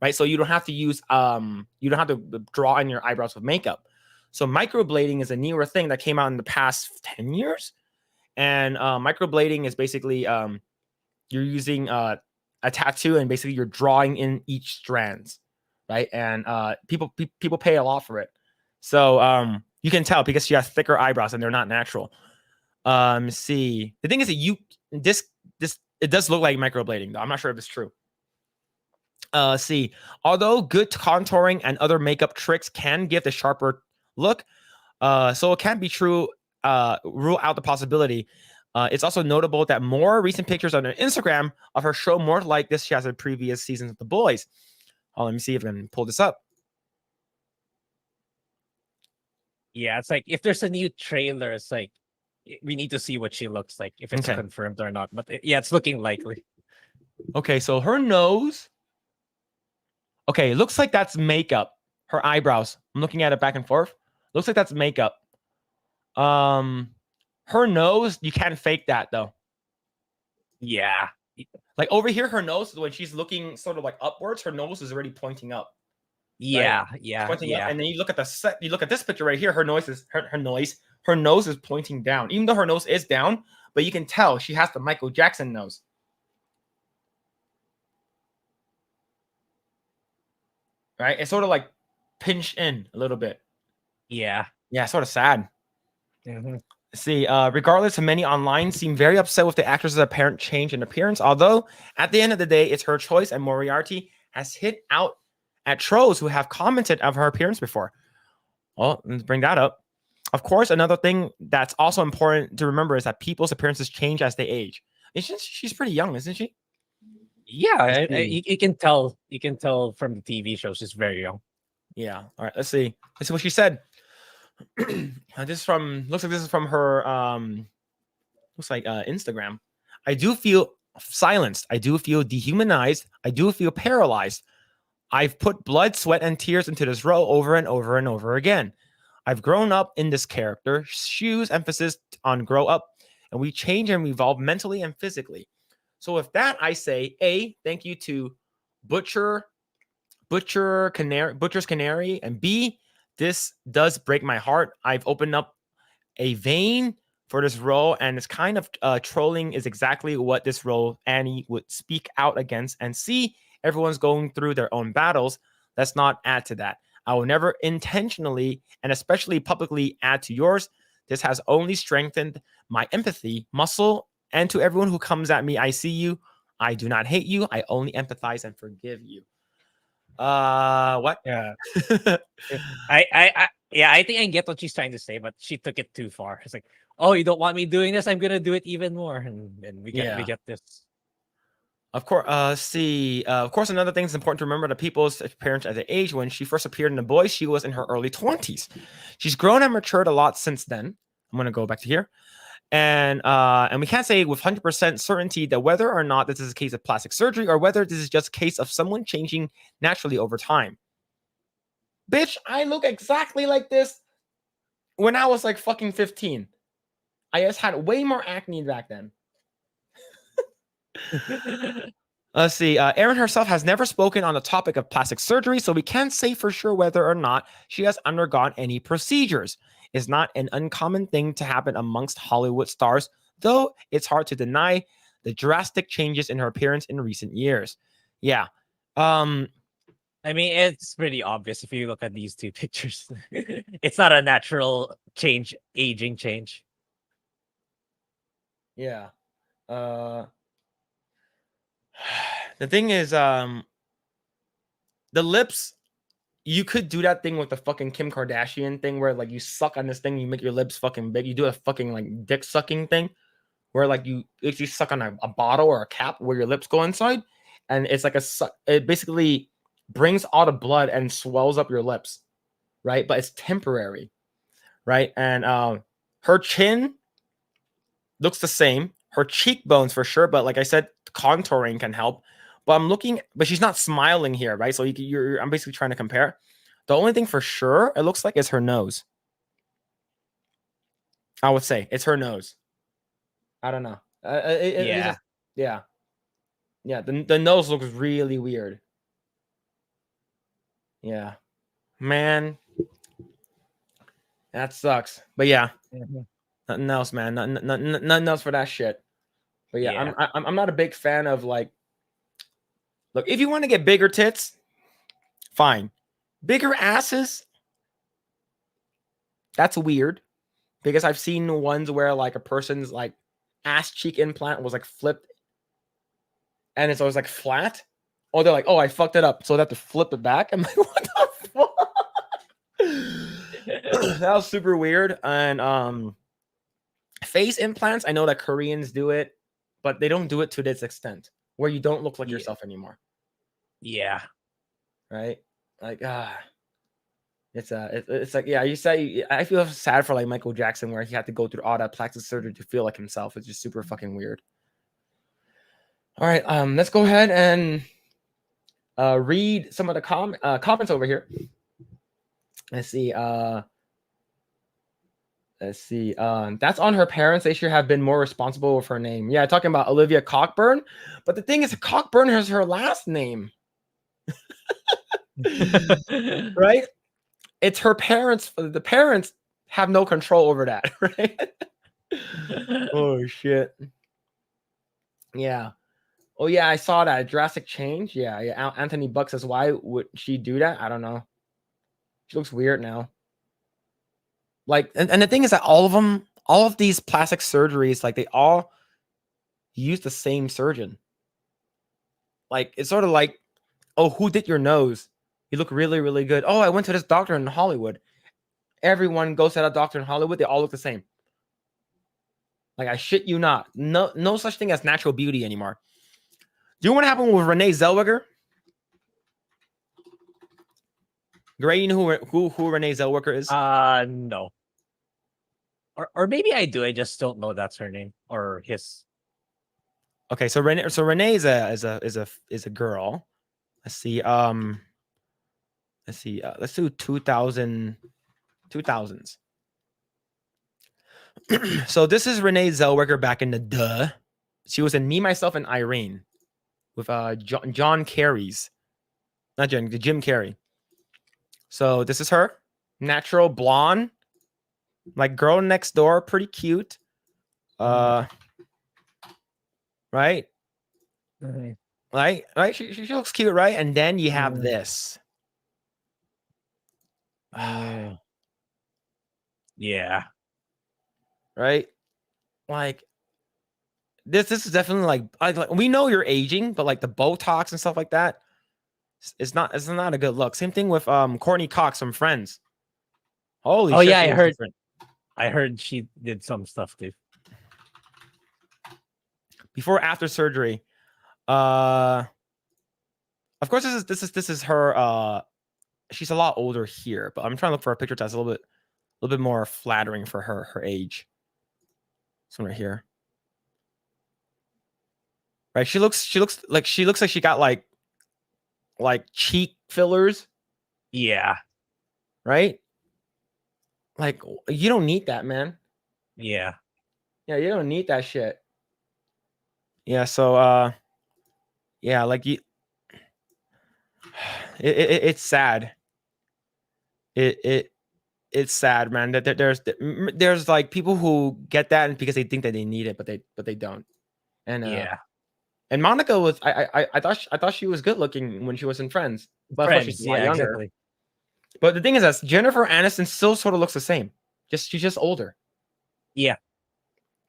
right? So you don't have to use you don't have to draw in your eyebrows with makeup. So microblading is a newer thing that came out in the past 10 years. And microblading is basically you're using a tattoo, and basically you're drawing in each strands, right? And people pay a lot for it. So you can tell because she has thicker eyebrows and they're not natural. See, the thing is that it does look like microblading though. I'm not sure if it's true. See, although good contouring and other makeup tricks can give the sharper look, so it can be true. Rule out the possibility. It's also notable that more recent pictures on her Instagram of her show more like this she has in previous seasons of The Boys. Let me see if I can pull this up. Yeah, it's like if there's a new trailer, it's like we need to see what she looks like, if it's confirmed or not. But yeah, it's looking likely. Okay, so her nose. Okay, it looks like that's makeup. Her eyebrows. I'm looking at it back and forth. Looks like that's makeup. Her nose, you can't fake that though. Yeah. Like over here, her nose, when she's looking sort of like upwards, her nose is already pointing up. Yeah, right? yeah, Pointing yeah. up. And then you look at you look at this picture right here, her nose is pointing down. Even though her nose is down, but you can tell she has the Michael Jackson nose. Right? It's sort of like pinched in a little bit. Yeah. Yeah, sort of sad. Mm-hmm. See, regardless, many online seem very upset with the actress's apparent change in appearance, although at the end of the day, it's her choice, and Moriarty has hit out at trolls who have commented of her appearance before. Well, let's bring that up. Of course, another thing that's also important to remember is that people's appearances change as they age. She's pretty young, isn't she? Yeah, you can tell. You can tell from the TV shows she's very young. Yeah. All right. Let's see. Let's see what she said. Looks like this is from her Instagram. I do feel silenced. I do feel dehumanized. I do feel paralyzed. I've put blood, sweat, and tears into this role over and over and over again. I've grown up in this character. Shoes emphasis on grow up, and we change and evolve mentally and physically. So with that, I say A, thank you to Butcher's Canary, and B, this does break my heart. I've opened up a vein for this role, and this kind of trolling is exactly what this role Annie would speak out against. And C, everyone's going through their own battles. Let's not add to that. I will never intentionally and especially publicly add to yours. This has only strengthened my empathy muscle. And to everyone who comes at me, I see you. I do not hate you. I only empathize and forgive you. What? Yeah. I think I get what she's trying to say, but she took it too far. It's like, oh, you don't want me doing this? I'm gonna do it even more, and we get this. Of course, of course, another thing that's important to remember that people's parents at the age when she first appeared in The Boys, she was in her early 20s. She's grown and matured a lot since then. I'm going to go back to here. And we can't say with 100% certainty that whether or not this is a case of plastic surgery or whether this is just a case of someone changing naturally over time. Bitch, I look exactly like this when I was like fucking 15. I just had way more acne back then. Let's see. Erin herself has never spoken on the topic of plastic surgery, so we can't say for sure whether or not she has undergone any procedures. It's not an uncommon thing to happen amongst Hollywood stars, though it's hard to deny the drastic changes in her appearance in recent years. Yeah. I mean, it's pretty obvious if you look at these two pictures. It's not a natural change, aging change. Yeah. The thing is, the lips, you could do that thing with the fucking Kim Kardashian thing where like you suck on this thing, you make your lips fucking big. You do a fucking like dick sucking thing where like you suck on a bottle or a cap where your lips go inside, and it's like it basically brings all the blood and swells up your lips, right? But it's temporary, right? And her chin looks the same. Her cheekbones for sure, but like I said, contouring can help. But but she's not smiling here, right? So I'm basically trying to compare. The only thing for sure it looks like is her nose. I would say it's her nose. I don't know. Yeah. The nose looks really weird. Yeah, man, that sucks. But yeah, nothing else, man. Nothing else for that shit. But yeah, I'm not a big fan of like. Look, if you want to get bigger tits, fine. Bigger asses, that's weird. Because I've seen ones where like a person's like ass cheek implant was like flipped and it's always like flat. Or they're like, oh, I fucked it up. So they have to flip it back. I'm like, what the fuck? That was super weird. And face implants, I know that Koreans do it, but they don't do it to this extent where you don't look like yourself anymore. Yeah. Right? Like, it's like, yeah, you say, I feel sad for like Michael Jackson where he had to go through all that plastic surgery to feel like himself. It's just super fucking weird. All right, let's go ahead and read some of the comments over here. Let's see. That's on her parents. They should have been more responsible with her name. Yeah, talking about Olivia Cockburn. But the thing is, Cockburn is her last name. Right? It's her parents. The parents have no control over that, right? Oh, shit. Yeah. Oh, yeah, I saw that. Drastic change. Yeah. Anthony Buck says, why would she do that? I don't know. She looks weird now. Like, and the thing is that all of these plastic surgeries, like they all use the same surgeon. Like, it's sort of like, oh, who did your nose? You look really, really good. Oh, I went to this doctor in Hollywood. Everyone goes to that doctor in Hollywood. They all look the same. Like, I shit you not. No such thing as natural beauty anymore. Do you know what happened with Renee Zellweger? Grae, you know who Renee Zellweger is? No. Or maybe I do. I just don't know that's her name or his. Okay, so Renee is a girl. Let's see. Let's do 2000s. So this is Renee Zellweger back in the She was in Me, Myself, and Irene with Jim Carrey's. Not Jim Carrey. So this is her. Natural blonde. Like girl next door, pretty cute. Right? Right. Right? She looks cute, right? And then you have this. Yeah. Right? Like this is definitely like we know you're aging, but like the Botox and stuff like that, it's not a good look. Same thing with Courtney Cox from Friends. Holy shit. Yeah, I heard she did some stuff too. Before after surgery. Of course, this is her. She's a lot older here, but I'm trying to look for a picture that's a little bit more flattering for her age. This one right here. Right, she looks like she got like cheek fillers. Yeah. Right? Like, you don't need that, man. Yeah. Yeah, you don't need that shit. Yeah, so yeah, like you it's sad. It's sad, man. That there's like people who get that because they think that they need it, but they don't. And Yeah. and Monica was I thought she was good looking when she was in Friends. But of course she's Friends. a lot Yeah, younger. exactly. But the thing is that Jennifer Aniston still sort of looks the same. She's just older. Yeah.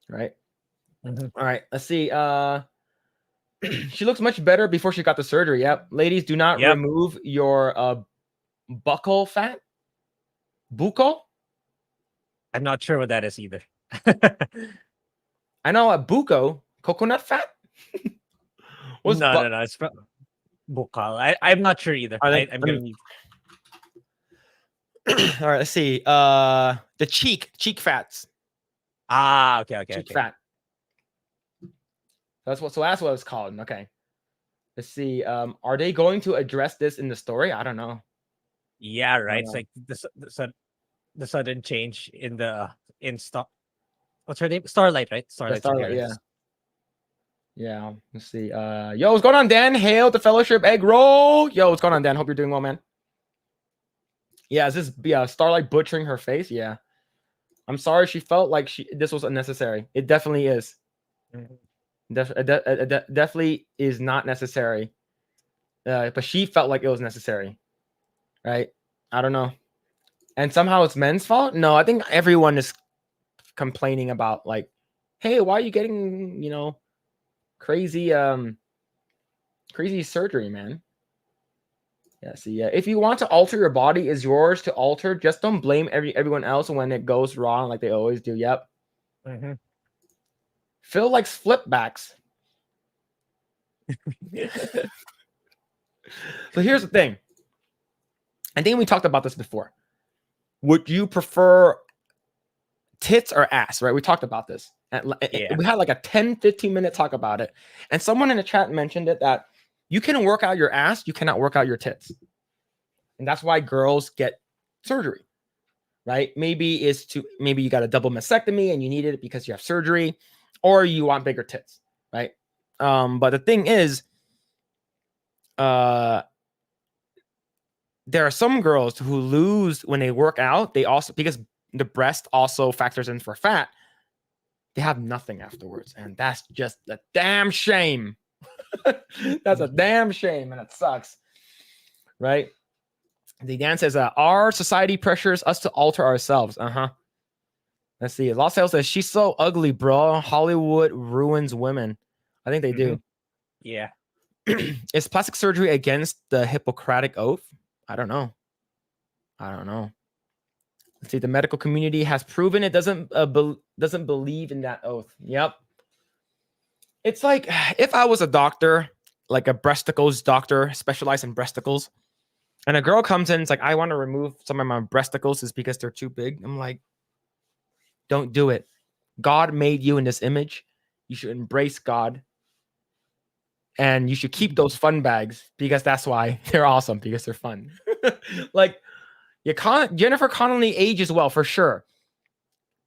Right. Mhm. All right. Let's see. She looks much better before she got the surgery. Yep. Ladies, do not Yep. remove your buccal fat. Buccal? I'm not sure what that is either. I know a bucco, coconut fat. What's no. It's from Bukal. I'm not sure either. I'm gonna need. All right, let's see. The cheek fats. Okay. Cheek fat. That's what it's called. Okay. Let's see. Are they going to address this in the story? I don't know. Yeah, right. It's like the sudden change in what's her name? Starlight, right? Starlight. Yeah. Yeah. Let's see. Yo, what's going on, Dan? Hail to Fellowship Eggroll. Yo, what's going on, Dan? Hope you're doing well, man. Yeah, is this Starlight butchering her face? Yeah. I'm sorry she felt like this was unnecessary. It definitely is. Definitely is not necessary. But she felt like it was necessary. Right? I don't know. And somehow it's men's fault? No, I think everyone is complaining about like, hey, why are you getting, crazy surgery, man? Yeah, see, if you want to alter your body, is yours to alter. Just don't blame everyone else when it goes wrong, like they always do. Yep. Mm-hmm. Phil likes flipbacks. So here's the thing. I think we talked about this before. Would you prefer tits or ass? Right? We talked about this. We had like a 10-15 minute talk about it. And someone in the chat mentioned it that you can work out your ass, you cannot work out your tits. And that's why girls get surgery. Right? Maybe you got a double mastectomy and you need it because you have surgery, or you want bigger tits, right? But the thing is, there are some girls who lose when they work out. They also, because the breast also factors in for fat, they have nothing afterwards. And that's just a damn shame. That's a damn shame, and it sucks. Right? The Dan says, our society pressures us to alter ourselves. Let's see. Lost Sales says, she's so ugly, bro. Hollywood ruins women. I think they do. Yeah. Is plastic surgery against the Hippocratic Oath? I don't know. Let's see. The medical community has proven it doesn't believe in that oath. Yep. It's like if I was a doctor, like a breasticles doctor, specialized in breasticles, and a girl comes in, it's like, I want to remove some of my breasticles is because they're too big. I'm like, don't do it. God made you in this image. You should embrace God. And you should keep those fun bags because that's why they're awesome, because they're fun. Like, Jennifer Connelly ages well for sure.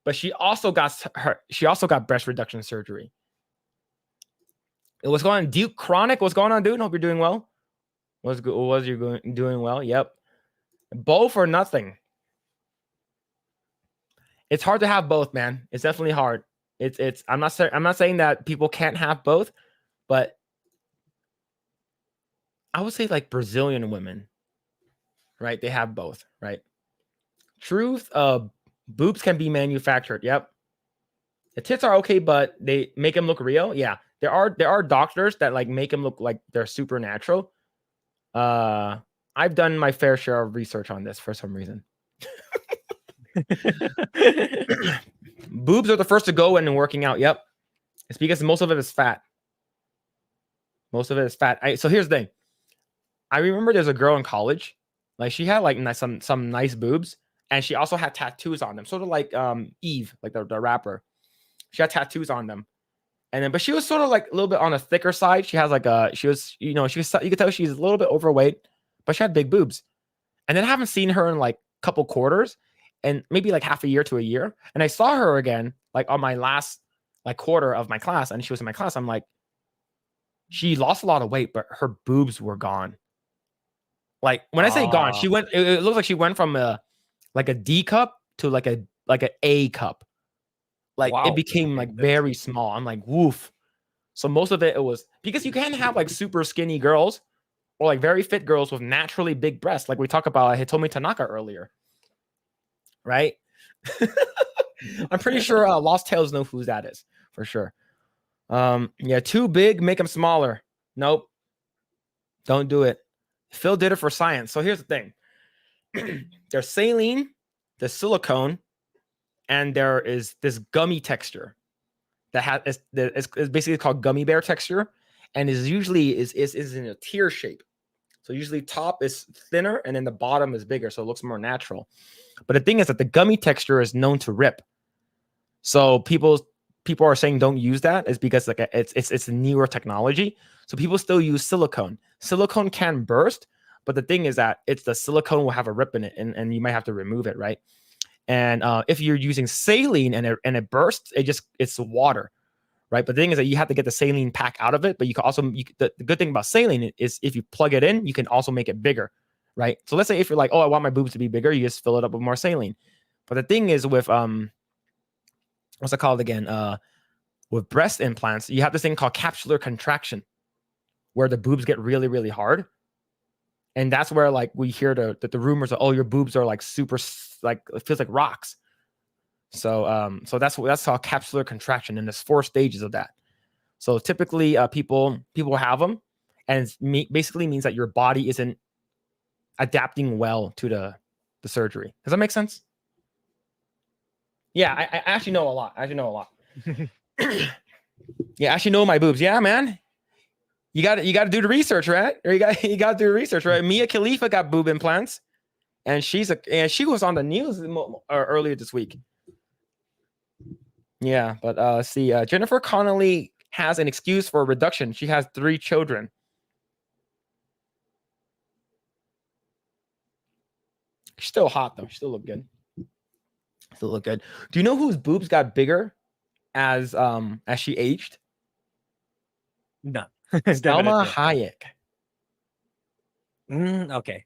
But she also got breast reduction surgery. What's going on? Duke Chronic, what's going on, dude? Hope you're doing well. Doing well? Yep. Both or nothing. It's hard to have both, man. It's definitely hard. I'm not saying that people can't have both, but I would say like Brazilian women, right? They have both, right? Truth, boobs can be manufactured. Yep. The tits are okay, but they make them look real. Yeah. There are doctors that like make them look like they're supernatural. I've done my fair share of research on this for some reason. Boobs are the first to go in and working out. Yep. It's because most of it is fat. Most of it is fat. So here's the thing. I remember there's a girl in college, like she had like some nice boobs, and she also had tattoos on them, sort of like Eve, like the rapper. She had tattoos on them, and then but she was sort of like a little bit on the thicker side. She has like she was you could tell she's a little bit overweight, but she had big boobs. And then I haven't seen her in like a couple quarters, and maybe like half a year to a year. And I saw her again like on my last like quarter of my class, and she was in my class. I'm like, she lost a lot of weight, but her boobs were gone. Like when I say gone, she went. It looks like she went from a D cup to like an A cup. Like Wow. it became like very small. I'm like, woof. So most of it was because you can have like super skinny girls or like very fit girls with naturally big breasts, like we talked about Hitomi Tanaka earlier, right? I'm pretty sure Lost Tales know who that is for sure. Yeah, too big, make them smaller. Nope, don't do it. Phil did it for science. So here's the thing: there's saline, there's silicone, and there is this gummy texture that is basically called gummy bear texture, and is usually is in a tear shape. So usually top is thinner and then the bottom is bigger, so it looks more natural. But the thing is that the gummy texture is known to rip. So people are saying don't use that is because like it's a newer technology. So people still use silicone. Silicone can burst, but the thing is that it's the silicone will have a rip in it, and you might have to remove it, right? And if you're using saline and it bursts, it's water. Right. But the thing is that you have to get the saline pack out of it. But you can also, the good thing about saline is if you plug it in, you can also make it bigger. Right. So let's say if you're like, oh, I want my boobs to be bigger, you just fill it up with more saline. But the thing is with, what's it called again? With breast implants, you have this thing called capsular contraction where the boobs get really, really hard. And that's where like we hear the rumors of, oh, your boobs are like super, like it feels like rocks. So that's called capsular contraction, and there's 4 stages of that. So typically people have them, and it basically means that your body isn't adapting well to the surgery. Does that make sense? Yeah, I actually know a lot. Yeah, I actually know my boobs. Yeah, man. You got to do the research, right? Or you got to do the research, right? Mia Khalifa got boob implants, and she was on the news earlier this week. Yeah, but see, Jennifer Connelly has an excuse for a reduction. She has 3 children. She's still hot though. She still look good. Do you know whose boobs got bigger as she aged? No. Salma Hayek. Okay.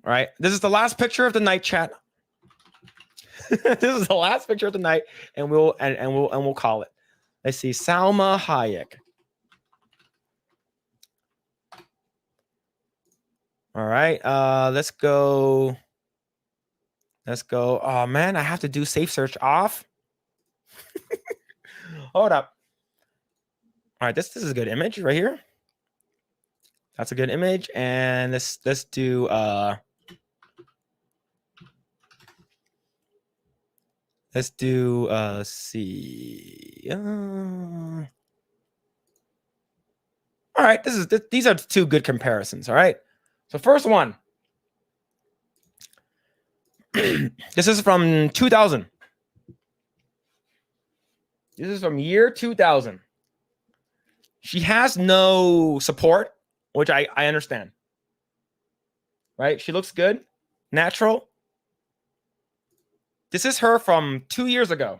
All right. This is the last picture of the night, chat. This is the last picture of the night, and we'll call it. Let's see, Salma Hayek. All right, let's go. Oh man, I have to do safe search off. Hold up. All right, this is a good image right here. That's a good image, and let's do let's see. All right, these are 2 good comparisons. All right, so first one. This is from 2000. This is from year 2000. She has no support, which I understand. Right? She looks good, natural. This is her from 2 years ago.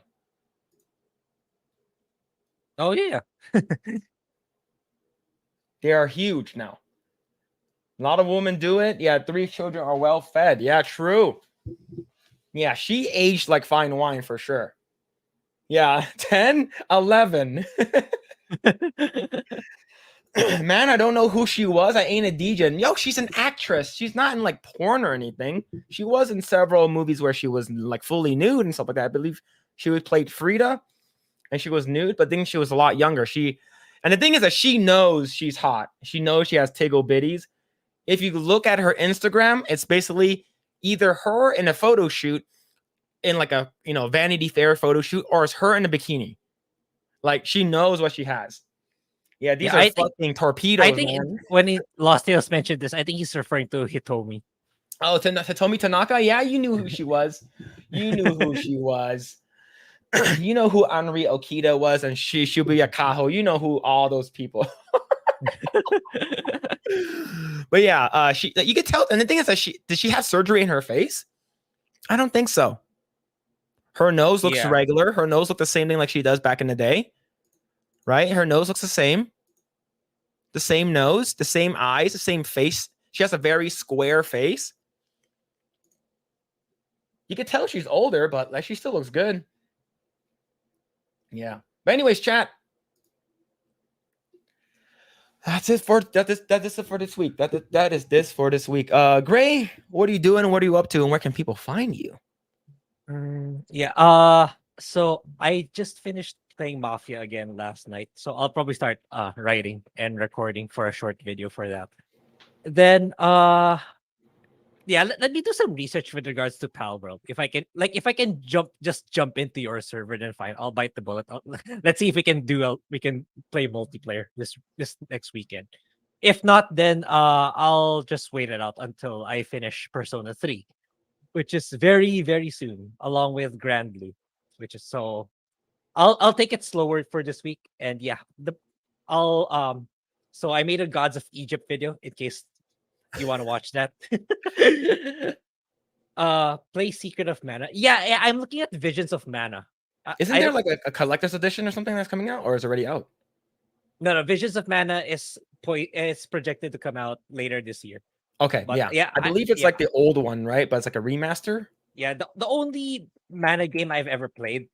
Oh, yeah. They are huge now. A lot of women do it. Yeah, 3 children are well fed. Yeah, true. Yeah, she aged like fine wine for sure. Yeah, 10, 11. Man, I don't know who she was. I ain't a DJ. Yo, she's an actress. She's not in like porn or anything. She was in several movies where she was like fully nude and stuff like that. I believe she was played Frida, and she was nude, but then she was a lot younger. And the thing is that she knows she's hot. She knows she has tiggle bitties. If you look at her Instagram, it's basically either her in a photo shoot in like a Vanity Fair photo shoot, or it's her in a bikini. Like she knows what she has. Yeah, these Yeah, are I think fucking torpedoes, I think man. when Lost Tales mentioned this, I think he's referring to Hitomi. Oh, Hitomi Tanaka? Yeah, you knew who she was. You knew who she was. You know who Anri Okita was, and Shibuya Kaho. You know who all those people. But yeah, you could tell. And the thing is that did she have surgery in her face? I don't think so. Her nose looks Yeah. regular. Her nose looked the same thing like she does back in the day, right? Her nose looks the same nose, the same eyes, the same face. She has a very square face. You could tell she's older, but like she still looks good. Yeah. But anyways, chat. That's it for that is it for this week. That is this for this week. Grae, what are you doing? What are you up to? And where can people find you? Yeah. So I just finished playing Mafia again last night. So I'll probably start writing and recording for a short video for that. Then yeah, let me do some research with regards to Pal World. If I can jump into your server, then fine. I'll bite the bullet. Let's see if we can play multiplayer this next weekend. If not, then I'll just wait it out until I finish Persona 3, which is very, very soon, along with Grand Blue, which is so I'll take it slower for this week. And yeah, so I made a Gods of Egypt video in case you want to watch that. Play Secret of Mana. Yeah, I'm looking at Visions of Mana. Isn't there like a collector's edition or something that's coming out, or is it already out? No, Visions of Mana is projected to come out later this year. Okay, But yeah. I believe it's like the old one, right? But it's like a remaster. Yeah, the only Mana game I've ever played,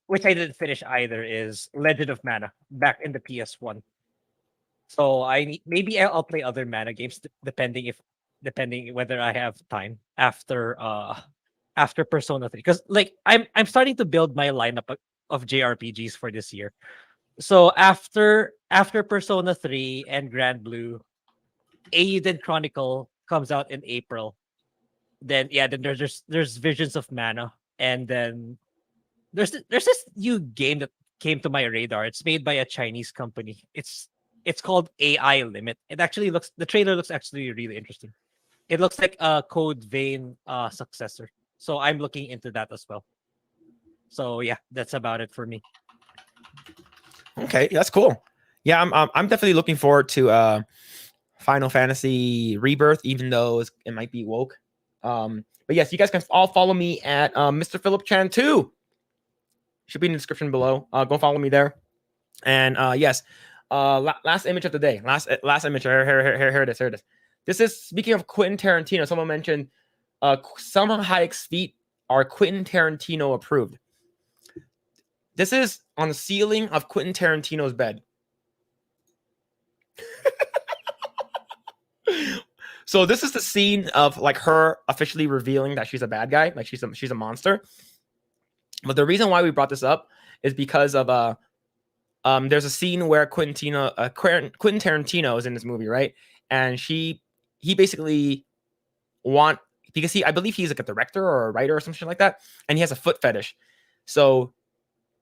which I didn't finish either, is Legend of Mana back in the PS1. So maybe I'll play other Mana games depending whether I have time after Persona 3, because like I'm starting to build my lineup of JRPGs for this year. So after Persona 3 and Grand Blue, Eiyuden Chronicle comes out in April. Then there's Visions of Mana, and then there's this new game that came to my radar. It's made by a Chinese company. It's called AI Limit. The trailer looks actually really interesting. It looks like a Code Vein successor. So I'm looking into that as well. So yeah, that's about it for me. Okay, that's cool. Yeah, I'm definitely looking forward to Final Fantasy Rebirth, even though it might be woke. But yes, you guys can all follow me at Mr. Phillip Chan 2. Should be in the description below. Go follow me there. And yes, last image of the day. Last image. Here it is. This is, speaking of Quentin Tarantino. Someone mentioned Salma Hayek's feet are Quentin Tarantino approved. This is on the ceiling of Quentin Tarantino's bed. So this is the scene of like her officially revealing that she's a bad guy, like she's a monster. But the reason why we brought this up is because of there's a scene where Quentin Tarantino is in this movie, right? And he basically because I believe he's like a director or a writer or something like that, and he has a foot fetish. So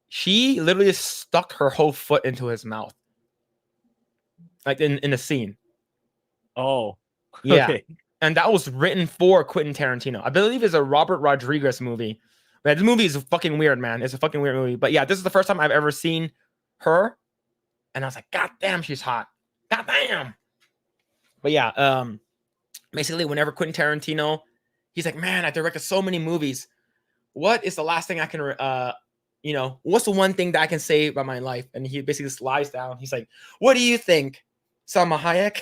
she literally stuck her whole foot into his mouth, like in the scene. Oh, yeah. Okay. And that was written for Quentin Tarantino. I believe it's a Robert Rodriguez movie. Man, this movie is fucking weird, man. It's a fucking weird movie. But yeah, this is the first time I've ever seen her, and I was like, God damn, she's hot. God damn. But yeah, basically, whenever Quentin Tarantino, he's like, man, I directed so many movies. What is the last thing I can, what's the one thing that I can say about my life? And he basically just lies down. He's like, what do you think, Salma Hayek?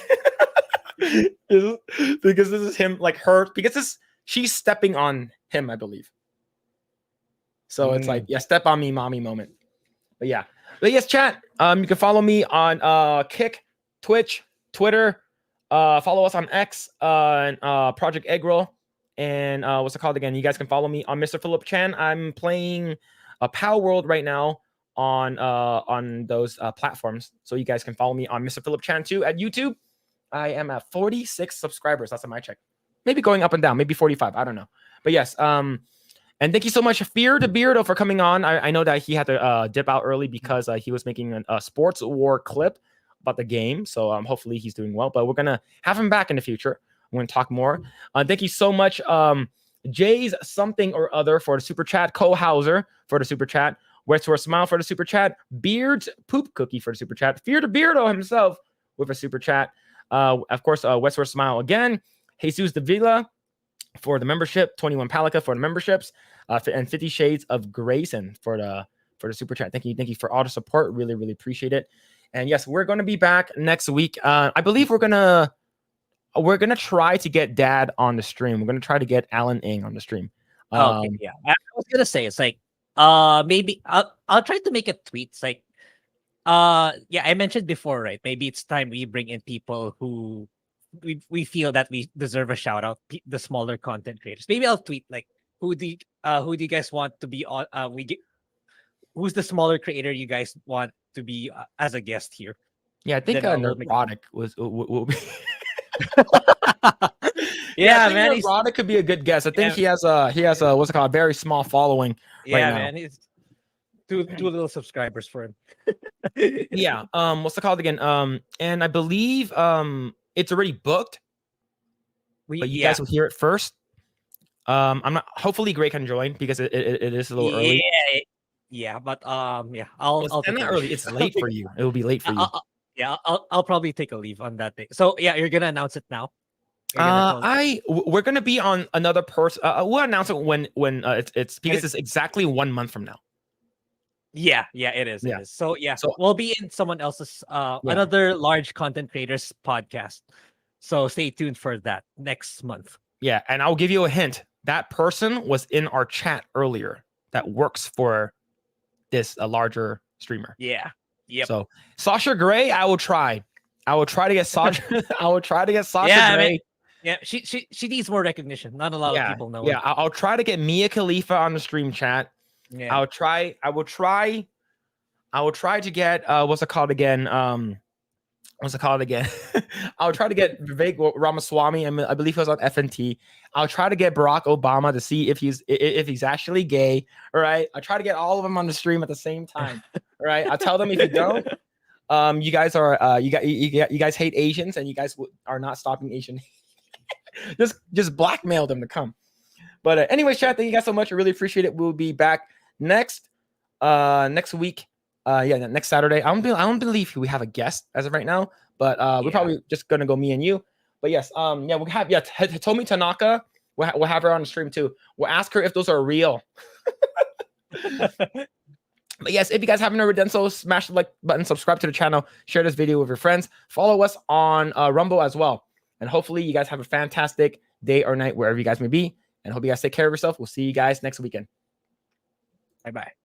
Because this is him, like her, because she's stepping on him, I believe. So it's like, yeah, step on me, mommy moment. But yes, chat. You can follow me on Kick, Twitch, Twitter. Follow us on X and Project Eggroll. And what's it called again? You guys can follow me on Mr. Phillip Chan. I'm playing Power World right now on those platforms. So you guys can follow me on Mr. Phillip Chan 2 at YouTube. I am at 46 subscribers. That's on my check. Maybe going up and down. Maybe 45. I don't know. But yes. And thank you so much, FearTheBeardo, for coming on. I know that he had to dip out early because he was making a sports war clip. about the game. So hopefully he's doing well. But we're gonna have him back in the future. I'm gonna talk more. Thank you so much, Jay's something or other for the super chat. Cole Hauser for the super chat. Westward Smile for the super chat. Beard's Poop Cookie for the super chat. FearTheBeardo himself with a super chat. Of course, Westward Smile again. Jesus De Villa for the membership. 21 Palika for the memberships. And 50 Shades of Grayson for the super chat. Thank you for all the support. Really, really appreciate it. And yes, we're going to be back next week. I believe we're gonna try to get Dad on the stream. We're gonna try to get Alan Ing on the stream. Okay, yeah. I was gonna say it's like maybe I'll try to make a tweet. It's like yeah, I mentioned before, right? Maybe it's time we bring in people who we feel that we deserve a shout out, the smaller content creators. Maybe I'll tweet like who do you guys want to be on who's the smaller creator you guys want to be as a guest here. Yeah, I think Neurotic will be yeah, I think man, Neurotic could be a good guest. I think he has a what's it called, a very small following. Yeah, right now. man, he's two little subscribers for him. Yeah. What's it called again? And I believe it's already booked. But you guys will hear it first. I'm not. Hopefully, Grae can join because it is a little early. Yeah, but yeah, I'll It's take not a early. leave. It's late for you. It will be late for you. Yeah, I'll probably take a leave on that day. So yeah, you're gonna announce it now. We're gonna be on another person. We'll announce it when it's because it's exactly 1 month from now. Yeah, it is. Yeah. It is. So yeah, we'll be in someone else's another large content creators podcast. So stay tuned for that next month. Yeah, and I'll give you a hint. That person was in our chat earlier. That works for this larger streamer. Yeah. Yep. So Sasha Grae, I will try to get Sasha. I will try to get Sasha Yeah, Grae. man. Yeah, she needs more recognition. Not a lot of people know. Yeah, I'll try to get Mia Khalifa on the stream chat. Yeah. I will try to get what's it called again? I'll try to get Vivek Ramaswamy. I believe he was on FNT. I'll try to get Barack Obama to see if he's actually gay. All right. I'll try to get all of them on the stream at the same time. All right. I'll tell them if you don't, you guys are you guys hate Asians and you guys are not stopping Asian. just blackmail them to come. But anyway, chat, thank you guys so much. I really appreciate it. We'll be back next week. Next Saturday. I don't believe we have a guest as of right now, but we're probably just gonna go me and you. But yes, we'll have Hitomi Tanaka. We'll have her on the stream too. We'll ask her if those are real. But yes, if you guys haven't already done so, smash the like button, subscribe to the channel, share this video with your friends, follow us on Rumble as well, and hopefully you guys have a fantastic day or night wherever you guys may be. And hope you guys take care of yourself. We'll see you guys next weekend. Bye.